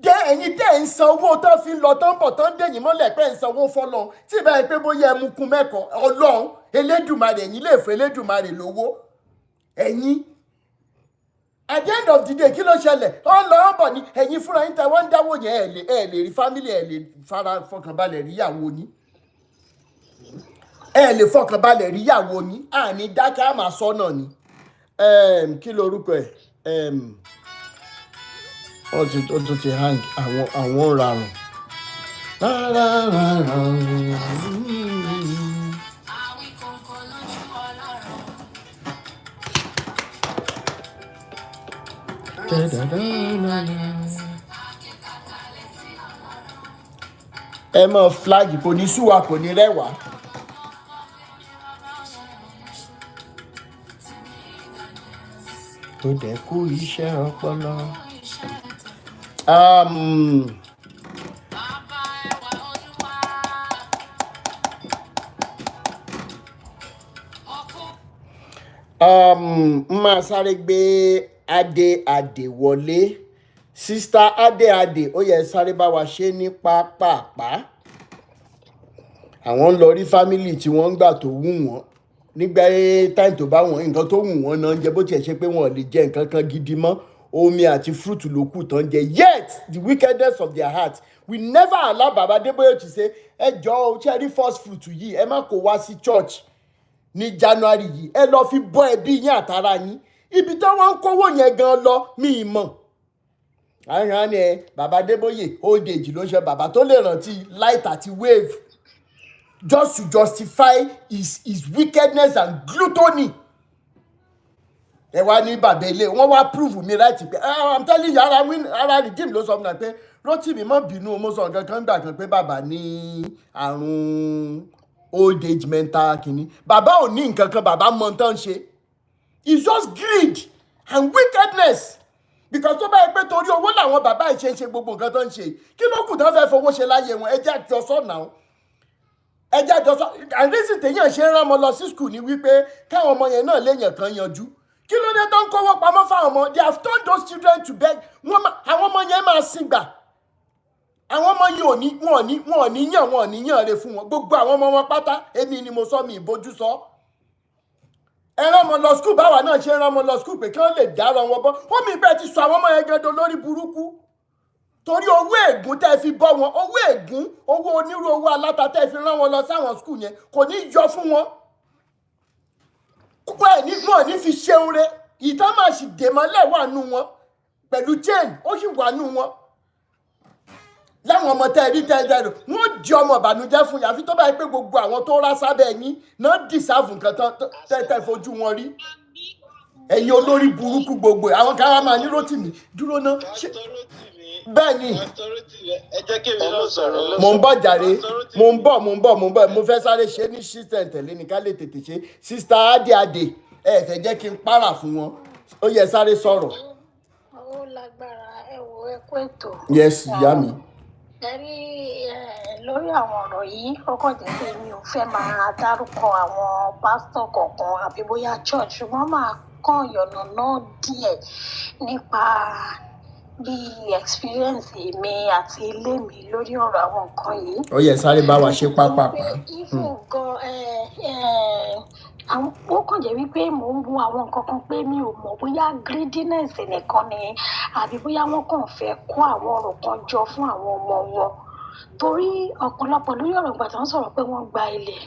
Jẹ́ ẹ̀yin tẹ́ ń san owó tó fi ń lọ tó ń bọ̀ tó ń dẹ̀yìn mọ́lẹ̀ pé ń san owó fọ́lọ́ tí ìbá yẹn pé bóyá ẹmu kun mẹ́kọ̀ọ́ Ọlọ́run Elédùmarè ẹ̀yin lè fẹ́ Elédùmarè lówó ẹ̀yin. At the end of the day kí ló ṣẹlẹ̀ ó ń lọ ó ń bọ̀ ní ẹ̀yin fúnra yín tẹ́ wọ́n ń dáwọ́ yẹn ẹ̀ lè rí family ẹ̀ lè fọkànbalẹ̀ rí ìyàwó yín ẹ̀ lè fọkànbalẹ̀ rí ìyàwó yín àní dákẹ́ àmà sọ́nà ni kí lorúkọ ẹ̀ ó tún ti hang àwọn rarùn. ẹ mọ flag kò ní súwa kò ní rẹwà. tó dẹ̀ kú iṣẹ́ ọpọlọ. máa sáré gbé adé wọlé sista adé ó yẹ sáré bá wa ṣe ní pápápá. àwọn ń lọ rí fámìlì tí wọ́n ń gbà tó wù wọ́n nígbà táìm tó bá wọn nǹkan tó wù wọ́n náà ń jẹ bó tiẹ̀ ṣe pé wọn ò lè jẹ nǹkan kan gidi mọ́ omi àti fruit ló kù tán jẹ yet the wickedness of their heart we never allow Baba Adébóyè to say ẹ jọ̀ọ́ ṣe rí first fruit yìí ẹ má kó wá sí church ní January yìí ẹ lọ fi bọ́ ẹbí yín àtàrà yín ibi tí wọ́n ń kówó yẹn gan lọ mí ì mọ̀. àyàn ni Baba Adébóyè old age ló ń ṣe bàbá tó lè rántí light àti wave just to justify his wickedness and gluttony. ẹ wá ní bàbá ilé wọn wá prove mi right pé I'm telling you ara redeem ló sọ fún mi pé Rotimi má bínú mo sọ nǹkan kan gbà kan pé bàbá ní àrùn old age mental kìíní bàbá ò ní nǹkan kan bàbá mọ tán ṣe it's just greed and wickedness because tó bá yẹ pé torí owó làwọn bàbá ìṣe ń ṣe gbogbo nǹkan tó ń ṣe kí ló kù tán fẹ́ fowó ṣe láyé wọn ẹ jẹ́ àjọsọ náà ẹ jẹ́ àjọsọ and reason téèyàn ṣe ń rán ọmọ lọ sí school ni wípé káwọn ọmọ yẹn náà léèyàn kan yanjú kí ló dé tó ń kówó pamọ́ fáwọn ọmọ they have turned those children to beg àwọn ọmọ yẹn máa sìn gbà àwọn ọmọ yìí wọn ò ní yàn re fún wọn gbogbo àwọn ọmọ wọn pátá èmi ni mo sọ mi ìbojú sọ ẹ rán ọmọ lọ skul báwa náà ṣe rán ọmọ lọ skul pé kí wọ́n lè dára wọn bọ́ ó mi bẹ́ẹ̀ ti sọ àwọn ọmọ yẹn gẹ́gẹ́ lórí burúkú torí owó ègún tẹ́ fi bọ́ wọn owó ègún owó onírú owó aláta tẹ́ fi rán wọn lọ sáwọn skul yẹn kò ní yọ fún wọn wọn ní fi ṣeun re ìtàn máa sì dè mọ́lẹ̀ wà nù wọn pẹ̀lú chain ó sì wà nù wọn láwọn ọmọ tẹ́ẹ̀rí tẹ́ẹ̀rí wọ́n di ọmọ ìbànújẹ́ fún yàfi tó bá yẹ pé gbogbo àwọn tó rá sábẹ́ yín náà dìsáàfù nǹkan tẹ́ fojú wọn rí ẹ̀yin olórí burúkú gbogbo àwọn kan wá máa ní Rotimi dúró ná bẹ́ẹ̀ ni ẹ jẹ́ kí èmi náà sọ̀rọ̀. mo ń bọ̀ jàre mo ń bọ̀ mo fẹ́ sáré ṣe ní system tẹ̀lé ní ká lè tètè ṣe sista adé ẹ fẹ́ jẹ́ kí n para fún wọn ó yẹ sáré sọ̀rọ̀. ó lágbára ẹ wo ẹ kó ètò. yes ìyá mi. ẹ rí lórí àwọn ọ̀rọ̀ yìí kọ́kọ́ jẹ́ pé mi ò fẹ́ máa dárúkọ àwọn pásítọ̀ kọ̀ọ̀kan àbí bóyá church ṣùgbọ́n máa kàn yọ̀nà náà díẹ̀ nípa bí experience mi àti ilé mi lórí ọ̀rọ̀ àwọn nǹkan yìí. ó yẹ sáré bá wa ṣe pápápá. ìfún gan ó kàn jẹ́ wípé mò ń wo àwọn nǹkan kan pé mi ò mọ̀ bóyá greediness nìkan ni àbí bóyá wọ́n kàn fẹ́ kó àwọn ọ̀rọ̀ kan jọ fún àwọn ọmọ wọn torí ọ̀pọ̀lọpọ̀ lórí ọ̀rọ̀ ìgbà tó ń sọ̀rọ̀ pé wọ́n gba ilẹ̀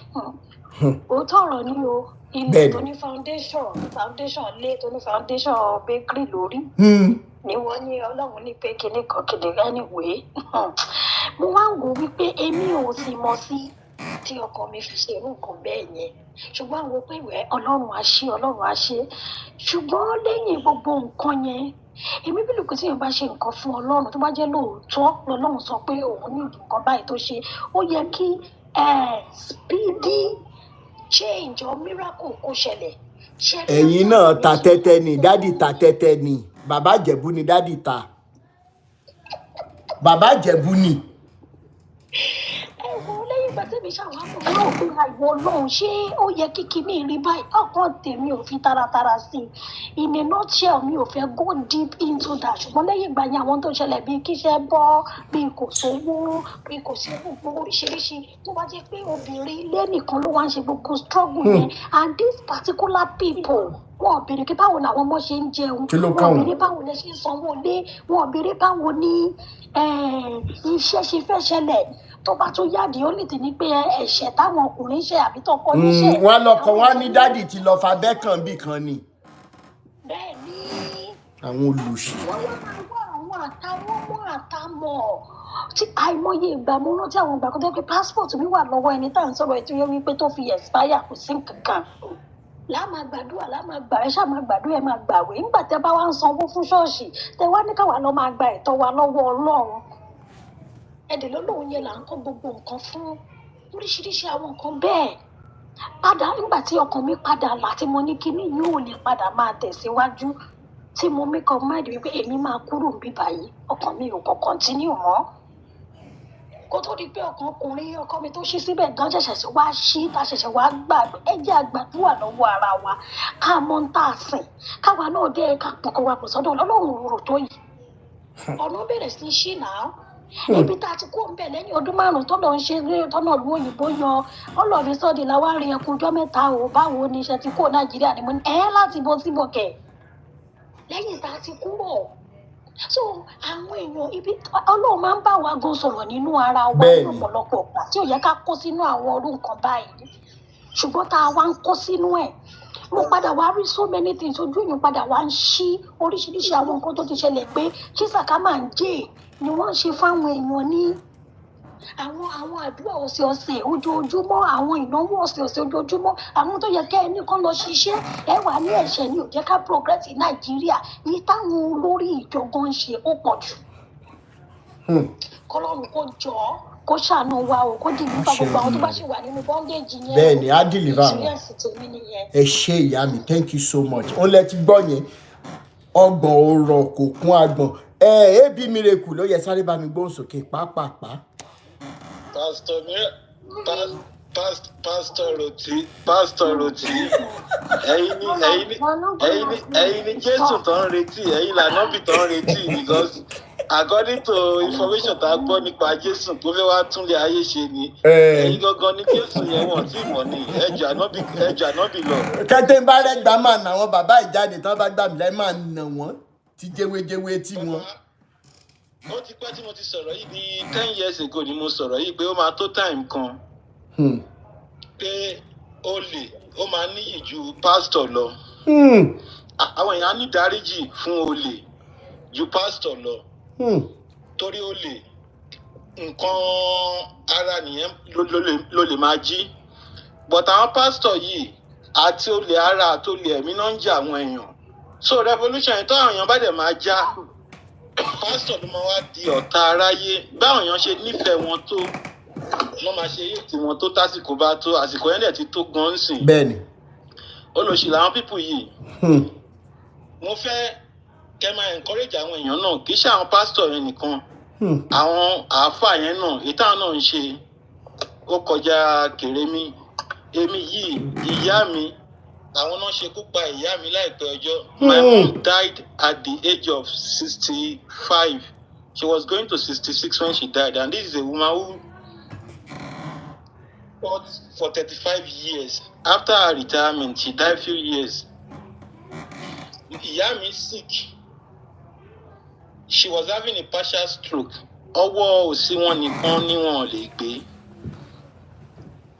òótọ́ ọ̀rọ̀ ni o ilé tó ní foundation lé tó ní foundation bakery lórí ni wọ́n ní Ọlọ́run ní pé kinní kan kìnìún anyway mo wá ń wò wípé èmi ò sì mọ̀ sí tí ọkọ mi fi ṣe irú nǹkan bẹ́ẹ̀ yẹn ṣùgbọ́n àwọn pé ìwẹ́ ọlọ́run á ṣe ṣùgbọ́n lẹ́yìn gbogbo nǹkan yẹn èmi bí lùkù tí èèyàn bá ṣe nǹkan fún ọlọ́run tó bá jẹ́ lóòótọ́ lọ́lọ́run sọ pé òun ní nǹkan báyìí tó ṣe ó yẹ kí speedy change or miracle kó ṣẹlẹ̀. ẹ̀yin náà ta tẹ́tẹ́ ni dádì ta tẹ́tẹ́ ni bàbá Ìjẹ̀bú ni dádì ta bàbá Ìjẹ̀bú ni. ẹ wo lẹ́yìn ìgbà tẹ́mi ṣàwámọ̀ náà pé àìwọ ọlọ́run ṣé ó yẹ kí kinní rí báyìí ọkàn tèmi ò fi taratara sí i in a nutshell mi ò fẹ́ go deep into that ṣùgbọ́n lẹ́yìn ìgbà yẹn àwọn tó ṣẹlẹ̀ bíi kíṣẹ́ bọ́ bíi kò sówó bíi kò sí gbogbo oríṣiríṣi tó bá jẹ́ pé obìnrin ilé nìkan ló wá ń ṣe gbogbo struggle yẹn and these particular people wọn ò béèrè pé báwo làwọn ọmọ ṣe ń jẹun wọn ò béèrè báwo lẹ ṣe ń sanwó lé wọn ò béèrè báwo ní iṣẹ́ ṣe fẹ́ ṣẹlẹ̀ tó bá tún yáàdì ó lè tì ní pé ẹ̀ṣẹ̀ táwọn ọkùnrin ṣe àbí tọkọ níṣẹ́. wọn lọkọ wọn ní dádì ti lọ fa bẹ́ẹ̀kan bì kan ni. bẹ́ẹ̀ ni. àwọn olùṣí. wọ́n wá máa wá àwọn àtàwọn mọ́ àtàmọ̀ tí àìmọye ìgbà mo rántí àwọn ìgbà kan tó pé passport mi wà lọ́wọ́ ẹni tá à ń sọ̀rọ̀ ètò yẹn wípé tó fi expire kò sí nǹkan láàmà gbàdúrà láàmà gbà ẹ ṣáà máa gbàdúrà ẹ máa gbàwé nígbà tẹ bá wá ń sanwó fún ṣọ́ọ̀ṣì tẹ wá ní káwa lọ máa gba ẹ̀tọ́ wa lọ́wọ́ Ọlọ́run ẹ̀dẹ̀ lọ́lọ́run yẹn là ń kọ́ gbogbo nǹkan fún oríṣiríṣi àwọn nǹkan bẹ́ẹ̀ padà nígbà tí ọkàn mi padà là tí mo ní kíní yóò lè padà máa tẹ̀síwájú tí mo make up mind wípé èmi máa kúrò níbí báyìí ọkàn mi ò kàn continue mọ́ kó tó di pé ọkàn ọkùnrin ọkọ mi tó ṣí síbẹ̀ gan ṣẹ̀ṣẹ̀ wá ṣí ta ṣẹ̀ṣẹ̀ wá gbàgbé ẹ jẹ́ àgbàdúrà lọ́wọ́ ara wa ká mọ̀ ń tà sìn káwa náà dé ká pọ̀kọ̀ wa pọ̀ sọ́dọ̀ Ọlọ́run rò tó yìí ọ̀nà bẹ̀rẹ̀ sí ṣí náà ibi tá a ti kó ń bẹ̀ lẹ́yìn ọdún márùn-ún tọ́lọ̀ ń ṣe tọ́nà ìlú òyìnbó yan ọlọ́ọ̀fin sọ́ọ̀dì làwa rí ẹkùnjọ́ mẹ́ta o báwo ni iṣẹ́ ti kó Nàìjíríà ni mo ní láti bọ́ síbọ̀ kẹ̀ lẹ́yìn tá a ti kúrò so àwọn èèyàn ibi Ọlọ́run máa ń bá wa gan sọ̀rọ̀ nínú ara wa ní ọ̀pọ̀lọpọ̀ ọ̀gbà tí ò yẹ ká kó sínú àwọn orú nǹkan báyìí ṣùgbọ́n tá a wá ń kó sínú ẹ̀ mo padà wá rí so many things ojú èèyàn padà wá ń ṣí oríṣiríṣi àwọn nǹkan tó ti ṣẹlẹ̀ pé kí sàká máa ń jẹ́ ni wọ́n ṣe fáwọn èèyàn ní àwọn àdúrà ọ̀sẹ̀ọ̀sẹ̀ ojoojúmọ́ àwọn ìnáwó ọ̀sẹ̀ọ̀sẹ̀ ojoojúmọ́ àwọn tó yẹ kẹ́ ẹ ní kán lọ ṣiṣẹ́ ẹ wà ní ẹ̀ṣẹ̀ ni ò jẹ́ ká progress ní Nàìjíríà yìí táwọn olórí ìjọba ń ṣe ó pọ̀ jù kọ́lọ́run kó jọ kó ṣàánú wa o kó dìbò bá gbogbo àwọn tó bá ṣì wà nínú bondage yẹn bẹ́ẹ̀ ni á deliver wọn experience tèmi nìyẹn. ẹ ṣé ìyá mi thank you so much ó lẹ ti gbọ́ yẹn ọgbọ̀n ọ̀rọ̀ kò kún agbọ̀n ẹbí miracle ló yẹ sáré bá mi gbóhùn sókè pàápàá. pásítọ̀ rotí ẹ̀yin ni Jésù tó ń retí ẹ̀yin lànàbì tó ń retí because according to information tá a gbọ́ nípa Jésù tó fẹ́ wá túnlé ayé ṣe ni ẹ̀yin gangan ní Jésù yẹn wọ́n tí mọ̀ ní ẹ̀jọ̀ ànábì lọ. kẹ́tẹ́ ń bá rẹ̀ gbà máa nà wọ́n bàbá ìjáde tán bá gbà mí lẹ́ẹ̀ máa nà wọ́n ti jẹ́wéjẹ́wé tí wọ́n. ó ti pẹ́ tí mo ti sọ̀rọ̀ yìí bí 10 years ago ni mo sọ̀rọ̀ yìí pé ó máa tó time kan pé olè ó máa níyì ju pásítọ̀ lọ. àwọn èèyàn á ní ìdáríjì fún olè ju pásítọ̀ lọ. torí olè nǹkan ara nìyẹn ló lè máa jí but àwọn pásítọ̀ yìí àti olè ara àti olè ẹ̀mí náà ń jà àwọn èèyàn so revolution yìí tó àwọn èèyàn bá dẹ̀ máa já pásítọ̀ ló máa wá di ọ̀tá aráyé báwọn èèyàn ṣe nífẹ̀ẹ́ wọn tó wọ́n máa ṣe yé tí wọn tó tásìkò bá tó àsìkò yẹn dẹ̀ ti tó gan sìn. bẹ́ẹ̀ni. olóṣì làwọn pípù yìí. mo fẹ́ kẹ́ máa encourage àwọn èèyàn náà kì í ṣe àwọn pásítọ̀ yẹn nìkan àwọn àáfàá yẹn náà ìta náà ń ṣe ó kọjá kèrémí èmi yìí ìyá mi àwọn náà ṣekú pa ìyá mi láìpẹ́ ọjọ́. My mom died at the age of 65. She was going to 66 when she died, and this is a woman who fought for 35 years. After her retirement, she died a few years. Ìyá mi sick. She was having a partial stroke. Ọwọ́ òsì wọn nìkan ni wọn lè gbé.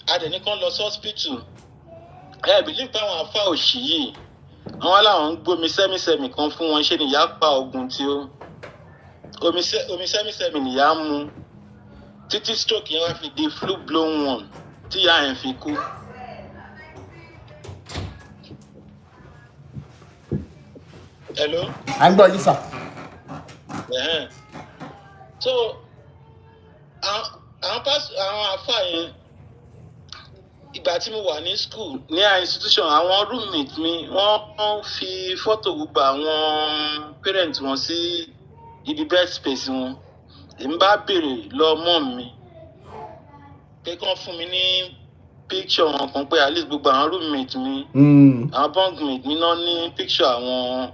Adẹ̀nìkan lọ sí hospital. I believe pé àwọn afá òṣì yìí àwọn aláwọn ń gbómi sẹ́mísẹ́mì kan fún wọn ṣé ni ìyá pa ogun tí ó omi sẹ́mísẹ́mì nìyá mú títí stroke yẹn wá fi di full blown one tí ìyá yẹn fi kú. Hello. À ń gbọ́ yín sà. So àwọn àfáà yẹn ìgbà tí mo wà ní school ní institution àwọn roommate mi wọ́n fi fọ́tò gbogbo àwọn parents wọn sí ibi bed space wọn. Èmi bá béèrè lọ mọ́ mi pé kán fún mi ní picture wọn kan pé at least gbogbo àwọn roommate mi àwọn bunkmate mi náà ní picture àwọn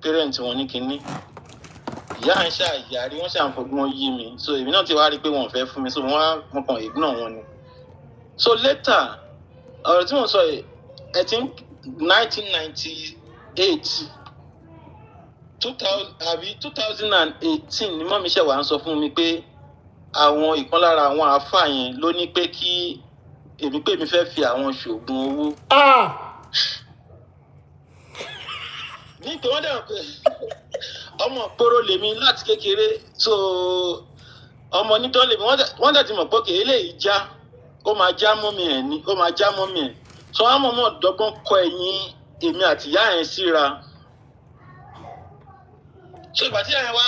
parents wọn ní kinní. Ìyá ń ṣàyàrí wọ́n ṣàǹfọ̀gbọ́n yí mi so èmi náà ti wá rí i pé wọ́n fẹ́ fún mi so wọ́n kàn ignore wọn ni. So later ọ̀rọ̀ tí mo sọ yìí I think 1998 2018 ni mọ́mí ṣẹ̀ wá ń sọ fún mi pé àwọn ìkan lára àwọn àáfàá yẹn ló ní pé kí èmi pé mi fẹ́ fi àwọn ṣoògùn owó. Nítorí wọ́n dẹ̀ pé ọmọ ìgboro lèmi láti kékeré so ọmọ nítorí lèmi wọ́n dẹ̀ ti mọ̀ pé kì í eléyìí já ó máa já mọ́mí ẹ̀ ní ó máa já mọ́mí ẹ̀ so wọ́n mọ̀ dọ́gbọ́n kọ ẹ̀yìn èmi àti ìyá yẹn síra. So ìgbà tí ìyá yẹn wá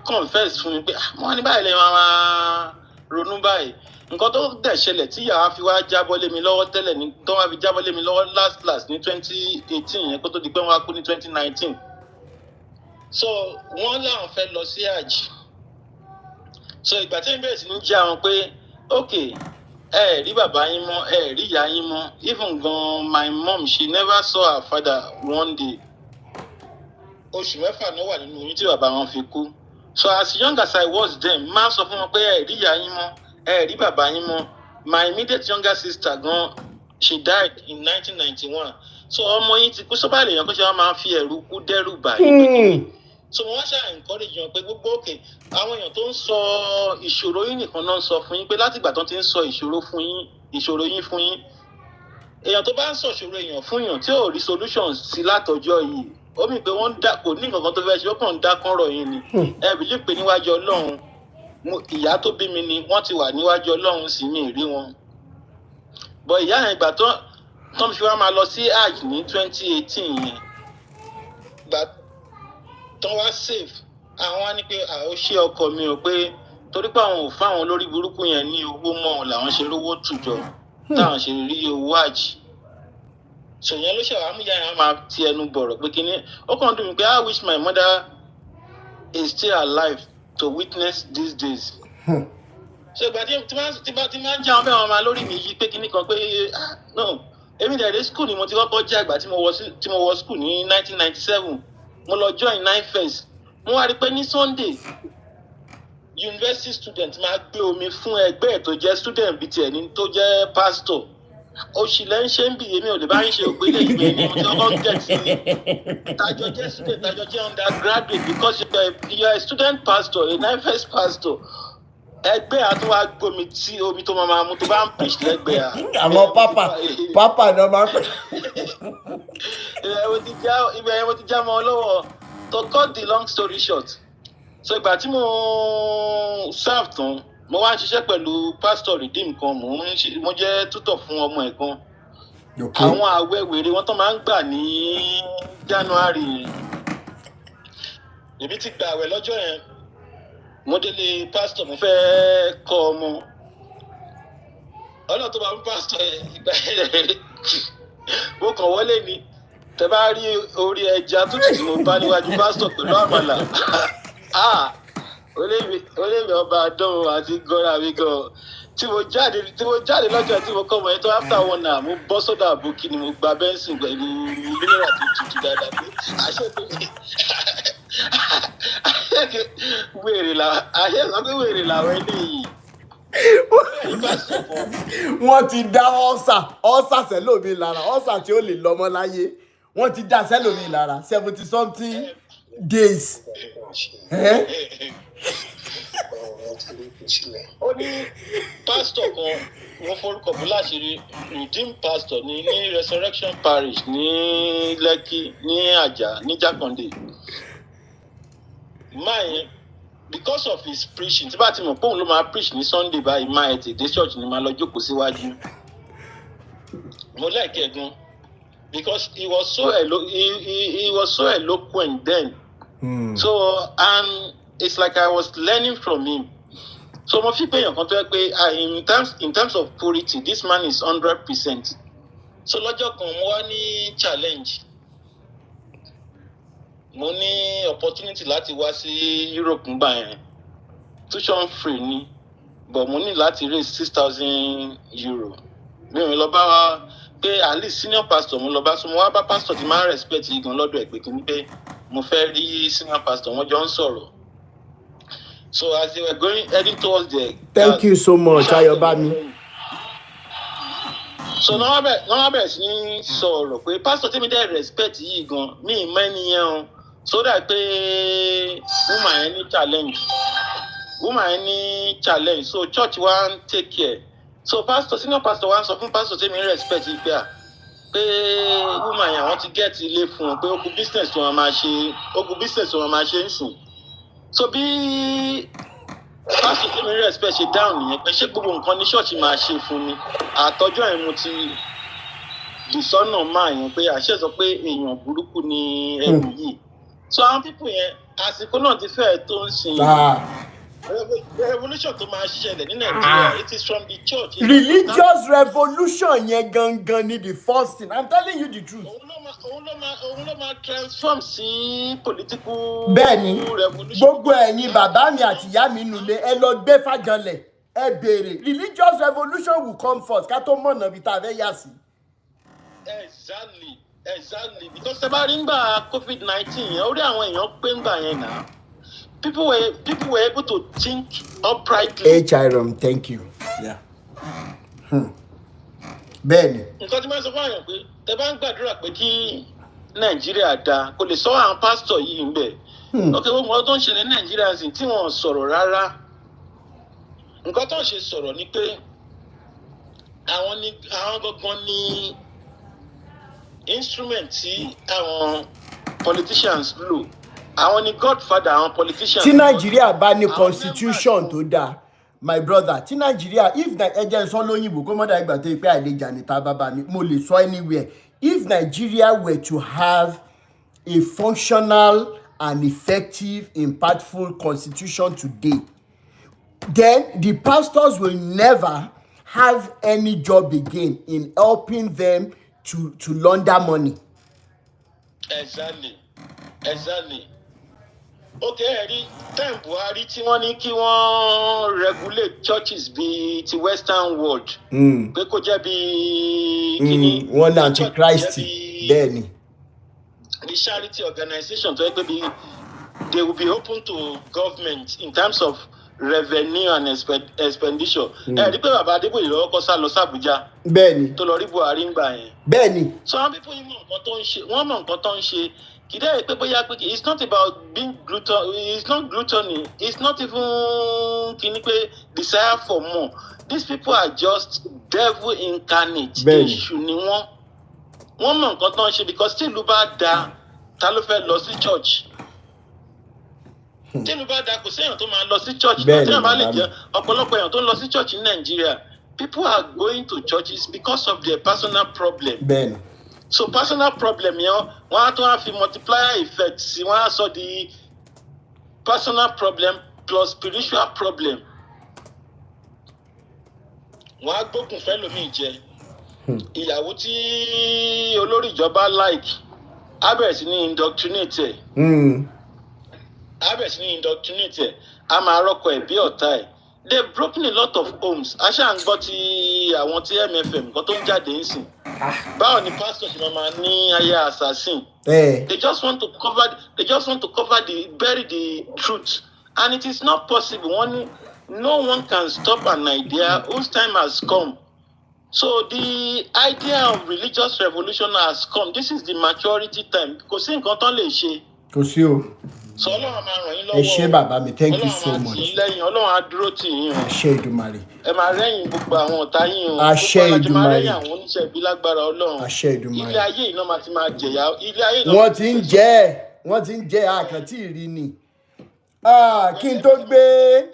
confess fún mi pé wọ́n ní báyìí lẹ́yìn máa ronú báyìí nǹkan tó dẹ̀ ṣẹlẹ̀ tí ìyá wa fi wá jábọ́ lé mi lọ́wọ́ tẹ́lẹ̀ ní tó wá fi jábọ́ lé mi lọ́wọ́ last ní 2018 yẹn kó tó di pé wọ́n á kú ní 2019. So wọ́n láwọn fẹ́ lọ sí àjì so ìgbà tí ń bẹ̀rẹ̀ sí ní jẹ́ àwọn pé okay ẹ rí bàbá yín mọ́ ẹ rí ìyá yín mọ́ even gan my mom she never saw her father one day. Oṣù mẹ́fà náà wà nínú oyún tí bàbá wọn fi kú. So as young as I was then máa sọ fún wọn pé ẹ rí ìyá yín mọ́ ẹ rí bàbá yín mọ́. My immediate younger sister gan she died in 1991 so ọmọ yín ti kú sọ́bà lèèyàn kó ṣe wọ́n máa fi ẹ̀rù kú dẹ́rù báyìí. So wọ́n ṣáà encourage wọn pé gbogbo òkè àwọn èèyàn tó ń sọ ìṣòro yín nìkan náà ń sọ fún yín pé láti ìgbà tó ti ń sọ ìṣòro yín fún yín èèyàn tó bá ń sọ ìṣòro èèyàn fún èèyàn tí ò rí solution sí látọjọ́ yìí ó mì pé wọ́n kò ní nǹkan kan tó fẹ́ ṣe ó kàn ń dá kọ́rọ̀ yín ni ẹ believe pé níwájú Ọlọ́run ìyá tó bí mi ni wọ́n ti wà níwájú Ọlọ́run sì mí rí wọn. But ìyá yẹn ìgbà tó ń fi wá máa lọ sí hajj ní 2018 yẹn ìgbà tó wá save àwọn wá ní pé ó ṣe ọkọ mi ò pé torí pé àwọn ò fáwọn olórí burúkú yẹn ní owó mọ́ làwọn ṣe rówó tùjọ táwọn ṣe rí owó hajj. So yẹn ló ṣe wàá mú yàrá máa ti ẹnu bọ̀rọ̀ pé kíní ó kàn dùn mí pé I wish my mother is still alive to witness these days. So ìgbà tí máa ń jẹ́ àwọn bẹ́ẹ̀ wọn máa lórí mi yí pé kíní kan pé no èmi dẹ̀ dé school ni mo ti kọ́kọ́ jẹ́ àgbà tí mo wọ school ní 1997 mo lọ join 9th mo wá rí pé ní Sunday university student máa gbé omi fún ẹgbẹ́ ẹ̀ tó jẹ́ student bíi tiẹ̀ ní tó jẹ́ pastor oṣù lẹ́ ń ṣe ń bì èmi ò lè bá ń ṣe ògbélé ìgbẹ́ ni mo ti kọ́kọ́ get sí tajọ jẹ́ student tajọ jẹ́ undergraduate because you are a student pastor a 9th pastor ẹgbẹ́ àtúwà gbomi tí omi tó máa mú tó bá ń preach lẹ́gbẹ̀ẹ́ àwọn pápá náà máa ń pè. ibẹ̀ mo ti já mọ́ ọ lọ́wọ́. To cut the long story short so ìgbà tí mo serve tán mo wá ń ṣiṣẹ́ pẹ̀lú pastor redeem kan mo jẹ́ tutor fún ọmọ ẹ̀ kan. Àwọn àwẹ̀ wèrè wọn tó máa ń gbà ní January èmi ti gba àwẹ̀ lọ́jọ́ yẹn mo délé pastor mo fẹ́ kọ́ ọmọ ọ̀nà tó bá ń pastor yẹn ìgbà yẹn mo kàn wọlé ni tẹ bá rí orí ẹja tútù tí mo bá níwájú pásítọ̀ pẹ̀lú àmàlà olémi ọba àdánwò àti gọ́ra mi gan tí mo jáde lọ́jọ́ tí mo kọ́ ọmọ yẹn tó after 1 hour mo bọ́ sọ́dọ̀ àbòkí ni mo gba bẹ́ńsì pẹ̀lú mineral tó tutù dáadáa pé wèrè làwọn eléyìí. Wọ́n ti dá ọ́sà sẹ́lòmí lára ọ́sà tí ó lè lọ́mọ láyé wọ́n ti dá sẹ́lòmí lára 70 something days. Ó ní pásítọ̀ kan wọ́n forúkọ bó láṣìírí redeem pastor ní resurrection parish ní Lẹ́kì ní Àjà ní Jákàndé. Máa yẹn because of his preaching, tí bá ti mọ̀ pé òun ló máa preach ní Sunday báyìí máa ẹ̀ tètè church ni máa lọ jókòó síwájú. Mo like ẹ̀ gan because he was so eloquent then. So and it's like I was learning from him. So mo fi pé èèyàn kan tó yẹ pé in terms of purity this man is 100%. So lọ́jọ́ kan mo wá ní challenge. Mo ní opportunity láti wá sí Europe ngbà yẹn. Tuition free ni, but mo ní láti raise 6,000 euro. Mi ò lọ bá wa pé at least senior pastor mo lọ bá, so mo wá bá pastor tí máa respect yìí gan lọ́dọ̀ ẹ̀ pé kí ni pé mo fẹ́ rí senior pastor, wọ́n jọ ń sọ̀rọ̀. So as they were heading towards the... Thank you so much, Ayobami. So now I bẹ̀rẹ̀ sí ní sọ̀rọ̀ pé pastor tí mi dẹ́ respect yìí gan mi ì mọ ẹnìyẹn o. So that pé woman any challenge, so church wan take care. So pastor senior pastor wan sọ fún pastor tí mi respect yìí pé woman yẹn wọ́n ti get ilé fún un pé ó kù business tí wọ́n máa ṣe ń sìn. So bí pastor tí mi respect ṣe down nìyẹn pé ṣé gbogbo nǹkan ní church máa ṣe fún mi. Àtọ́jọ́ ẹ̀ mo ti dìsọ́nà máa yẹn pé àṣẹ sọ pé èèyàn burúkú ni ẹrù yìí. So àwọn people yẹn àsìkò náà ti fẹ́ẹ̀ tó ń sìn. Revolution tó máa ṣẹlẹ̀ ní Nàìjíríà, it is from the church. Religious revolution yẹn gangan ni the first thing. I'm telling you the truth. Òun ló máa transform sí political Bẹ́ẹ̀ni, revolution. gbogbo ẹ̀yin bàbá mi àti ìyá mi nulẹ̀ ẹ lọ gbé fàjọlẹ̀ ẹ béèrè. Religious revolution will come first ká tó mọ̀nà bí tá a fẹ́ yà sí. Exactly. Because ṣe bá rí ngbà COVID-19 yẹn, orí àwọn èèyàn pé ngbà yẹn náà. People were able to think uprightly. Hiram, thank you. Yeah. Bẹ́ẹ̀ni. Nǹkan tí máa ń sọ fún àyàn pé tẹ bá ń gbàdúrà pé kí Nàìjíríà dáa, kò lè sọ àwọn pásítọ̀ yìí ń bẹ̀. Okay, gbogbo nǹkan tó ń ṣẹlẹ̀ ní Nàìjíríà sì tí wọ́n sọ̀rọ̀ rárá. Nǹkan tó ń ṣe sọ̀rọ̀ ni pé àwọn gangan ní instrument tí àwọn politicians lò. Àwọn ni godfather àwọn politicians. Tí Nàìjíríà bá ní constitution tó dáa, my brother, tí Nàìjíríà if ẹjẹ sọ lóyìnbó kó mọ́dà ìgbà tó yẹ pé àìlèjà níta bàbá mi mo lè sọ anywhere. If Nigeria were to have a functional and effective, impactful constitution today, then the pastors will never have any job again in helping them to launder money. Exactly. Okay, ẹ̀rí time Buhari tí wọ́n ní kí wọ́n regulate churches bíi ti Western world. Pé kó jẹ́ bíi kíní. Wọ́n ní antichrist bẹ́ẹ̀ ni. The charity organization tó yẹ pé bíi they will be open to government in terms of revenue and expenditure. Ẹ̀rí pé bàbá Adébóyè lọ́wọ́ kọ́ sá lọ sí Àbújá. Bẹ́ẹ̀ni. Tó lọ rí Buhari ń gbà yẹn. Bẹ́ẹ̀ni. So àwọn people yìí mọ̀ nǹkan tó ń ṣe. Kìdá pé bóyá pé it's not about being it's not gluttony, it's not even kìíní pé desire for more. These people are just devil incarnate. Èṣù ni wọ́n mọ̀ nǹkan tó ń ṣe because tí ìlú bá da ta ló fẹ́ lọ sí church. Tí ìlú bá da kò sí èèyàn tó máa lọ sí church. Tí èèyàn bá lè jẹ́ ọ̀pọ̀lọpọ̀ èèyàn tó ń lọ sí church ní Nàìjíríà, people are going to churches because of their personal problem. Bẹ́ẹ̀ni. So personal problem yẹn wọ́n á tún wá fi multiplier effect sí wọ́n á sọ di personal problem plus spiritual problem. Wọ́n á gbógun fẹ́ lómi jẹ. Ìyàwó tí olórí ìjọba like á bẹ̀rẹ̀ sí ní indoctrinate ẹ̀. Á máa rọ́kọ ẹ̀ bí ọ̀tá ẹ̀. They've broken a lot of homes. Aṣá ń gbọ́ ti àwọn tí MFM nǹkan tó ń jáde ń sìn. Báwo ni pastor ṣe máa ní ayé assassin? They just want to bury the truth, and it is not possible. No one can stop an idea whose time has come. So the idea of religious revolution has come. This is the maturity time. Kò sí nǹkan tán lè ṣe. Kò sí o. So Ọlọ́run máa ràn yín lọ́wọ́. Ẹ ṣé bàbá mi, thank you so much. Ọlọ́run á dúró tì yín o. Ẹ ṣé Èdùmàrè. Ẹ máa rẹ́yìn gbogbo àwọn ọ̀tá yín o. Àṣẹ Èdùmàrè. Gbogbo alájọ máa rẹ́yìn àwọn oníṣẹ́ ibi lágbára Ọlọ́run. Àṣẹ Èdùmàrè. Ilé ayé iná máa ti máa jẹ̀yà. Ilé ayé iná. Wọ́n ti ń jẹ́ àkàntì ìrí ni. kí n tó gbé.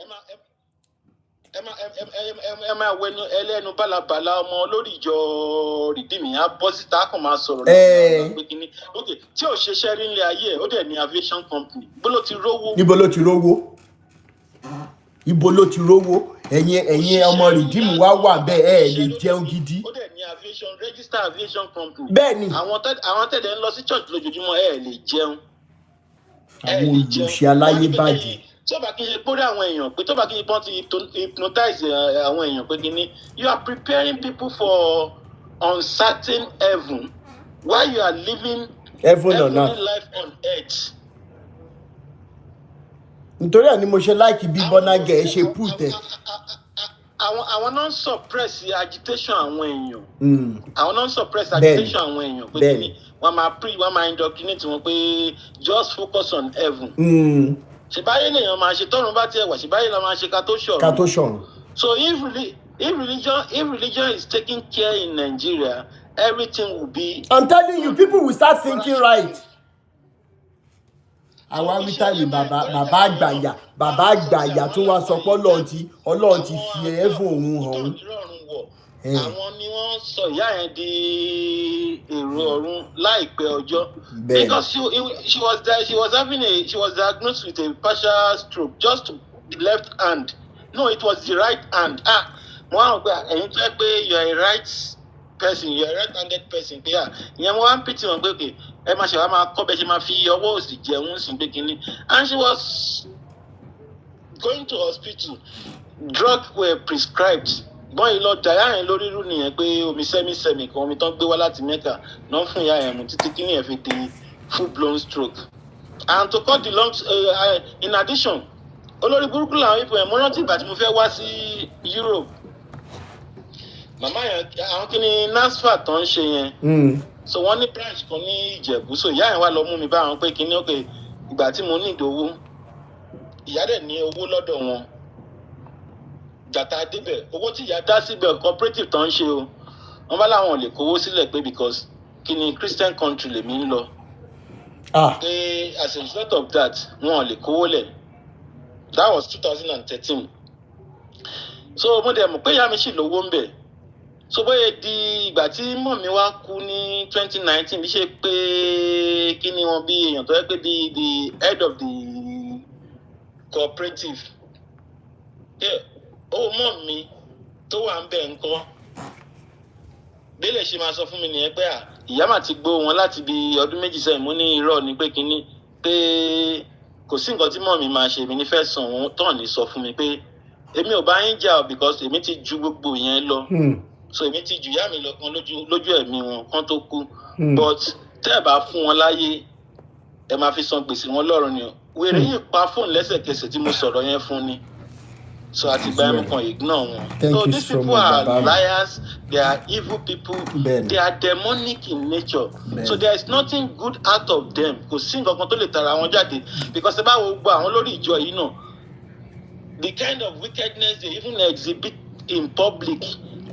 ẹ máa wẹnu ẹlẹ́nu bálabàla ọmọ olórí ìjọ rìdíìmì á bọ́ síta á kàn máa sọ̀rọ̀ lọ́wọ́ pé kínní ok tí ò ṣiṣẹ́ rí nílé ayé ẹ̀ ó dẹ̀ ní aviation company bó ló ti rówó. níbo ló ti rówó ibo ló ti rówó ẹ̀yin ọmọ rìdíìmù wá wà bẹ́ẹ̀ ẹ̀ lè jẹun gidi. ó dẹ̀ ní aviation register aviation company. bẹ́ẹ̀ni àwọn tẹ̀lé ń lọ sí church lójoojúmọ́ ẹ̀ lè jẹun. àwọn olùṣe aláyébàjẹ́. tó bá kí n ṣe pórí àwọn èèyàn pé tó bá kí n pọ́n ti hypnotize àwọn èèyàn pé kíní you are preparing people for uncertain heaven while you are living heavenly life on earth. nítorí ẹ̀ ni mo ṣe láìkí bí bọ́nágẹ̀ ẹ ṣe put ẹ̀. àwọn náà ń suppress agitation àwọn èèyàn. àwọn náà ń suppress agitation àwọn èèyàn pé kíní wọ́n máa indoctrinate wọn pé just focus on heaven. ṣèbáyé lèèyàn máa ṣe tọrùn bá tiẹ̀ wà ṣèbáyé la máa ṣe ká tó ṣọ̀run. so if religion is taking care in Nigeria everything will be. I'm telling you people will start thinking right. àwa wíta ni bàbá àgbàyà tó wá sọ pé ọlọ́run ti fi ẹ̀fọ́ òun hàn. àwọn ni wọ́n sọ ìyá yẹn di èrò ọ̀run láìpẹ́ ọjọ́. because she was diagnosed with a partial stroke just the left hand no it was the right hand. mo wá rò pé ẹ̀yin tó yẹ pé you are a right person you are a right-handed person pé ìyẹn mo wá ń pìtì wọn pé okay ẹ máa ṣe wá máa kọ́ bẹ́ẹ̀ ṣe máa fi ọwọ́ òsì jẹun sí pé kínní and she was going to hospital drugs were prescribed bọ́n yìí lọ dàyà yẹn lórí irú nìyẹn pé omi sẹ́mísẹ́mì kan omi tán gbé wá láti Mẹ́kà náà fún ìyá yẹn mu títí kínní ẹ̀ fi di full blown stroke and to cut the long in addition olórí burúkú làwọn ipò ẹ̀ mo rántí ìgbà tí mo fẹ́ wá sí Europe màmá yẹn àwọn kínní NASFAT tó ń ṣe yẹn so wọ́n ní branch kan ní Ìjẹ̀bú so ìyá yẹn wá lọ mú mi bá wọn pé kínní òkè ìgbà tí mo ní ìdòwú ìyá dẹ̀ ní owó lọ́dọ̀ wọn jàtà débẹ̀ owó tí ìyá dá síbẹ̀ cooperative tó ń ṣe o wọ́n bá láwọn ò lè kówó sílẹ̀ pé because kí ni Christian country lèmi ń lọ pé as a result of that wọn ò lè kówó lẹ̀ that was 2013 so mo dẹ̀ mọ̀ pé ìyá mi sì lówó ń bẹ̀ so bóyá di ìgbà tí mọ̀ mi wá kú ní 2019 bí ṣe pé kí ni wọn bí èèyàn tó yẹ pé the head of the cooperative owó mọ̀ mi tó wà ń bẹ̀ ńkọ́ bẹ́ẹ̀ ṣe máa sọ fún mi nìyẹn pé ìyá mà ti gbó wọn láti bí ọdún méjì sẹ́yìn mo ní irọ́ ni pé kínní pé kò sí nǹkan tí mọ̀ mi máa ṣe mi ní fẹ́ sàn wọn tán ní sọ fún mi pé èmi ò bá yín jà because èmi ti ju gbogbo yẹn lọ so èmi ti ju ìyá mi lọ kan lójú ẹ̀mí wọn kan tó kú but tẹ́ ẹ̀ bá fún wọn láyé ẹ máa fi san gbèsè wọn lọ́rùn ni wèrè yìí pa fóònù lẹ́sẹ̀kẹsẹ̀ tí mo sọ̀rọ̀ yẹn fún ni. So at the Bible can ignore one. So these people are liars, they are evil people, they are demonic in nature. So there is nothing good out of them. Kò sí nǹkan kan tó lè tara wọn jáde because ẹ bá wo gbọ́ àwọn lórí ìjọ yìí náà. The kind of wickedness they even exhibit in public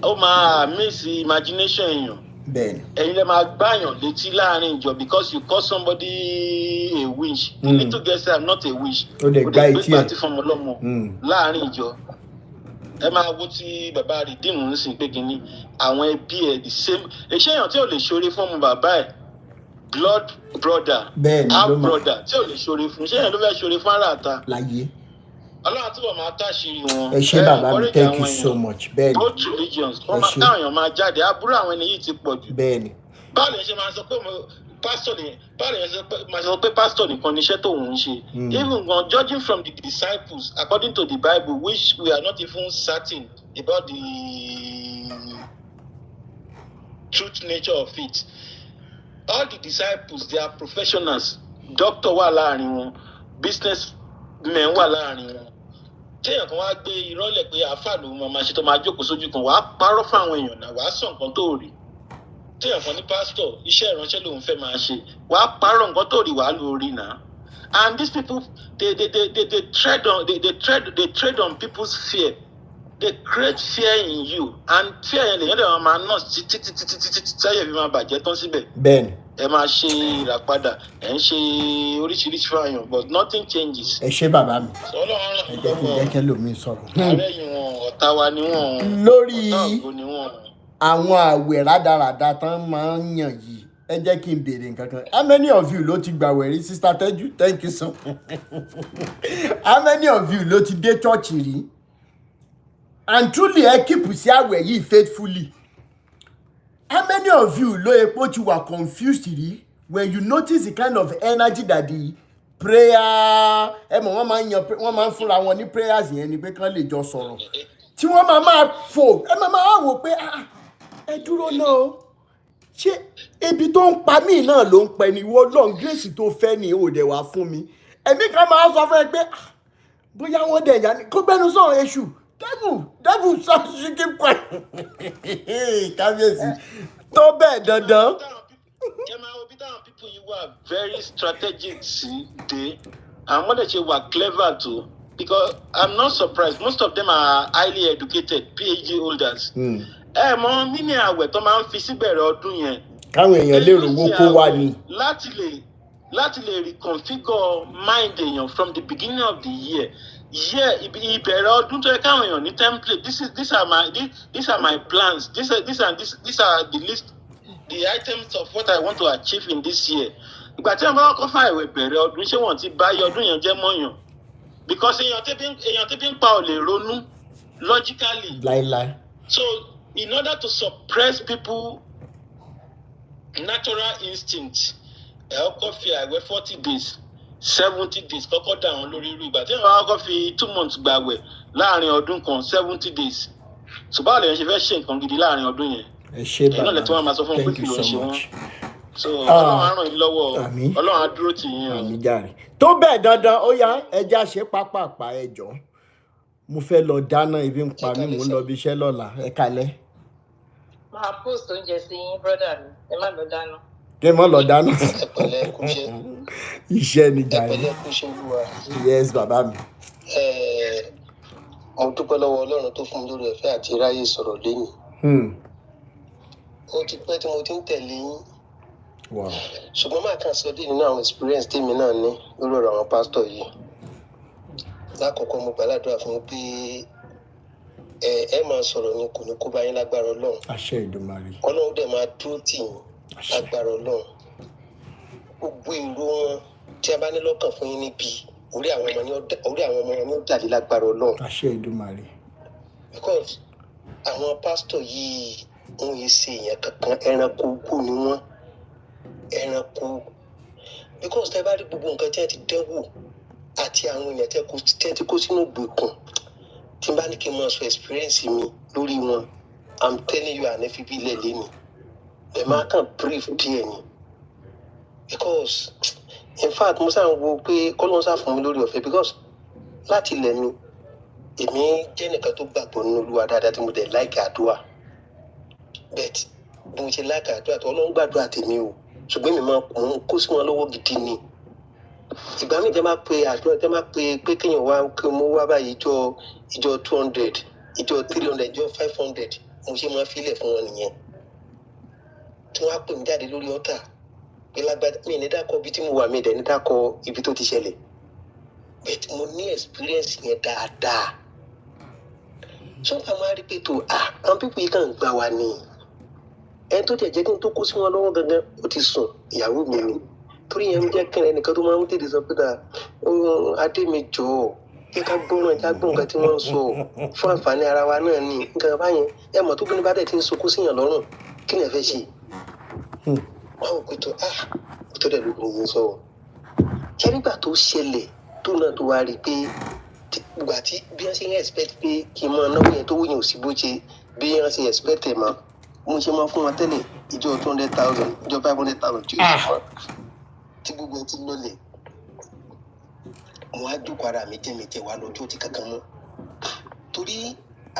ó máa miss imagination èèyàn. Ẹ̀yin lè máa gbàyàn létí láàrin ìjọ because you call somebody a witch. You need to get say I'm not a witch. Ó lè gbá etí ẹ̀. Fọmọ lọ́mọ láàrin ìjọ. Ẹ máa wo tí bàbá rìdíìmù ń sìn pé kínní àwọn ẹbí ẹ̀ the same. Èṣẹ́ èèyàn tí ò lè ṣoore fún ọmọ bàbá ẹ̀ blood brother half brother tí ò lè ṣoore fún ṣé èèyàn ló fẹ́ ṣoore fún aráàta. Láyé. Ọlọ́run túbọ̀ máa táṣìírí wọn. Ẹ ṣé bàbá mi thank you so much bẹ́ẹ̀ni. Both religions wọ́n máa káwọn èèyàn máa jáde aburú àwọn ẹni yìí ti pọ̀ jù. Bẹ́ẹ̀ni. Báwo lè ṣe máa sọ pé pásítọ̀ ni báwo lè máa sọ pé pásítọ̀ nìkan ni iṣẹ́ tóun ń ṣe. Even gan judging from the disciples according to the Bible which we are not even certain about the truth nature of it. All the disciples they are professionals. Doctor wà láàrin wọn, businessmen wà láàrin wọn. Téèyàn kan wá gbé ìrọ́lẹ̀ pé àáfà lòun máa ṣe tó máa jókòó sójú kan wàá parọ́ fáwọn èèyàn náà wàá sọ nǹkan tó rí. Téèyàn kan ní pásítọ̀ iṣẹ́ ìránṣẹ́ lòun fẹ́ máa ṣe wàá parọ́ nǹkan tó rí wàá lórí náà. And these people they trade on people's fear. They create fear in you and fear yẹn lèyàn lè máa nọ́ọ̀sì títí táyẹ̀ fi máa bàjẹ́ tán síbẹ̀. Bẹ́ẹ̀ni. ẹ máa ṣe ìràpadà ẹ ń ṣe oríṣiríṣi fáyàn but nothing changes. ẹ ṣé bàbá mi Ọlọ́run ràn ẹ mí jẹ́ kí n lọ́wọ́ jẹ́ kẹ́lòmíì sọ̀rọ̀. ààrẹ yìí wọn ọ̀tá wa ni wọn lórí ọ̀tá ògo ni wọn. àwọn àwẹ̀ rádaràda tán máa ń yàn yìí ẹ jẹ́ kí n béèrè nǹkan kan how many of you ló ti gbàwẹ̀ rí sister Teju thank you so much how many of you ló ti dé church rí and truly ẹ keep sí àwẹ̀ yìí faithfully how many of you ló epo ti wà confused rí when you notice the kind of energy that the prayer ẹ mọ̀ wọ́n máa ń fúnra wọn ní prayers yẹn ni pé kán lè jọ sọ̀rọ̀ tí wọ́n máa fò ẹ máa wò pé ẹ dúró náà o ṣé ebi tó ń pa mí náà ló ń pẹ ní ìwọ long grace tó fẹ́ ni ò dẹ̀ wá fún mi ẹ̀mí kan máa sọ fún ẹ pé bóyá wọ́n dẹ̀ yá ni kó gbẹ́nu sọ̀rọ̀ èṣù devil ṣáṣí kí pẹ́ kábíyèsí tó bẹ́ẹ̀ dandan. ẹ máa wo bí táwọn people yìí wà very strategic sí dé àwọn ọmọdé ṣe wà clever too because I'm not surprised most of them are highly educated PhD holders. ẹ mọ nínú àwẹ̀ tó máa ń fi síbẹ̀rẹ̀ ọdún yẹn. káwọn èèyàn lè rówó kó wá ni. láti lè reconfigure mind èèyàn from the beginning of the year. ìbẹ̀rẹ̀ ọdún tó yẹ káwọn èèyàn ní template these are my plans these are the list the items of what I want to achieve in this year. ìgbà tí wọn bá kọ́ fà ìwé bẹ̀rẹ̀ ọdún ṣé wọ́n ti bá yẹ ọdún yẹn jẹ́ mọ́yàn because èèyàn tẹ́bí ń pa ò lè ronú logically. láíláí. So in order to suppress people natural instinct ẹ kọ́kọ́ fi àwẹ̀ 40 days 70 days kọ́kọ́ dà wọ́n lórí irú ìgbà tí wọ́n kọ́kọ́ fi 2 months gbàwẹ̀ láàrin ọdún kan 70 days ṣùgbọ́n àlẹ́ yẹn ṣe fẹ́ ṣe nǹkan gidi láàrin ọdún yẹn. ẹ ṣé bàbá náà lè tí wọ́n máa sọ fún pé kí ló ń ṣe wọ́n. so Ọlọ́run á ràn yín lọ́wọ́ Ọlọ́run á dúró tì yín. àmì jàre tó bẹ́ẹ̀ dandan ó yá ẹja ṣe pápápá ẹjọ́ mo fẹ́ lọ dáná ibi ń pa mí mò ń lọ bí iṣẹ́ lọ́la ẹ kalẹ́. máa post oúnjẹ sí yín brọ́dà mi ẹ má lọ dáná. kí n má lọ dáná. ẹ pẹ̀lẹ́ kú iṣẹ́. iṣẹ́ ni jàre. ẹ pẹ̀lẹ́ kú iṣẹ́ olúwa. yes bàbá mi. mo dúpẹ́ lọ́wọ́ Ọlọ́run tó fún mi lórí ọ̀fẹ́ àti ráyè sọ̀rọ̀ lẹ́yìn. ó ti pẹ́ tí mo ti ń tẹ̀lé yín. ṣùgbọ́n máa kàn sọ díẹ̀ nínú àwọn experience tèmi náà ní lórí ọ̀rọ̀ àwọn pásítọ̀ yìí. lákọ̀ọ́kọ́ mo gbàládùra fún pé ẹ máa sọ̀rọ̀ ni kò ní kó bá yín lágbára Ọlọ́run. àṣẹ Èdùmàrè. Ọlọ́run dẹ̀ máa dúró tì yín lágbára Ọlọ́run. gbogbo èrò wọn tí a bá ní lọ́kàn fún yín níbi orí àwọn ọmọ ni ó dàlí lágbára Ọlọ́run. àṣẹ Èdùmàrè. because àwọn pásítọ̀ yìí wọn yìí ṣe èèyàn kankan ẹranko kú ni wọn ẹranko because tẹ bá rí gbogbo nǹkan tí ẹ ti dẹ́wò àti àwọn èèyàn tẹ ti kó sínú gbèkùn tí n bá ní kí n máa sọ experience mi lórí wọn I'm telling you àná fi bí ilẹ̀ lẹ́nu ẹ máa kàn brief díẹ̀ ni because in fact mo sáà ń wo pé kọ́lọ́n sá fún mi lórí ọ̀fẹ́ because láti ilẹ̀ mi èmi jẹ́ nìkan tó gbàgbọ́ nínú Olúwa dáadáa tí mo dẹ̀ láìka àdúrà but bí mo ṣe láìka àdúrà tó Ọlọ́run gbàdúrà tèmi o ṣùgbọ́n mi máa kó sí wọn lọ́wọ́ gidi ni ìgbà míì tẹ́ máa pe àdúrà tẹ́ máa pe pé kéèyàn wá kí mo wá báyìí ìjọ 200 ìjọ 300 ìjọ 500 mo ṣe máa filẹ̀ fún wọn nìyẹn tí wọ́n á pè mí jáde lórí ọ̀tà pé lágbàdá mi ní dákọ̀ ibi tí mo wà mí dẹ̀ ní dákọ̀ ibi tó ti ṣẹlẹ̀ but mo ní experience yẹn dáadáa sọ́kà máa rí pé tó àwọn pípọ̀ yìí kàn ń gbà wá ní ẹni tó jẹ́ kí n tó kó sí wọn lọ́wọ́ gangan ó ti sùn ìyàwó mi ni torí yẹn ń jẹ́ kí ẹnìkan tó máa ń tètè sọ pé adé mi jọ̀ọ́ kí ká gbọ́ràn ká gbọ́ nǹkan tí wọ́n ń sọ fún àǹfààní ara wa náà ni nǹkan báyẹn ẹ mọ̀ tó bí ní bá dẹ̀ ti ń sokó síyàn lọ́rùn kí ni ẹ fẹ́ ṣe wọ́n ò pé tó dẹ̀ ló gbòòrò sọ kẹ́rígbà tó ṣẹlẹ̀ tó náà tó wá rí i pé gbà tí bí wọ́n ṣe ń expect pé kí n máa náwó yẹn tó wúyàn ò sí bó ṣe bí wọ́n ṣe expect ẹ̀ mọ́ mo ṣe máa fún wọn tẹ́lẹ̀ ìjọ 200,000 ìjọ 500,000 tí ó ṣe fún tí gbogbo ẹ ti lọlẹ̀ mo á jókòó ara mi jẹ́ wá lọ́jọ́ tí kankan mọ́ torí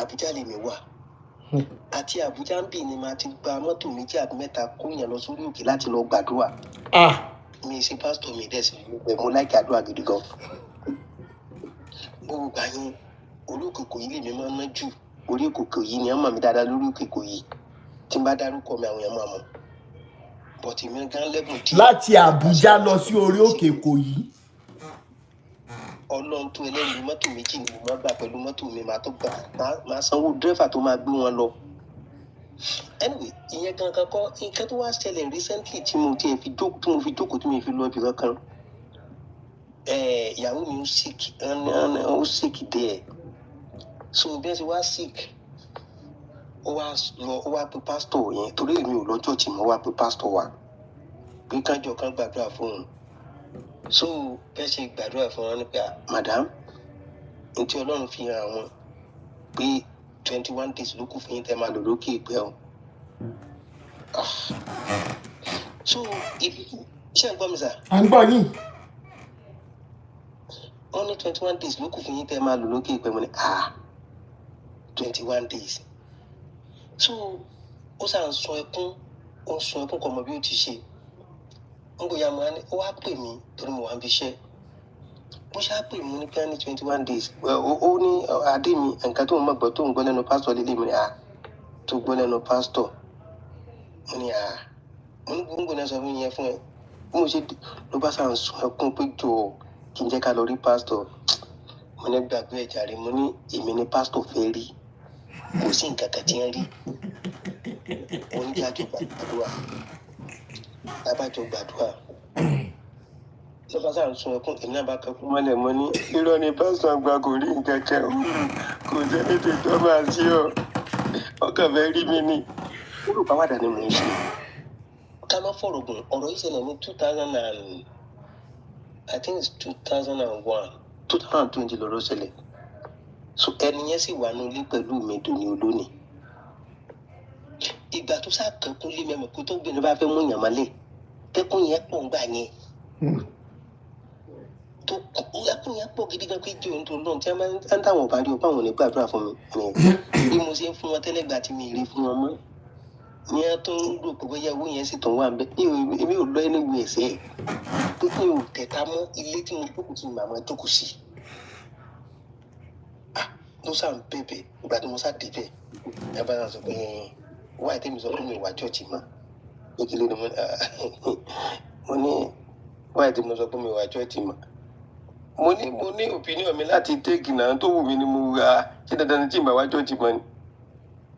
Àbújá lèmi wà àti Àbújá ń bì ní máa ti gba mọ́tò méjì àbí mẹ́ta kóyàn lọ sórí òkè láti lọ gbàdúrà mi ṣe pásítọ̀ mi dẹ̀ sí mo láìkí àdúrà gidi gan gbogbo gbà yín orí òkèkò yìí lèmi máa ń ná jù orí òkèkò yìí ni wọ́n mọ̀ mí dáadáa lórí òkèkò yìí tí n bá dárúkọ mi àwọn èèyàn máa mọ̀ but èmi gan lẹ́bùn díẹ̀. láti Àbújá lọ sí orí òkè Ìkòyí. Ọlọ́run tó ẹlẹ́rìí mọ́tò méjì ni mo máa gbà pẹ̀lú mọ́tò mi máa tó gbà máa sanwó dírẹ́fà tó máa gbé wọn lọ. Anyway, ìyẹn gangan kọ́ nǹkan tó wá ṣẹlẹ̀ recently tí mo fi jókòó tí mo fi lọ ibì kankan. Ìyàwó mi ó sick there. So bí ẹ ṣe wá sick, ó wá pe pásítọ̀ yẹn torí èmi ò lọ́jọ́ tí mo wá pe pásítọ̀ wa pé kájọ kan gbàdúrà fún un. So bẹ́ẹ̀ ṣe gbàdúrà fún wọn nípa madam ntí Ọlọ́run fi hàn àwọn pé 21 days ló kù fún yín tẹ́ máa lò lókè ìpẹ́ o. So ṣé ń gbọ́ mi sà? À ń gbọ́ yín. Wọ́n ní 21 days ló kù fún yín tẹ́ máa lò lókè ìpẹ́ mo ní 21 days. So ó sà ń sun ẹkún kọ́ ọmọ bí ó ti ṣe. Ń gbóyà mo ní ó wá pè mí torí mo wà ń fi iṣẹ́. Bó ṣá pè mí ní pé ní 21 days ó ní adé mi nǹkan tó ń mọ̀ gbọ́ tó ń gbọ́ lẹ́nu pásítọ̀ lélẹ̀ mi ní tó gbọ́ lẹ́nu pásítọ̀ mo ní mo ní gbogbo náà sọ fún yẹn fún ẹ bí mo ṣe ló bá sàn sùn ẹkún pé jọ kí n jẹ́ ká lọ rí pásítọ̀ mo ní gbàgbé ẹ̀jà rẹ̀ mo ní èmi ní pásítọ̀ fẹ́ rí kò sí nǹkan kan tí ń rí mo ní kí a jọ gbàdúrà lábàjọ gbàdúrà ló bá sàn sùn ẹkún èmi náà bá kẹ́kọ̀ọ́ mọ́lẹ̀ mo ní irọ́ ni pásítọ̀ àgbà kò rí nǹkan kan kò sẹ́ni tó tọ́ máa sí ọ ọkàn fẹ́ rí mi ní olùpàwádà ni mò ń ṣe. Ká má fọ̀rọ̀ gùn ọ̀rọ̀ yìí ṣẹlẹ̀ ní 2020 lọ́rọ̀ ṣẹlẹ̀. So ẹni yẹn sì wà ní ilé pẹ̀lú mi dòní olónìí. Ìgbà tó sàkẹ́kùn lé mẹ́mọ̀ kó tó gbẹ̀rẹ̀ bá fẹ́ mú yàn mọ́lẹ̀ tẹ́kùn yẹn pọ̀ ńgbà yẹn. Ẹkùn yẹn pọ̀ gidi gan pé jẹ́ ohun tó lọ́n tí wọ́n ń táwọn ọ̀bá rí ọ̀pá àwọn ní gbàdúrà fún mi. Bí mo ṣe ń fún wọn tẹ́lẹ̀ gbà tí mi rí fún wọn mọ́. Ní ẹ tó ń rò pé bóyá owó yẹn sì tún wà ń bẹ èmi ò lọ ẹni wo ẹsẹ̀ pé kí n ò tẹ̀ka mọ́ ilé tí mo jókòó tí màmá jókòó sí. Mo sá ń bẹ̀bẹ̀ ìgbà tí mo sá débẹ̀ ẹ bá sọ pé wáyé tèmi sọ pé mi wà chọ́ọ̀chì mọ́ ó kí ló ní mo ní wáyé tí mo sọ pé mi wà chọ́ọ̀chì mọ́ mo ní opinion mi láti tẹ́kì náà tó wù mí ni mo ra ṣé dandan ni tí ìgbà wá chọ́ọ̀chì mọ́ ni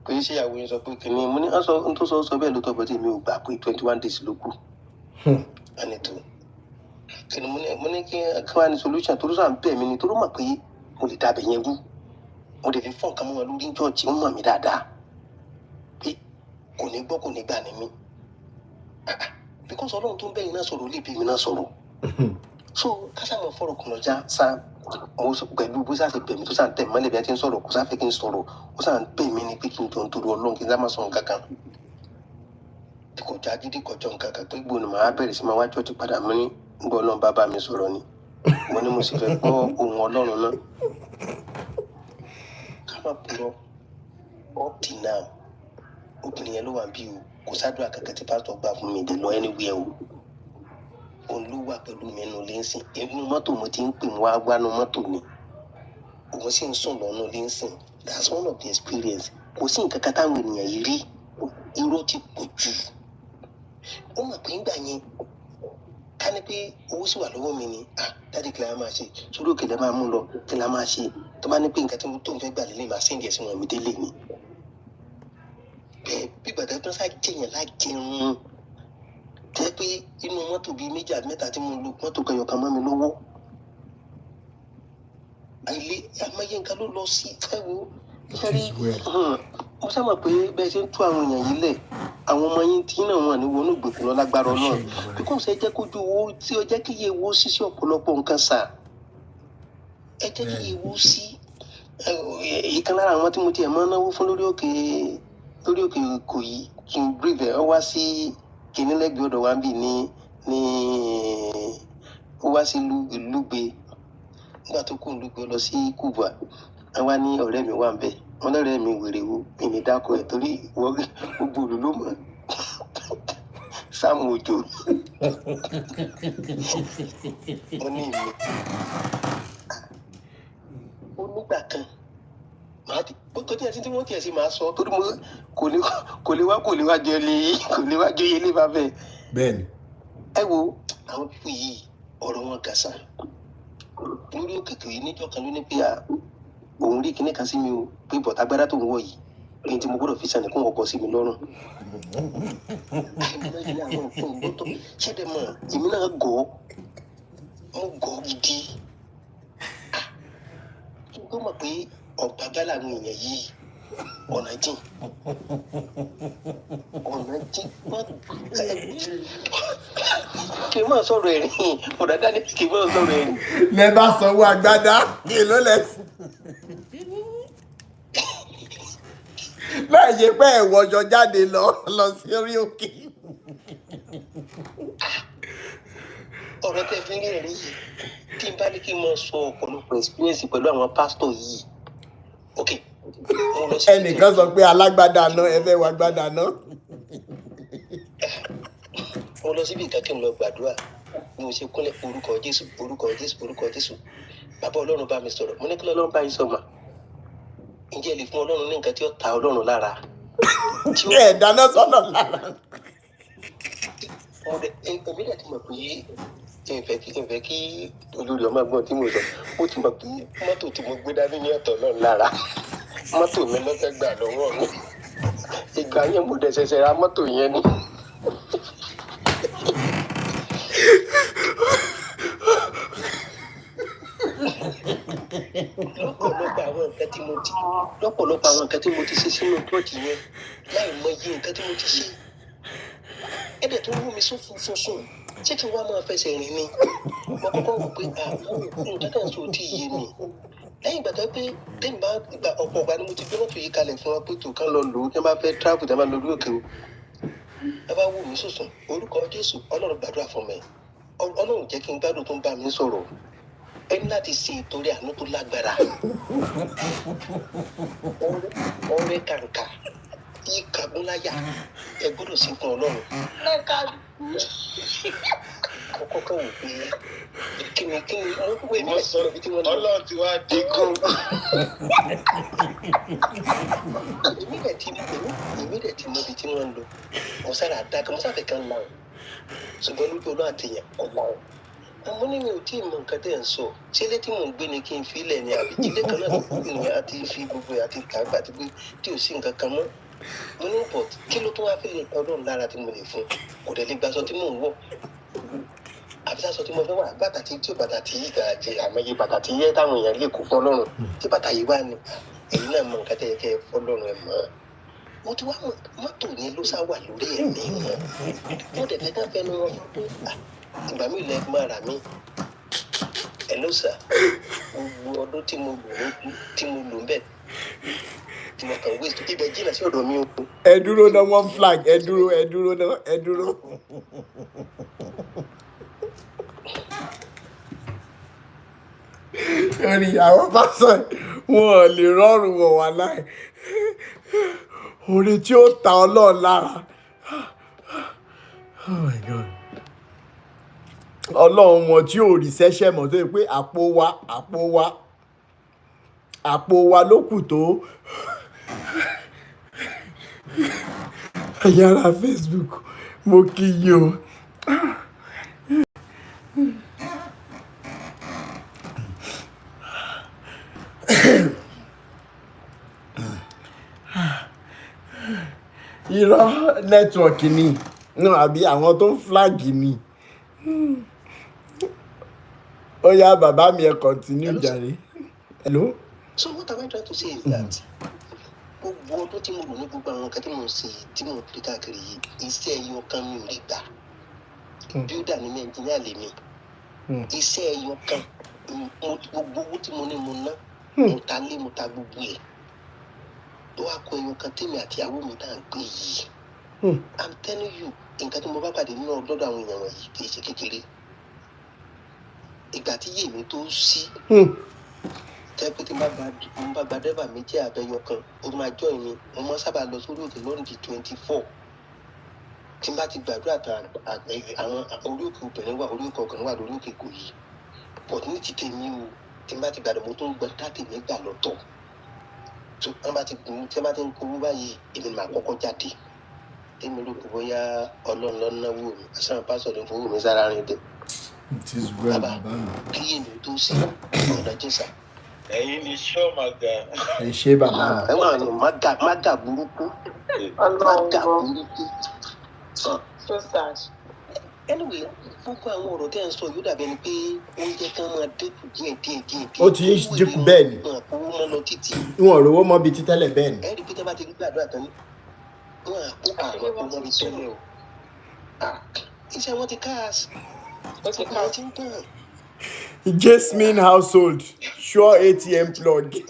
pé ṣé ìyàwó yẹn sọ pé kìnìún mo ní n tó sọ bẹ́ẹ̀ ló tọ́ bọ́ tí mi ò gbà pé 21 days ló kù. Ẹni tó kìnìún mo ní kí wọ́n á ní solution tó ló sàn bẹ́ẹ̀ mi ni tó ló mọ̀ pé mo lè dàbẹ̀ yẹn rú mo lè fi fọ́ nǹkan mọ́ wọn lórí chọ́ọ̀chì ń mọ̀ mí dáadáa pé kò ní gbọ́ kò ní gbà ní mí. Because Ọlọ́run tó ń bẹ́yìn náà sọ̀rọ̀ lè bí mi náà sọ̀rọ̀. So kásàmọ̀ fọ̀rọ̀ kùnà já sá pẹ̀lú bó sáà ṣe bẹ̀ mí tó sàn tẹ̀ mọ́lẹ̀ bí a ti ń sọ̀rọ̀ kó sáà fẹ́ kí n sọ̀rọ̀ ó sàn bẹ̀ mí ni pé kí n jọ ń torí Ọlọ́run kí n sá máa sọ nǹkan kan. Kọjá gidi kọjọ nǹkan kan pé gbóni màá bẹ̀rẹ̀ sí máa wá chọ́ọ̀chì padà mọ́ ní gbọ́ Ọlọ́run bàbá mi sọ̀rọ̀ ni mo ní mo sì fẹ́ gbọ́ ohùn Ọlọ́run náà. Ká má purọ́ up till now obìnrin yẹn ló wà bí o kò sádùn àkàkẹ́ tí pásítọ̀ gbà fún mi dé lọ anywhere o. Òun ló wà pẹ̀lú mi nù lẹ́sìn inú mọ́tò mo ti ń pè wá wánú mọ́tò ni òun sì ń sùn lọ́nà lẹ́sìn that's one of the experience. Kò sí nǹkan kan táwọn ènìyàn yìí rí irọ́ ti pọ̀ jù. Ó mọ̀ pé ńgbà yẹn ká ní pé owó sì wà lọ́wọ́ mi ni dáàdì kí la máa ṣe sórí òkè lẹ́ máa mú lọ kí la máa ṣe tó bá ní pé nǹkan tó ń fẹ́ gbà lélẹ̀ máa sẹ́ǹdì ẹ̀sìn wọn mi délé ni. Bẹ́ẹ̀ bí gbàdá tó ń sá jẹ̀yàn lájẹun jẹ́ pé inú mọ́tò bíi méjì àti mẹ́ta tí mo lo mọ́tò kan yọkan mọ́ mi lọ́wọ́. Àìlè àmọ́yé nǹkan ló lọ sí ẹ̀wọ̀ sẹ́rí mo sábà pé bẹ́ẹ̀ ṣe ń tú àwọn èèyàn yìí lẹ̀ àwọn ọmọ yín tí náà wọ́n ní wọnú ìgbèkùn lọ lágbára náà bí kò ṣe jẹ́ kójú owó tí ó jẹ́ kí iye owó sí sí ọ̀pọ̀lọpọ̀ nǹkan sà ẹ jẹ́ kí iye owó sí ìkan lára àwọn tí mo tiẹ̀ máa ń náwó fún lórí òkè Ìkòyí kí n brief ẹ̀ ọ wá sí kìnní lẹ́gbẹ̀ẹ́ ọ̀dọ̀ wa ń bì ní ó wá sí Lúgbe nígbà tó kù Lúgbe lọ sí Kúbà àwa ní ọ̀rẹ́ mi wà ń bẹ̀ wọ́n lọ́rẹ́ mi wèrè wo èmi dákọ̀ ẹ̀ torí gbogbo òlù ló mọ̀ Sáàmù Òjò ó ní ìlú ó nígbà kan kò tí ẹ tí wọ́n tiẹ̀ sí máa sọ torí mo kò lè wá jọ ilé bá bẹ́ẹ̀ bẹ́ẹ̀ni. ẹ wo àwọn pípé yìí ọ̀rọ̀ wọn gàṣà lórí òkèkè yìí níjọ́ kan ló ní pé òun rí kinní kan sí mi o pé bọ̀tà agbára tó ń wọ̀ yìí èyí tí mo gbọ́dọ̀ fi sànni kó wọ́n bọ̀ sí mi lọ́rùn. ṣẹ́dẹ̀ mọ̀ èmi náà gọ̀ mo gọ̀ gidi ó mọ̀ pé ọ̀gbà gálà àwọn èèyàn yìí ọ̀nà jìn kì í máa sọ̀rọ̀ ẹ̀rín ọ̀dàdá ní kì í máa sọ̀rọ̀ ẹ̀rín. lẹ bá sanwó agbádá kí ló lẹ sí. láì ṣe pé ẹ̀wọ̀jọ jáde lọ sí orí òkè. ọ̀rọ̀ tẹ́ fi ń rìn rí yìí tí n bá ní kí n máa sọ ọ̀pọ̀lọpọ̀ experience pẹ̀lú àwọn pásítọ̀ yìí. ok ẹnìkan sọ pé alágbádá náà ẹ fẹ́ wá gbádá náà. mo lọ síbi ìkan kí n lọ gbàdúrà bí mo ṣe kúnlẹ̀ orúkọ Jésù orúkọ Jésù orúkọ Jésù bàbá Ọlọ́run bá mi sọ̀rọ̀ mo ní kí Ọlọ́run bá yín sọ mà ǹjẹ́ ẹ lè fún Ọlọ́run ní nǹkan tí ó ta Ọlọ́run lára. ẹ dáná sọ́nà lára. èmi dẹ̀ ti mọ̀ pé ìfẹ́ kí olórí ọmọ ẹ̀gbọ́n tí mo sọ ó ti mọ̀ pé mọ́tò tí mo gbé dání ní ọ̀tọ̀ náà lára mọ́tò mi lọ́fẹ́ gbà lọ́wọ́ mi ìgbà yẹn mo dẹ̀ ṣẹ̀ṣẹ̀ ra mọ́tò yẹn ni. lọ́pọ̀lọpọ̀ àwọn nǹkan tí mo ti ṣe sínú pọ́ọ̀tì yẹn láì mọ iye nǹkan tí mo ti ṣe ẹ̀dẹ̀ tó wú mi sún ṣé kí n wá máa fẹsẹ̀ rìn ni mo kọ́kọ́ wò pé nǹkan kan sọ tí yé mi lẹ́yìn ìgbà tó pé tẹ́mi bá gba ọ̀pọ̀ ọ̀gbà ni mo ti gbé mọ́tò yìí kalẹ̀ fún wọn pé tó kán lọ lò ó kí wọ́n bá fẹ́ travel tí wọ́n bá lọ lórí òkè o ẹ bá wù mí sùsùn orúkọ Jésù Ọlọ́run gbàdúrà fún mi Ọlọ́run jẹ́ kí n gbádùn tó ń bá mi sọ̀rọ̀ ẹni láti ṣe ìtorí àánú tó lágbára ọrẹ kàǹkà ìkàgúnláyà ẹ gbọ́dọ̀ sí fún Ọlọ́run. àkọ́kọ́ kan wò pé kí ni wọ́n sọ Ọlọ́run ti wá dínkù. èmi dẹ̀ ti mọ ibi tí wọ́n ń lọ mo sára dákẹ́ mo sáfẹ́ kan láwọn ṣùgbọ́n lójú Ọlọ́run àtẹ̀yàn ọ̀làwọn. àmọ́ ní mi ò tí ì mọ nǹkan tẹ́ ẹ̀ ń sọ ṣé ilé tí mò ń gbé ni kí n fi ilẹ̀ ni àbí ilé kan náà tó kú ni àti fi gbogbo àti kàgbà àti pé tí ò sí nǹkan kan mọ́. mo ní bọ̀ kí ló tún wá fẹ́ lè Ọlọ́run lára tí mo lè fún kò dẹ̀ lè gbaṣọ tí mò ń wọ̀ àbí sásọ tí mo fẹ́ wà bàtà tí bàtà tí yí kà jẹ àmọye bàtà tí yẹ táwọn èèyàn lè kó fún Ọlọ́run tí bàtà yìí wà ní èyí náà mọ nǹkan tẹ́ yẹ kẹ́ ẹ fọ́ Ọlọ́run ẹ̀ mọ́ mo ti wá mọ́tò yẹn ló sá wà lórí ẹ̀mí wọn mo dẹ̀ fẹ́ ká fẹnu wọn fún pé ìgbà mi lẹ máa rà mí ẹ ló sà gbogbo ọdún tí mo lò ń bẹ̀ tí mo kàn wéṣọ ibẹ̀ jìnnà sí ọ̀dọ̀ mi o. ẹ dúró náà one flag ẹ dúró. orí àwọn pásọ wọn ò lè rọrùn wọn wà láì orí tí ó ta Ọlọ́run lára. Oh my God. Ọlọ́run wọn tí ò rí sẹ́sẹ́ mọ̀ tó yẹ pé àpò wa ló kù tó. Yàrá Facebook mo kí yín o. irọ́ nẹ́tíwọ̀kì ni àbí àwọn tó ń flag ni. ó yá bàbá mi ẹ continue jàre. Hello. So what am I trying to say is that gbogbo ọdún tí mo lò ní gbogbo àwọn nǹkan tí mo ń ṣe tí mo ń pè káàkiri yìí iṣẹ́ ẹyọ kan mi ò lè gbà bíódà ní nàìjíríà lèmi iṣẹ́ ẹyọ kan gbogbo owó tí mo ní mo ná mo ta lé mo ta gbogbo ẹ̀ tó wá kọ ẹyọ kan tèmi àti ìyàwó mi náà gbé yìí I'm telling you nǹkan tí mo bá pàdé nínú ọlọ́dọ̀ àwọn èèyàn wọ̀nyí kì í ṣe kékeré ìgbà tí yèmí tó sí tẹ́pẹ́ tí mo bá gba dẹ́bà méjì àbẹ̀yọ kan ó máa jọ ìní mo máa sábà lọ sórí òkè lọ́rùn di 24 tí n bá ti gbàdúrà tán àwọn orí òkè obìnrin wà orí òkè ọkùnrin wà lórí òkè kò yìí but ní ti tèmi o tí n bá ti gbàdúrà mo tó ń gbọ́ dáàtì mi gbà lọ́tọ̀ tó wọ́n bá ti ń kó báyìí èmi máa kọ́kọ́ jáde tèmi rò pé bóyá ọlọ́run ló náwó mi àṣà pásọ̀ ló fowó mi sára rìn dé. It is well, bàbá mi. Kí èmi tó sí ọ̀nà jésà. ẹ̀yin ni ṣọ́ máa ga. Ẹ ṣé bàbá mi. Ẹ wà ní mága burúkú. Mága burúkú. So sad. Anyway, gbogbo àwọn ọ̀rọ̀ tẹ́ ń sọ yóò dàbí ẹni pé oúnjẹ kan máa dínkù díẹ̀. Ó ti ń dínkù bẹ́ẹ̀ ni. Owó mọ́ lọ títì. Wọn ò rówó mọ́ bíi ti tẹ́lẹ̀ bẹ́ẹ̀ ni. Ẹ rí i pé tẹ́ bá ti gbàdúrà tán ní. Wọ́n àkókò mọ́ bíi tẹ́lẹ̀ o. Iṣẹ́ wọn ti káàsì. Ó ti ń tàn. Jasmine household sure ATM plug. Ní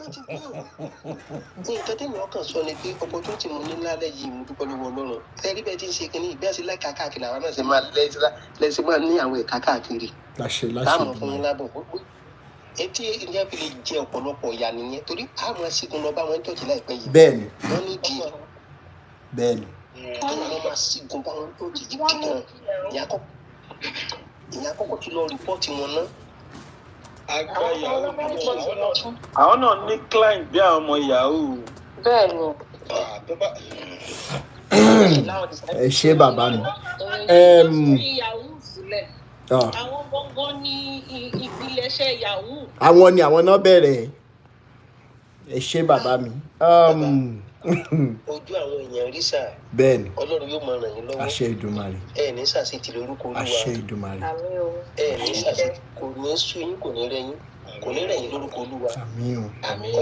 nǹkan tí mo kàn sọ ni pé ọkọ̀ tó ti mú ní lálẹ́ yìí mo dúpẹ́ lọ́wọ́ Ọlọ́run. Ẹ rí bẹ́ẹ̀ tí ń ṣe kínní ìgbẹ́ sí láìka káàkiri àwọn náà ṣe máa lẹ́sìn máa ní àwọn ẹ̀ka káàkiri. Láṣẹ Táàmù fún yín lábọ̀. Etí ìyá fi lè jẹ ọ̀pọ̀lọpọ̀ ìyá nìyẹn torí àmọ́ sígun lọ bá wọn ń tọ́jú láìpẹ́ yìí. Bẹ́ẹ̀ni. Wọ́n ní kí bẹ́ẹ̀ni. wọ́n máa sígun bá wọn tó jìjì kíkan. Ìyá kọ́kọ́ ti lọ rìpọ́ọ̀tì wọn náà. Àwọn náà ní client bí àwọn ọmọ yahoo. Bẹ́ẹ̀ni. Ẹ ṣé bàbá mi. Àwọn gbọ̀ngàn ní ìpilẹ̀ṣẹ̀ yahoo. Àwọn ni àwọn náà bẹ̀rẹ̀. Ẹ ṣé bàbá mi. Ojú àwọn èèyàn rí sáà. Bẹ́ẹ̀ni. Ọlọ́run yóò máa ràn yín lọ́wọ́. Àṣẹ Ìdùmarè. Ẹ ní ṣàṣetì lórúkọ Olúwa. Àṣẹ Ìdùmarè. Ẹ ní ṣàṣetì kò ní sú yín kò ní rẹ̀ yín kò ní rẹ̀ yín lórúkọ Olúwa. Àmín o.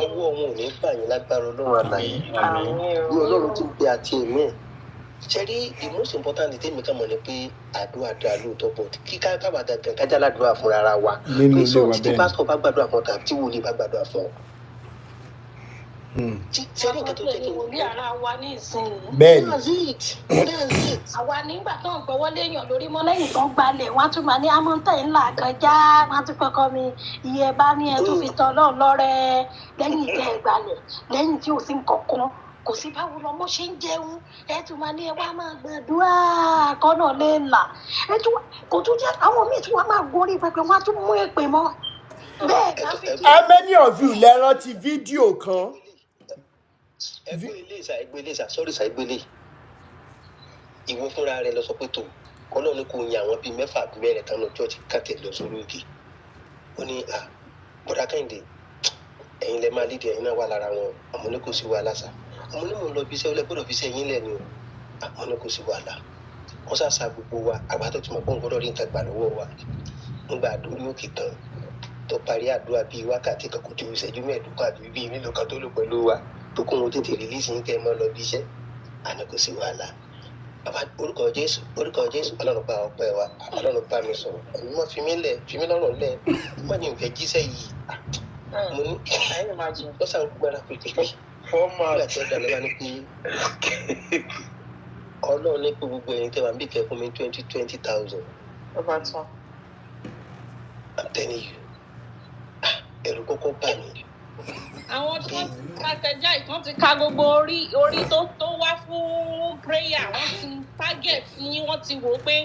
Ọwọ́ wọn ò ní bà yín lágbára Ọlọ́run àlàyé. Bí Ọlọ́run ti gbé àti ẹ̀mí ẹ̀. Ṣé rí the most important thing mi kàn mọ̀ ni pé àdúrà lóòótọ́ bọ̀ kí káwá gangan kájà ládùúrà fúnra ara wa. Nínú ilé wa tí pásítọ̀ bá gbàdúrà fún ọ tàbí tí wòlíì bá gbàdúrà fún ọ. Ṣé ní nǹkan tó jẹ́ kí n wò ní ara wa ní ìsinyìí. Bẹ́ẹ̀ni. Àwa nígbà tó ń gbọ́wọ́ léèyàn lórí mọ́ lẹ́yìn tó ń gbalẹ̀ wọ́n á tún máa ní amọ̀ntẹ́ ńlá kan já wọ́n á tún kọ́kọ́ mi iye bá ní ẹ tó fi tọ́ lọ́ọ̀ lọ́rẹ́ lẹ́yìn tẹ́ ẹ gbalẹ̀ lẹ́yìn tí ò sí nǹkan kò sí báwo lọmọ ṣe ń jẹun ẹ tún máa ní ẹ wá máa gbàdúrà kọ́nà lè là ẹ tún kò tún jẹ́ àwọn míì tí wọ́n máa gorí pẹpẹ wọ́n á tún mú èpè mọ́ bẹ́ẹ̀ láfi. How many of you lẹ rántí fídíò kan? ẹgbẹ́ ilé ìsà ìwọ fúnra rẹ lọ sọ pé tó Ọlọ́run kò yan àwọn bíi mẹ́fà àbí mẹ́rin kan náà church kàtẹ́ lọ sórí òkè ó ní bọ̀dá Kẹ́hìndé ẹ̀yin lẹ máa lídìí ẹ̀yin náà wà lára wọn àmọ́ ní kò sí wàhálà sá àmọ́ ní mò ń lọ bí iṣẹ́ ọlẹ́ gbọ́dọ̀ fi iṣẹ́ yín lẹ̀ ni o àmọ́ ní kò sí wàhálà wọ́n sàṣà gbogbo wa àgbà tó ti mọ̀ pé òun gbọ́dọ̀ rí nǹkan gbà lọ́wọ́ wa nígbà àdórí òkè tán tó parí àdúrà bíi wákàtí kan kò tó ìṣẹ́jú mẹ́ẹ̀ẹ́dógún àbí bíi nílò kan tó lò pẹ̀lú wa tó kún wọn tètè rìlíìsì yín kẹ́ ẹ mọ́ lọ bí iṣẹ́ àná kò sí wàhálà bàbá orúkọ Jésù Ọlọ́run bá ọpẹ́ wa Ọlọ́run bá mi sọ̀rọ̀ ẹ̀mí mọ́ fi mí lọ́rùn lẹ̀ mọ́ ní ìfẹ́ jíṣẹ́ yìí mo ní lọ́sàn-án gbára pèpè nígbà tí ó dalẹ̀ wá ní pé Ọlọ́run ní pé gbogbo ẹ̀yin tẹ́ wà níbi kẹ́ fún mi 20,000. I'm telling you ẹ̀rù kọ́kọ́ bà mí. Àwọn tó ń strategize wọ́n ti ka gbogbo orí tó wá fún prayer wọ́n ti target yín wọ́n ti wò ó pé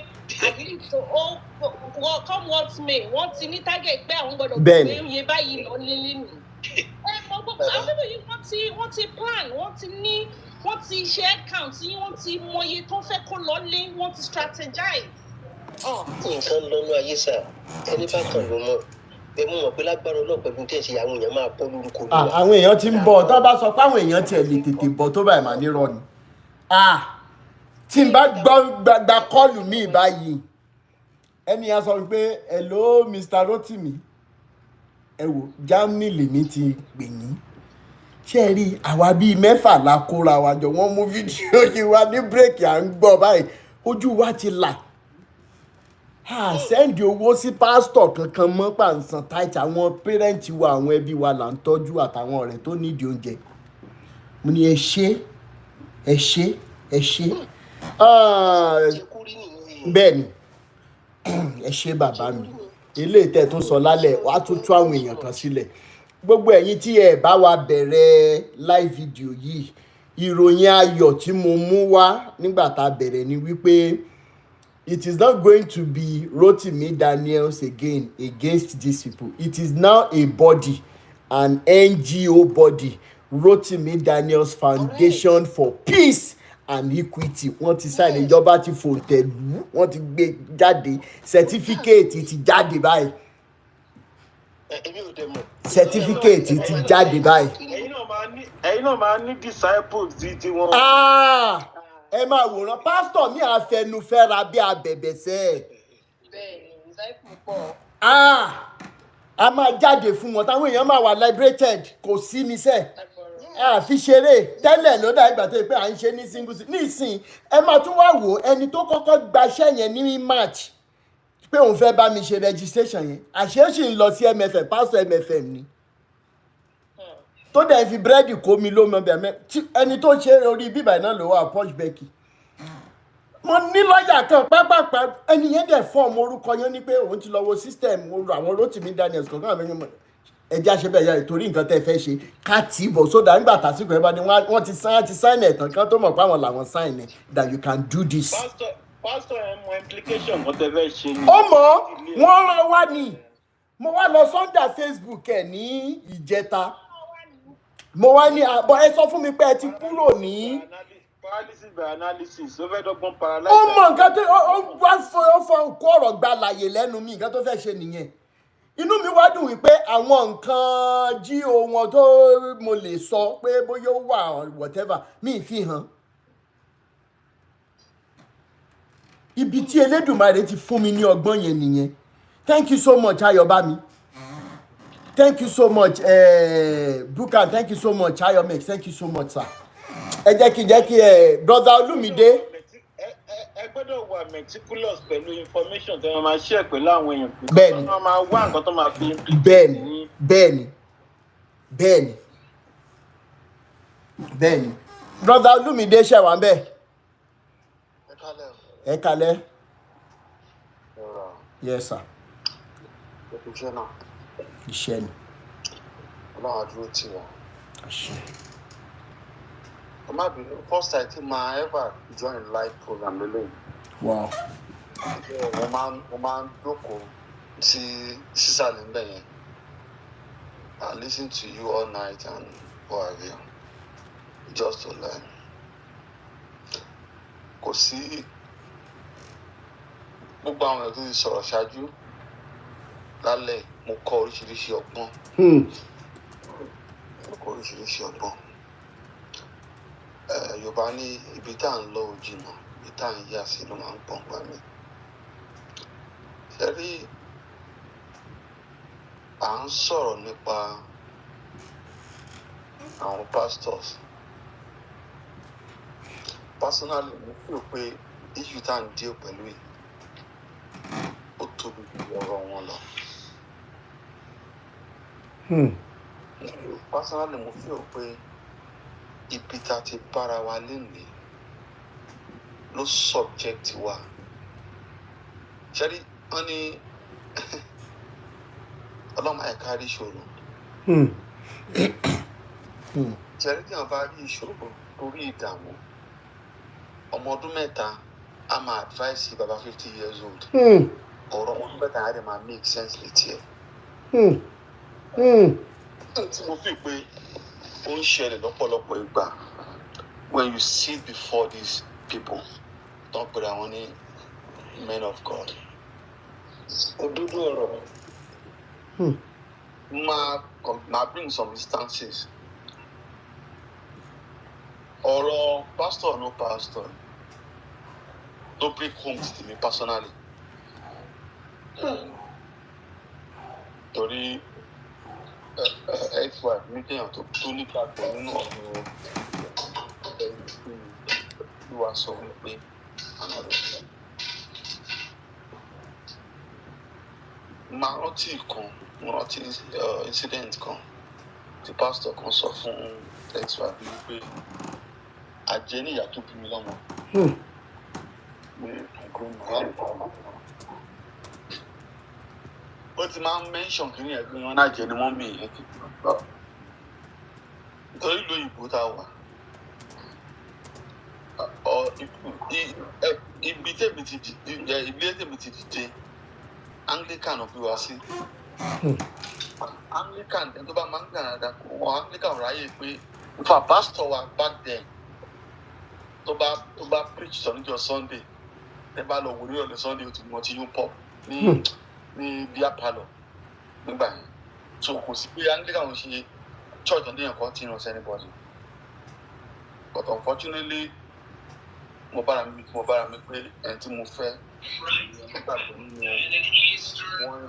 at least come what may wọ́n ti ní target pé àwọn gbọ́dọ̀ gbé iye báyìí lọ lílé nì. Àwọn bíbélì yìí wọ́n ti plan wọ́n ti ṣe account yín wọ́n ti mọ iye tó fẹ́ kó lọ lé wọ́n ti strategize. Nǹkan lọ́nà ayé sà ẹni bá kàn ló mọ̀ bẹ́ẹ̀ mú wọn pé lágbára Ọlọ́run pẹ̀lú tí ẹ̀ ṣe àwọn èèyàn máa bọ́ lórúkọ Olúwa. Àwọn èèyàn ti ń bọ̀ tó bá sọ pé àwọn èèyàn tiẹ̀ lè tètè bọ̀ tó báyìí máa nírọ̀ ni. Tí n bá gba kọ́ọ̀lù mi báyìí ẹni yẹn sọ pé hello Mr. Rotimi ẹ wò Germany lèmi ti pè yín ṣé ẹ rí àwa bíi mẹ́fà la kóra wa jọ wọ́n mú fídíò yìí wá ní bírèkì à ń gbọ́ báyìí ojú wa ti là sẹ́ndì owó sí pásítọ̀ kankan mọ́ pàǹsán táìtì àwọn pẹ́rẹ́ǹtì wa àwọn ẹbí wa là ń tọ́jú àtàwọn ọ̀rẹ́ tó nídìí oúnjẹ mo ní ẹ ṣé bẹ́ẹ̀ ni ẹ ṣé bàbá mi ilé ìtẹ́ tó sọ lálẹ́ wàá tún tú àwọn èèyàn kan sílẹ̀ gbogbo ẹ̀yin tí ẹ bá wa bẹ̀rẹ̀ live video yìí ìròyìn ayọ̀ tí mo mú wá nígbà tá a bẹ̀rẹ̀ ni wípé it is not going to be Rotimi Daniels again against these people. It is now a body, an NGO body, Rotimi Daniels Foundation for Peace and equity wọ́n ti sign ìjọba ti fòǹtẹ̀lù wọ́n ti gbé jáde certificate ti jáde báyìí certificate ti jáde báyìí. ẹ̀yin náà máa ní disciples ti wọn. ẹ máa wòran pásítọ̀ mi àfẹnufẹ́ra bí abẹ̀bẹ̀ sẹ́ a máa jáde fún wọn táwọn èèyàn máa wà liberated kò sí ní sẹ́ àfi ṣeré tẹ́lẹ̀ ló dá ìgbà tó yẹ pé à ń ṣe ní single nísìn ẹ máa tún wá wò ẹni tó kọ́kọ́ gbaṣẹ́ yẹn ní March pé òun fẹ́ bá mi ṣe registration yẹn àṣeéṣì ń lọ sí MFM pásítọ̀ MFM ni tó dẹ̀ fi búrẹ́dì kó mi lómi ọbẹ̀ mẹ́ ẹni tó ṣe orí bíbà náà ló wà Posh Becky mo ní lọ́ọ̀yà kan pápápá ẹni yẹn dẹ̀ fọ́ọ̀mù orúkọ yẹn ní pé òun ti lọ wo system àwọn Rotimi Daniels kankan àwọn ẹ̀yìn ẹjẹ́ àṣebẹ̀ yà ìtorí nǹkan tẹ́ fẹ́ ṣe ká tì í bọ̀ sódà nígbà tásìkò ẹ̀ bá ní wọ́n ti sign ẹ̀ tán kán tó mọ̀ pé àwọn làwọn sign ẹ̀ that you can do this. Pastor ẹ̀ mọ implication kan tẹ́ fẹ́ ṣe ni. ó mọ̀ wọ́n rán wá ní mo wá lọ Sunday Facebook ẹ̀ ní ìjẹta mo wá ní àbọ̀ ẹ sọ fún mi pé ẹ ti kúrò ní. paralysis by analysis ó fẹ́ dọ́gbọ́n paralysis. ó mọ nǹkan tó ó wá fọ kó ọ̀rọ̀ gba àlàyé lẹ́nu mi nǹkan tó fẹ́ ṣe nìyẹn inú mi wá dùn wípé àwọn nǹkan jí ohun tó mo lè sọ pé bóyá ó wà whatever mi fi hàn ibi tí Elédùmarè ti fún mi ní ọgbọ́n yẹn nìyẹn thank you so much Ayọ̀bámi. Thank you so much, Buka. Thank you so much, Ayomex. Thank you so much, sir. Ẹ jẹ́ kí brother Olumide. Ẹ gbọ́dọ̀ wà meticulous pẹ̀lú information tí wọ́n máa share pẹ̀lú àwọn èèyàn. Bẹ́ẹ̀ni. Wọ́n máa wá nǹkan tó máa fi Bẹ́ẹ̀ni. Brother Olumide ṣe wà ńbẹ̀. Ẹ kálẹ́. Yes, sir. Iṣẹ́ ni. Ọlọ́run àdúró tì wá. Ọmọ àbínú first time tí máa ever join live program lélẹ́yìn. Wow. Mo máa ń jókòó sí sísàlẹ̀ ńbẹ̀ yẹn. I listen to you all night and what have you just to learn. Kò sí gbogbo àwọn èèyàn tó ti sọ̀rọ̀ ṣáájú lálẹ́ mo kọ́ oríṣiríṣi ọgbọ́n. Yorùbá ní ibi tá à ń lọ ò jìnnà ibi tá à ń yà sí ló máa ń pọ̀ pa mí. Ṣé rí à ń sọ̀rọ̀ nípa àwọn pastors. Personally mo feel pé issue tá à ń deal pẹ̀lú yìí ó tóbi ju ọ̀rọ̀ wọn lọ. Personally mo feel pé ibi tá ti bára wa lénìí ló subject wa. Ṣẹ́rí wọ́n ní ọlọ́mọ ẹ̀ka rí ìṣòro. Ṣẹ́rí tí wọ́n bá rí ìṣòro torí ìdààmú ọmọ ọdún mẹ́ta a máa advice baba 50 years old. Ọ̀rọ̀ ọmọ ọdún mẹ́ta á dẹ̀ máa make sense létí ẹ̀. Tí mo fi pé ó ń ṣẹlẹ̀ lọ́pọ̀lọpọ̀ ìgbà when you sit before these people don't put àwọn ní men of God. Òdodo ọ̀rọ̀ máa bring some instances. Ọ̀rọ̀ pastor no pastor no break home to me personally. Torí ex-wife mi kéèyàn tó nígbàgbọ́ nínú ọ̀rọ̀ tí wàá sọ wípé máa rántí incident kan tí pastor kan sọ fún ex-wife mi wípé àjẹ́ níyà tó bí mi lọ́mọ. Ó ti máa ń mention kí ní ẹgbẹ́ wọn náà jẹ́ ni wọ́n mí ìyẹn kìí lọ. Nítorí ìlú òyìnbó tá a wà. Ibi tèmi ti dìde, ilé tèmi ti dìde, Anglican ò bí wá sí. Anglican ẹni tó bá máa ń gbà dáadáa kó wọn Anglican ráyè pé nfa pastor wa back then tó bá preach sọ níjọ́ Sunday ẹ bá lọ wò ní ọ̀lẹ́ Sunday ó ti mọ tí yóò pọ̀ ní bíá palọ̀ nígbà yẹn so kò sí pé Anglican ṣe church ọ̀dẹ́ yẹn kan tí ìrànṣẹ́ anybody but unfortunately mo bára mi pé ẹni tí mo fẹ́ nígbàgbọ́ nínú wọn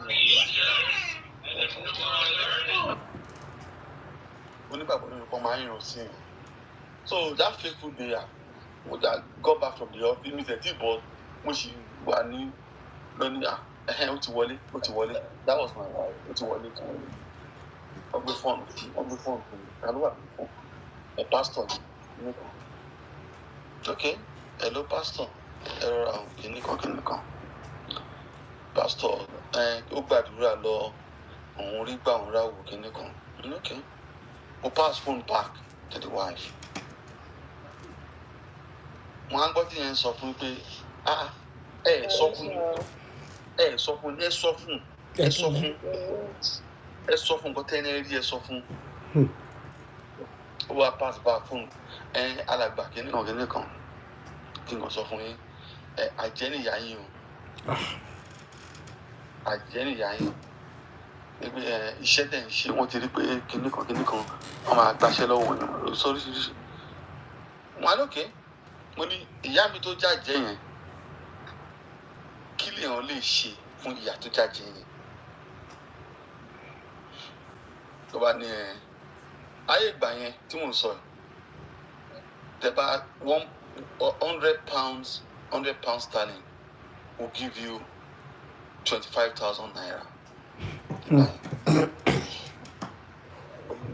onígbàgbọ́ nínú kan máa ń rìn sí i so that fateful day I got back from the office mi tẹ̀ tí bọ́ mo sì wà ní lónìí ó ti wọlé that was my wife ó ti wọlé ọgbẹ́ fọ́ọ̀nù fún mi kálọ́ wà fún ẹ pastor ní okay hello pastor ẹ rọra àwọn kìnnìkan pastor ó gbàdúrà lọ òun rí gbà òun ráwò kìnnìkan okay mo pass phone back to the wife wọn á gbọ́ tí yẹn sọ fún pé ẹ sọ fún nǹkan tẹ́ni rí ẹ sọ fún ó wá pass back fún alàgbà kìnnìkan kí n kàn sọ fún yín àjẹ́nìyá yín o àjẹ́nìyá yín pé iṣẹ́ tẹ̀ ń ṣe wọ́n ti rí pé kìnnìkan wọ́n máa gbaṣẹ́ lọ́wọ́ wọn sóríṣiríṣi wọn á lókè mo ní ìyá mi tó jàjẹ́ yẹn kí lèèyàn lè ṣe fún ìyá tó jàjẹ́ yẹn tó bá ní ayé ìgbà yẹn tí mò ń sọ tẹ́ bá £100 sterling will give you 25,000 naira.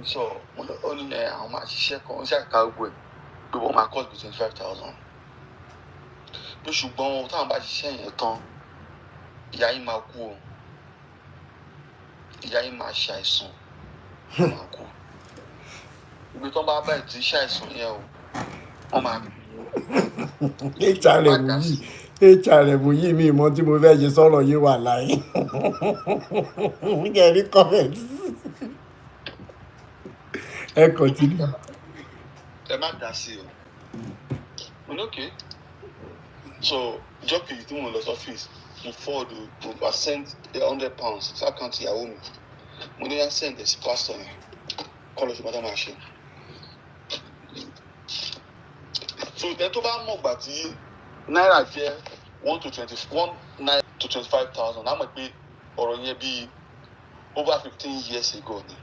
So, ó ní àwọn máa ṣiṣẹ́ kan ó ṣàkà gbogbo ẹ̀ gbogbo wọn máa cost bí 25,000. Bí ṣùgbọ́n táwọn bá ṣiṣẹ́ yẹn tán ìyá yín máa kú o ìyá yín máa ṣàìsàn máa kú ibi tó bá bá ìtì ṣàìsàn yẹn o wọ́n máa HRM yìí mi mọ tí mo fẹ́ ṣe sọ̀rọ̀ yìí wà láyé kẹrí comment ẹ continue. ẹ má dá sí o mo ní okay so ìjọ kejì tí mo lọ sí ọ́fíìsì mo forward mo send £100 sí àkáǹtì ìyàwó mi mo ní send ẹ̀ sí pastor yẹn kọ́ lọ sí bàtà máa ṣe so ìtẹ́ tó bá mọ̀ gbà tí náírà jẹ́ 1 naira to 25,000 á mọ̀ pé ọ̀rọ̀ yẹn bíi over 15 years ago ni.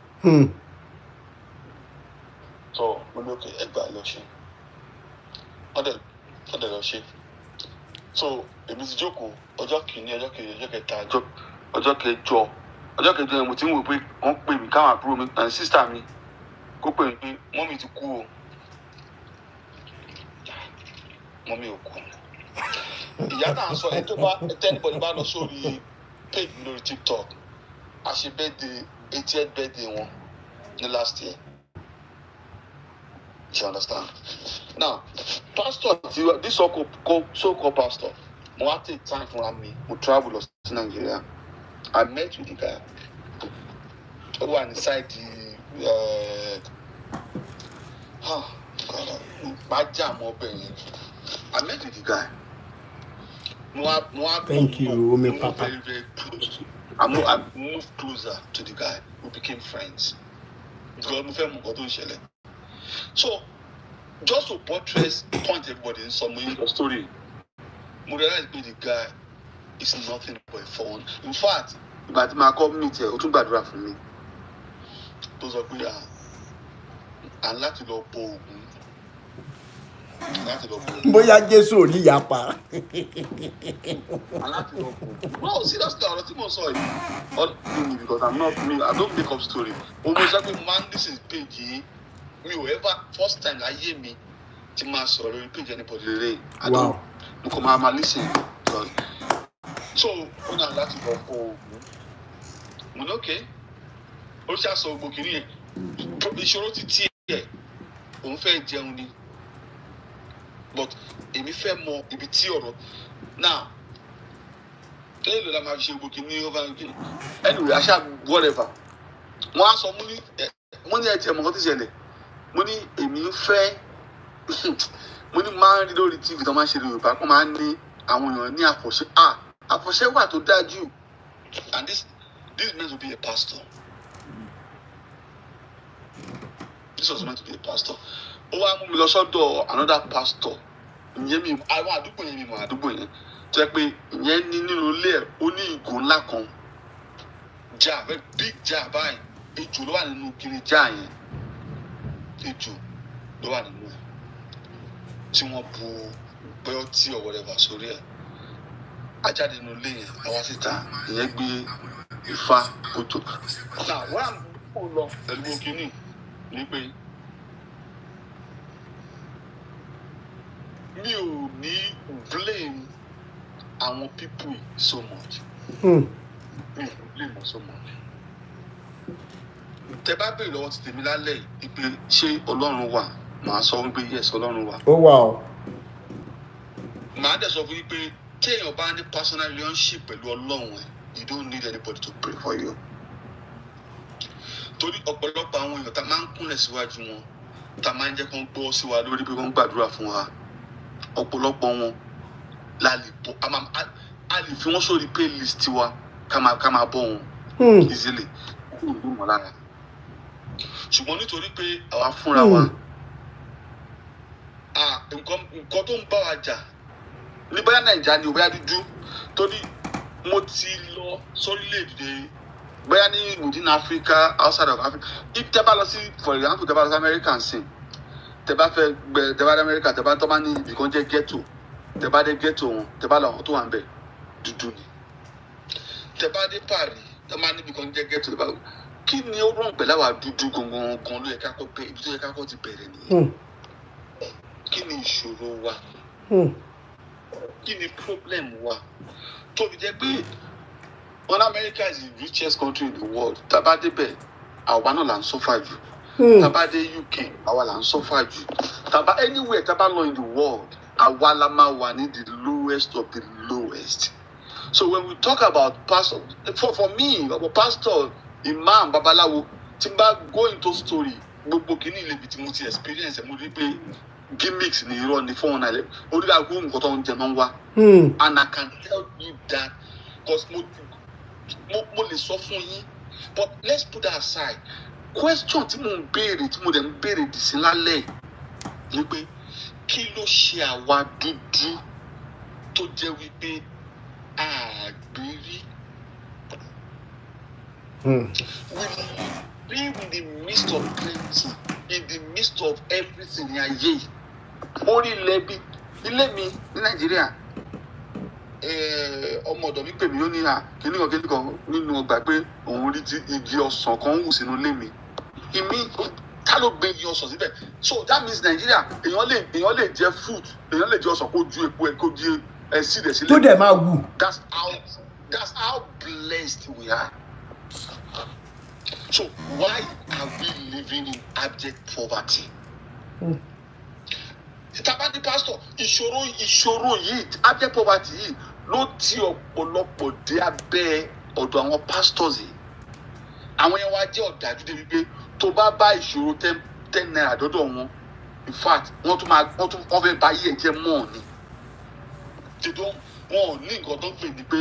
So mo ní òkè ẹgbàá lọ ṣe ọ̀dẹ̀ lọ ṣe so èmi ti jókòó ọjọ́ kìíní ọjọ́ kejì ọjọ́ kẹta ọjọ́ kẹjọ yẹn mo ti ń wò pé wọ́n pè mí káwọn àbúrò mi and sister mi kó pè mí pé mọ́mì ti kú o mọ́mì ò kú ìyá náà sọ ẹni tó bá tẹ́nibọ̀dì bá lọ sórí page lórí TikTok àṣẹ birthday 80th birthday wọn ní last year you understand now pastor this so-called pastor mo wá take time fúnra mi mo travel lọ sí Nigeria I met with the guy ó wà ní side májà mọ́ ọbẹ̀ yẹn I met with the guy. Thank you, Omi Papa. Very, very close. I moved closer to the guy. We became friends. So, just to buttress, point everybody in some way in the story, I realized the guy is nothing but a phone. In fact, but my community, too bad for me. Those are good. And láti lọ bọ Ògún. Bóyá Jésù ò ní yapa. No, seriously, ọ̀rọ̀ tí mo sọ yìí because I don't make up story. Almost like man, this is page yìí mi ò ever first time láyé mi tí máa sọ̀rọ̀ lórí page anybody lè. Wow. Mo kàn máa listen because so ó náà láti lọ bọ Ògún. Mo ní okay ó ṣàṣọ gbogbo kìíní yẹn ìṣòro ti tiẹ̀ òun fẹ́ jẹun ni. But èmi fẹ́ mọ ibi tí ọ̀rọ̀ now èlò la máa fi ṣe gbòkè ní over again anyway aṣá whatever wọ́n á sọ mo ní ẹ̀jẹ̀ mọ̀ kọ́ tí ṣẹlẹ̀ mo ní èmi fẹ́ mo ní máa ń rí lórí TV tó máa ń ṣe Yorùbá kó máa ń ní àwọn èèyàn ní àfọ̀ṣẹ àfọ̀ṣẹ wà tó dájú, and this is meant to be a pastor. This was meant to be a pastor. Ó wá mú mi lọ sọ́dọ̀ another pastor. Ìyẹn mi àwọn àdúgbò yẹn mi mọ̀ àdúgbò yẹn tó yẹ pé ìyẹn ní nínú ilé ẹ̀ ó ní ìgò ńlá kan jar, very big jar báyìí, ejò ló wà nínú kiri jar yẹn, ejò ló wà nínú ẹ̀ tí wọ́n bu bẹ́ẹ̀ ọtí or whatever sórí ẹ̀. Ajáde nínú ilé yẹn àwa síta ìyẹn gbé ifá kòtò. Now wọ́n á mú lọ pẹ̀lú kínní ní pé mi ò ní blame àwọn people so much. Mi ò blame wọn so much. Tẹ́ bá béèrè lọ́wọ́ ti tèmi lálẹ́ yìí pé ṣé Ọlọ́run wà, màá sọ wípé yes Ọlọ́run wà. Ó wà o. Màá dẹ̀ sọ fún yín pé tí èèyàn bá ní personal relationship pẹ̀lú Ọlọ́run ẹ̀, you don't need anybody to pray for you. Torí ọ̀pọ̀lọpọ̀ àwọn èèyàn tá máa ń kúnlẹ̀ síwájú wọn, tá máa ń jẹ́ kán gbọ́ sí wa lórí pé wọ́n ń gbàdúrà fún wa, ọ̀pọ̀lọpọ̀ wọn la lè bọ́ a lè fi wọ́n sórí playlist wa ká máa bọ́ wọn easily kúrò ní wọn lára. Ṣùgbọ́n nítorí pé àwa fúnra wa nǹkan tó ń bá wa jà ní bóyá Nàìjíríà ni ò bóyá dúdú, torí mo ti lọ sórílẹ̀-èdè bóyá ní within Africa, outside of Africa. If tẹ́ bá lọ sí, for example, tẹ́ bá lọ sí America ń sìn, tẹ́ bá fẹ́ gbẹ tẹ́ bá dé America, tẹ́ bá tọ́ bá ní ibì kan jẹ́ ghetto, tẹ́ bá dé ghetto wọn, tẹ́ bá lọ àwọn tó wà ń bẹ̀ dúdú ni. Tẹ́ bá dé Paris, tẹ́ bá ní ibì kan jẹ́ ghetto, tẹ́ bá kí ni ó rọrùn pẹ̀lú àwa dúdú gangan ló yẹ ká kọ́ bẹ́ẹ̀, ibi tó yẹ ká kọ́ ti bẹ̀rẹ̀ nìyẹn. Kí ni ìṣòro wa? Kí ni problem wa? Tó fi jẹ́ pé America is the richest country in the world. Tá bá débẹ̀, àwa náà là ń suffer jù. Tá bá dé UK, àwa là ń suffer jù. Tá bá anywhere tá bá lọ in the world, àwa la máa wà ní the lowest of the lowest. So when we talk about pastor, for me, about pastor, imam, babaláwo, tí n bá go into story, gbogbo kìíní ilé ibi tí mo ti experience, mo rí pé gimmicks ni irọ́ ni 419 orí àgbo nǹkan tó ń jẹ máa ń wá. And I can tell you that because mo lè sọ fún yín, but let's put that aside. Question tí mo ń béèrè tí mo dẹ̀ ń béèrè dì sí lálẹ́ ni pé kí ló ṣe àwa dúdú tó jẹ́ wípé àgbérí. We live in the midst of plenty, in the midst of everything ní ayé. Orí ilẹ̀ bí ilé mi ní Nàìjíríà, ọmọ ọ̀dọ̀ mi pè mí ó ní kíníkan nínú ọgbà pé òun rí igi ọsàn kan wù sínú ilé mi. Ìmí ká ló gbé igi ọsàn síbẹ̀? So that means Nàìjíríà èèyàn lè jẹ fruit, èèyàn lè jẹ ọsàn kó ju epo ẹ̀ kó di seed ẹ̀ sílẹ̀. Tó dẹ̀ máa wù. That's how blessed we are. So why are we living in abject poverty? Tabadi pastor, ìṣòro yìí, abject poverty yìí ló ti ọ̀pọ̀lọpọ̀ dé abẹ́ ọ̀dọ̀ àwọn pastors yìí. Àwọn yẹn wá jẹ́ ọ̀dájú débi pé tó bá bá ìṣòro 10 naira dọ́dọ̀ wọn, in fact wọ́n fẹ́ bá yí ẹ̀jẹ̀ mọ́ ni. Wọn ò ní nǹkan tó ń pè ní pé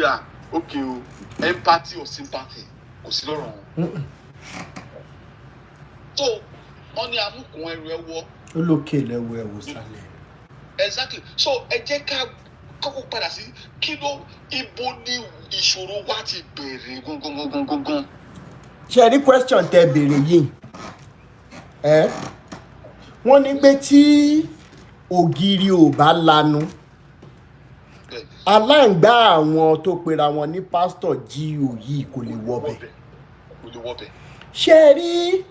okay o, empathy or sympathy kò sí lọ́rọ̀ wọn. So wọ́n ní amúkùn ẹrù ẹwọ́. Olókè lẹ́wọ̀ ẹ̀wò sálẹ̀. Exactly. So ẹ jẹ́ ká kọ́kọ́ padà sí kí ló ibo ni ìṣòro wa ti bẹ̀rẹ̀ gangan. Ṣé rí question tẹ béèrè yìí? Wọ́n ní pé tí ògiri ò bá lanu, aláǹgbá àwọn tó pera wọn ní pásítọ̀ GO yìí kò lè wọbẹ̀. Ṣé rí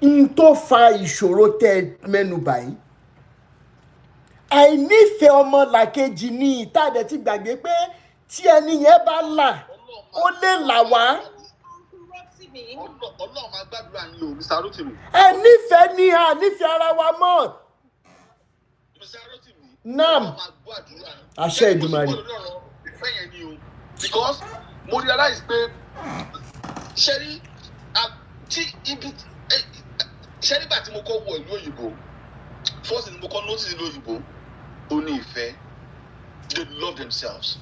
n tó fa ìṣòro tẹ mẹ́nu báyìí? Àìnífẹ̀ẹ́ ọmọ làkejì ní ìtàdẹ̀ ti gbàgbé pé tí ẹni yẹn bá là ó lè là wá. Ọlọ́run máa gbàdúrà yín o, Mr. Rotimi. Nífẹ̀ẹ́ ni nífẹ̀ẹ́ ara wa mọ́. Mr. Rotimi. Nam. Àṣẹ Èdùmàrè. Ìfẹ́ yẹn ni o. Because mo realize pé ṣẹ́rí nígbà tí mo kọ́ wọ ìlú òyìnbó, first ni mo kọ́ notice ìlú òyìnbó, Only ìfẹ́. They love themselves.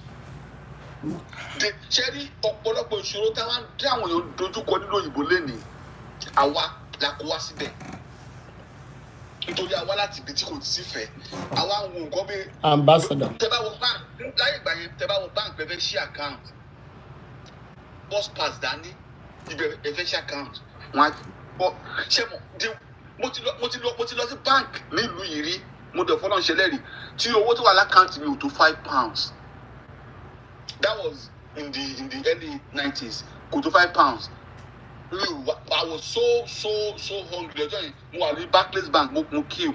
They cherry ọ̀pọ̀lọpọ̀ ìṣòro táwọn dé àwọn èèyàn dojúkọ nínú òyìnbó lẹ́nìí. Àwa la kó wá síbẹ̀. Nítorí àwa láti ibi tí kò sí fẹ́. Àwa ń wo nǹkan bí. Ambassador. Tẹ́ bá wọ bank láyé ìgbà yẹn tẹ́ bá wọ bank bẹ́ẹ̀ fẹ́ ṣí account. Bus pass dání ibẹ̀ fẹ́ ṣí account. Wọ́n á ṣé mo ti lọ sí bank nílùú yìí rí. Mo dẹ̀ fọ́nà ṣẹlẹ̀ rí tí owó tó wà lákàntì mi ò tó £5. That was in the early 90s. Kò tó £5. I was so hungry. Ọjọ́ yẹn mo wà ní Barclays Bank mo queue.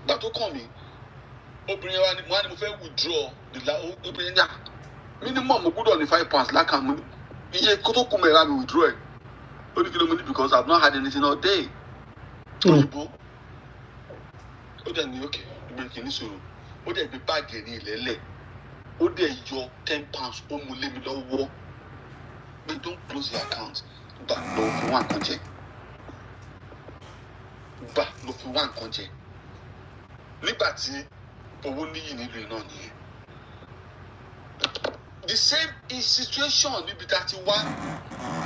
Gbà tó kàn mí obìnrin wa ni mo fẹ́ withdraw obìnrin ní minimum mo gbọ́dọ̀ ní £5 lákàntì iye kó tó kún mi ra mi withdraw ẹ̀. Ó ní kí ló mo ní because I have not had anything all day. Òyìnbó. Ó dẹ̀ ní okay ìgbẹ́ kìíní sọ̀rọ̀ ó dẹ̀ gbé báàgì ní ìlẹ́lẹ̀ ó dẹ̀ yọ £10 ó mú lé mi lọ́wọ́ pé don't close the account gbà lọ fi wá nǹkan jẹ nígbà tí owó níyì nílùú iná nìyẹn. The same situation níbi tá a ti wá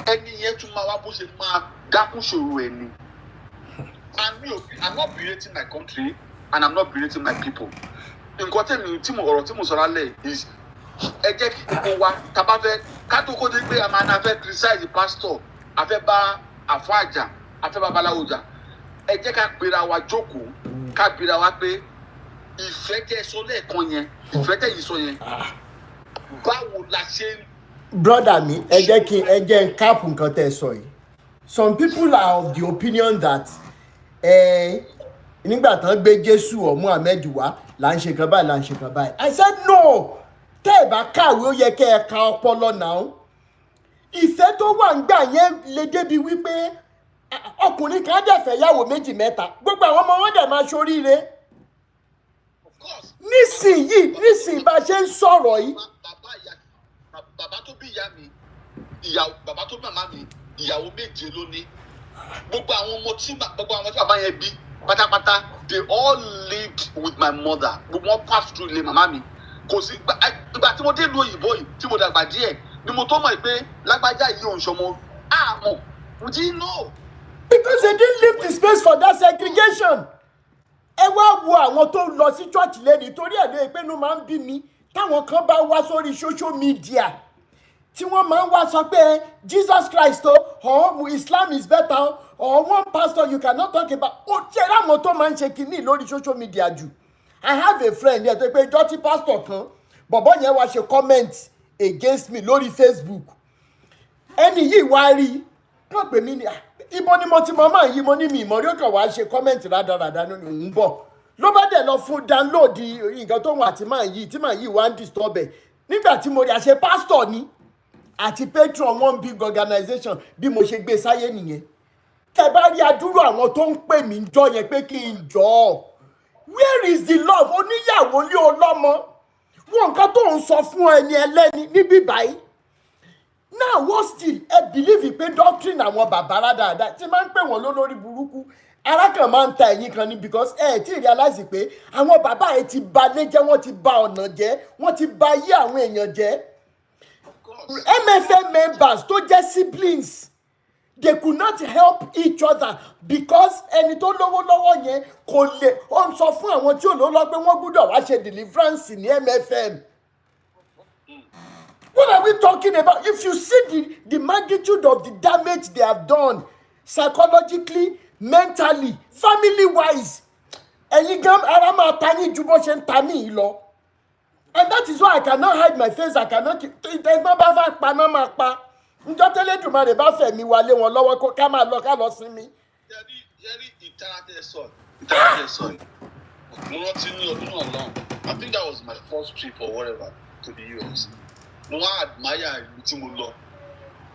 ẹni yẹn tún máa wá bó ṣe máa dákún ṣòro ẹ̀ ni. I'm not berating my country and I'm not berating my people. Nǹkan tí mo sọ lálẹ́ is ẹ jẹ́ kí gbogbo wa tá bá fẹ́ ká tó kó dé pé a máa na fẹ́ criticize the pastor a fẹ́ bá àfọ àjà a fẹ́ bá babaláwo jà ẹ jẹ́ ká gbéra wa jókòó ká gbéra wa pé ìfẹ́ tẹ́ sọ lẹ́ẹ̀kan yẹn ìfẹ́ tẹ́ yìí sọ yẹn báwo la ṣe. Brother mi ẹ jẹ́ n cap nǹkan tẹ́ sọ yìí. Some people are of the opinion that nígbà tán gbé Jésù or Muhammed wá là ń ṣe kan báyìí I said no tẹ́ ẹ bá kàwé ó yẹ kẹ́ ẹ ka ọpọlọ náà ìfẹ́ tó wà ń gbà yẹn lè débi wípé ọkùnrin kan dẹ̀ fẹ́ yàwó méjì mẹ́ta gbogbo àwọn ọmọ wọn dẹ̀ máa ṣoríire nísìnyí bá ṣe ń sọ̀rọ̀ yìí. Bàbá tó bí ìyá mi bàbá tó bí màmá mi ìyàwó méje ló ní gbogbo àwọn ọmọ tí bàbá yẹn bí pátápátá they all lived with my mother gbogbo wọn pass through ilé màmá mi kò sí ìgbà tí mo dé ìlú òyìnbó yìí tí mo dàgbà díẹ̀ ni mo tó mọ̀ pé lágbájá yìí ò ń ṣọmọ àmọ́ we didn't know. Because they didn't leave the space for that segregation. Ẹ wá wo àwọn tó lọ sí church lẹ́ni torí ẹ̀ lóye pé inú máa ń bí mi táwọn kan bá wá sórí social media tí wọ́n máa ń wá sọ pé Jesus Christ or Islam is better or one pastor you cannot talk about ó ṣe ráwọn tó máa ń ṣe kínní lórí social media jù. I have a friend yẹn tó pé jọ́tí pastor kan bọ̀bọ́ yẹn wá ṣe comment against me lórí Facebook ẹni yìí wá rí kàn pé mí ni ibo ni mo ti mọ máa yí mo ní mi ìmọ̀rí ó kàn wá ṣe comment rádaràdà nínú ń bọ̀ ló bá dẹ̀ lọ fún download nǹkan tó wọn àti máa yí tí máa yí wá ń disturb ẹ̀ nígbà tí mo rí àṣẹ pastor ni àti patron one big organization bí mo ṣe gbé sáyé nìyẹn tẹ́ bá rí adúrú àwọn tó ń pè mí jọ yẹn pé kí n jọ where is the love oníyàwó lé ọlọ́mọ wọn nǹkan tó ń sọ fún ẹni ẹlẹ́ni níbí báyìí now what still ẹ believe pé doctrine àwọn bàbá rádáadáa tí máa ń pè wọ́n lólórí burúkú ara kan máa ń ta ẹ̀yìn kan ni because ẹ ti realize pé àwọn bàbá ẹ ti ba ilé jẹ́ wọ́n ti ba ọ̀nà jẹ́ wọ́n ti ba ayé àwọn èèyàn jẹ́ MFM members tó jẹ́ siblings they could not help each other because ẹni tó lówó lọ́wọ́ yẹn kò lè ó ń sọ fún àwọn tí ò lówó lọ́wọ́ pé wọ́n gbúdọ̀ wá ṣe deliverance ní MFM. What are we talking about? If you see the magnitude of the damage they have done psychologically, mentally, family-wise, ẹ̀yin gan ara máa ta yín ju bó ṣe ń ta mí yìí lọ. And that is why I cannot hide my face. I cannot. Ìtẹ̀gbọ́n bá fẹ́ pa náà máa pa. Njọ́ tẹ́lẹ̀dùmarè bá fẹ̀ mí wálé wọn lọ́wọ́ ká máa lọ ká lọ sinmi. Yẹ́rí ìtara tẹ́ sọ mo rántí ní ọdún náà lọ́hùn. I think that was my first trip or whatever to the US. Mo wá admire ìlú tí mo lọ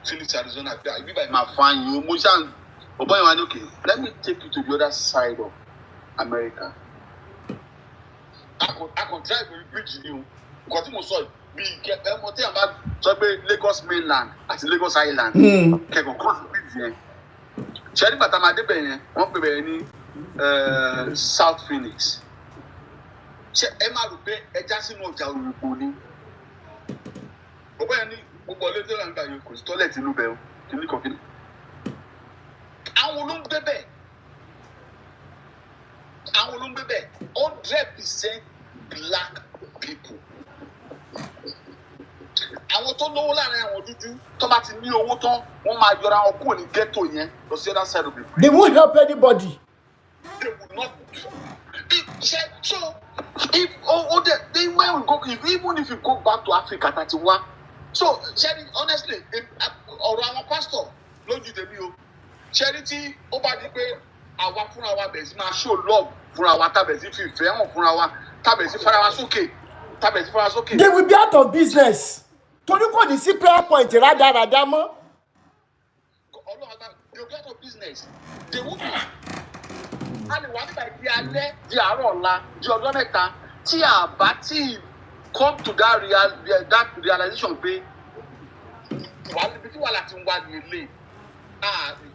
Phoenix, Arizona pé àbí báyìí máa fa yín o mo ṣáà ọ̀bọ̀n yẹn wá ní okay let me take you to the other side of America. I could drive a bridge ni o nǹkan tí mo sọ bí ẹmọ tí a bá sọ pé Lagos mainland àti Lagos island kẹkọọ cross bridge yẹn ṣe ní bàtà máa débẹ̀ yẹn wọ́n pè bẹ́ẹ̀ ní South Phoenix ṣe ẹ máa rò pé ẹja sínú ọjà òyìnbó ni gbogbo ẹni gbogbo ọlẹ́ tó ń gbà yóò kò sí tọ́lẹ̀tì inú bẹ́ẹ̀ kìíní kan kìíní. àwọn olóńgbé bẹ́ẹ̀ 100% black people. àwọn tó lówó láàrin àwọn dúdú tó bá ti ní owó tán wọ́n máa yọra wọn kúrò ní ghetto yẹn lọ sí other side of the bridge. They won't help anybody. They would not. So if when we go, even if you go back to Africa, 31. So Sherry, honestly, ọ̀rọ̀ àwọn pastor lójú tèmi o. Sherry tí ó bá di pé àwa fúnra wa bẹ̀rẹ̀ sí máa show love fúnra wa tábẹ̀ sí fìfẹ́ hàn fúnra wa tábẹ̀ sí fara wa sókè. They will be out of business. Torí kò ní sí prayer point rádaràdá mọ́. They will be out of business. They won't be. A lè wá nígbà di alẹ́ di àárọ̀ ọ̀la di ọjọ́ mẹ́ta tí a bá tí come to that realization pé ibi tí wàhálà ti ń wá ní ilé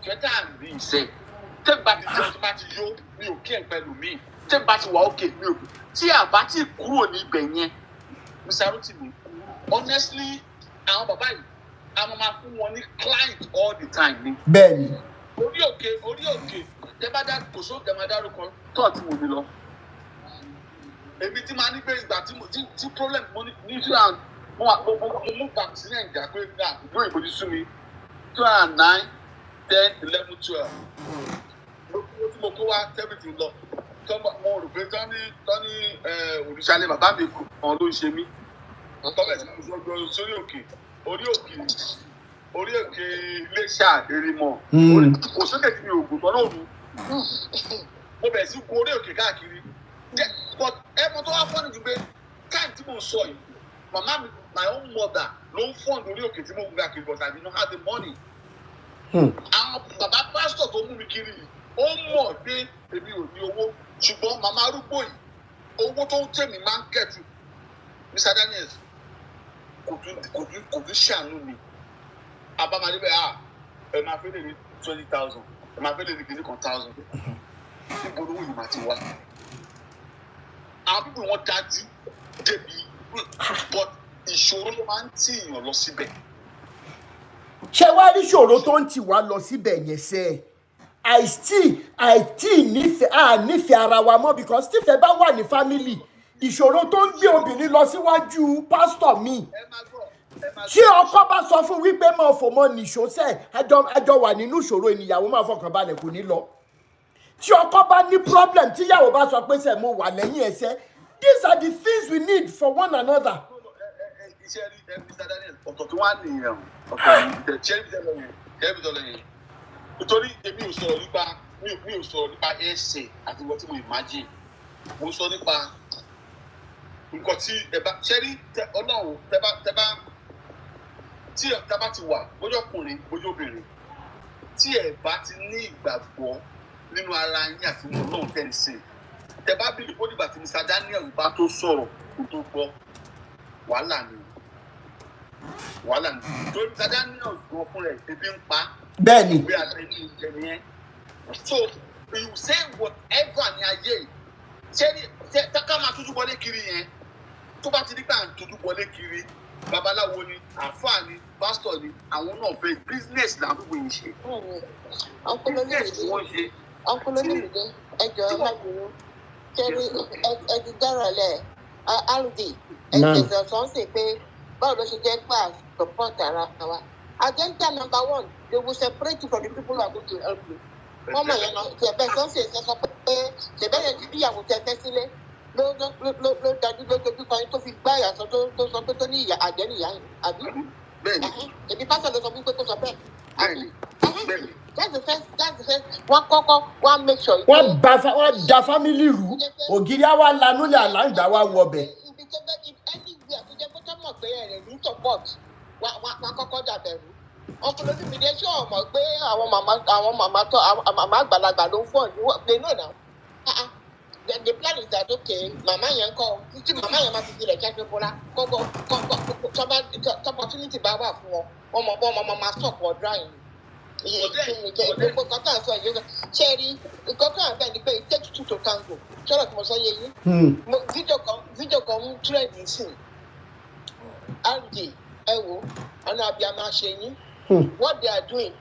ìfẹ́ tá à ń rí iṣẹ́ tẹ́ bá ti jẹun tó bá ti yó mi ò kí ẹ̀ pẹ̀lú mi tẹ́ bá ti wà ókè mi ò tí a bá tí kúrò ní ibẹ̀ yẹn Mr. Rotimi honestly àwọn bàbá yìí a máa fún wọn ní client all the time ni. Bẹ́ẹ̀ni. orí òkè tẹ́ bá dá kò sóò tẹ́ máa dárúkọ tó àti wò mí lọ. èmi tí máa ní pé ìgbà tí problem mo ní ìṣúra mo mú vaccine ẹ̀ǹgà pé ìlú ìbò ti sú mi 2009 10 11 12 tí mo kó wá everything lọ mo rò pé tọ́ni òrìṣàlẹ̀ bàbá mi kan ló ń ṣe mí tọ́bẹ̀ tí mo sọ sórí òkè orí òkè Iléṣà Erimọ̀ òṣèlè tí mi ò gùn tọ́nà òru mo bẹ̀rẹ̀ sí gun orí òkè káàkiri but ẹ̀mọ́ tó wá fọ́nì jù pé káàdì tí mo sọ yìí màmá mi my own mother ló ń fọ́n orí òkè tí mo gbé káàkiri but I did not have the money. àwọn bàbá pásítọ̀ tó mú mi kiri yìí ó mọ̀ pé èmi ò ní owó ṣùgbọ́n màmá arúgbó yìí owó tó ń tẹ̀mí máa ń kẹ̀tù Mr. Daniels kò tún ṣàánú mi àbámadé bẹ́ẹ̀ ẹ máa fẹ́ lè ní 20,000 ẹ máa fẹ́ lè ní kìíní kan 1,000 níbo lówó yìí máa ti wá àwọn pípọ̀ wọn dájú débi but ìṣòro ló máa ń tì yàn lọ síbẹ̀. ṣé wàá rí ìṣòro tó ń tì wá lọ síbẹ̀ yẹn sẹ́ àìtí nífẹ̀ẹ́ ara wa mọ́ because tífẹ̀ bá wà ní family ìṣòro tó ń gbé obìnrin lọ síwájú pásítọ̀ mi tí ọkọ bá sọ fún wípé máa fò mọ́ nìṣó sẹ́ àjọ wà nínú ìṣòro ìníyàwó máa fọkàn balẹ̀ kò ní lọ tí ọkọ bá ní problem tíyàwó bá sọ pé sẹ́ mo wà lẹ́yìn ẹsẹ̀ these are the things we need for one another. iṣẹ́ rí Mr. Daniel ọ̀tọ̀ tí wọ́n á nìyẹn ọ̀tọ̀ ìṣẹ́bí nítorí èmi ò sọ̀rọ̀ nípa ẹsẹ̀ àti nǹkan tí mo imagine mo sọ nípa nǹkan tí ẹ bá ṣẹ́rí ọlọ́run tí ẹ bá ti wà bójú ọkùnrin bójú obìnrin tí ẹ bá ti ní ìgbàgbọ́ nínú ara yín àti nínú ọlọ́run tẹ̀ ń sìn tẹ bá bí ìbò nígbà tí Mr. Daniel bá tó sọ̀rọ̀ kó tó gbọ́ wàhálà ni tó Mr. Daniel gan fún rẹ̀ ebi ń pa bẹ́ẹ̀ni ìwé àtẹ̀lé ìjẹ̀mí yẹn so you say whatever ní ayé ṣé ká máa tójú bọlé kiri yẹn tó bá ti di pé à ń tójú bọlé kiri babaláwo ni àfáà ni pásítọ̀ ni àwọn náà fẹ́ business làwọn gbogbo yìí ṣe business tí wọ́n ṣe. ọkùnrin ẹjọ ẹ má bínú kẹrí ẹdí dára lẹ rd ẹjọ sọ ń sè pé báwo ló ṣe jẹ class support ara wa agenda number 1 they will separate you from the people who are going to help you. wọ́n mọ̀ yẹn lọ ṣẹ̀bẹ̀ tó ń ṣe sọ pé ṣẹ̀bẹ̀ yẹn ti bí ìyàwó tẹ fẹ́ sílé ló dájú lójú kan tó fi gbá ìyàsọ tó sọ pé tó ní ìyá àjẹ́ nìyá yìí àbí. èmi pásítọ̀ ló sọ fún pé kó sọ bẹ́ẹ̀ àbí. that's the first wọ́n kọ́kọ́ wọ́n make sure. wọ́n da family rú ògiri àwa lanúlẹ̀ àlàǹgbà wa wọ ọbẹ̀. ibi tó bẹ́ anywhere tó jẹ́ pé tó mọ̀ pé ẹ̀rẹ̀ ní support wọ́n kọ́kọ́ dàbẹ̀rù ọkùnrin tí mi dé ṣé ọmọ pé àwọn màmá àgbàlagbà ló ń fọ they know now the plan is that okay màmá yẹn kọ títí màmá yẹn máa fi tilẹ̀ jáde bọ́lá kọ́kọ́ opportunity bá wà fún wọn ọmọ máa stop or dry gbogbo kọ́kọ́ àṣọ yìí ṣe rí kọ́kọ́ àbẹ́ ni pé it takes two to tango Ṣọ́rọ̀ tí mo sọ yé yín. Fídíò kan ń trend nísìn. RJ ẹ wo ọ̀nà abiyamọ ṣe yín. What they are doing.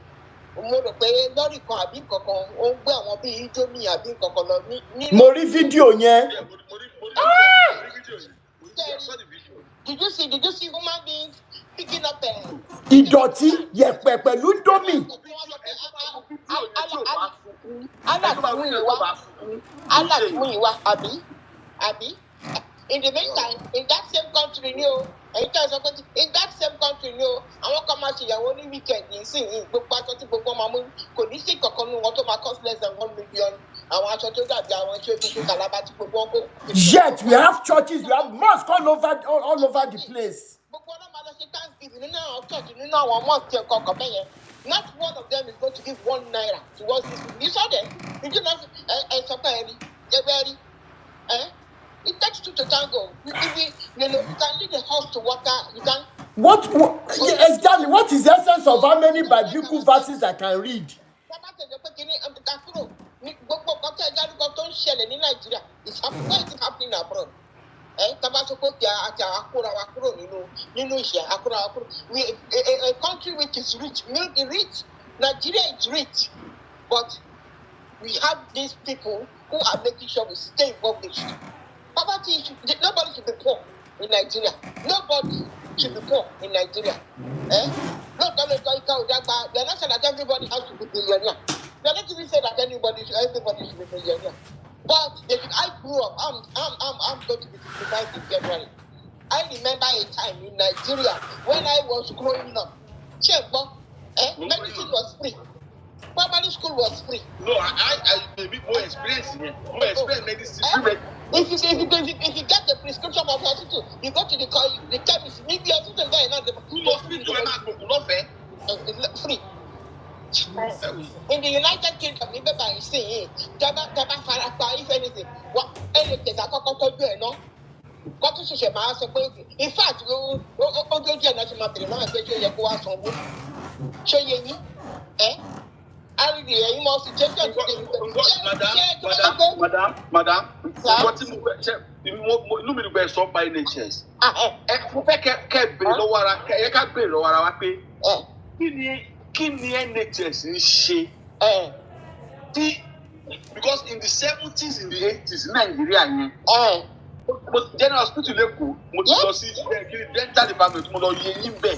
Mo rò pé lọ́rì kan àbí kankan ó ń gbé àwọn bíi Indomie àbí kankan lọ ní. Mo rí fídíò yẹn. Did you see human beings picking up ìdọ̀tí yẹ̀pẹ̀ pẹ̀lú Indomie. Alátúnyìnwá àbí in the meantime in that same country ni o èyí tí a sọ pé in that same country ni o àwọn kan máa ṣèyàwó ní weekend yìí sí yìí gbogbo aṣọ tí gbogbo máa mú kò ní sí kankan nínú wọn tó máa cost less than 1 million àwọn aṣọ tó dàbí àwọn iṣẹ́ tuntun kàlábà tí gbogbo wọn kò. Yet we have churches, we have mosques all over the place. Gbogbo ọlọ́mọ máa lọ ṣe Thanksgiving nínú àwọn church nínú àwọn mosque kọ̀ọ̀kan bẹ́yẹn. Not one of them is going to give 1 naira towards this. You saw them? Did you not? It takes two to tango. You can lead the horse to water. You can. Exactly? What is the essence of how many biblical verses I can read? It's happening abroad. A country which is rich, Nigeria is rich, but we have these people who are making sure we stay impoverished. Poverty, nobody should be poor in Nigeria. Nobody should be poor in Nigeria. They're not saying that everybody has to be billionaire. They're not even saying that everybody should be millionaire. But I grew up. I'm going to be 55 in January. I remember a time in Nigeria when I was growing up. Medicine was free. Primary school was free. No, I maybe more experience medicine. If you get the prescription of hospital, you go to the chemist. Maybe hospital there not free. In the United Kingdom, if I say, if anything, what anything I no. In fact, Madam, what inú mi gbẹ sọ pa NHS. Mo fẹ́ kẹ́ bèrè lọ́wọ́ ara ká bèrè lọ́wọ́ ara wa pé kí ni NHS ń ṣe because in the 70s in the 80s Nàìjíríà yẹn general hospital lẹ́kọ̀ọ́ mo ti lọ sí dental department mo lọ yẹ yín bẹ̀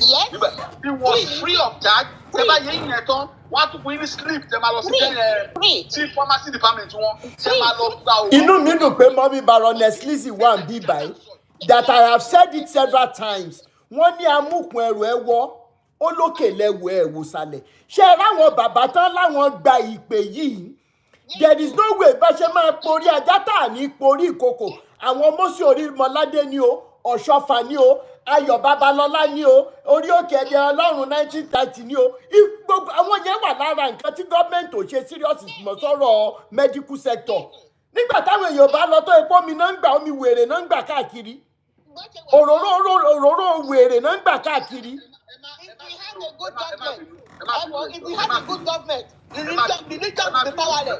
it was free of charge tẹ́ bá yẹ yín yẹn tán wọ́n á tún fún yín ní script tẹ́ máa lọ sí pharmacy department wọn tẹ́ máa lọ gba owó. Inú mi dùn pé mọ́mí Baroness Lizzie wà ń bí báyìí that I have said it several times wọ́n ní amúkùn ẹrù ẹ wọ́ ó lókè lẹ́wọ̀ ẹ̀ wò sálẹ̀ ṣé ẹ ráwọn bàbá tán láwọn gba ìpè yìí there is no way bá ṣe máa porí ajá tá à ní porí ìkòkò àwọn mọ́sí orí mọ́ládé ni o ọ̀ṣọ́fà ni o ayọ̀ babalọ́lá ni o orí òkè ẹ̀dẹ̀ ọlọ́run 1930 ni o gbogbo àwọn yẹn wà lára nǹkan tí gọ́ọ̀mẹ̀ntì ò ṣe serious mọ́ sọ̀rọ̀ medical sector nígbà táwọn èèyàn bá lọ tó epo mi náà ń gbà omi wèrè náà ń gbà káàkiri òróró wèrè náà ń gbà káàkiri. If we have a good government, religion will be powerless.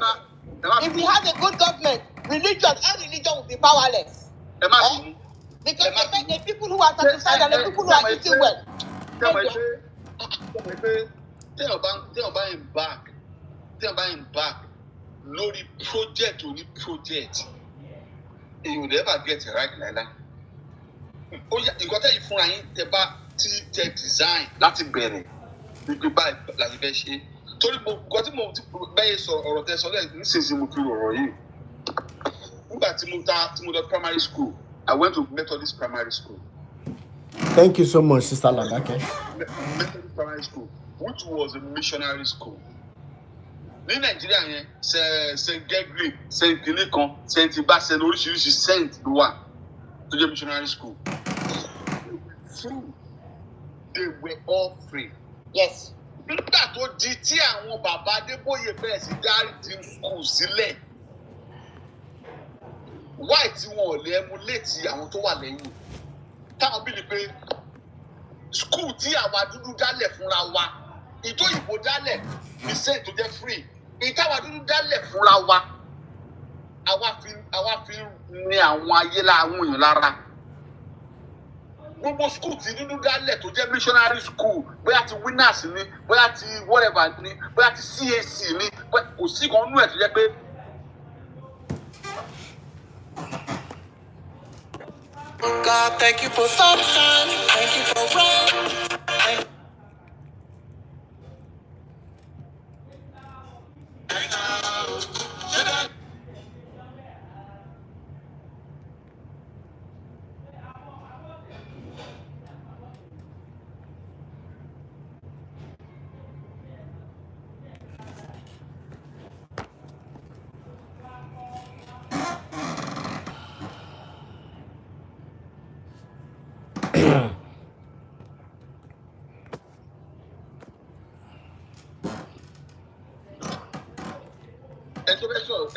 If we have a good government, religion will be powerless. Because the people who are satisfied and the people who are eating well. Tell about him back lórí project you will never get it right like that. Nǹkan tẹ́ yìí fúnra yín tẹ́ bá tẹ design láti bẹ̀rẹ̀ gbígbé báyìí láti fẹ́ ṣe torí nǹkan tí mo bẹ́ẹ̀ sọ ọ̀rọ̀ tẹ́ sọ lẹ́yìn nísinsìnyí mo fi ọ̀rọ̀ yìí nígbà tí mo lọ primary school I went to Methodist primary school. Thank you so much, Sister Labake. Methodist primary school which was a missionary school. Ní Nàìjíríà yẹn St. Gregory St. Kinikan St. Ibasen oríṣiríṣi Saint ló wà tó jẹ́ missionary school. They were all free. Yes. Nígbà tó di tí àwọn bàbá Adébóyè bẹ̀rẹ̀ sí dárídì school sílẹ̀. Why tí wọn ò lè emulate àwọn tó wà lẹ́yìn? Táwọn bí ni pé school tí àwa dúdú dálẹ̀ fúnra wa, ìtò ìbò dálẹ̀ ní Saint tó jẹ́ free. Ìtàwa dúdú dálẹ̀ fúnra wa àwa fi ní àwọn ayé láwọn èèyàn lára. Gbogbo school ti nínú dálẹ̀ tó jẹ́ missionary school bóyá ti winners ni bóyá ti whatever ni bóyá ti CAC ni kò sí kan nú ẹ̀ tó jẹ́ pé. God, thank you for sunshine, thank you for rain.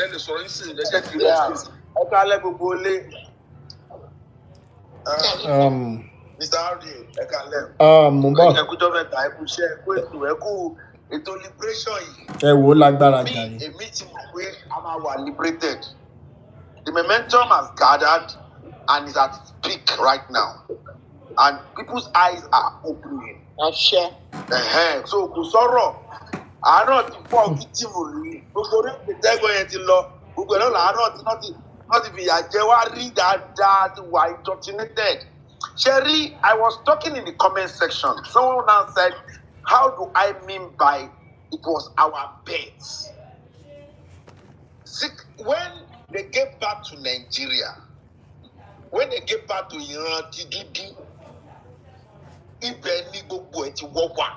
Ẹni sọ̀rọ̀ yín sí ẹ̀jẹ̀ kí ló sì ẹ kálẹ̀ gbogbo ilé. Mr. Hardy ẹ kálẹ̀. Mo ń bọ̀. Ẹ kú jọ́ mẹ́ta ẹ kú iṣẹ́ ẹ kú ètò ẹ kú ètò liberation yìí. Ẹ wò ó lágbára jàre. Èmi ti mọ̀ pé a máa wà liberated. The momentum has gathered and is at its peak right now and people's eyes are opening. So kò sọ̀rọ̀ àárọ̀ ti fọ́ fíjìmù rí gbogbo orí ìgbẹ́tẹ́gbọ́n yẹn ti lọ gbogbo ẹ̀rọ làárọ̀ tí wọ́n ti fìyà jẹ wá rí dáadáa ti wà indoctrinated. Sherry, I was talking in the comment section. Someone now said, how do I mean by it was our beds? See, when they get back to Nigeria, when they get back to Iran, ibẹ̀ ni gbogbo ẹ̀ ti wọ́ wá.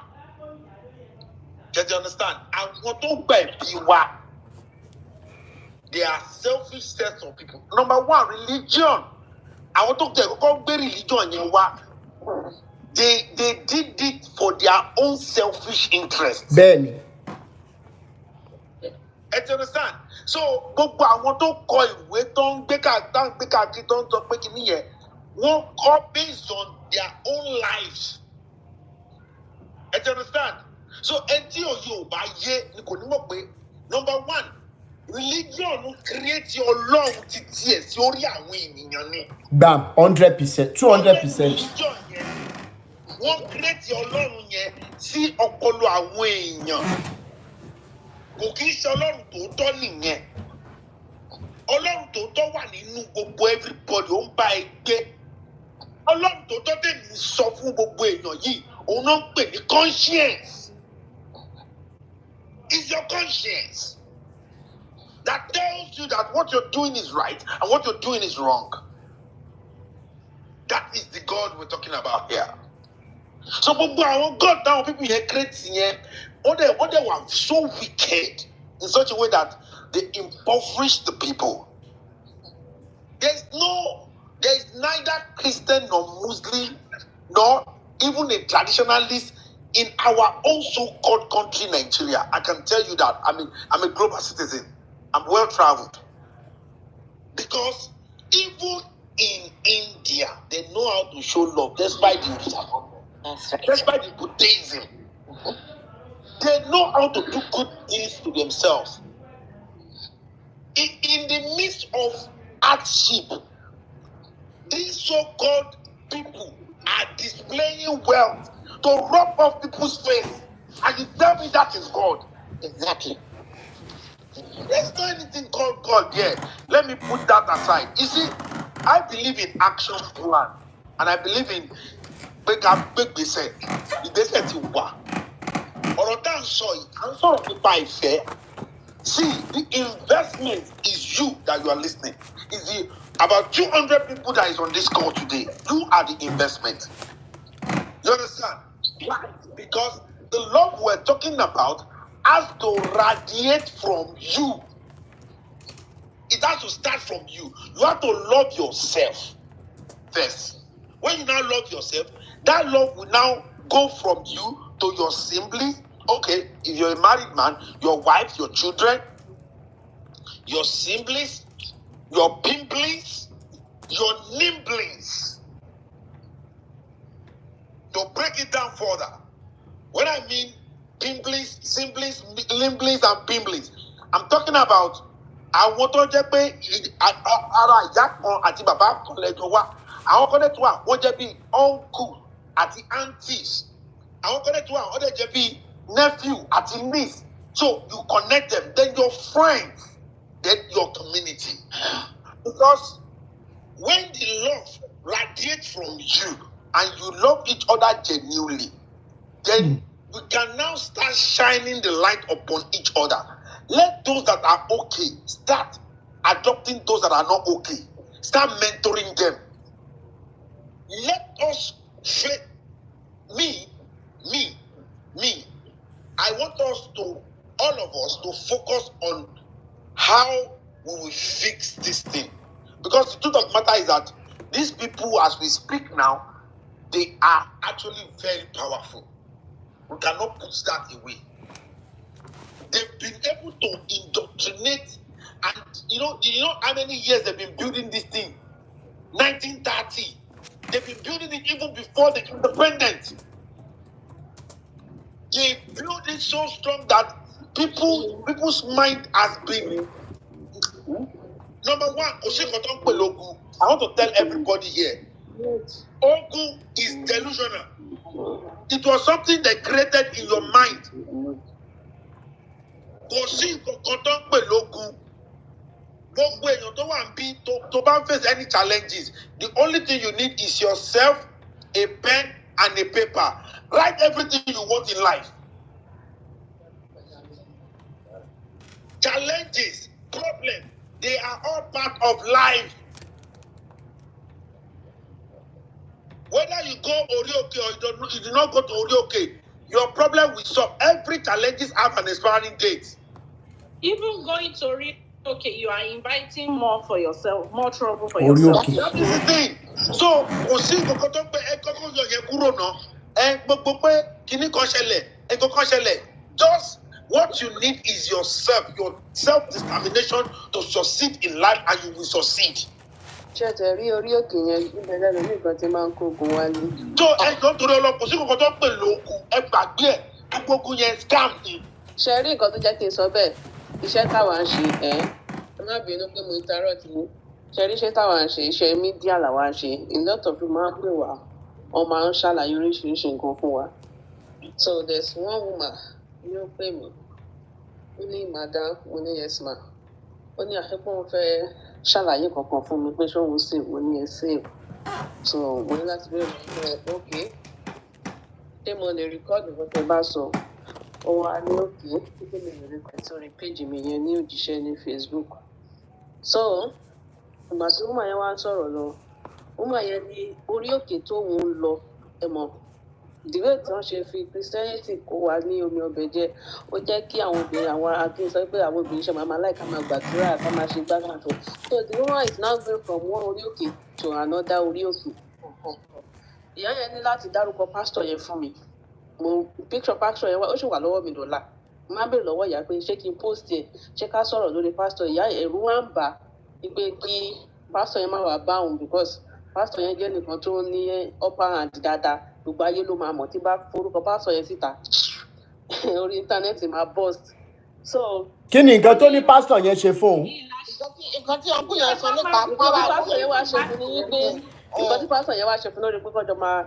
Do you understand? Àwọn tó gbà ẹ̀bí wa, they are selfish sets of people. Number one, religion. Àwọn tó tẹ̀ kọ́kọ́ gbé religion yẹn wá. They did it for their own selfish interest. Bẹ́ẹ̀ni. Do you understand? So gbogbo àwọn tó kọ ìwé tó ń gbé káàkiri tó ń sọ pé kí nìyẹn, wọ́n kọ based on their own lives. Do you understand? So ẹtí òye ò bá yé ni kò ní mọ̀ pé number one, religion create Ọlọ́run ti tiẹ̀ sí orí àwọn ènìyàn ni. Gbam 100%, 200%. Religion yẹn wọ́n create Ọlọ́run yẹn sí ọpọlọ àwọn èèyàn. Kò kí í ṣe Ọlọ́run tòótọ́ nìyẹn. Ọlọ́run tòótọ́ wà nínú gbogbo everybody ó ń bá ẹ gbé. Ọlọ́run tòótọ́ tèmi sọ fún gbogbo èèyàn yìí òun náà ń pè ní conscience. It's your conscience that tells you that what you're doing is right and what you're doing is wrong. That is the God we're talking about here. So gbogbo àwọn God táwọn people here create yẹn, they were so wicked in such a way that they impoverish the people. There is neither Christian nor Muslim nor even a traditionalist in our own so-called country, Nigeria. I can tell you that. I mean, I'm a global citizen. I'm well-traveled. Because even in India, they know how to show love despite despite the Buddhism. They know how to do good things to themselves. In the midst of hardship, these so-called people are displaying wealth to rub off people's face. And you tell me that is God. Exactly. There's not anything called God here. Let me put that aside. You see, I believe in action plan. And I believe in big business. Ìgbésẹ̀ ti wà. Ọ̀rọ̀ tá à ń sọ yìí, à ń sọ̀rọ̀ nípa ìfẹ́. See, the investment is you that you are listening. Is the about 200 people that is on this call today. You are the investment. You understand? Why? Because the love we're talking about has to radiate from you. It has to start from you. You have to love yourself first. When you now love yourself, that love will now go from you to your siblings. Okay, if you're a married man, your wife, your children, your siblings, your pimplings, your nimblings. To break it down further, when I mean pimplings, simplings, limblings, and pimplings, I'm talking about àwọn tó jẹ́ pé ara ìyá kan àti bàbá kan lẹ́jọ́ wá àwọn kan tó wà wọ́n jẹ́ bí uncle àti aunties àwọn kan tó wà wọ́n dẹ̀ jẹ́ bí nephew àti niece so you connect them then your friends then your community because when the love radiates from you and you love each other genuinely then you can now start shining the light upon each other. Let those that are okay start adopting those that are not okay. Start mentoring them. Let us me. I want us to, all of us, to focus on how we will fix this thing. Because the truth of the matter is that these people, as we speak now, they are actually very powerful. We cannot put that away. They've been able to indoctrinate, and you know how many years they've been building this thing? 1930. They've been building it even before the independence. They built it so strong that people's mind has been. Number one, I want to tell everybody here, Ogun is delusional. It was something they created in your mind. To face any challenges, the only thing you need is yourself, a pen, and a paper. Write everything you want in life. Challenges, problems, they are all part of life. Whether you go Orioke or you do not go to Orioke, your problem will solve. Every challenges have an expiring date. Even going to Orioke, you are inviting more for yourself, more trouble for yourself. That is the thing. So, just what you need is yourself, your self-determination to succeed in life, and you will succeed. So ṣe rí nǹkan tó jẹ́ kí n sọ bẹ́ẹ̀ iṣẹ́ táwa ń ṣe ẹ má bínú pé mo interrupt yín ṣe rí iṣẹ́ táwa ń ṣe iṣẹ́ mídíà làwa ń ṣe a lot of people máa ń pè wá wọ́n máa ń ṣàlàyé oríṣiríṣi nǹkan fún wa so there's one woman ní ó pè mí ó ní madam mo ní yes ma ó ní àfikún wọn fẹ́ ṣàlàyé kankan fún mi pé ṣé òun sì mo ní ẹ save so mo ní láti bẹ̀rẹ̀ pé ok ṣé mo lè record nǹkan tẹ́ bá sọ. Ó wá ní òkè títí mi lè rí sórí péjì mi yẹn ní òjíṣẹ́ ní Facebook. So ìgbà tí woman yẹn wá sọ̀rọ̀ lọ woman yẹn ní orí òkè tó ń lọ ẹ mọ̀ ìdílé tí wọ́n ṣe fi Christianity kó wa ní omi ọbẹ̀ jẹ́ ó jẹ́ kí àwọn obìnrin àwọn akin sọ pé àwọn obìnrin ṣe máa láì ká máa gbàdúrà ká máa ṣe gbàgbà tó so the woman is now going from one orí òkè to another orí òkè. Ìyá yẹn ní láti dárúkọ pásítọ̀ yẹn fún mi. Mo picture pastor yẹn wá ó sì wà lọ́wọ́ mi dọ́là má bèrè lọ́wọ́ ìyá pé ṣé kí n post ẹ̀ ṣé ká sọ̀rọ̀ lórí pastor ìyá ẹ̀rù wá ń bà pé kí pastor yẹn má wàá bá òun because pastor yẹn jẹ́ nìkan tó ní upper hand dáadáa gbogbo ayé ló máa mọ̀ tí bá forúkọ pastor yẹn síta orí íńtánẹ́ẹ̀tì máa burst. So kí ni nǹkan tó ní pastor yẹn ṣe fóun. nǹkan tí ọkùnrin yẹn sọ nípa pastor yẹn wá ṣe fún ni wípé nǹkan tí pastor yẹn wá ṣe fún lórí pé kọjọ máa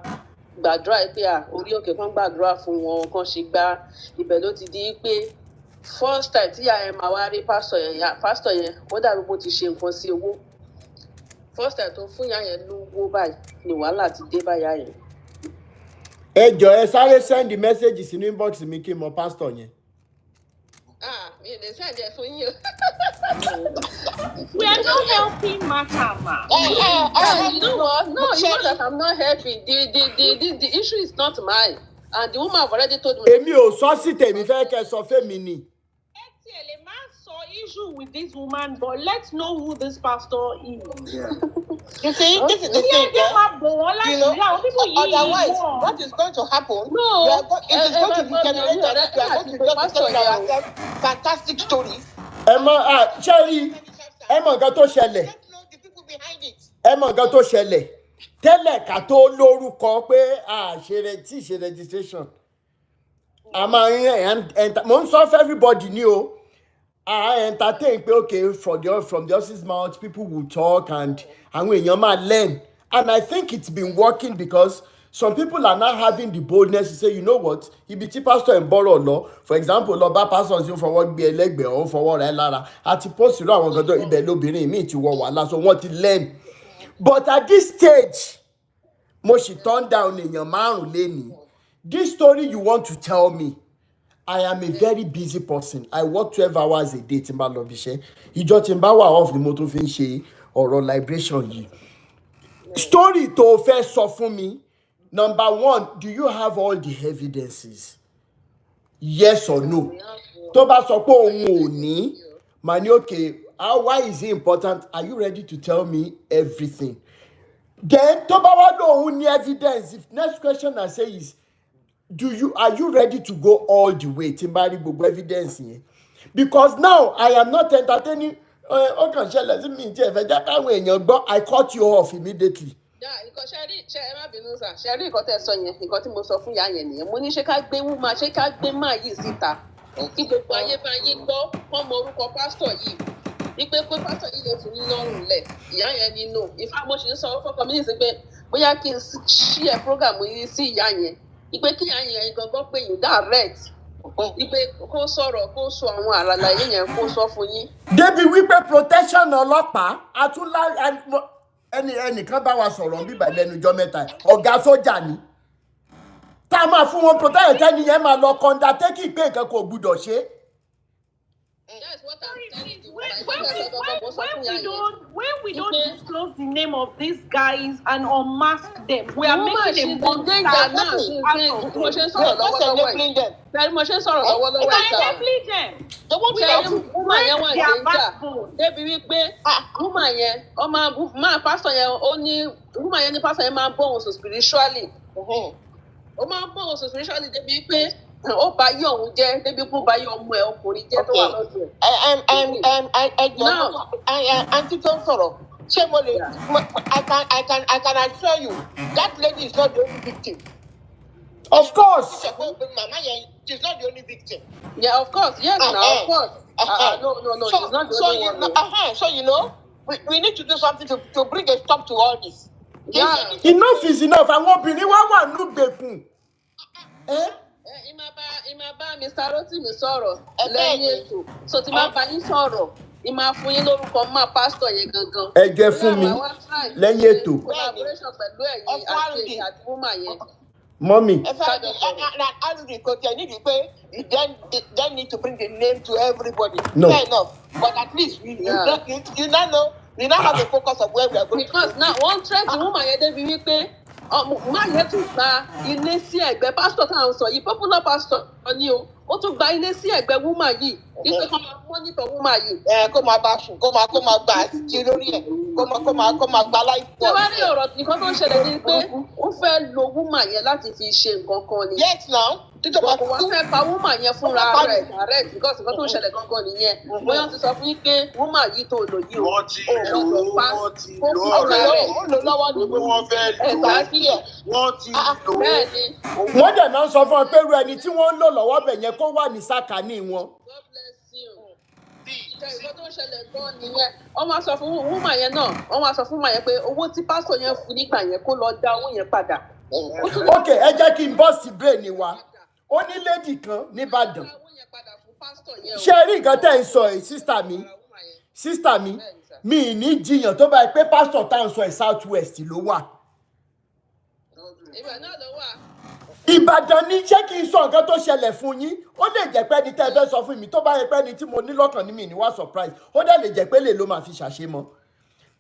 gbàdúrà pé orí òkè kan gbàdúrà fún wọn kan ṣe gbá ibẹ̀ ló ti di pé first time tí ìyá ẹ̀ máa wá rí pásítọ̀ yẹn ó dàbí bó ti ṣe nǹkan sí owó first time tó fún ìyá yẹn lówó báyìí ni wàhálà ti dé báyà yẹn. Ẹ jọ̀ọ́ ẹ sáré send message sínú inbox mi kí n mọ pásítọ̀ yẹn. Mi ò lè send ẹ fún yín o. We are not helping matter, ma. You know what? No, it's not that I'm not helping. The issue is not mine. And the woman have already told me. Èmi ò sọ sí tèmi fẹ́ kẹ́ sọ fẹ́mi ni. Ẹ má sọ issue with this woman, but let's know who this pastor is. Yeah. You see, this is the thing. You know, otherwise, what is going to happen? No, it is going to be generated. We are going to just tell ourselves fantastic stories. Ẹ mọ̀ ṣẹ́rí ẹ mọ̀ nǹkan tó ṣẹlẹ̀. Ẹ mọ̀ nǹkan tó ṣẹlẹ̀. Tẹ́lẹ̀ ká tó lórúkọ pé ṣe registration. A máa ń mo ń sọ fún everybody ní o. I entertain okay from the horse's mouth people will talk and èèyàn máa learn, and I think it's been working because some people are now having the boldness to say, you know what, ibi tí pastor ń bọ̀rọ̀ lọ, for example lọ bá pastor tí ó fọwọ́ gbé ẹlẹ́gbẹ̀ẹ́ ó fọwọ́ rẹ̀ lára àti post irú àwọn nǹkan tó ibẹ̀ lóbìnrin míì ti wọ wàhálà, so wọ́n ti learn. But at this stage mo ṣì turn down èèyàn márùn lénìí. This story you want to tell me, I am a very busy person. I work 12 hours a day tí n bá lọ bí iṣẹ́. Ìjọ tí n bá wà off ni mo tún fi ń ṣe ọ̀rọ̀ liberation yìí. Story tó fẹ́ sọ fún mi, number one, do you have all the evidences? Yes or no? Tó bá sọ pé òun ò ní, màá ní okay, why is it important? Are you ready to tell me everything? Then tó bá wá lóun ní evidence, if next question I say is, are you ready to go all the way tí n bá rí gbogbo evidence yẹn? Because now I am not entertaining ó kàn ṣẹlẹ̀ sí mi tí ẹ fẹ́ jẹ́ káwọn èèyàn gbọ́. I cut you off immediately. Nǹkan ṣe ẹ má bínú sà, ṣe rí nǹkan tẹ́ sọ yẹn, nǹkan tí mo sọ fún ìyá yẹn nìyẹn. Mo ní ṣé ká gbé máa yìí síta kí gbogbo ayé bá yín gbọ́ wọ́n mọ orúkọ pásítọ̀ yìí, wípé pásítọ̀ yìí lè fún yín lọ́rùn lẹ̀. Ìyá yẹn ní no. Ìfá mo ṣe ń sọ fọ́kàn mi nísìnyí pé bóyá kí n ṣí ẹ program yìí sí ìyá yẹn, wípé kí ìyá yẹn gangan pé yín direct, wípé kó sọ̀rọ̀ kó sọ àwọn àlàyé yẹn kó sọ fún yín. Débi wípé protection ọlọ́pàá àtúnlá ẹnìkan bá wa sọ̀rọ̀ bíbà lẹ́nu ọjọ́ mẹ́ta, ọ̀gá sójà ni. Tá a máa fún wọn protection tẹ́ni yẹn máa lọ undertaking pé nǹkan kò gbúdọ̀ ṣe. That's what I'm telling you. When we don't disclose the name of these guys and unmask them, we are making a monster out of them. We are enabling them. They won't break their backbone. Débi wípé woman yẹn máa pastor yẹn ó ní woman yẹn ní pastor yẹn máa ń bọ̀ wọn so spiritually. Ó máa ń bọ̀ wọn so spiritually débi wípé ó bá yí ọ̀hún jẹ́ débi kó bá yí ọmọ ẹ̀ ọkùnrin jẹ́ tó wà lọ́dún ẹ̀. Aunty tó ń sọ̀rọ̀, ṣé mo lè I can assure you that lady is not the only victim. Of course. Mama yẹn, she's not the only victim. Yeah, of course. Yes, now of course. No, so, she's not the so only you one. so you know, we need to do something to bring a stop to all this. Yeah. Enough is enough. Àwọn obìnrin wá wà nígbèkùn. Ìmọ̀ bá Mr. Rotimi sọ̀rọ̀ lẹ́yìn ètò. So tí máa bá yín sọ̀rọ̀, ìmọ̀ fún yín lórúkọ máa pásítọ̀ yẹn gangan. Ẹ jẹ́ fún mi lẹ́yìn ètò. Collaboration pẹ̀lú ẹ̀yin àti woman yẹn. Mommy. I need to pay. You then need to bring the name to everybody. No. Fair enough. But at least you now know. We now have the focus of where we are going. Because now one threat the woman yẹn débi wípé máa yẹ tún gba ilé sí ẹ̀gbẹ́ pásítọ̀ tá à ń sọ yìí popular pastor ni o, ó tún gba ilé sí ẹ̀gbẹ́ woman yìí wípé kó máa monitor woman yìí. Kó máa bá sùn, kó máa gba àtijọ́ lórí ẹ̀, kó máa gba láìpẹ́. Ṣé wàá rí ọ̀rọ̀ nǹkan tó ń ṣẹlẹ̀ ní pé ó fẹ́ lo woman yẹn láti fi ṣe nǹkan kan ni. Yes now. Kò wá fẹ́ pa woman yẹn fúnra rẹ̀ direct because nǹkan tó ń ṣẹlẹ̀ gangan nìyẹn. Bóyá ti sọ fún yín pé woman yìí tó lò yìí o. Wọ́n ti lò ó lọ́wọ́ ni pé wọ́n fẹ́ lò ó. Wọ́n ti lò ó. Wọ́n dẹ̀ máa ń sọ fún ọ pé irú ẹni tí wọ́n ń lò lọ́wọ́ bẹ̀ yẹn kó wà ní sàkání wọn. Nǹkan tó ń ṣẹlẹ̀ gan nìyẹn. Wọ́n máa sọ fún woman yẹn náà, wọ́n máa sọ fún woman yẹn pé owó tí pásítọ̀ yẹn fún nígbà yẹn kó lọ dá owó yẹn padà. Ok, ẹ jẹ́ kí n bọ́ọ̀sì brain wa. Ó ní lady kan nìbàdàn. Ṣé rí nǹkan tẹ́ ń sọ ẹ̀ sísítà mi mi ì ní jiyàn tó bá yẹ pé pásítọ̀ tá à ń sọ ẹ̀ south west ló wà. Ìbàdàn ni ṣé kí n sọ nǹkan tó ṣẹlẹ̀ fún yín? Ó lè jẹ́ pé ẹni tẹ́ ẹ fẹ́ sọ fún mi tó bá yẹ pé ẹni tí mo ní lọ́kàn ní mi ní wá surprise. Ó dẹ̀ lè jẹ́ pé lè ló máa fi ṣàṣemọ́.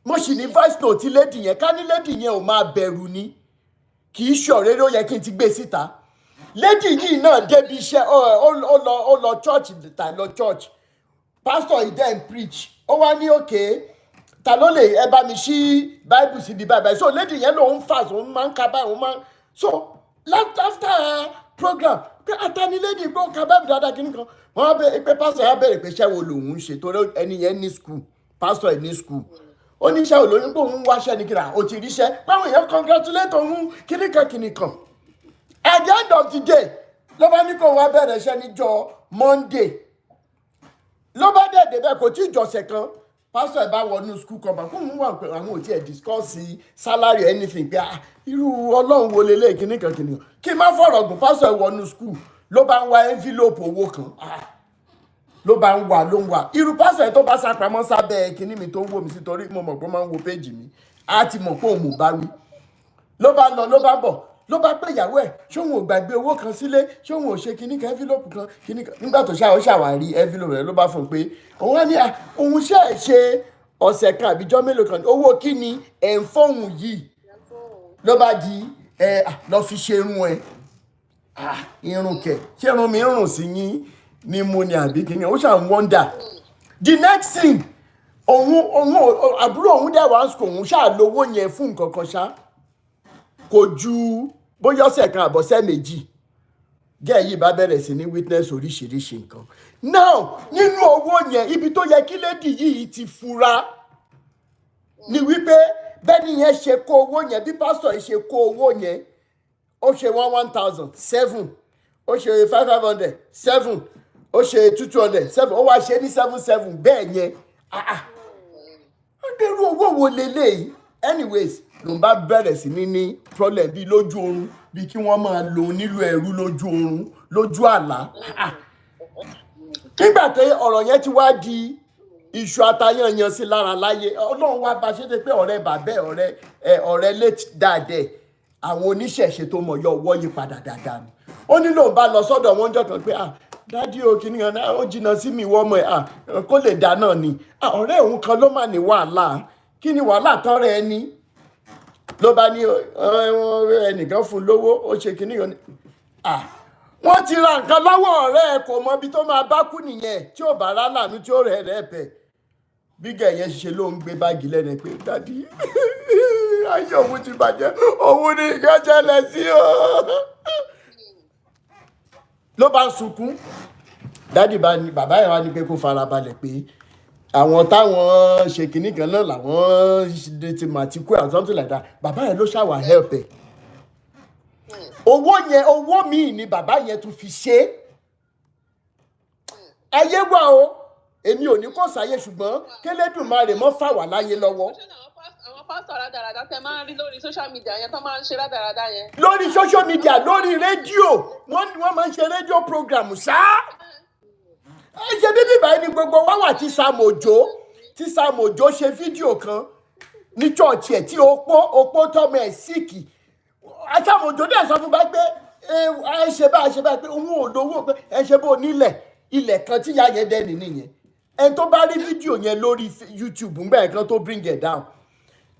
Mo sì ní voice note lady yẹn, ká ní lady yẹn ò máa bẹ̀rù ni. Kì í ṣe ọ̀rẹ́ ló yẹ kí n ti gbé síta. Lady yìí náà débi iṣẹ́ ó lọ church ta lọ church. Pastor yìí then preach. Ó wá ní òkè ta ló lè ẹ bá mi ṣí Bible síbi báyìí. So lady yẹn lòun fast òun máa ń ka báyìí òun máa ń so after program pé àtàní lady pé ó ka Bible dáadáa kí nìkan wọ́n á bẹ pé pastor yẹn á bẹ̀rẹ̀ pé iṣẹ́ wo lòun ń ṣe torí ẹni yẹn ní school pastor yẹn ní school. Ó ní iṣẹ́ olóyún pé òun wáṣẹ́ ní kíra ó ti ríṣẹ́ báwọn èèyàn congratulate òun kíníkan. At the end of the day ló bá ní kó wá bẹ̀rẹ̀ iṣẹ́ níjọ́ Monday ló bá dẹ̀ débẹ̀ kò tí ì jọ̀sẹ̀ kan pásítọ̀ ẹ̀ bá wọnú skul kan bá kó mú wà pé àwọn ò tiẹ̀ discuss salary anything pé irú ọlọ́run wo lélẹ̀ kìnnìkan kí n má fọ̀rọ̀ gùn pásítọ̀ ẹ̀ wọnú skul ló bá ń wá envelope owó kan ló bá ń wà ló ń wà irú pásítọ̀ ẹ̀ tó bá sápamọ́ sábẹ́ kinní mi tó ń wò mí sí torí mo mọ̀ pé ó máa ń wo péjì mi á ti mọ̀ pé òun ò bá wí ló bá lọ ló bá bọ̀ ló bá pé ìyàwó ẹ̀ ṣóun ò gbàgbé owó kan sílé ṣóun ò ṣe kinní kan envelope kan kinní kan nígbà tó ṣàwárí envelope rẹ̀ ló bá fún un pé òun á ní òun ṣe ọ̀sẹ̀ kan àbíjọ́ mélòó kan owó kíni ẹ̀ ń fóun yìí ló bá di lọ fi ṣe irun ẹ̀ irun kẹ̀ ṣé irun mi rùn sí yín ní mo ní àbí kinní ó ṣàn wonder the next thing òun àbúrò òun dẹ̀ wá ń sùn òun ṣáà lówó yẹn fún nǹkan kan ṣá kò ju bóyá ọ̀sẹ̀ kan àbọ̀sẹ̀ méjì gẹ́ẹ̀ yìí bá bẹ̀rẹ̀ sí ní witness oríṣiríṣi nǹkan now nínú owó yẹn ibi tó yẹ kí lady yìí ti fura ni wípé bẹ́ẹ̀ni yẹn ṣe kó owó yẹn bí pásítọ̀ yìí ṣe kó owó yẹn ó ṣe 1,000 7 ó ṣe 500 7 ó ṣe 200 7 ó wá ṣe ní 7 bẹ́ẹ̀ yẹn irú owó wo leléyìí anyways ló ń bá bẹ̀rẹ̀ sí ní problem bíi lójú oorun bíi kí wọ́n máa lò nílò ẹrú lójú oorun lójú àlá nígbà tí ọ̀rọ̀ yẹn ti wá di iṣu atayanyan sí lára láyé ọlọ́run wá bá ṣe é pé ọ̀rẹ́ bàbẹ́ ọ̀rẹ́ late dáadẹ́ àwọn oníṣẹ̀ṣe tó mọ̀ yọ ọwọ́ yí padà dáadáa ni ó nílò bá lọ sọ́dọ̀ wọn jọ kan pé dádì o kìíní kan náà ó jìnnà sí mi wọ́n mọ̀ ẹ̀ kó lè dá náà ni ọ̀rẹ́ òun kan ló mà ní wàhálà kí ni wàhálà tán rẹ̀ ni ló bá ní ẹnìkan fún lówó ó ṣe kìíní kan wọ́n ti ra nǹkan lọ́wọ́ ọ̀rẹ́ ẹ̀ kò mọ ibi tó máa bá kú nìyẹn tí ò bá rá lànà tí ó rẹ̀ rẹ̀ bẹ̀ bí gẹ̀yẹ́ ṣe ló ń gbé báàgì lẹ́nu pé dádì ayé òun ti bàjẹ́ òun ní nǹkan ṣẹlẹ̀ sí o ló bá ń sunkún dádì bàbá ẹ̀ wá ní pé kó farabalẹ̀ pé àwọn táwọn ṣe kìíní kan náà làwọn ti màtíkù or something like that bàbá yẹn ló ṣàwà help ẹ̀ owó míì ni bàbá yẹn tún fi ṣe ayé wà o èmi ò ní kó sáyé ṣùgbọ́n kélédùmarè mọ́ fà wá láyé lọ́wọ́. àwọn pásítọ̀ rádaràdà tẹ máa ń rí lórí social media yẹn tó máa ń ṣe rádaràdà yẹn. lórí social media lórí rédíò wọ́n máa ń ṣe rédíò program ṣáá ṣe bíbí báyìí ni gbogbo wá wà tí Sam Òjó ṣe fídíò kan ní chọ́ọ̀chì ẹ̀ tí opó tọ́mọ ẹ̀ síìkì Sam Òjó dẹ̀ sọ fún bá pé ẹ ṣe báyìí pé òun ò lówó pé ẹ ṣe bó nílẹ̀ ilẹ̀ kan tí ìyá yẹn dẹ́ni nìyẹn ẹni tó bá rí fídíò yẹn lórí YouTube ńgbà kan tó bring it down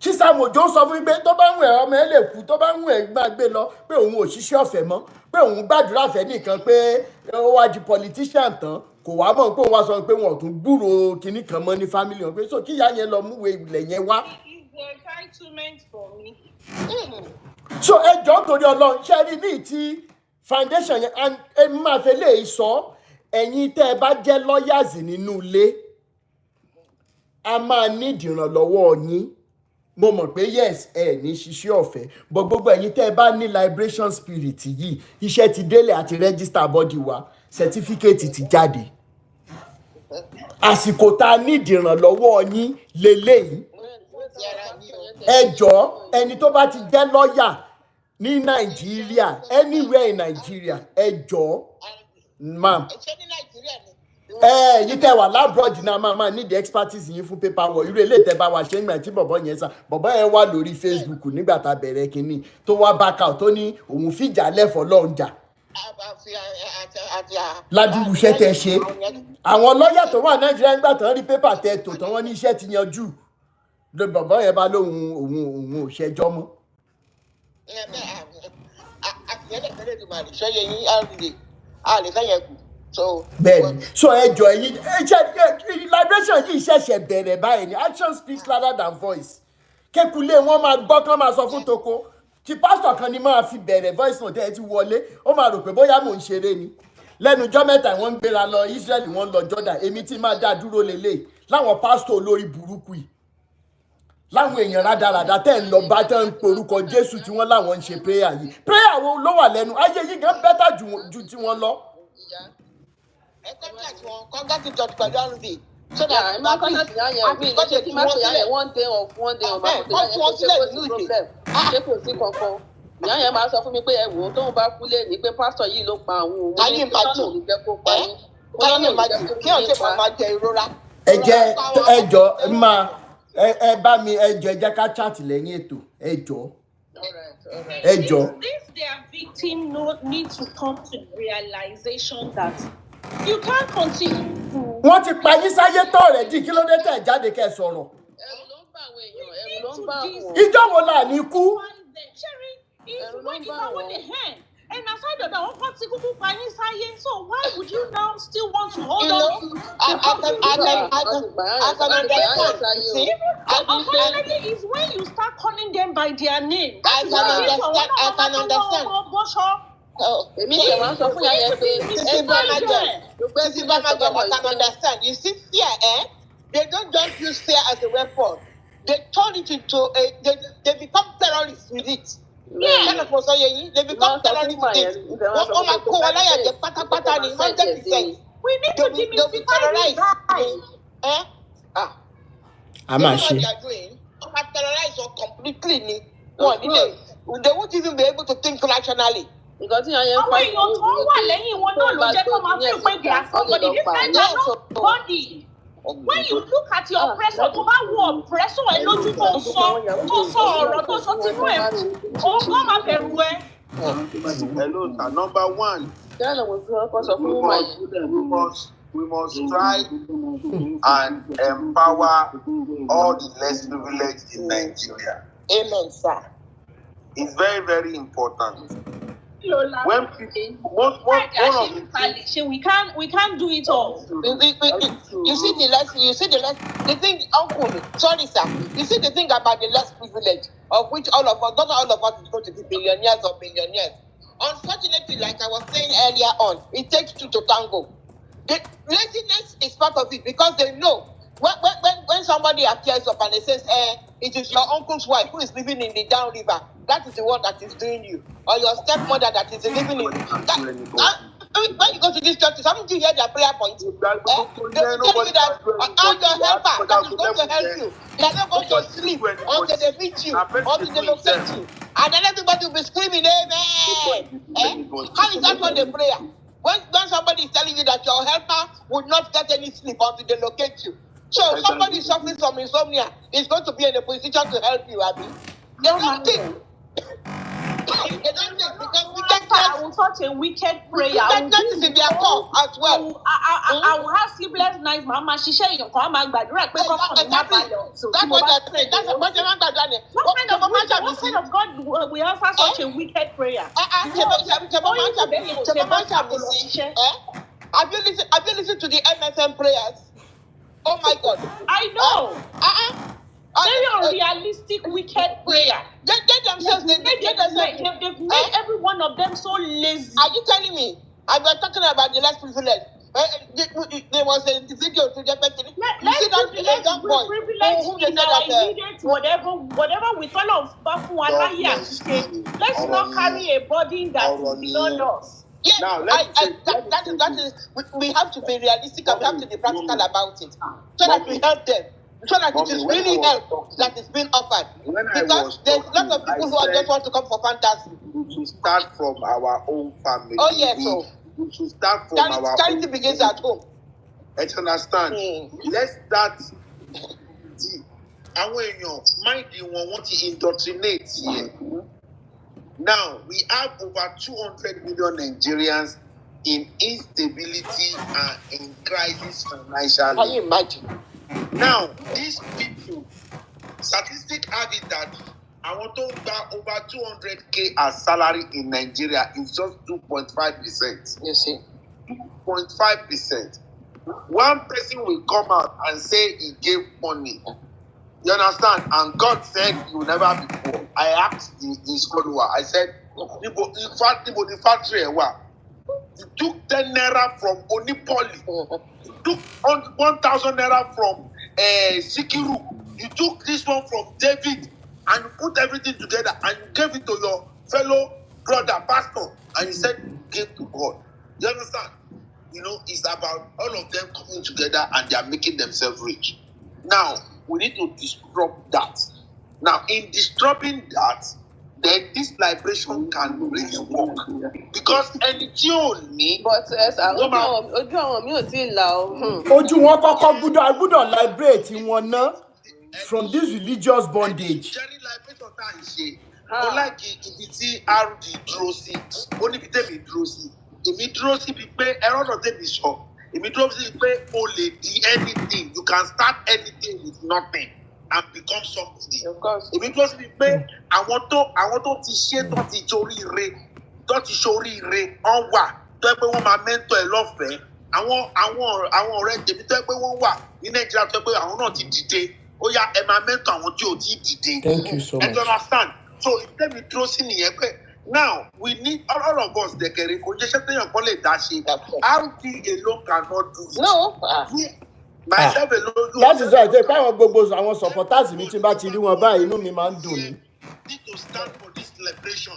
tí Sam Òjó sọ fún mi pé tó bá ń wẹ̀ ọmọ ẹ lè kú tó bá ń wẹ̀ máa gbé lọ pé òun ò ṣiṣẹ́ ọ̀fẹ́ mọ́ pé òun gbàdúrà fẹ́ nìkan pé ó wá di politician tán kò wá mọ̀ pé òun wá sọ pé wọn ò tún gbúrò kinní kan mọ́ ní family wọn pé so kí ìyá yẹn lọ múwèé ilẹ̀ yẹn wá. So ẹ jọ̀ọ́ torí Ọlọ́run ṣe rí ní ti foundation yẹn ẹ máa fẹ́ lè sọ ẹ̀yin tẹ́ ẹ bá jẹ́ lawyers nínú ilé a máa ní ìdìrànlọ́wọ́ yín mo mọ̀ pé yes ẹ ní ṣiṣẹ́ ọ̀fẹ́ but gbogbo ẹ̀yin tẹ́ ẹ bá ní liberation spirit yìí iṣẹ́ ti délé àti register body wa certificate ti jáde àsìkò tá a ní ìdìrànlọ́wọ́ yín lélẹ́yìí ẹ jọ̀ọ́ ẹni tó bá ti jẹ́ lọ́ọ̀yà ní Nàìjíríà anywhere in Nigeria ẹ jọ̀ọ́ ma'am yìí tẹ wà lábúrọ̀dì náà máa ní the expertise yín fún paperwork irú eléyìí tẹ bá wa ṣe ń gbà tí bọ̀bọ̀ yẹn sá bọ̀bọ̀ yẹn wà lórí Facebook nígbà tá a bẹ̀rẹ̀ kínní tó wá back out tó ní òun fìjà lẹ́fọ̀ọ́ lọ́hùn jà ládùúgbò iṣẹ́ tẹ ṣe àwọn lọ́ọ̀yà tó wà Nàìjíríà nígbà tán rí pépà tẹ tò tán wọ́n ní iṣẹ́ ti yanjú ló bọ̀bọ̀ yẹn bá lóhun òun ò ṣẹjọ́ mọ́. bẹ́ẹ̀ni so ẹjọ ẹyin liberation yìí ṣẹ̀ṣẹ̀ bẹ̀rẹ̀ báyìí ni action speaks louder than voice kékulé wọn máa gbọ́ kán máa sọ fún toko tí pásítọ̀ kan ni máa fi bẹ̀rẹ̀ voice note ẹ ti wọlé ó máa rò pé bóyá mò ń ṣeré ni lẹ́nu ọjọ́ mẹ́ta wọ́n ń gbéra lọ Israel wọ́n lọ Jordan èmi tí máa dá dúró lélẹ̀ láwọn pásítọ̀ olórí burúkú yìí láwọn èèyàn rádaràdà tẹ́ ń lọ bá tẹ́ ń porúkọ Jésù tí wọ́n láwọn ń ṣe prayer yìí prayer wo ló wà lẹ́nu ayé yìí gan bẹ́tà ju tí wọ́n lọ. contact wọn, contact in touch pẹ̀lú RV. So Yeah, that ẹ máa contact ìyá yẹn, mi lè ṣe kí n má pè ìyá yẹn one day of one day of máa pè ìyá yẹn pé ṣé kò sí problem, ṣé kò sí kankan. Ìyá yẹn máa sọ fún mi pé ẹ wò ó tóun bá kú lé ní pé pásítọ̀ yìí ló pa àwọn òun. Can you imagine? Can you imagine? Kí ọ̀sẹ̀ máa jẹ ìrora. ẹ jọ̀ọ́ máa ẹ bá mi ẹ jọ̀ọ́ ẹ jẹ́ ká chat lẹ́yìn ètò ẹ jọ̀ọ́. Ẹ jọ̀ọ́. This their victim need to come to the realization that you can't continue to. Wọ́n ti pa yín sáyé tó rẹ̀ dì kí ló dé tẹ̀ jáde kẹ́ sọ̀rọ̀. Ẹ̀rù ló ń bá àwọn èèyàn, ẹ̀rù ló ń bá àwọn. Ìjọ́ wo là ní kú? Sherry, it's when you are with the hand. And aside of that, one part kúkú pa yín sáyé. So why would you now still want to hold on? Unfortunately, it's when you start calling them by their name. I can understand. Èmi ṣe wá sọ fún yàrá pé I can understand. You see, fear, they don't just use fear as a weapon. They turn it into they become terrorists with it. Yeah. They become terrorists with it. We need to demystify this. I'm not sure. Terrorize or completely. They won't even be able to think rationally. Àwọn èèyàn tó wà lẹ́yìn wọn náà ló jẹ́ kó máa fi pé they are somebody. This kind of nobody. When you look at your oppressor, tó bá wo oppressor ẹ lójú tó sọ ọ̀rọ̀ tó sọ tínú ẹ̀ òun kò máa bẹ̀rù ẹ. Hello, sir. Number one, we must try and empower all the less privileged in Nigeria. Amen, sir. It's very, very important. When we can't do it all. You see the thing, uncle, sorry sir, you see the thing about the less privileged, of which not all of us is going to be billionaires or millionaires. Unfortunately, like I was saying earlier on, it takes two to tango. The laziness is part of it because they know when somebody appears up and they says, it is your uncle's wife who is living in the down river. That is the one that is doing you. Or your stepmother that is living in when you go to these churches, haven't you heard their prayer points? They will tell you that all your helper that is going to help you, they are not going to sleep until they meet you, until they locate you. And then everybody will be screaming, amen. How is that not a prayer? When somebody is telling you that your helper would not get any sleep until they locate you. So if somebody is suffering from insomnia, is going to be in a position to help you, Abby. They don't think. They don't think because I will such a wicked prayer. That is in their call as well. I will have sleepless nights. Mama, she share your call. My bad. Right? That's what they're saying. That's what they're saying. What kind of God we offer such a wicked prayer? Have you listened to the MSM prayers? Oh my God! I know. Very unrealistic, wicked prayer. They've made every one of them so lazy. Are you telling me? I'm talking about the less privileged. There was a video to get back to Let's whatever we call of let's not carry a burden that is beyond us. Yes, now, that is we have to be realistic and we have to be practical about it so that we help them. So that it is really help that is being offered. Because there's a lot of people who just want to come for fantasy. We should start from our own family. Oh yes, we should start from our own. Charity begins at home. Let's understand. Let's start. Àwọn èèyàn mind wọn want to indoctrinate here. Now we have over 200 million Nigerians in instability and in crisis financially. Can you imagine? Now, these people, statistics have it that àwọn tó ń gba over 200k as salary in Nigeria is just 2.5%. You see, 2.5%. One person will come out and say he gave money. You understand? And God said he will never be poor. I asked his follower. I said, the factory, he took 10 naira from Onipoli. You took 1,000 naira from Sikiru. You took this one from David and you put everything together and you gave it to your fellow brother, pastor, and you said, give to God. You understand? it's about all of them coming together and they are making themselves rich. Now, we need to disrupt that. Now, in disrupting that, then this liberation can really work. Because anything only. But ojú àwọn mi ò tí ì là ó. Ojú wọn kọ́kọ́ gbọ́dọ̀ liberate wọn ná from this religious bondage. Jerry liberation tá à ń ṣe. Ó láìkí ibi tí RD dúró sí. Ó níbi tèmi dúró sí. Èmi dúró sí bíi pé ẹ̀rọ náà tèmi sọ. Èmi dúró sí pé o lè di anything. You can start anything with nothing and become somebody. Èmi dúró sí bíi pé àwọn tó ti ṣe tó ti ṣoríire wọ́n wà tó yẹ pé wọ́n máa mẹ́ńtọ̀ ẹ̀ lọ́fẹ̀ẹ́. Àwọn ọ̀rẹ́ tèmi tó yẹ pé wọ́n wà ní Nàìjíríà tó yẹ pé àwọn náà ti dìde. Ó yá ẹ máa mẹ́ńtọ̀ àwọn tí ò tí dìde. Thank you so much. And you understand? So ìtẹ́mi dúró sí nìyẹn pé now we need all of us dẹ̀kẹ̀rẹ̀ kò jẹ́ sẹ́tẹ̀yàn kan lè dá ṣe. RT alone cannot do it. No. Myself alone. That is why I say báwọn gbogbo àwọn supporters mi tí bá ti rí wọn báyìí inú mi máa ń dùn ni. We need to stand for this liberation.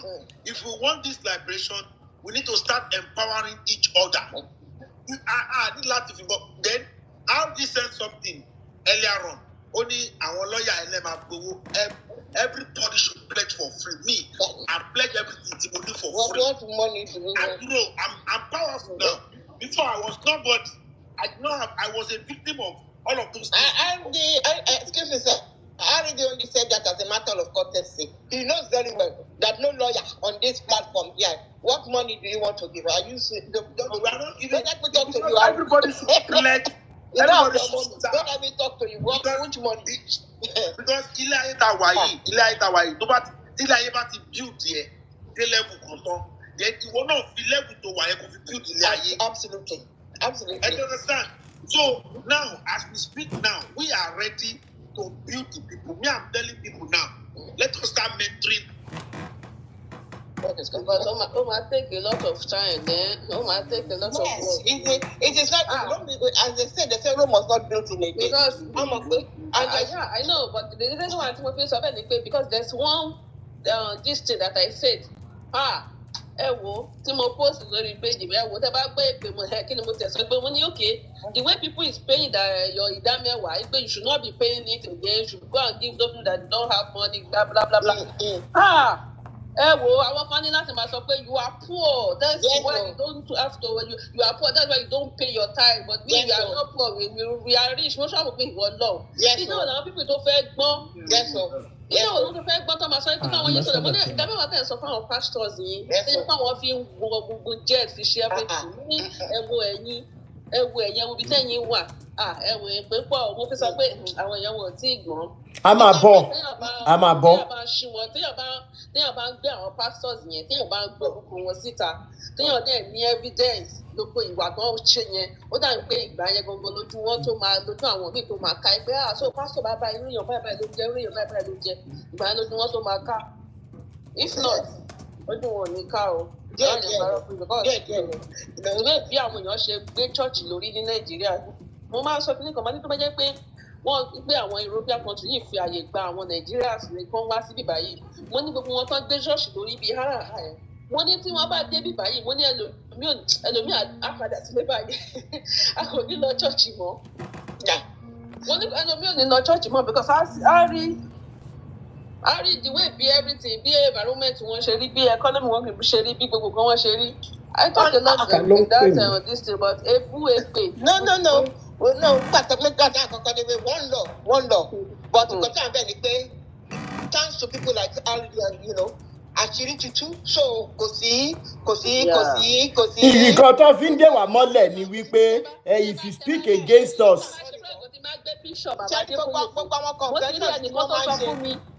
If we want this liberation, we need to start empowering each other. I need láti fi bọ́. Then RT said something earlier on. Ó ní àwọn lọ́ọ̀yà ẹlẹ́màá gbowó. Everybody should pledge for free. Me, I pledge everything to do for free. What money do we want? I'm powerful now. Before I was nobody. I was a victim of all of those things. Excuse me, sir. I already only said that as a matter of courtesy. He knows very well that no lawyer on this platform here. What money do you want to give? Are you everybody should pledge. Everybody should don't let me talk to you. Which money? Because ilé ayé ta wà yìí tó bá tí ilé ayé bá ti build yẹ dé level kan tán then ìwọ náà fi level tó wà yẹ kó fi build ilé ayé. Absolutely. You understand? So now as we speak now we are ready to build the people. Me I'm telling people now let us start mentoring. But it might take a lot of time then. It might take a lot of work. It is not as they say Rome was not built in a day. Because I know, but the reason why I'm feel so bad is because there's one this thing that I said. Tí mo post lórí page mi tẹ́ bá gbé ìpè mo kí ni mo tẹ̀sán pé mo ní okay the way people is paying your ìdá mẹ́wàá pé you should not be paying it again you should go and give those people that don't have money blah blah blah blah. Àwọn kan ní láti máa sọ pé you are poor that's why you don't have to you are poor that's why you don't pay your tithe but we are not poor we are rich mo ṣàmù pé ìwọ lọ. Ìjọ làwọn people tó fẹ́ gbọ́n. Ilé òun tó fẹ́ gbọ́n tó máa sọ pé káwọn yẹn sọ̀rọ̀ mo ní ìdámẹ́wàá tẹ̀ sọ fún àwọn pastors yìí ṣé káwọn fi ń gbogbo jet fi ṣe everything ní ẹ̀wọ̀ ẹ̀yìn ibi tẹ́yìn wà ẹ̀wọ̀ èpè pọ̀ mo fi sọ pé àwọn èèyàn wọn ò tí ì gbọ́n. A máa bọ̀. Téèyàn bá ń gbé àwọn pastors yẹn téèyàn bá ń gbé orúkọ wọn síta téèyàn dẹ̀ ní evidence gbogbo ìwà tó ń ṣe yẹn ó dà pé ìgbà yẹn gangan lójú wọn tó máa lójú àwọn míì tó máa ká ẹgbẹ́ so pastor bàbá irú èèyàn báyìí ló jẹ́ irú èèyàn báyìí ló jẹ́ ìgbà yẹn lójú wọn tó máa ká if not ojú wọn ò ní ká o. Ìwé bí àwọn èèyàn ṣe gbé church lórí ní Nàìjíríà mo máa ń sọ fún nìkan máa ní tó bá jẹ́ pé wọ́n gbé àwọn European country yìí fi àyè gba àwọn Nàìjíríà sílẹ̀ kán wá síbí báyìí mo ní gbogbo wọn tán gbé ṣọ́ọ̀ṣì lórí bíi háràhà ẹ̀ mo ní tí wọ́n bá dé bí báyìí mo ní ẹlòmíì àpàdà sílé báyìí a kò ní lọ ṣọ́ọ̀ṣì mọ́ mo ní ẹlòmíì ò ní lọ ṣọ́ọ̀ṣì mọ́ because a rí the way bí everything bí environment wọn ṣe rí bí economy wọn ṣe rí bí gbogbo kan wọn ṣe rí I talk a lot about that this thing but èpè. No, pàtàkì àkọ́kọ́ ni pé one law but nǹkan tí à ń bẹ̀ ni pé thanks to people like àṣírí tuntun so kò sí. Nǹkan tó fi ń dè wá mọ́lẹ̀ ni wípé if you speak against us.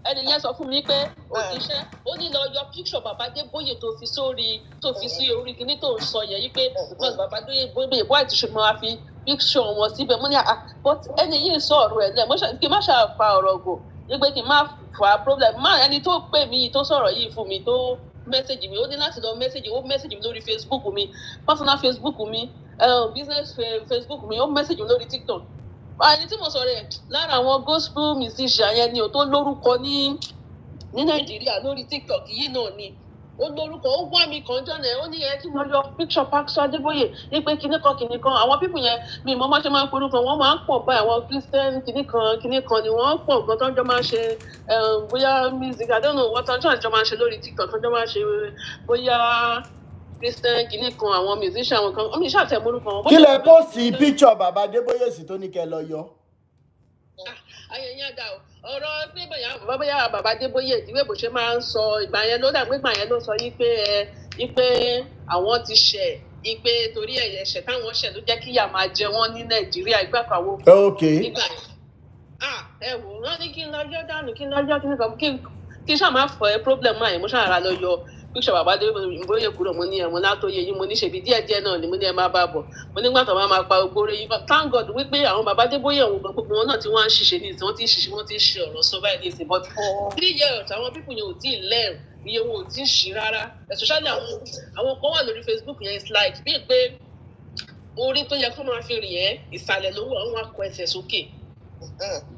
Ẹnìyẹn sọ fún mi pé òjíṣẹ́ ó ní lọ yọ píṣọ̀ bàbá Adébóyè tó fi sí orí kìíní tó ń sọ yẹn yí pé because bàbá Adébóyè bó àti ṣe máa fi píṣọ̀ wọn síbẹ̀ mo ní but ẹni yìí sọ ọ̀rọ̀ ẹ̀ lẹ̀ kí n má ṣàfà ọ̀rọ̀ gò wípé kí n má fa problem ẹni tó pè mí tó sọ̀rọ̀ yìí fún mi tó mẹ́sẹ̀gì mi ó ní láti lọ mẹ́sẹ̀gì mi lórí Facebook mi personal Facebook mi business Facebook mi ó mẹ́sẹ̀gì mi lórí TikTok. Ẹni tí mo sọ rẹ̀ lára àwọn gospel musician yẹn ni ò tó lórúkọ ní Nàìjíríà lórí TikTok yìí náà ni ó lórúkọ ó wá mi kàn jọ́nà ẹ̀ ó ní ẹ kí wọ́n yọ picture Pastor Adébóyè ní pé kinní kan àwọn pípù yẹn mi mọ́ máa ṣe máa ń porúkọ wọ́n máa ń pọ̀ bá àwọn Christian kinní kan ni wọ́n pọ̀ gan tó ń jọ máa ṣe bóyá music I don't know what tó ń jọ máa ṣe lórí TikTok tó ń jọ máa ṣe bóyá Christian kinní kan àwọn musician àwọn kan omi ìṣàtẹ̀ morúkọ wọn. kí lẹ pósì picture bàbá Adébóyè sí tó ní kẹ́ lọ yọ. ayẹyẹ àdá ọ̀rọ̀ pé bóyá bàbá Adébóyè ìdíwé bó ṣe máa ń sọ ìgbà yẹn ló dàgbé ìgbà yẹn ló sọ yí pé àwọn ti ṣẹ̀ yí pé torí ẹ̀ṣẹ̀ táwọn ṣẹ̀ ló jẹ́ kíyà máa jẹ wọ́n ní Nàìjíríà ìgbà pàwọ́. nígbà ẹ wò wọ́n ní kí n lọ yọ dànù kí n lọ yọ kí n ṣáà máa fọ ẹ problem máa yẹn mo ṣáà rà lọ yọ píṣọ bàbá Adébóyè kúrò mo ní ẹ̀wọ̀n látòye yìí mo ní ṣèbí díẹ̀díẹ̀ náà ni mo ní ẹ máa bá bọ̀ mo nígbà tó máa pa ogbó rẹ̀ yìí thank God wípé àwọn bàbá Adébóyè òun gbogbo wọn náà tí wọ́n ń ṣiṣẹ́ ní ìsìn wọ́n ti ń ṣiṣẹ́ wọ́n ti ń ṣe ọ̀rọ̀ sọ báyìí ní ìsìn but 3 years àwọn pípù yẹn ò tí ì lẹ́rù iye wọn ò tí ì ṣí rárá especially àwọn kan wà lórí Facebook yẹn it's like bíi pé orí tó yẹ kó máa fi rìn ẹ́ ìsàlẹ̀ lówó àwọn akọ ẹsẹ̀ sókè.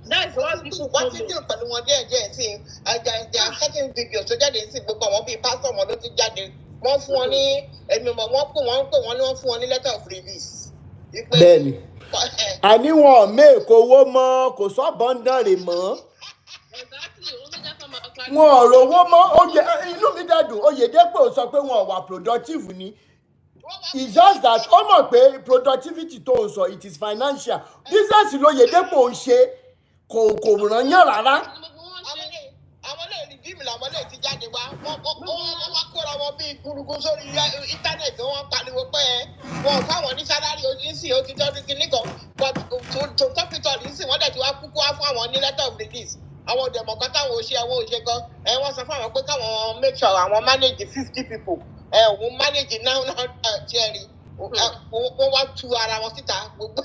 That's what people wọ́n ti dín pẹ̀lú wọn díẹ̀ sí àjà second video tó jáde sí gbogbo àwọn bíi pásítọ̀ wọn ló ti jáde wọ́n fún wọn ní ẹ̀mí mọ̀ wọ́n pè wọ́n ní wọ́n fún wọn ní letter of release. bẹ́ẹ̀ni àní wọn mẹ́ẹ̀kọ́ owó mọ́ kò sọ́bọ̀n dánrè mọ́ wọn ò rówó mọ́ inú mi dẹ́dùn Oyèdépò sọ pé wọn ò wà productive ni. It's just that ó mọ̀ pé productivity tó ń sọ it is financial business l'Oyèdépò ń ṣe kò ràn yàn rárá. àwọn lè rí bíìmù làwọn lè ti jáde wá wọ́n wá kóra wọn bíi gúrugú sórí íńtánẹ̀tì wọ́n pariwo pé wọn ò fáwọn ní sálárì oníṣìí ó ti tọ́jú kínní kan but to top it all nísìnyí wọ́n dẹ̀ ti wá kúkú wá fún àwọn ní letter of release àwọn òdèmọ̀kan táwọn ò ṣe àwọn òṣè kan wọ́n sọ fún àwọn pé káwọn make sure àwọn manage 50 people òun manage now cherry wọ́n wá tú ara wọn síta gbogbo.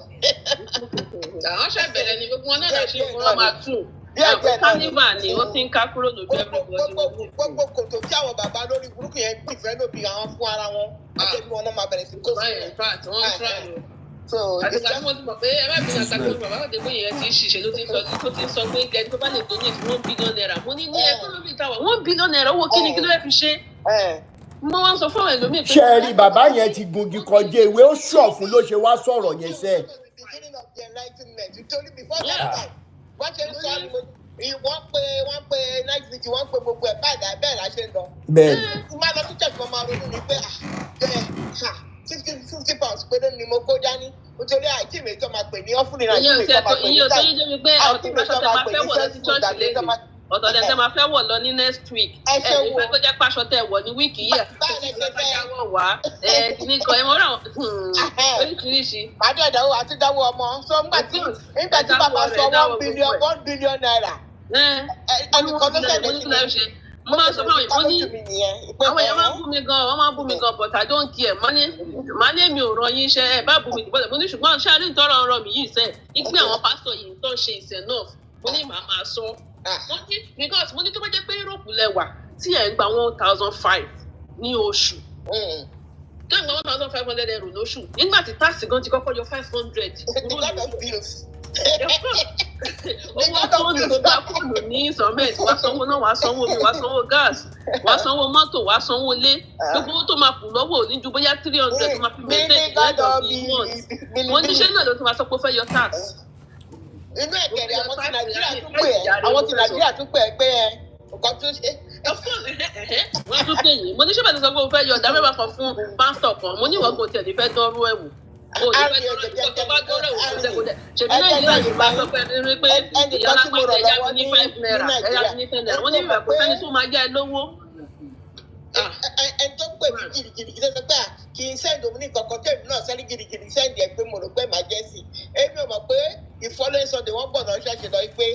àwọn ṣàbẹ̀rẹ̀ ni gbogbo wọn náà lè ṣe wọ́n máa tù. kánífà ni ó ti ń ká kúrò lójú everybody. gbogbo kòtò tí àwọn bàbá lórí burúkú yẹn pìfẹ́ lóbi àwọn fún ara wọn àti ẹbí wọn náà máa bẹ̀rẹ̀ sí kó sí. báyìí in fact wọ́n ń try o. àtìgbà tí wọ́n ti mọ̀ pé ẹ bá bí àgbà tó bàbá Adébóyè yẹn ti ń ṣiṣẹ́ ló ti ń sọ pé ẹni tó bá lè donate $1 billion mo ní economy tower $1 billion owó kíni kí ló fẹ́ fi ṣe. mo wá ń sọ fún ẹlòmíì pé. ṣé ẹ rí bàbá yẹn ti gungi kọjá ewé ó ṣọ̀ fún ló ṣe wá sọ̀rọ̀ yẹn sẹ́. wọ́n ṣe ń sọ wọ́n pe night vigil wọ́n pe gbogbo ẹ̀ bẹ́ẹ̀ la ṣe ń lọ. bẹ́ẹ̀ni. máa lọ sí church kan máa ronú ni pé 50 pounds péré ni mo kó dání nítorí àìtí mi tó máa pè ní ọ́fúnni náà àìtí mi tó máa pè ní àìtí mi tó máa pè ní sẹ́sùn ọ̀tọ̀ dẹ̀ tẹ́ máa fẹ́ wọ̀ lọ ní next week ẹ̀rí fẹ́ kó jẹ́ pàṣọ tẹ̀ wọ̀ ní wíìkì yìí àtúntò wá nìkan ẹ̀ mọ́ra oríṣiríṣi. pàdé ìdáwó àti ìdáwó ọmọ sọ nígbà tí bàbá sọ $1 billion naira ẹnìkan ló ṣẹlẹ̀ mo máa ń sọ fún àwọn ìbọn ní àwọn èèyàn máa ń bú mi gan wọ́n máa ń bú mi gan but I don't care má ní mi ò ràn yín iṣẹ́ ẹ bá bú mi dìbò mo ní ṣùgbọ́n ṣáà ní ìtọ́rọ̀ ọ̀rọ̀ mi yìí sẹ́ ìpín àwọn pásítọ̀ yìí tó ń ṣe ìṣẹ̀ náà mo ní màá máa sọ because mo ní tó bá jẹ́ pé Europe lẹ́wà tí ẹ̀ ń gba 1,500 ní oṣù tó ń gba 1,500 euro lóṣù nígbà tí táàsì gan ti kọ́kọ́ yọ 500 owó fóònù tó bá fóònù ní sọmẹt wàá sanwó náà wàá sanwó omi wàá sanwó gáàsì wàá sanwó mọ́tò wàá sanwó ilé gbogbo owó tó máa kù lọ́wọ́ ní ju bóyá 300 tó máa fi maintain lẹ́dọ̀ bíi months wọ́n ní iṣẹ́ náà ló ti máa sọ pé ó fẹ́ yọ tax. inú ẹ̀kẹ́rẹ́ àwọn ti Nàìjíríà tún pè é pé nǹkan tó ṣe. wọ́n tún pè yín mo ní ṣé bẹ́ẹ̀ ti sọ pé ó fẹ́ yọ ọ̀dà mẹ́wàá kan fún pásítọ̀ kan mo ní ìwọ́n kò tiẹ̀ ní fẹ́ dánrú ẹ̀wù ṣèbí Nàìjíríà yìí máa sọ pé ìyá alápàtà ẹ̀yà mi ní 5 naira ẹ̀yà mi ní 10 naira wọ́n ní ìwà kò sẹ́ni tó máa jẹ́ ẹ lówó. ẹni tó pè mí gidigidi tó sọ pé kì í sẹ́ndì òun ní kankan tèmi náà sẹ́ni gidigidi sẹ́ndì ẹ̀ pé mo rò pé màá jẹ́ sí i èmi ò mọ̀ pé ìfọ́lẹ́ sọ̀dẹ̀ wọ́n gbọ́dọ̀ ṣọ̀ṣẹ̀ lọ pé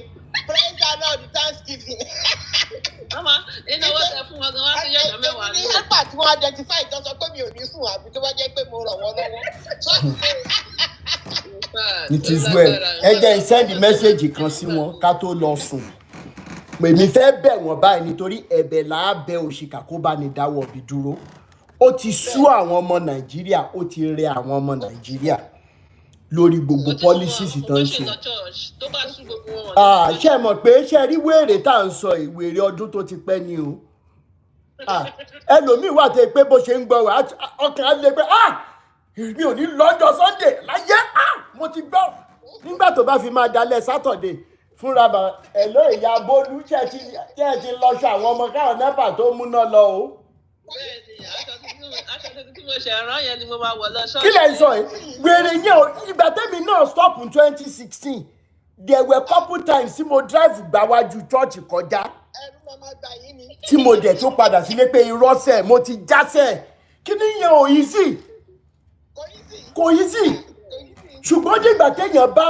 praise the Lord Thanksgiving. ọmọ ìnáwó tẹ fún wọn gan wá sí yọ̀ọ̀dà mẹ́wàá ní ẹ̀pà tí wọ́n identify tó sọ pé mi ò ní sùn àbí tó bá jẹ́ pé mo rọ̀ wọ́n lọ́wọ́. it is well ẹ jẹ́ send message kan sí wọn ká tó lọ sùn èmi fẹ́ bẹ̀ wọ́n báyìí nítorí ẹ̀bẹ̀ là á bẹ òṣìkà kó bá ní dáwọ́ bí dúró ó ti sú àwọn ọmọ Nàìjíríà ó ti rẹ àwọn ọmọ Nàìjíríà lórí gbogbo policies tó ń ṣe. ṣe mọ̀ pé ṣe rí wèrè tá à ń sọ ìwèrè ọdún tó ti pẹ́ ni o ẹlòmíì wà tẹ pé bó ṣe ń gbọ́ wà ọkàn á lè pé mi ò ní lọ́jọ́ Sunday láyé mo ti gbọ́ nígbà tó bá fi máa dalẹ̀ Saturday fúnra bàbá ẹ̀ ló ìyá Bólú tí ẹ ti lọ́ṣọ àwọn ọmọ káwọn nẹ́pà tó múná lọ o. aṣọ tí mo ṣe rán yẹn ni mo máa wọ̀ lọ ṣọ́ọ̀ṣì. kí lẹ̀ ń sọ yìí wèrè yẹn o ìgbà tẹ́mi náà stop in 2016 there were couple times tí mo drive gbàwájú church kọjá tí mo dẹ̀ tó padà sílé pé irọ́sẹ̀ mo ti jásẹ̀ kí ni yẹn ò easy kò easy ṣùgbọ́n dìgbà téèyàn bá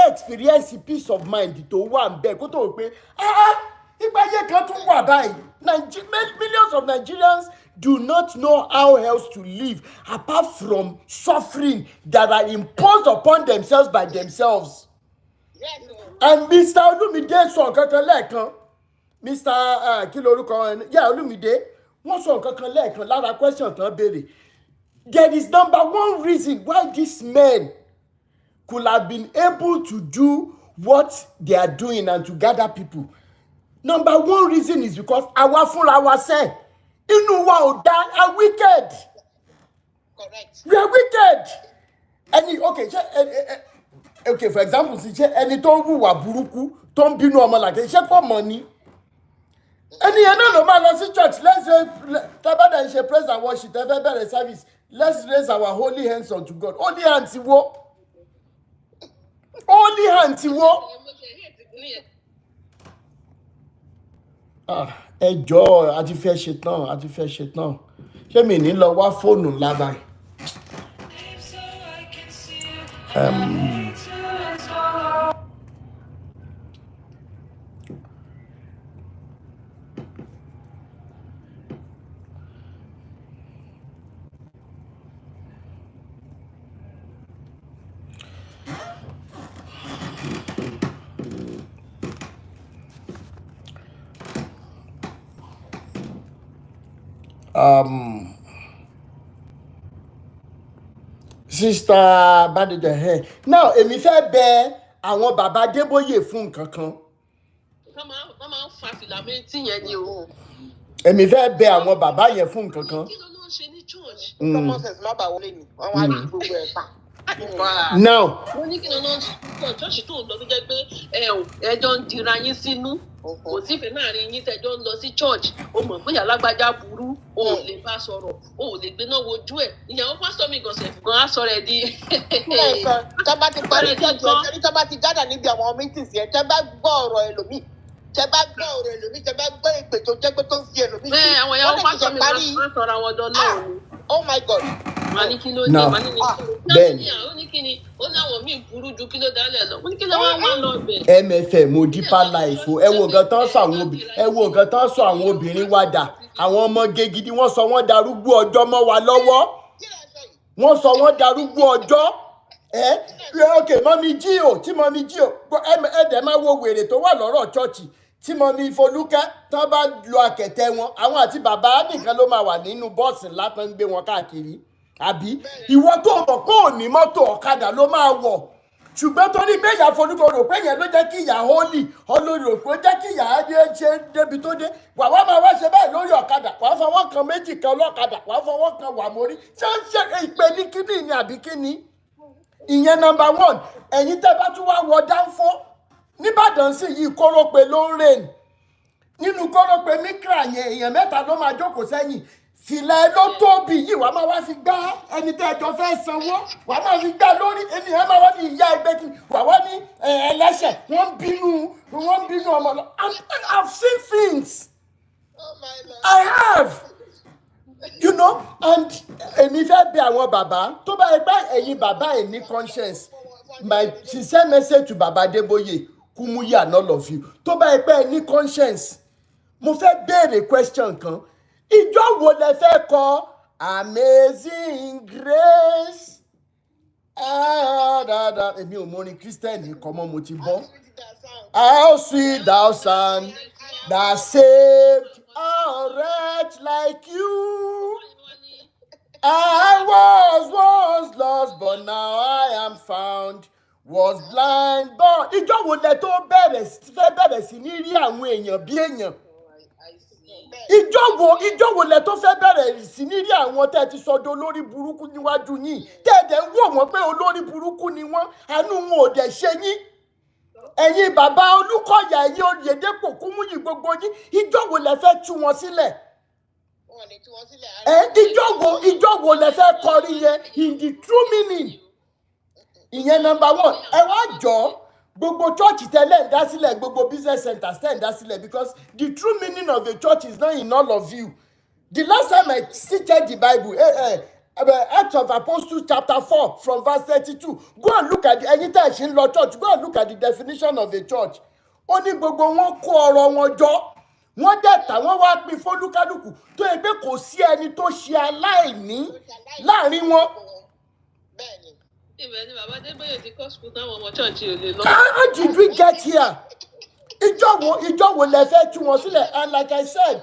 experience peace of mind tó wà ń bẹ̀ kó tó rò pé ìgbáyé kan tún wà báyìí millions of Nigerians do not know how else to live apart from suffering that are imposed upon themselves by themselves. And Mr. Olumide sọ kankan lẹ́ẹ̀kan Mr. kí lorúkọ Olumide wọ́n sọ kankan lẹ́ẹ̀kan lára question tán béèrè. There is number one reason why these men could have been able to do what they are doing and to gather people. Number one reason is because àwa fúnra wa sẹ́ inú wa ò dá are wicked. Correct. We are wicked. Okay, for example, ṣe ẹni tó ń hùwà burúkú tó ń bínú ọmọlàkejì ṣé kò mọ̀ ni. Ẹni yẹn náà ló máa lọ sí church let's say tábàdà ń ṣe praise and worship ẹ fẹ́ bẹ̀rẹ̀ service let's raise our holy hands unto God. Holy hands wo? Holy hands wo? Ẹ jọ̀ọ́ a ti fẹ́ ṣetán ṣé mi ní lọ wá fóònù ńlá báyìí. Sister Bádéjọ now èmi fẹ́ bẹ àwọn bàbá Adébóyè fún nǹkan kan. wọ́n máa ń fa fìlàmẹ́ǹtì yẹn ni o. èmi fẹ́ bẹ àwọn bàbá yẹn fún nǹkan kan. kí ló ló ń ṣe ní church. common sense má bàa wọlé ni wọ́n wá ní gbogbo ẹ̀ pa. Now. mo ní kí ló ló ń ṣe church tó ń lọ tó jẹ́ pé ẹjọ́ ń dira yín sínú kò sífẹ̀ẹ́ láàrin yín tẹ́jọ́ ń lọ sí church o mọ̀ pé alágbájá burú o ò lè bá sọ̀rọ̀ o ò lè gbéná wojú ẹ̀ ìyàwó pásítọ̀ mi gan sẹ̀fù gan á sọ̀rọ̀ ẹ̀ di. tẹ́ bá ti parí church yẹn tẹ́ bá ti gádà níbi àwọn meetings yẹn tẹ́ bá gbọ́ ọ̀rọ̀ ẹlòmíì tẹ́ bá gbọ́ ìpè tó jẹ́ pé tó ń fi ẹlòmíì sí. àwọn ìyàwó pásítọ̀ mi gan á sọ̀rọ̀ àwọn ọ̀dọ́ náà ni. Oh my God. Màá ní kí ló dé màá ní bẹ́ẹ̀ni ó ní kí ni ó láwọn míì burú ju kí ló dálẹ̀ lọ mo ní kí ló wá lọ bẹ̀. MFM mo Deeper Life ẹ wo nǹkan tán sọ àwọn obìnrin wa dà àwọn ọmọge gidi wọ́n sọ wọ́n darúgbó ọjọ́ mọ́ wa lọ́wọ́ wọ́n sọ wọ́n darúgbó ọjọ́ ok mọ́mí jí o tí mọ́mí jí o ẹ̀ẹ́dẹ̀ máa wo wèrè tó wà lọ́rọ̀ chọ́ọ̀chì tí mọ́mí Folúkẹ́ tán bá lo àkẹ̀tẹ̀ wọn àwọn àti bàbá nìkan ló máa wà nínú bọ́ọ̀sì ńlá tán ń gbé wọn káàkiri àbí ìwọ tó mọ̀ kó o ní mọ́tò ọ̀kadà ló máa wọ̀ ṣùgbọ́n torí pé ìyá Folúkẹ́ rò pé yẹn ló jẹ́ kí ìyá hólì olórí rò pé ó jẹ́ kí ìyá ṣe débi tó dé wàá máa wá ṣe báyìí lórí ọ̀kadà wàá fọwọ́ kan méjì kan lọ́kadà wàá fọwọ́ kan wà mórí ṣé ó ń ṣe ìpè ní kíní ni àbí kíní ìyẹn number one ẹ̀yin tẹ́ bá tún wá wọ dáńfó nìbàdàn sì yìí kórópè ló ń rìn nínú kórópè mikra yẹn èèyàn mẹ́ta ló máa jókòó sẹ́yìn fìlà ẹ ló tóbi yìí wàá máa wá fi gbá ẹni tẹ́ ẹjọ́ fẹ́ sanwó wàá máa fi gbá lórí ènìyàn máa wá ní ìyá ẹgbẹ́ kí wàá wá ní ẹlẹ́ṣẹ̀ wọ́n bínú ọmọ lọ I've seen things I have you know and èmi fẹ́ bẹ àwọn bàbá tó bá ẹgbẹ́ ẹ̀yin bàbá ẹ̀ ní conscience my sincere message to Baba Adébóyè Kúmúyì and all of you tó bá ẹgbẹ́ ẹ̀ ní conscience mo fẹ́ béèrè question kan ìjọ wo lẹ fẹ́ kọ Amazing Grace èmi ò mọrin Christian kọ mọ́ mo ti bọ́ how sweet thou sound that saved a wretch like you. I was once lost, but now I am found. Was blind, but ìjọ wo lẹ tó bẹ̀rẹ̀ sí ní rí àwọn èèyàn bí èèyàn. ìjọ wo lẹ tó fẹ́ bẹ̀rẹ̀ sí ní rí àwọn tẹ́ ti sọdọ̀ olórí burúkú níwájú yín tẹ́ẹ̀dẹ̀ ń wò wọ́n pé olórí burúkú ni wọ́n àánú wọn ò dẹ̀ ṣe yín ẹ̀yin bàbá Olúkọ̀yà ẹ̀yin Oyèdépò Kúmúyì gbogbo yín ìjọ wo lẹ fẹ́ tú wọn sílẹ̀ ìjọ wo lẹ fẹ́ kọrí yẹn in the true meaning ìyẹn number one ẹ wá jọ gbogbo church tẹ́lẹ̀ ń dá sílẹ̀ gbogbo business centers tẹ́ ń dá sílẹ̀ because the true meaning of a church is not in all of you. The last time I cited the Bible, Acts of Apostles chapter 4 from verse 32, go and look at ẹ̀yin tẹ́ ẹ ṣì ń lọ church, go and look at the definition of a church. Ó ní gbogbo wọn kó ọrọ̀ wọn jọ, wọ́n dẹ̀ta, wọ́n wá pín fólúkálùkù tó yẹ pé kò sí ẹni tó ṣe aláìní láàrin wọn. How did we get here? Ìjọ wo lẹ fẹ́ tú wọn sílẹ̀? And like I said,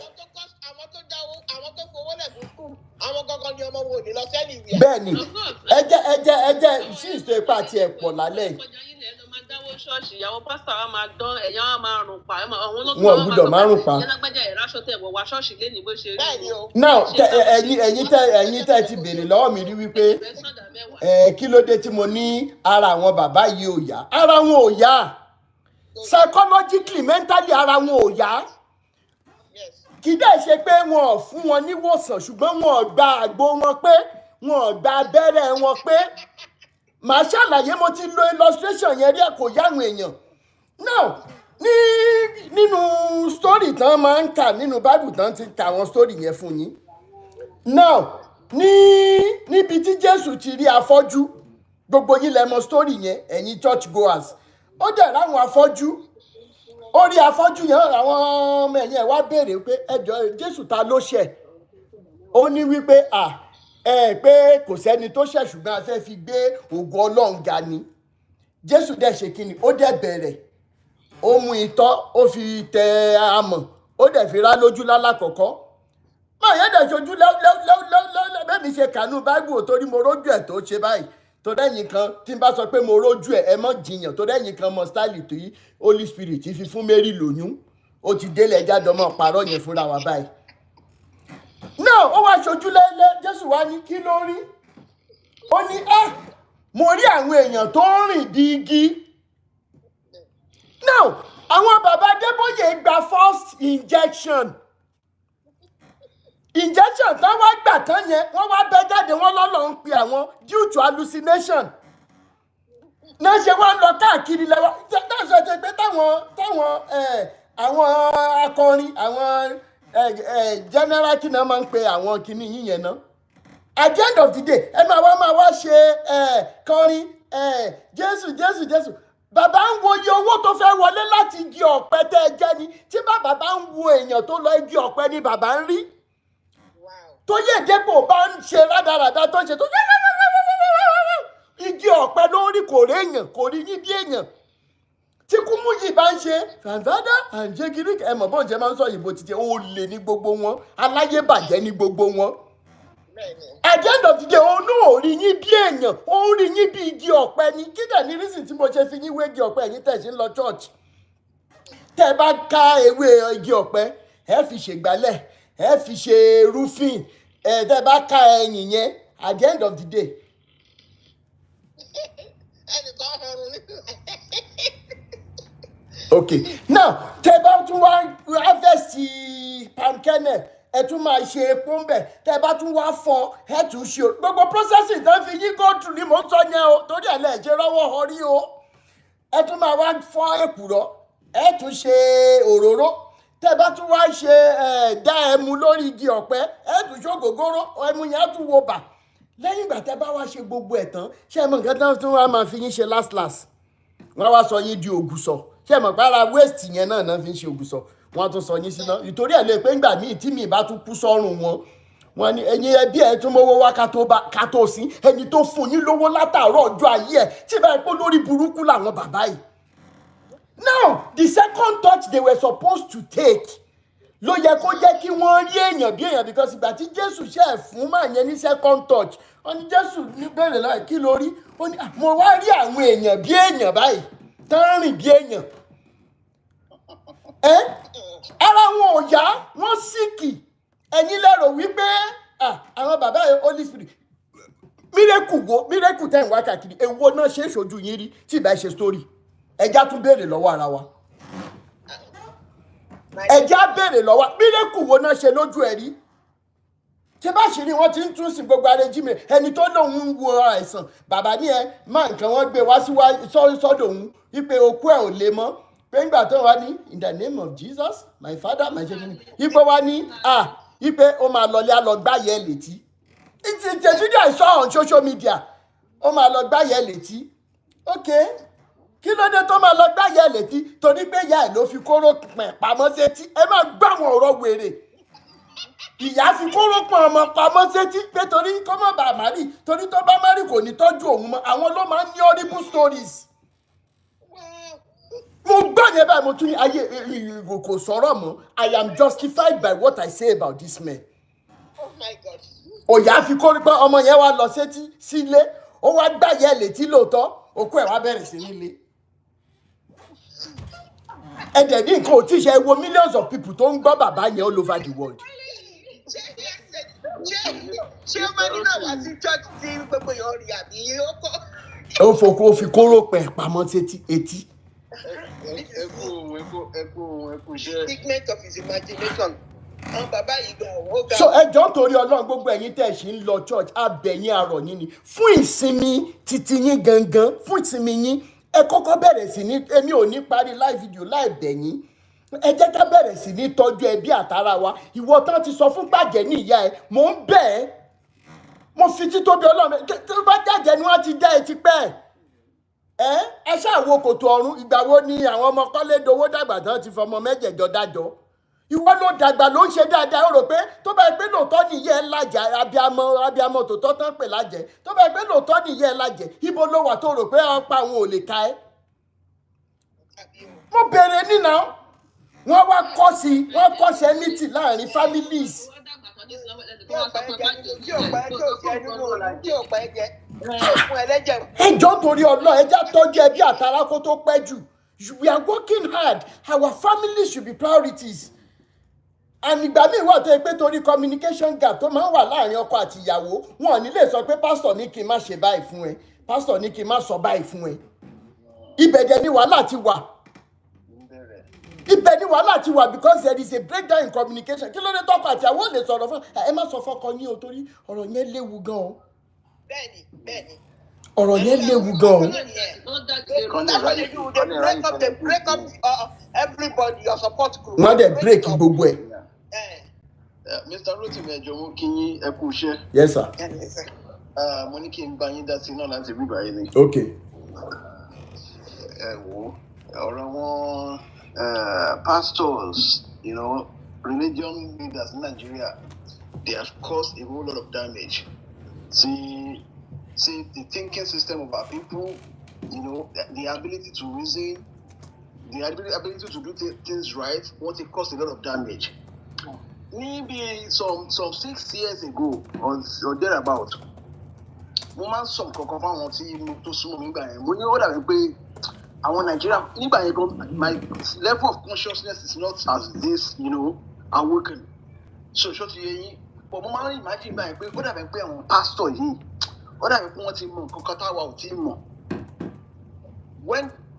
bẹ́ẹ̀ni ẹjẹ sí ìṣe ipa àti ẹ̀pọ̀ lálẹ́ ìyàwó pásítọ̀ wa máa dán ẹ̀yàn wa máa rùn pa wọn ò gbúdọ̀ máa rùn pa. Now ẹ̀yin tẹ́ ti béèrè lọ́wọ́ mi rí wípé kí ló dé tí mo ní ara àwọn bàbá yìí ò yá. Ara wọn ò yá psychologically mentally ara wọn ò yá. Kì í dẹ̀ ṣe pé wọn ò fún wọn níwòsàn ṣùgbọ́n wọn ò gba àgbo wọn pé wọn ò gba abẹ́rẹ́ wọn pé màá ṣàlàyé mo ti lo illustration yẹn rí kò yáwọn èèyàn. Now nínú story tán máa ń kà nínú Bible tán ti kà àwọn story yẹn fún yín. Now níbi tí Jésù ti rí afọ́jú gbogbo yín lẹ mọ̀ story yẹn ẹ̀yin church goers ó dẹ̀ ráwọn afọ́jú. Ó rí afọ́jú yẹn àwọn ọmọ ẹ̀yìn ẹ̀ wá béèrè pé ẹjọ́ Jésù ta ló ṣẹ̀. Ó ní wípé pé kò sẹ́ni tó ṣẹ̀ ṣùgbọ́n a fẹ́ fi gbé ògo Ọlọ́run ga ni. Jésù dẹ̀ ṣe kíni ó dẹ̀ bẹ̀rẹ̀ ó mú itọ́ ó fi tẹ amọ̀ ó dẹ̀ fi rá lójú lálákọ̀ọ́kọ́. Máa yẹn dẹ̀ ṣojú lẹ́wọ́lẹ́wọ́lẹ́wọ́ bẹ́ẹ̀ mi ṣe kànú Báíbù torí mo rójú ẹ̀ tó ṣe báyìí. Torí ẹ̀yin kan tí n bá sọ pé mo rójú ẹ̀ ẹ mọ̀ jiyàn torí ẹ̀yin kan mọ stáìlì tó yí Holy Spirit fi fún Mary lóyún ó ti délẹ̀ jáde ọmọ pààrọ̀ yẹn fúnra wa báyìí. Náà ó wá ṣojú lẹ́lẹ́ Jésù wá ní kí ló rí? Ó ní mo rí àwọn èèyàn tó ń rìn bí igi. Now àwọn bàbá Adébóyè gba first injection tán wá gbà tán yẹn wọ́n wá bẹ́ jáde wọ́n lọ́lọ́ ń pe àwọn due to hallucination náà ṣe wá ń lọ káàkiri lẹ́wọ́ dáṣọ ṣe pé táwọn àwọn akọrin àwọn general kí náà máa ń pe àwọn kinní yín yẹn náà at the end of the day ẹ máa wá ṣe kọrin Jésù bàbá ń wo iye owó tó fẹ́ wọlé láti igi ọ̀pẹ tẹ́ ẹ jẹ́ ni tí bàbá bá ń wo èèyàn tó lọ igi ọ̀pẹ ni bàbá ń rí. Tó yẹ dépò bá ń ṣe rádaràda tó ń ṣe tó igi ọ̀pẹ ló ń rí kò rí èèyàn kò rí yín bí èèyàn. Tí Kúmúyì bá ń ṣe fàǹfàdà àǹjẹ́gírí ẹ mọ̀ bọ́n ṣe máa ń sọ ìbò títí ó lè ní gbogbo wọn aláyébàjẹ́ ní gbogbo wọn. At the end of the day òun náà ò rí yín bí èèyàn ó rí yín bí igi ọ̀pẹ ni kí dẹ̀ ní reason tí mo ṣe fi yín wé igi ọ̀pẹ yín tẹ̀ sí ń lọ church. Tẹ́ ẹ bá ká ewé igi ọ̀pẹ ẹ fi ṣègbálẹ̀ ẹ fi ṣe roofing tẹ́ bá ká ẹyìn yẹn at the end of the day. Okay now tẹ́ bá tún wá harvest palm kernel ẹ tún máa ṣe epo ń bẹ̀ tẹ́ bá tún wá fọ ẹ tún ṣe gbogbo processing tán fi yí go through ni mò ń sọ yẹn o torí ẹ̀ lẹ̀ ṣe rọ́wọ́ ọrí o. Ẹ tún máa wá fọ èkùrọ́ ẹ tún ṣe òróró tẹ́ bá tún wá ṣe dá ẹmu lórí igi ọ̀pẹ ẹ tún ṣògógóró ẹmu yẹn á tún wo bà. Lẹ́yìn ìgbà tẹ́ bá wá ṣe gbogbo ẹ̀ tán ṣé ẹ mọ̀ nǹkan tán tún wá máa fi yín ṣe last wọ́n wá sọ yín di ògùsọ̀ ṣé ẹ mọ̀ pé ara waste yẹn náà fi ń ṣe ògùsọ̀ wọ́n tún sọ yín síná ìtorí ẹ̀ lè pé ńgbà míì tí mi bá tún kú sọ́rùn wọn ni ẹ̀yin ẹbí ẹ̀ tún mówó wá ká tó sí ẹni tó fún yín lówó látàárọ̀ ọjọ́ ayé ẹ̀ tí bá ẹ pé lórí burúkú làwọn bàbá yìí. Now the second touch they were supposed to take ló yẹ kó jẹ́ kí wọ́n rí èèyàn bí èèyàn because ìgbà tí Jésù ṣe ẹ̀ fún máa yẹn ní second touch wọ́n ní Jésù ní bẹ̀rẹ̀ láì kí ló rí ó ní mo wá rí àwọn èèyàn bí èèyàn báyìí tán rìn bí èèyàn. Ara wọn ò yá wọ́n síkì ẹ̀yin lẹ́rọ wípé àwọn bàbá yẹn Holy Spirit mírèkù tẹ̀ ń wá káàkiri èwo náà ṣe é ṣojú yín rí tí ìbá ṣe story ẹja tún béèrè lọ́wọ́ ara wa ẹja béèrè lọ́wọ́ mírèkù wo náà ṣe lójú ẹ̀ rí tí bá ṣe ni wọ́n ti ń tún sí gbogbo arẹjí mi ẹni tó lóun ń wo àìsàn bàbá ní ẹ má nǹkan wọ́n gbé wá sí sọ́dọ̀ òun wípé okú ẹ̀ ò lè mọ́ pé ńgbà tó wá ní in the name of Jesus my father my ṣẹ́gun ipò wá ní ipe ó máa lọlé á lọ gbáyé ẹ̀ létí it's a video I saw on social media ó máa lọ gbáyé ẹ̀ létí okay kí ló dé tó máa lọ gbáyé ẹ̀ létí torí pé ìyá ẹ̀ ló fi kóró pamọ́ sétí ẹ máa gbá àwọn ọ̀rọ̀ wèrè ìyá fi kóró pọn ọmọ pamọ́ sétí pé torí kó má bàa má rí torí tó bá má rí kò ní tọ́jú òun mọ́ àwọn ló máa ń ní horrible stories. mo gbọ́ yẹn báyìí mo tún ní ayé kò sọ̀rọ̀ mọ́ I am justified by what I say about this man. Oh my God. òyà fi kóró pọn ọmọ yẹn wá lọ sétí sílé ó wá gbáyé létí lóòótọ́ òkú ẹ̀ wá bẹ̀rẹ̀ sí nílé. ẹ̀dẹ̀ ní nǹkan ò tí ì ṣe wo millions of people tó ń gbọ́ bàbá yẹn all over the world. ṣé ó máa ní náà wá sí church tí gbogbo èèyàn rí àbí ó kọ́. ó fi kóró pẹ̀ pamọ́ sétí etí. ẹkú iṣẹ́. figment of his imagination. àwọn bàbá yìí gbà ó ga. so ẹjọ́ torí ọlọ́run gbogbo ẹ̀yin tẹ̀ ṣì ń lọ church abẹ̀yìn àrọ̀ yín ni fún ìsinmi titi yín gangan fún ìsinmi yín ẹ kọ́kọ́ bẹ̀rẹ̀ sí ní èmi ò ní parí live video láì bẹ̀yìn ẹ jẹ́ ká bẹ̀rẹ̀ sí ní tọ́jú ẹbí àtàrà wa ìwọ tán ti sọ fún gbàjẹ́ ní ìyá ẹ mò ń bẹ̀ ẹ́ mo fi títóbi ọlọ́run tó bá jàjẹ́ ni wọ́n ti dá ẹ ti pẹ́ ẹ ṣáàwo kòtò ọ̀run ìgbà wo ni àwọn ọmọ kọ́lé dowó dàgbà tán ti fọmọ mẹ́jẹ̀jọ dájọ́ ìwọ ló dàgbà ló ń ṣe dáadáa ó rò pé tó bá yẹ pé lóòótọ́ nìyẹn ẹ lájà abiamọ tòótọ́ tán pè lájẹ tó bá yẹ pé lóòótọ́ nìyẹn ẹ lájẹ ibo ló wà tó rò pé ọ̀pá àwọn ò lè ka ẹ́ mo bèrè nínà wọ́n wá kọ́ sí wọ́n kọ́ sí ẹnìtì láàrin families. ẹjọ́ torí ọlọ́ ẹjá tọ́jú ẹbí àtàrà kó tó pẹ́ jù we are working hard our families should be priorities. and ìgbà míì wà tó yẹ pé torí communication gap tó máa ń wà láàrin ọkọ àti ìyàwó wọn ò ní lè sọ pé pásítọ̀ ní kí n má ṣe báyìí fún ẹ pásítọ̀ ní kí n má sọ báyìí fún ẹ ibẹ̀ jẹ́ ní wàhálà ti wà. ibẹ̀ ni wàhálà ti wà because there is a breakdown in communication kí ló dé tọkọ àti àwọn ò lè sọ̀rọ̀ fún ẹ má sọ fọkọ yín o torí ọ̀rọ̀ yẹn léwu gan o. bẹ́ẹ̀ni. ọ̀rọ̀ yẹn léwu gan o. they break up everybody your support group. wọ́n dẹ̀ break gbogbo ẹ̀. Mr. Rotimi ẹjọ mú kí yín ẹ kú iṣẹ́. Yes sir. Mo ní kí n bá yín dá sí náà láti bí báyìí ni. Okay. Ẹ wo ọ̀rọ̀ wọn. Pastors, religion leaders in Nigeria, they have caused a whole lot of damage. See the thinking system of our people, the ability to reason, the ability to do things right, what it caused a lot of damage. Maybe some 6 years ago or thereabout, mo máa ń sọ nǹkan kan fáwọn tí mo tó súnmọ́ mi gbà yẹn mo ní ó dàbí pé àwọn Nigeria nígbà yẹn gan my level of consciousness is not as this awaken so ti yẹ yín but mo máa ń imagine báyìí pé ó dàbí pé àwọn pastor yìí ó dàbí pé wọ́n ti mọ nǹkan kan táwa ò tí ì mọ̀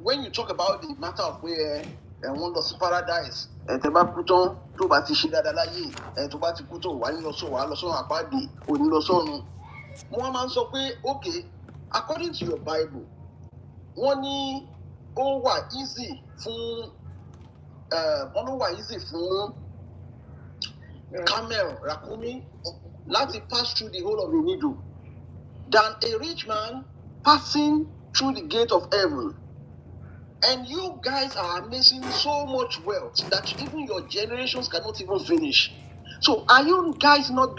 when you talk about the matter of pé wọ́n lọ sí paradise tẹ́ bá kú tán tó bá ti ṣe dáadáa láyé tó bá ti kú tó wà ní lọ sọ́run àpáàdé òní lọ sọ́run wọ́n máa ń sọ pé okay according to your Bible wọ́n ní ó wà easy fún camel ràkúnmí láti pass through the whole of the needle than a rich man passing through the gate of heaven. And you guys are amassing so much wealth that even your generations cannot even finish. So are you guys not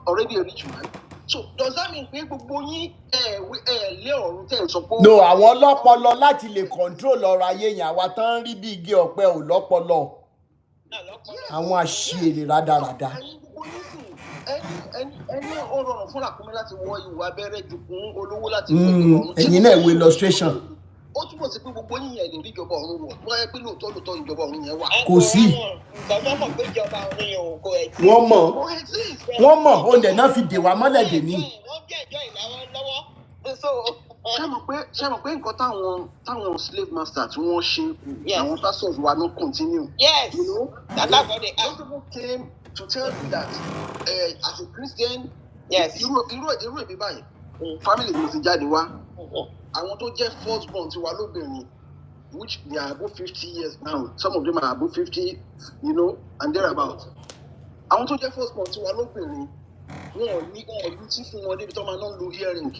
already a rich man? So does that mean pé gbogbo yín lé ọ̀run tẹ̀ sọ pé. No, àwọn ọlọ́pọlọ láti lè control ọrọ̀ ayé yẹn àwa tán rí bí igi ọ̀pẹ ò lọ́pọlọ. Àwọn àṣìírè rádaràda. Ẹni ó rọrùn fún ràkúnmí láti wọ ìwà abẹ́rẹ́ jùkún olówó láti wọ ìrọ̀rùn. Ẹ̀yin náà wo illustration. ó túbọ̀ sí pé gbogbo yín yẹn lè rí ìjọba ọ̀run wọ̀ wọ́n yẹ pé lóòótọ́ ìjọba ọ̀run yẹn wà. Kò sí. Nǹkan mọ̀ pé ìjọba ọ̀run yẹn ò kò ẹ̀ tí. Wọ́n mọ̀ oúnjẹ náà fi dè wá mọ́lẹ̀ dè ní. Wọ́n jẹ́ ìjọ ìlàwọ́ lọ́wọ́. ṣé mọ̀ pé nǹkan táwọn slave master tí wọ́n ṣe àwọn pastors wa no continue. Yes. You know, That's what they those people came to tell you that as a Christian. Yes. irú èmi báyìí family mi ti jáde wá àwọn tó jẹ́ first born ti wà lóbìnrin which they are above 50 years now some of them are above 50 you know and thereabout àwọn tó jẹ́ first born ti wà lóbìnrin wọn ò ní tí fún wọn débi tó máa ń lo hearing.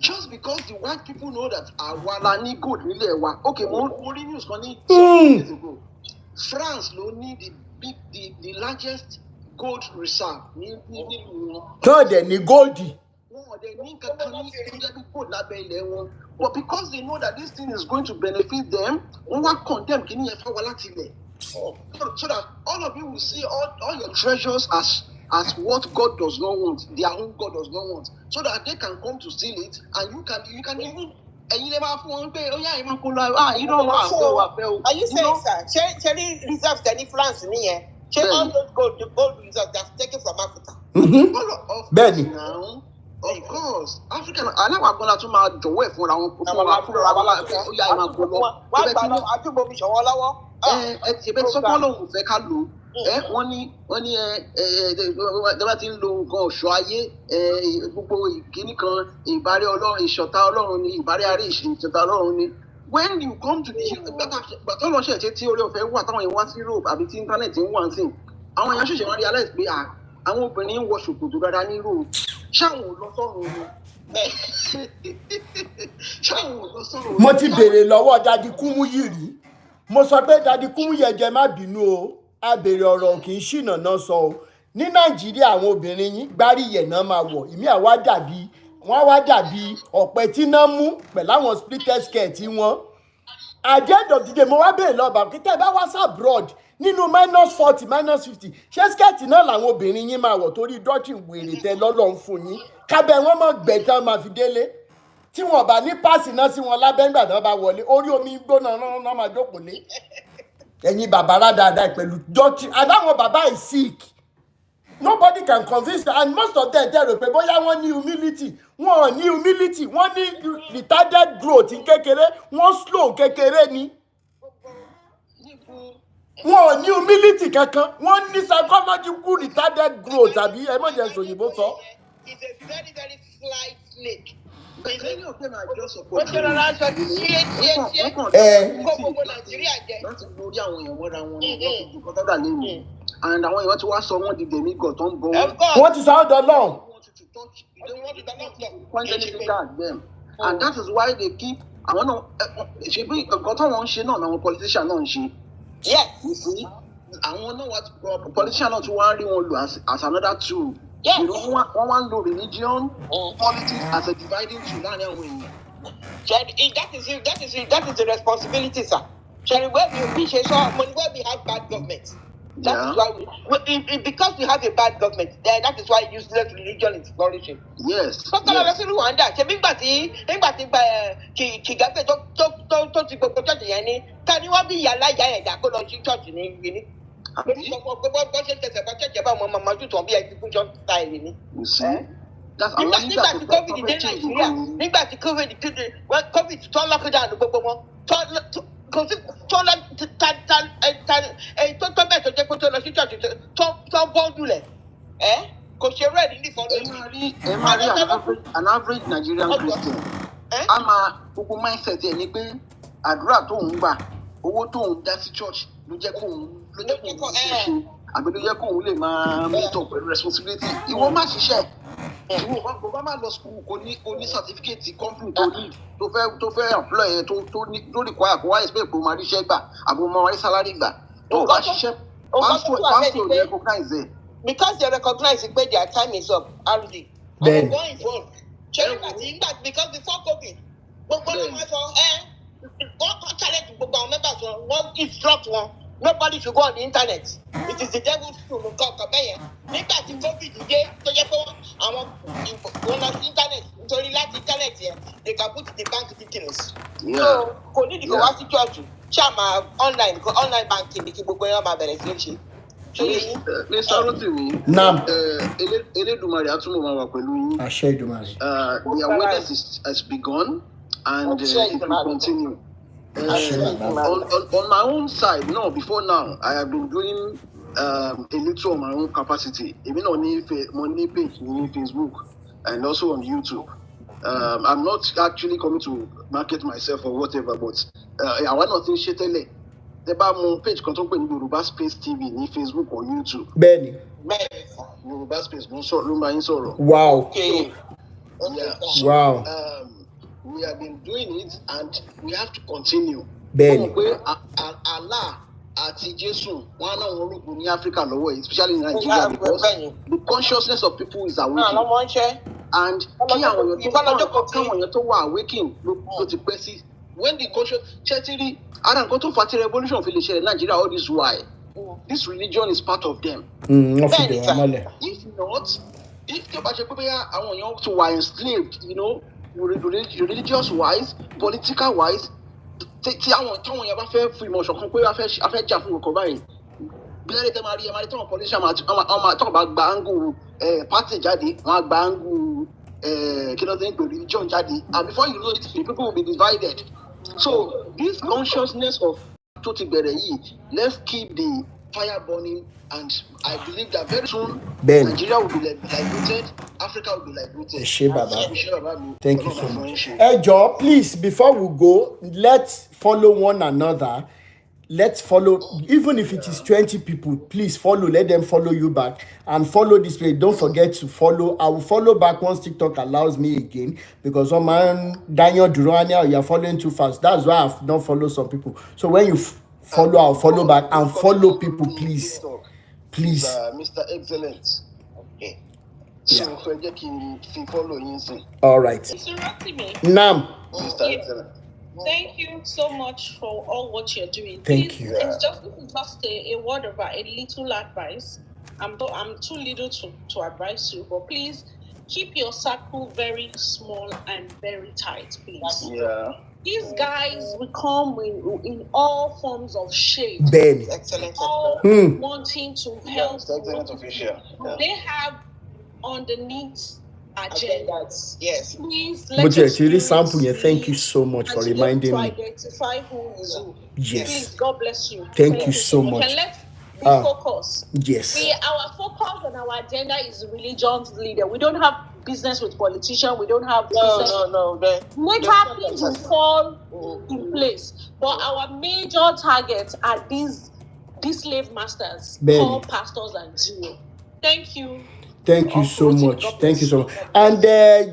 Just because the white people know that àwa la ní gold nílẹ̀ wa okay mo rí news kan ní some years ago France ló ní the largest gold reserve nílùú wọn. tó dẹ̀ ní góòdì. But because they know that this thing is going to benefit them, so that all of you will see all your treasures as what God does not want, their own God does not want, so that they can come to steal it, and you can even. And you never want to pay. Oh yeah, you don't want to. Are you saying, sir? Cherry reserves any France in here? All those gold reserves that's taken from Africa. Bẹ́ẹ̀ni. Now, of course, African aláwọ̀ agbọ́nla tún máa jọ̀wọ́ ẹ̀ fúnra wọn fúnra wọn láti ó yá ẹ̀ máa gbọ́ lọ. Wọ́n gbà lọ àjùbọ̀bí ṣọwọ́ lọ́wọ́. Ẹ̀bẹ̀ sọ́kọ́ lòun fẹ́ ká lò wọ́n ní ẹ̀ẹ́dẹ́gbẹ́ ti ń lo nǹkan ọ̀ṣọ́ ayé gbogbo ìkíní kan ìbárẹ́ ọlọ́run ìṣọ̀tá ọlọ́run ni ìbárẹ́ àárẹ̀ ìṣọ̀tá ọlọ́run ni. When you come to the gbàtọ́ lọ ṣẹ̀ṣẹ̀ tí orí ọ̀fẹ́ wà táwọn èèyàn wá sí Europe àbí tí íńtánẹ́ẹ̀tì ń wà sí àwọn èèyàn ṣẹ̀ṣẹ̀ wá realize pé àwọn obìnrin ń wọ ṣòkòtò dáadáa ní Europe ṣáwọn ò lọ sọ́run ni ṣáwọn ò lọ sọ́run. Mo ti béèrè lọ́wọ́ Dadi Kúmú yìí rí mo sọ pé Dadi Kúmú yẹn jẹ́ má bínú o a béèrè ọ̀rọ̀ kì í ṣìnà náà sọ o ní Nàìjíríà àwọn obìnrin yín gbárí yẹn náà máa wọ̀ ìmí àwa dàbí wọ́n wá dàbí ọ̀pẹ tí náà mú pẹ̀lú àwọn splitter skirt wọn. At the end of the day mo wá béèrè lọ́ba kí tẹ́ ẹ bá wá sí abroad nínú -40 -50 ṣé skirt náà làwọn obìnrin yín máa wọ̀ torí dọ́tí wèrè tẹ lọ́lọ́ ń fún yín kábẹ́ wọn mọ̀ gbẹ̀tàn máa fi délé tí wọn bá ní páàsì náà sí wọn lábẹ́ ńgbà náà bá wọlé orí omi gbóná náà máa jókòó lé ẹ̀yin bàbá rádáadáa pẹ̀lú dọ́tí àdáwọn bàbá is sick. Nobody can convince them and most of them tell you pé bóyá wọ́n ní humility wọ́n ò ní humility wọ́n ní retarded growth kékeré wọ́n slow kékeré ni wọ́n ò ní humility kankan wọ́n ní psychological retarded growth àbí emergency òyìnbó sọ. It's a very very slight snake. Many of them are just Ó ṣe rọra aṣọ ṣíé kó gbogbo Nàìjíríà jẹ. láti lórí àwọn èèyàn wọ́ra wọn lọ́kùnrin kan tọ́jà lẹ́nu and àwọn èèyàn ti wá sọ wọ́n di dèmí gọ̀ tó ń bọ̀ wọ́n ti sọ ọ́ dọ́lọ́hùn. And that is why they keep àwọn náà ṣe bí nǹkan táwọn ń ṣe náà làwọn politician náà ń ṣe. Yes. Àwọn náà wá politician náà tún wá rí wọn lò as another tool. Yes. Wọ́n wá ń lo religion politics as a dividing tool láàrin àwọn èèyàn. That is the responsibility, sir. Where we have bad government. That is why because we have a bad government, that is why useless religion is flourishing. Yes. Sọ́kàlà lọ sí Rwanda, ṣe nígbà tí Kìgàgbé tó ti gbogbo church yẹn ní, ká ní wọ́n bí ìyá aláìyá ẹ̀dá kó lọ sí church ní Guinea. Bọ́ ṣe tẹ̀sẹ̀ bọ́ ṣẹ̀ṣẹ̀ bá ọmọ màmá jù tán bí execution style ni. Nígbà tí COVID dé Nàìjíríà, nígbà tí COVID tó lockdown gbogbo wọn, kò sí tó bẹ́ẹ̀ tó jẹ́ pé tó lọ sí church tó bọ́ọ̀dù lẹ̀ kò ṣe rẹ̀ nílì fọ́ọ̀dù. Ẹ máa rí an average Nigerian Christian a máa gbogbo mindset ẹ̀ ni pé àdúrà tóun gbà owó tóun dá sí church ló jẹ́ kóun ṣe àbí ló jẹ́ kóun lè máa meet up pẹ̀lú responsibility ìwọ má ṣiṣẹ́ ìwọ bá má lọ school kò ní certificate company tó fẹ́ employ ẹ tó require kó wáyé pé kó máa ríṣẹ́ gbà àbí mo máa rí salary gbà tó bá ṣiṣẹ́ pastor ò recognize ẹ. Because they recognize pé their time is up RD. Then because before COVID gbogbo ló máa sọ wọ́n challenge gbogbo àwọn members wọn instruct wọn Nobody should go on the internet. It is the devil's school. Nígbà tí COVID dé tó jẹ́ pé àwọn wọn lọ sí internet nítorí láti internet yẹn they can put the bank details. So kò ní ìdíkọ̀ wá sí church ṣáà máa online banking ní kí gbogbo ẹ̀rọ máa bẹ̀rẹ̀ sí í ṣe. Mr. Rotimi, Elédùmarè àtúmọ̀ máa wà pẹ̀lú yín. Àṣẹ Èdùmàrè. The awareness has begun and it will continue. On my own side, no, before now, I have been doing a little on my own capacity, even on my page, on Facebook, and also on YouTube. I'm not actually coming to market myself or whatever, but I want to think shitele. The bá page kan tó pè ní Yorùbá Space TV ní Facebook or YouTube. Bẹ́ẹ̀ni. Yorùbá Space ló ń bá yín sọ̀rọ̀. Wow. Okay. Yeah. So, wow. We have been doing it and we have to continue. Bẹ́ẹ̀ni. Allah àti Jésù wọn náà wọn rògbò ní Africa lọ́wọ́, especially in Nigeria, because the consciousness of people is awakening. And kí àwọn èèyàn tó wà awakening ló ti pẹ́ sí. When the conscious chetiri ara nǹkan tó fà tí revolution fi lè ṣẹlẹ̀ Nigeria all this while, this religion is part of them. If not, if tó bá ṣe pé bóyá àwọn èèyàn tó wà enslaved, religious wise, political wise, tí àwọn èèyàn bá fẹ́ fi ìmọ̀ ṣọ̀kan pé a fẹ́ jà fún ọkọ̀ báyìí, bílẹ̀ tẹ́ máa rí tí wọ́n politician tó bá gba angle party jáde, wọ́n á gba angle kí ló dé ń pè religion jáde, and before you know it, the people will be divided. So this consciousness of tó ti bẹ̀rẹ̀ yìí, let's keep the fire burning, and I believe that very soon Nigeria will be liberated, Africa will be liberated. Thank you so much. Hey Joe, please, before we go, let's follow one another. Let's follow, even if it is 20 people, please follow, let them follow you back and follow this page. Don't forget to follow. I will follow back once TikTok allows me again, because on my Daniel Durania, you are following too fast. That's why I've not followed some people. So when you follow, I'll follow back and follow people, please. Please. Mr. Excellent. Okay. So follow you. All right. Nam. Mr. Excellent. Thank you so much for all what you're doing. Thank you. It's just a word of a little advice. I'm too little to advise you, but please keep your circle very small and very tight, please. Yeah. These guys will come in all forms of shade. Ben. Excellent. All wanting to help. Excellent official. Yeah. They have underneath agendas. Yes. Please but yeah, really sample here. Thank you so much for reminding me. Identify who is who. Yes. Please, God bless you. Thank you so much. And let's focus. Yes. Our focus and our agenda is religion's leader. We don't have business with politicians. We don't have business. No. Later things will fall in place. But our major targets are these slave masters, called pastors and Jews. Thank you. Thank you so much. Thank you so much. And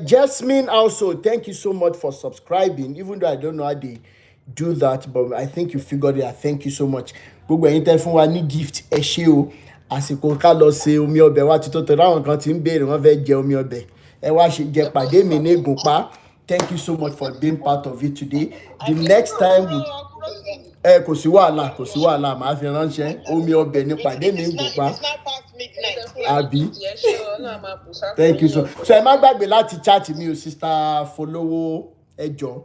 Jasmine also, thank you so much for subscribing, even though I don't know how they do that, but I think you figured it out. Thank you so much. Gbogbo ẹ̀yin tẹ́ fún wa ní gift ẹ ṣé o. Àsìkò ká lọ ṣe omi ọbẹ̀ wa ti tó tọ́ láwọn kan tí ń béèrè wọ́n fẹ́ jẹ omi ọbẹ̀. Ẹ wá ṣe jẹ pàdé mi ní Ìgúnpá. Thank you so much for being part of it today. The next time kò sí wàhálà màá fi ránṣẹ́ omi ọbẹ̀ ní pàdé mi ní Ìgúnpá. Abi. Thank you so ẹ má gbàgbé láti chat mi o sister Folowo ẹjọ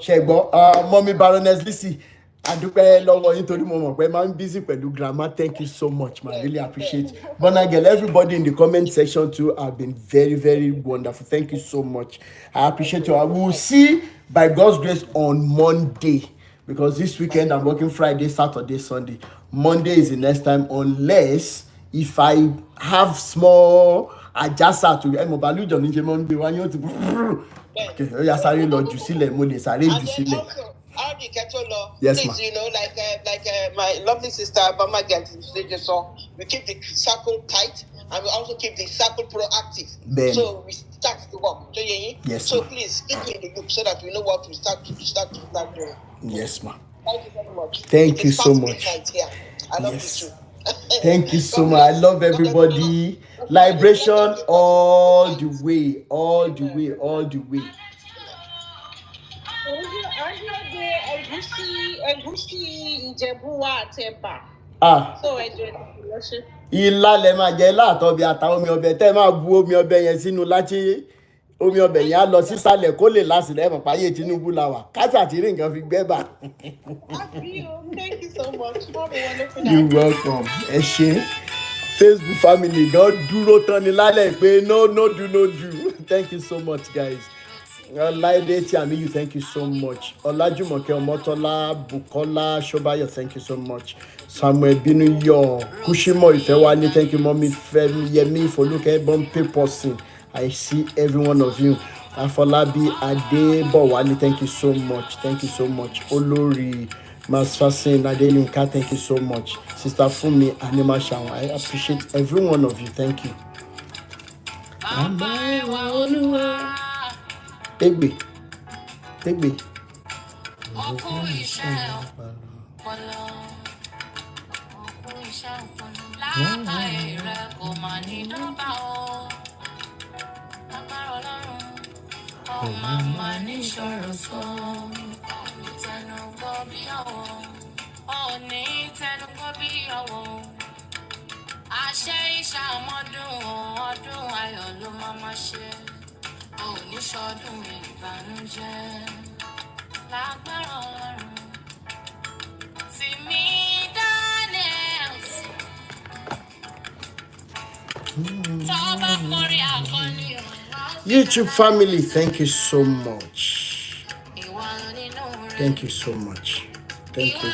ṣẹgbọn Mommy Baroness Lizzy adúpẹ́ lọ́wọ́ yín torí mo mọ̀ pé máa ń busy pẹ̀lú grandma. Thank you so much, man. Really appreciate it. Bona girl, everybody in the comment section too have been very, very wonderful. Thank you so much. I appreciate you. I will see by God's grace on Monday, because this weekend I'm working Friday, Saturday, Sunday. Monday is the next time, unless if I have small adjustment to mobile John Jemon be one you to okay, ya sáré lọ jù sílẹ̀ mo lè sáré jù sílẹ̀. Yes, please, like my lovely sister Mama Gert just saw, we keep the circle tight and we also keep the circle proactive. So we start the work. Yes. So please keep me in the group so that we know what to start doing. Yes, ma'am. Thank you very much. Thank you so much. I love you too. Thank you so much. I love everybody. Liberation all the way, all the way, all the way. Ẹ̀gúsí Ìjẹ̀bú wa àtẹ̀bà. Ah. So ẹ jẹ́ lọ ṣe. Ilá lẹ máa jẹ láàtọ̀ bí ata omi ọbẹ̀ tẹ́ máa bu omi ọbẹ̀ yẹn sínú láti omi ọbẹ̀ yẹn á lọ sísàlẹ̀ kó lè lásìlẹ̀ ẹ̀mọ̀ páyé Tinubu la wà káṣà tí rí nǹkan fi gbẹ́ bà. Thank you so much. You're welcome. Ẹ ṣé. Facebook family gan dúró tán ni lálẹ́ pé no do. Thank you so much guys. Ọláìdé Tiamiyu, thank you so much. Ọlájùmọ̀kẹ́ Ọmọ́tọ́lá, Bukola Ṣọ́báyọ̀, thank you so much. Samuel Binuyo, Kushimo Ifewani, thank you. Mommy Femi Yemi Foluke Bompe Person. I see every one of you. Afolabi Adebowale, thank you so much. Thank you so much. Olori Masfasin Adelinka, thank you so much. Sister Fumi Anima Shawn, I appreciate every one of you. Thank you. Tegbe. Àṣẹ ìṣàmọ́dún ọdún ayọ̀ ló máa ṣe oníṣọdún ìbànújẹ́ lágbára Ọlọ́run Timi Daniels tọ́ba kọrin àkọni YouTube family, thank you so much. Thank you so much. Thank you.